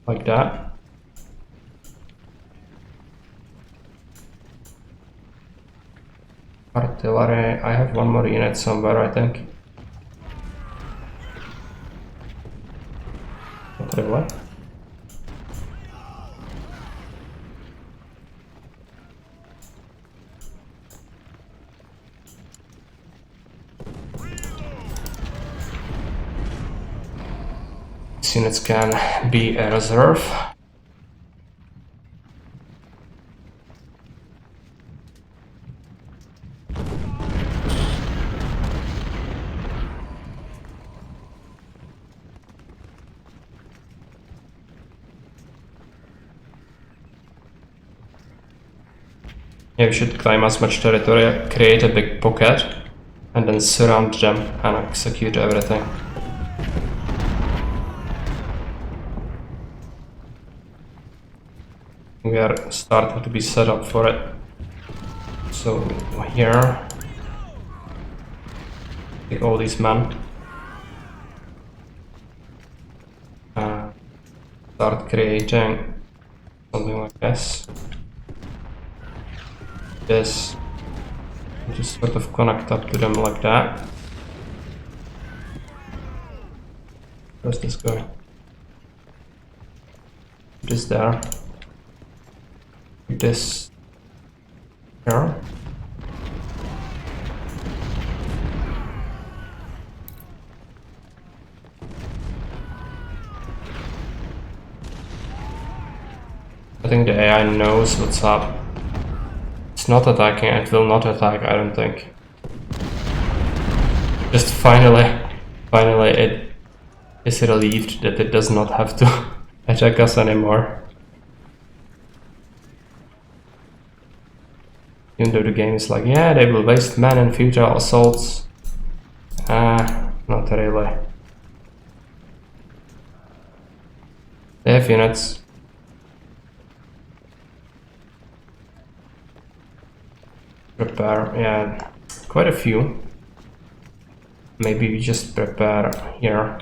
like that. Artillery, I have one more unit somewhere, I think. Not really. These units can be a reserve. Yeah, we should claim as much territory, create a big pocket, and then surround them and execute everything. We are starting to be set up for it. So here, take all these men. Start creating something like this. This, just sort of connect up to them like that. Where's this going? This there. This here. I think the AI knows what's up. It's not attacking, it will not attack, I don't think. Just finally it is relieved that it does not have to attack us anymore. Even though the game is like, yeah, they will waste men in futile assaults. Not really. They have units. Prepare, yeah, quite a few. Maybe we just prepare here.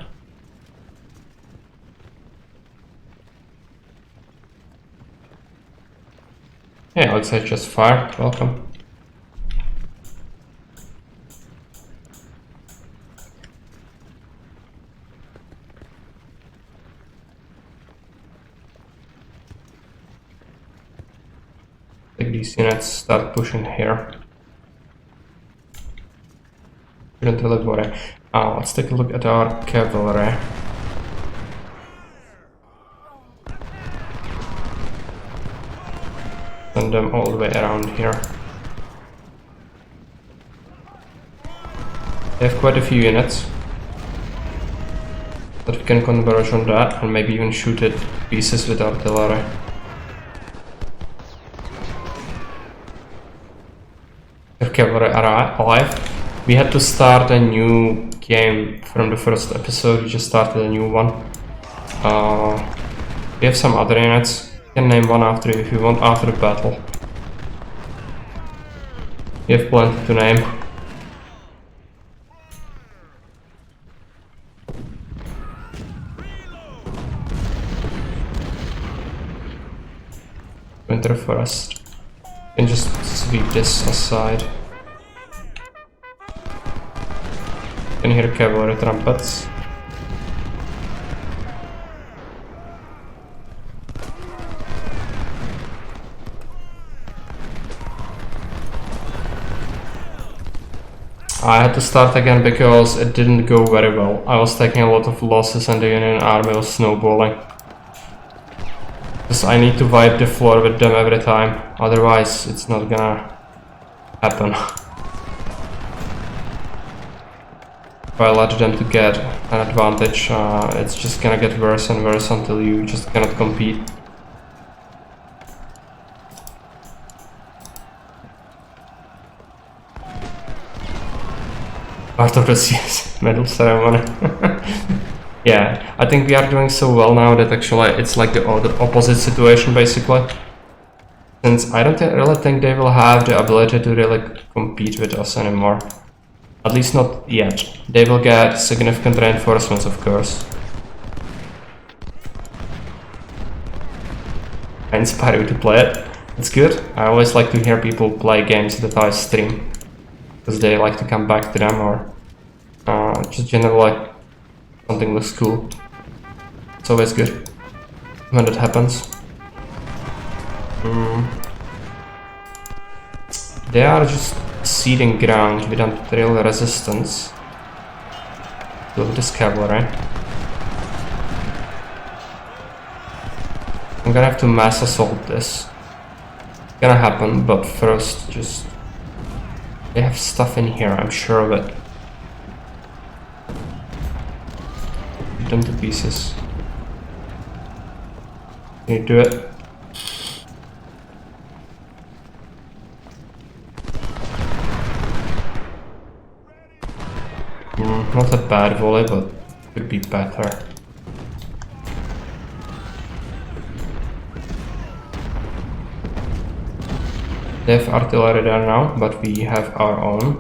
Yeah, looks like just fire. Welcome. Take these units, start pushing here. Let's take a look at our cavalry. Send them all the way around here. They have quite a few units, but we can converge on that and maybe even shoot it to pieces with artillery. Cavalry alive. We had to start a new game from the first episode. We just started a new one. We have some other units. You can name one after if you want after the battle. You have plenty to name. Winter Forest. You can just sweep this aside. You can hear cavalry trumpets. I had to start again because it didn't go very well. I was taking a lot of losses and the Union army was snowballing. Because I need to wipe the floor with them every time, otherwise it's not gonna happen. If I let them to get an advantage, it's just gonna get worse and worse until you just cannot compete. Part of the CS medal ceremony. Yeah, I think we are doing so well now that actually it's like the opposite situation basically. Since I don't really think they will have the ability to really compete with us anymore. At least not yet. They will get significant reinforcements, of course. I inspire you to play it. It's good. I always like to hear people play games that I stream. Because they like to come back to them or just generally something looks cool. It's always good when that happens. They are just ceding ground without real resistance. Look at this cavalry. I'm gonna have to mass assault this. It's gonna happen, but first just... They have stuff in here, I'm sure of it. Shoot them to pieces. Can you do it? Not a bad volley, but could be better. They have artillery there now, but we have our own.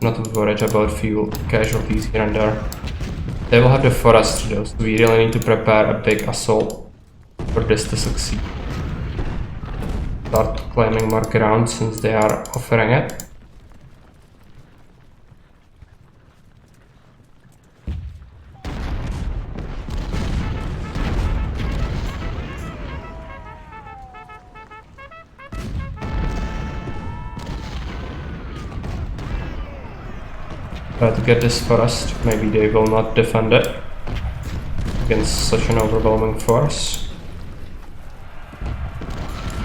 Not worried about few casualties here and there. They will have the forest though, so we really need to prepare a big assault for this to succeed. Start claiming more ground since they are offering it. Try to get this forest, maybe they will not defend it against such an overwhelming force.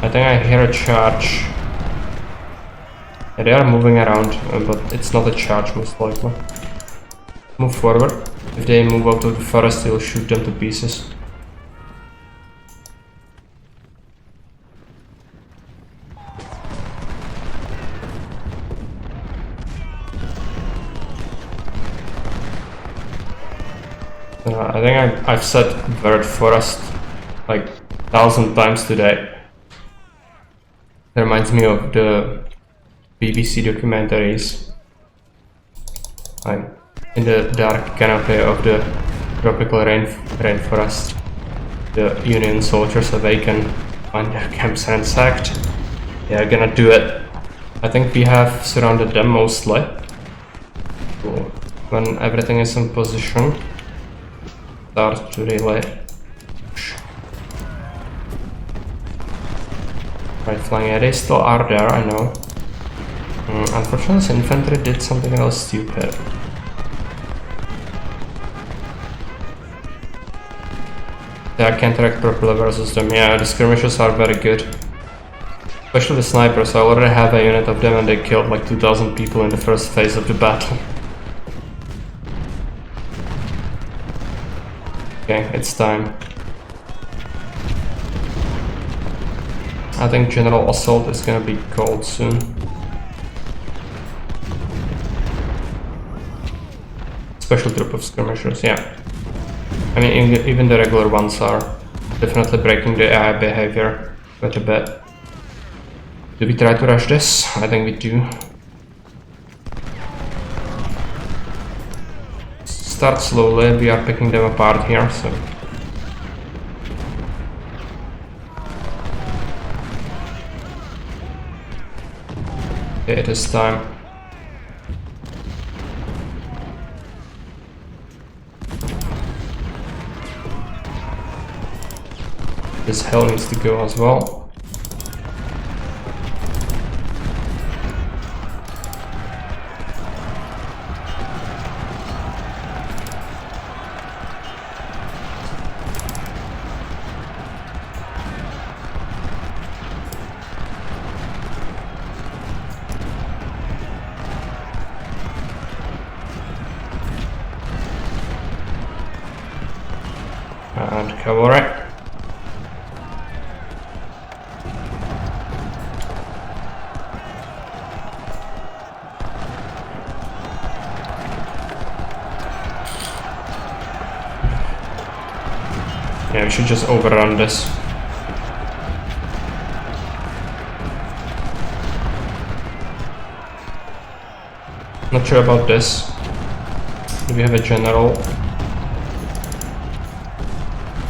I think I hear a charge. Yeah, they are moving around, but it's not a charge most likely. Move forward. If they move out of the forest, they'll shoot them to pieces. I think I've said bird forest like 1,000 times today. It reminds me of the BBC documentaries. Like in the dark canopy of the tropical rainforest, the Union soldiers awaken, find their camps ransacked. They are gonna do it. I think we have surrounded them mostly. So when everything is in position, start to relay. Right flank, yeah, they still are there, I know. Unfortunately, this infantry did something else stupid. Yeah, I can't interact properly versus them. Yeah, the skirmishers are very good. Especially the snipers, I already have a unit of them and they killed like 2,000 people in the first phase of the battle. Okay, it's time. I think general assault is gonna be called soon. Special group of skirmishers, yeah. I mean, even the regular ones are definitely breaking the AI behavior quite a bit. Do we try to rush this? I think we do. Start slowly, we are picking them apart here, so... Okay, it is time. This hell needs to go as well. And cavalry. Yeah, we should just overrun this. Not sure about this. Do we have a general?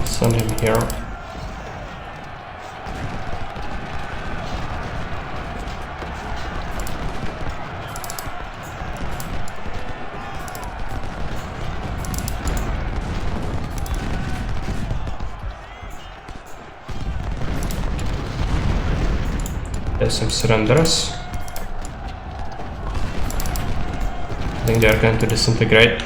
Send him here. There's some surrenders. I think they are going to disintegrate.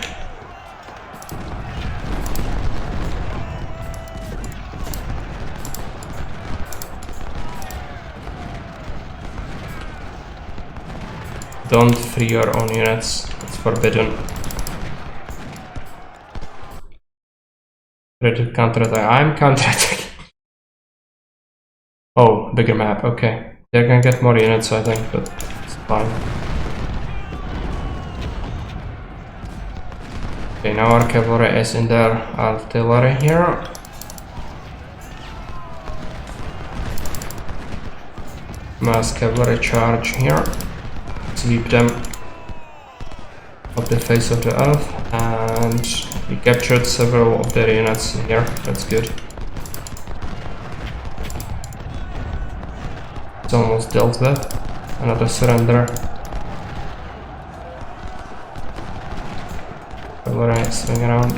Don't free your own units, it's forbidden. Ready to counterattack. I'm counterattacking. Oh, bigger map, okay. They're gonna get more units, I think, but it's fine. Okay, now our cavalry is in their artillery here. Mass cavalry charge here. Sweep them off the face of the earth, and we captured several of their units here. That's good. It's almost dealt with. Another surrender. Cavalry swing around.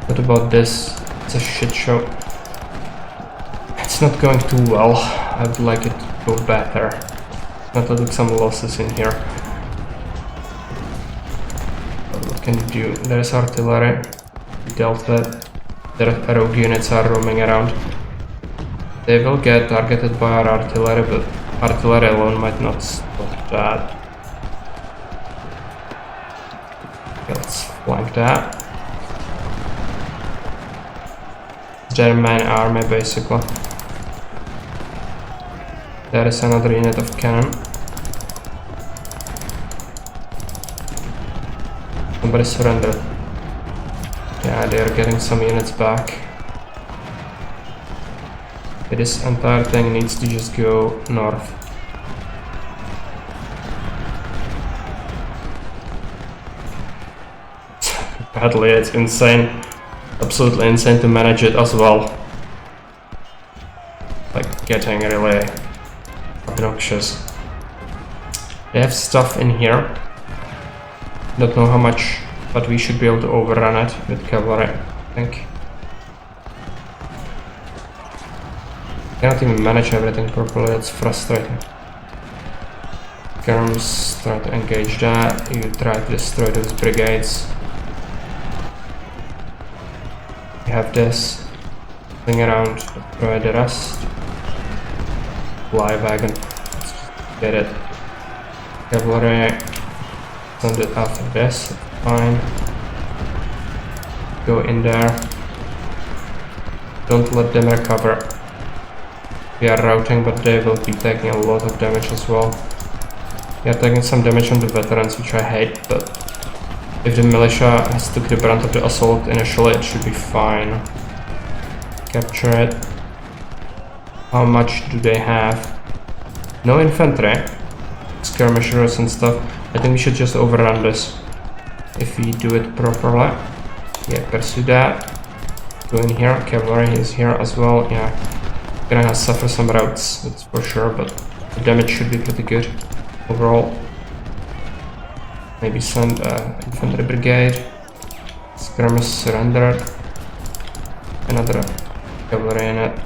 What about this? It's a shit show. It's not going too well. I would like it to go better. Not to take some losses in here. But what can you do? There's artillery. We dealt with. Their rogue units are roaming around. They will get targeted by our artillery, but artillery alone might not stop that. Okay, let's flank that. Their main army, basically. There is another unit of cannon. Somebody surrendered. Yeah, they are getting some units back. This entire thing needs to just go north. Badly, it's insane. Absolutely insane to manage it as well. Like, getting really obnoxious. They have stuff in here. Don't know how much, but we should be able to overrun it with cavalry, I think. Cannot even manage everything properly, it's frustrating. Kerms, try to engage that, you try to destroy those brigades. We have this. Swing around, destroy the rest. Fly wagon, let's just get it. Cavalry, send it after this, fine. Go in there. Don't let them recover. We are routing, but they will be taking a lot of damage as well. We are taking some damage on the veterans, which I hate, but if the militia has took the brunt of the assault initially, it should be fine. Capture it. How much do they have? No infantry. Skirmishers and stuff. I think we should just overrun this. If we do it properly. Yeah, pursue that. Go in here. Cavalry is here as well. Yeah. Gonna suffer some routes, that's for sure, but the damage should be pretty good overall. Maybe send infantry brigade. Skirmish surrendered. Another cavalry in it.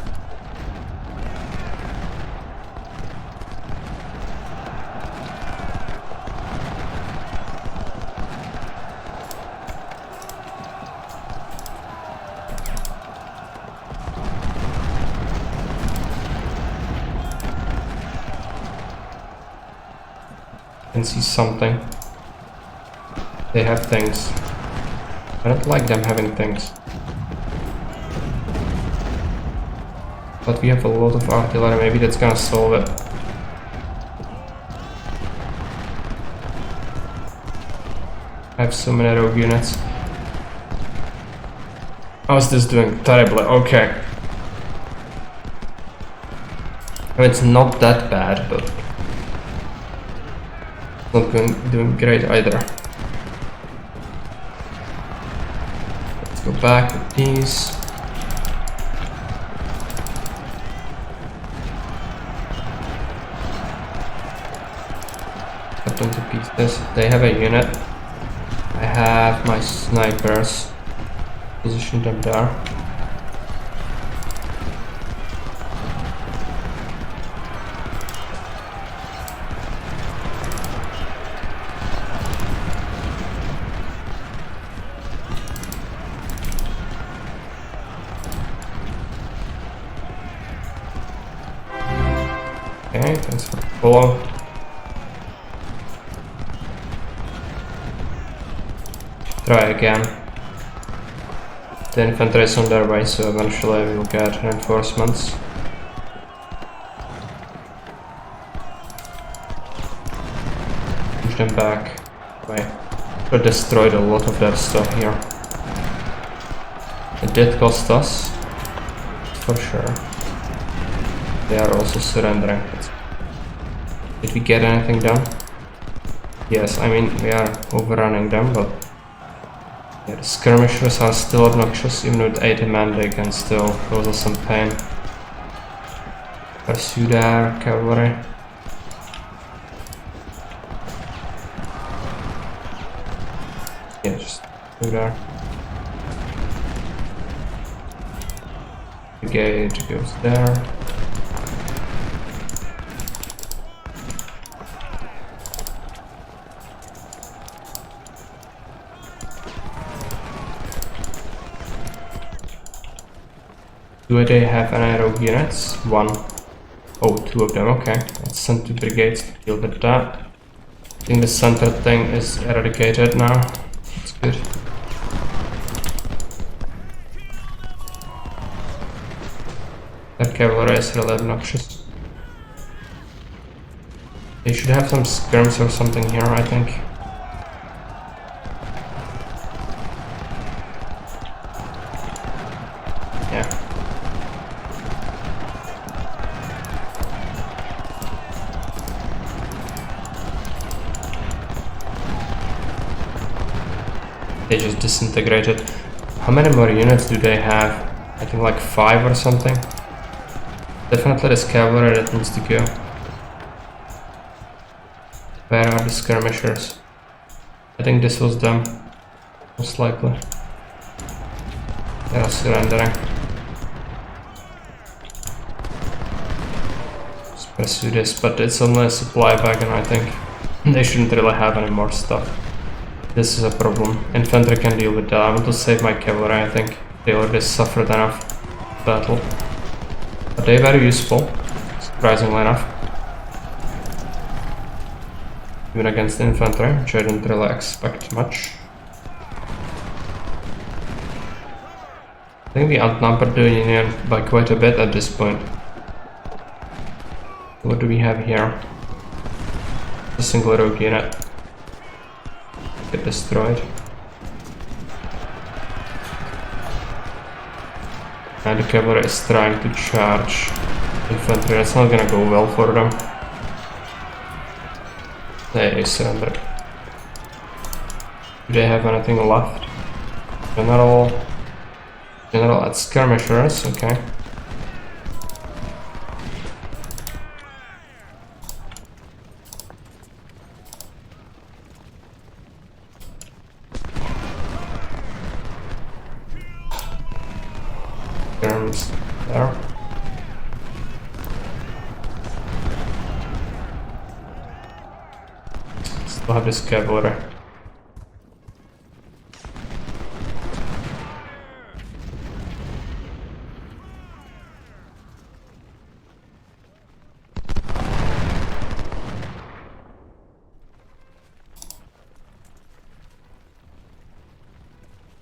Can see something. They have things. I don't like them having things. But we have a lot of artillery, maybe that's gonna solve it. I have so many rogue units. How is this doing? Terribly. Okay. I mean, it's not that bad, but not doing great either. Let's go back with these. Cut them to pieces. They have a unit. I have my snipers. Position them there. Okay, thanks for the follow. Try again. The infantry is on their way, so eventually we will get reinforcements. Push them back. Wait. We destroyed a lot of their stuff here. It did cost us, for sure. They are also surrendering. Did we get anything done? Yes, I mean, we are overrunning them, but yeah, the skirmishers are still obnoxious. Even with 80 men, they can still cause us some pain. Pursue their cavalry. Yeah, just do there. The gauge goes there. Do they have any rogue units? One. Oh, two of them, okay. Let's send 2 brigades to deal with that. I think the center thing is eradicated now. That's good. That cavalry is really obnoxious. They should have some skirms or something here, I think. Yeah. They just disintegrated. How many more units do they have? I think like 5 or something. Definitely this cavalry that needs to go. Where are the skirmishers? I think this was them. Most likely. They are surrendering. Let's pursue this, but it's only a supply wagon, I think. They shouldn't really have any more stuff. This is a problem. Infantry can deal with that. I want to save my cavalry, I think. They already suffered enough battle. But they were useful, surprisingly enough. Even against the infantry, which I didn't really expect much. I think we outnumbered the Union by quite a bit at this point. What do we have here? A single rogue unit. Get destroyed. And the cavalry is trying to charge infantry. That's not gonna go well for them. They surrendered. Do they have anything left? General at skirmishers, okay. Skirms there. Still have this cavalry.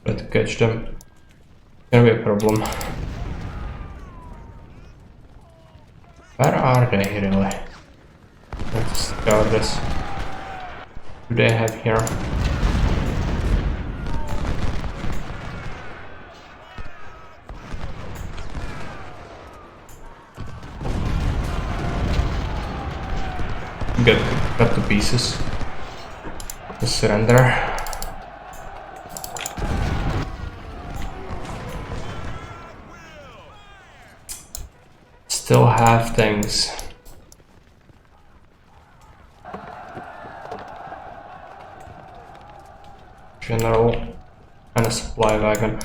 Try to catch them. It's gonna be a problem. Where are they really? Let's scout this. Do they have here? get cut to pieces. Just surrender. Still have things. General and a supply wagon.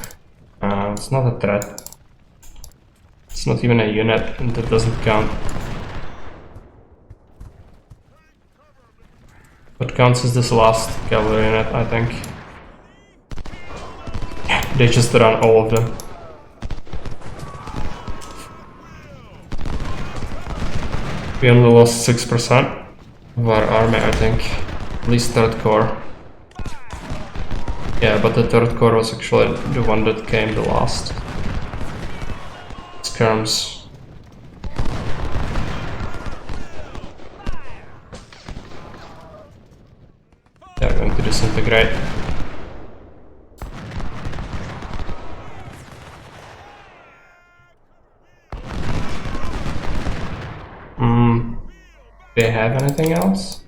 It's not a threat. It's not even a unit, and that doesn't count. What counts is this last cavalry unit, I think. They just run all of them. We only lost 6% of our army, I think. At least third corps. Yeah, but the third corps was actually the one that came the last. Skirms. They're going to disintegrate. Do they have anything else?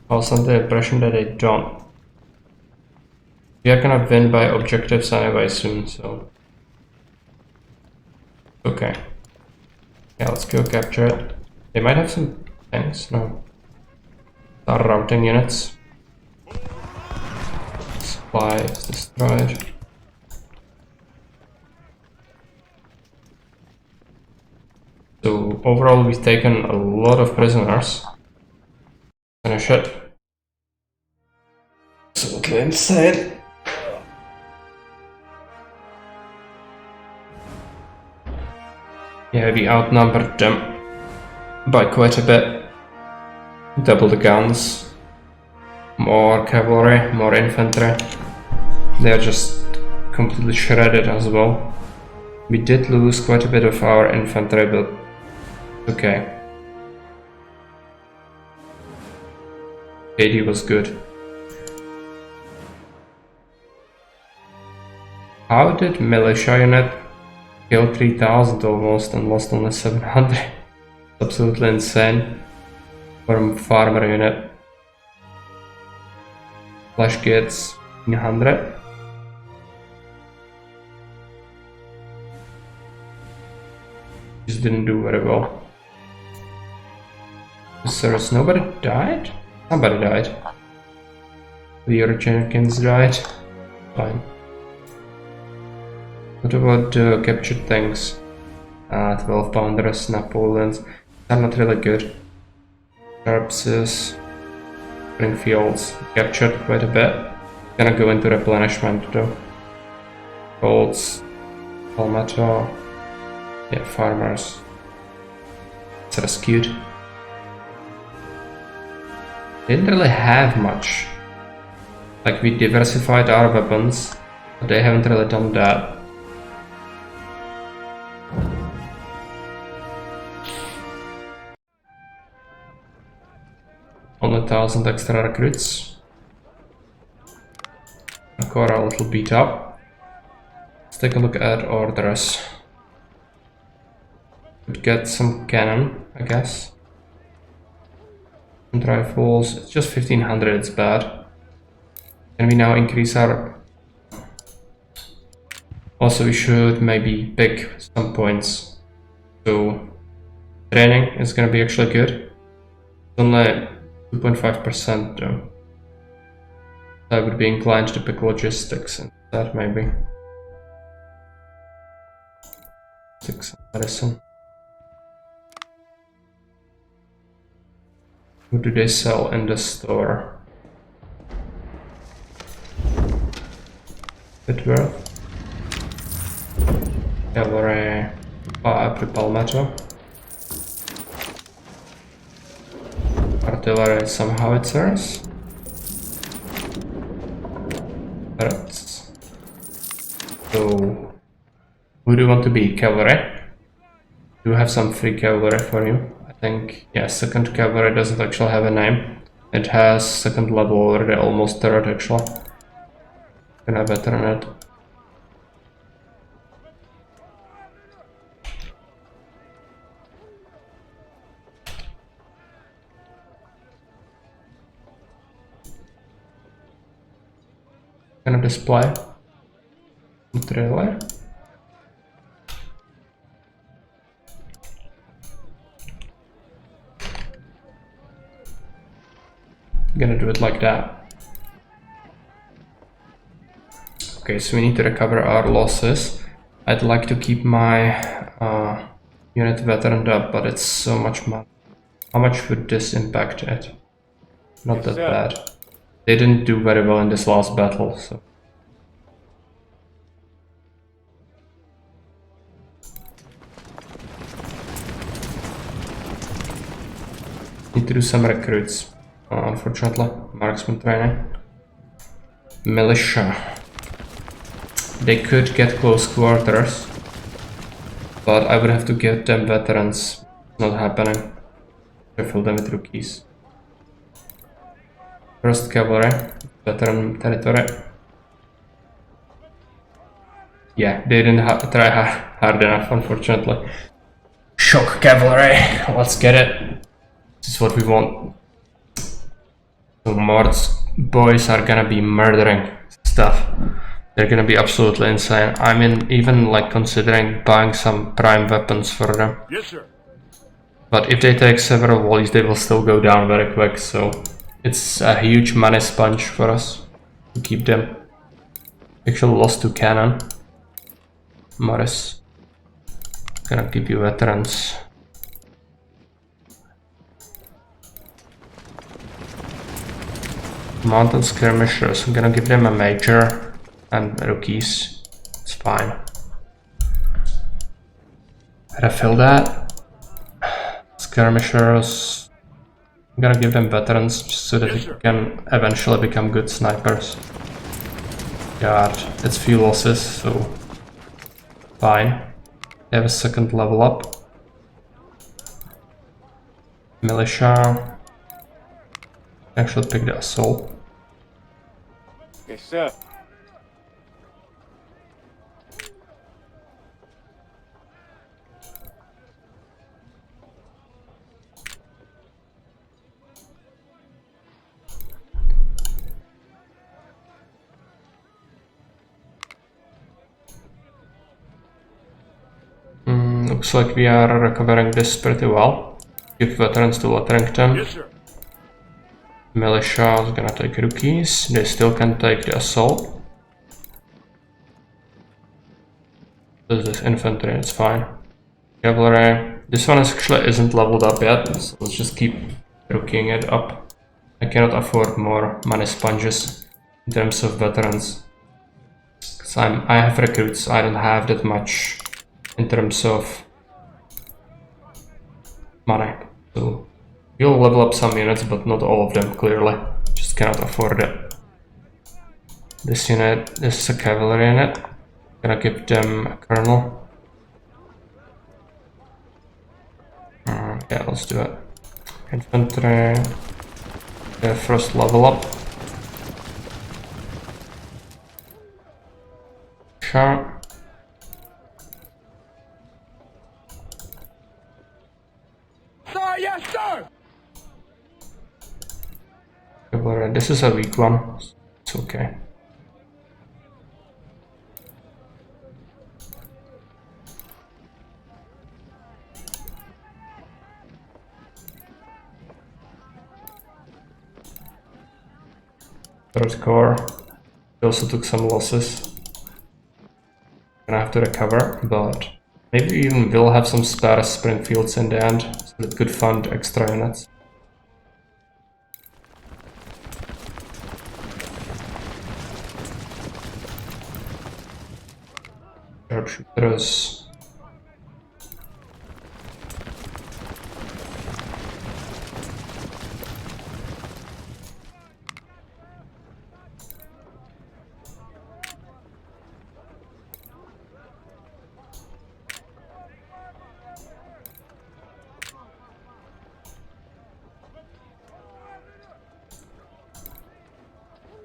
I was under the impression that they don't. We are gonna win by objectives anyway soon, so... Okay. Yeah, let's go capture it. They might have some things, no. Our routing units. Supply is destroyed. So overall we've taken a lot of prisoners. Finish it. Absolutely insane. Yeah, we outnumbered them by quite a bit. Double the guns. More cavalry, more infantry. They're just completely shredded as well. We did lose quite a bit of our infantry, but okay. KD was good. How did militia unit kill 3000 almost and lost only 700? Absolutely insane. For farmer unit. Flash gets 100. Just didn't do very well. Sirs, nobody died? Somebody died. Leo Jenkins died. Fine. What about the captured things? 12 pounders, Napoleons. They're not really good. Sharpses, Springfields, captured quite a bit. Gonna go into replenishment though. Colts, Palmetto, yeah, farmers. It's rescued. Didn't really have much. Like, we diversified our weapons, but they haven't really done that. Only 1000 extra recruits. Our corps are a little beat up. Let's take a look at orders. Could get some cannon, I guess. And rifles, it's just 1500, it's bad. Can we now increase our... Also, we should maybe pick some points. So, training is gonna be actually good. It's only 2.5% though. I would be inclined to pick logistics instead, maybe. 6 medicine. What do they sell in the store? Whitworth. Cavalry. Palmetto. Artillery, some howitzers. Turrets. So, who do you want to be? Cavalry? Do you have some free cavalry for you? I think, yeah, second cavalry doesn't actually have a name. It has second level already, almost third actually. Can I better than it? gonna display. Not really. I'm gonna do it like that. Okay, so we need to recover our losses. I'd like to keep my unit veteraned up, but it's so much money. How much would this impact it? Not that bad. They didn't do very well in this last battle, so. Need to do some recruits. Unfortunately, marksman training. Militia. They could get close quarters, but I would have to give them veterans. It's not happening. I fill them with rookies. First cavalry, veteran territory. Yeah, they didn't try hard enough, unfortunately. Shock cavalry, let's get it. This is what we want. So Mord's boys are gonna be murdering stuff. They're gonna be absolutely insane. I mean, even like considering buying some prime weapons for them. Yes, sir. But if they take several volleys, they will still go down very quick, so it's a huge money sponge for us to keep them. Actually lost to cannon. Morris. Gonna give you veterans. Mountain skirmishers, I'm gonna give them a major and rookies. It's fine. Refill that. Skirmishers. I'm gonna give them veterans just so that they can eventually become good snipers. God, it's few losses, so fine. They have a second level up. Militia. Actually pick the assault. Yes, sir. Looks like we are recovering this pretty well. Give veterans to Lotharington. Yes, sir. Militia is gonna take rookies. They still can take the assault. This is infantry, it's fine. Cavalry. This one actually isn't leveled up yet, so let's just keep rookieing it up. I cannot afford more money sponges in terms of veterans. Because I have recruits, I don't have that much in terms of money. So you'll level up some units, but not all of them, clearly. Just cannot afford it. This unit, this is a cavalry unit. Gonna give them a colonel. Yeah, let's do it. Infantry. First level up. Sure. Sir, yes, sir. Cavalry. This is a weak one. It's okay. Third corps. We also took some losses. Gonna have to recover, but maybe even we'll have some spare Springfields in the end, so that could fund extra units. Sharpshooters.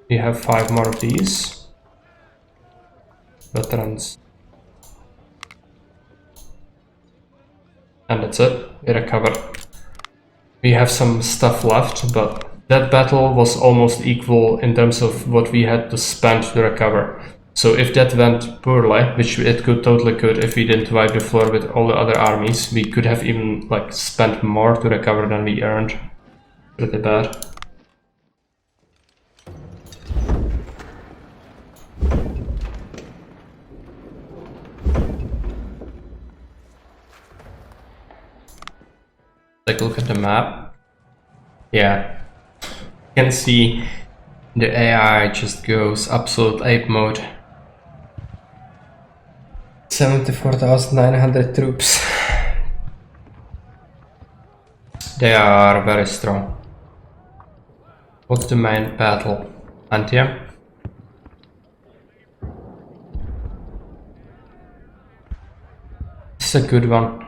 We have 5 more of these. Veterans. And that's it. We recovered. We have some stuff left, but that battle was almost equal in terms of what we had to spend to recover. So if that went poorly, which it totally could if we didn't wipe the floor with all the other armies, we could have even like spent more to recover than we earned. Pretty bad. Take a look at the map. Yeah, you can see the AI just goes absolute ape mode. 74,900 troops. They are very strong. What's the main battle? Antia? This is a good one.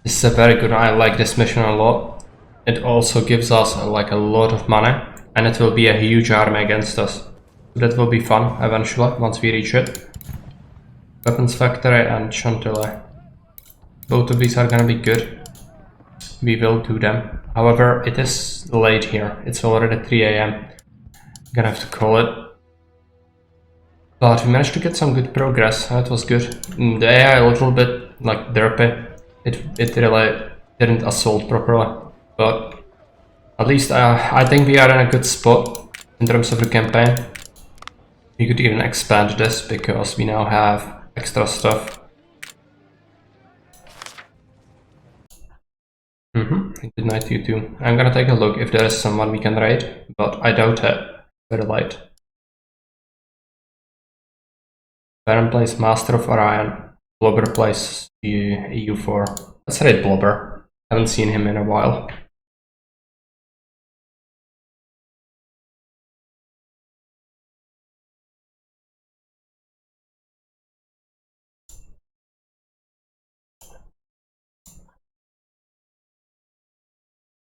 This is a very good one. I like this mission a lot. It also gives us like a lot of money, and it will be a huge army against us. That will be fun eventually once we reach it. Weapons Factory and Chantilly. Both of these are gonna be good. We will do them. However, it is late here. It's already 3 AM. I'm gonna have to call it. But we managed to get some good progress. That was good. The AI a little bit like derpy. It really didn't assault properly. But at least I think we are in a good spot in terms of the campaign. We could even expand this because we now have extra stuff. Good night to you too. I'm gonna take a look if there is someone we can raid, but I doubt it. Very light. Baron plays Master of Orion. Blobber plays EU4. Let's raid Blobber. Haven't seen him in a while.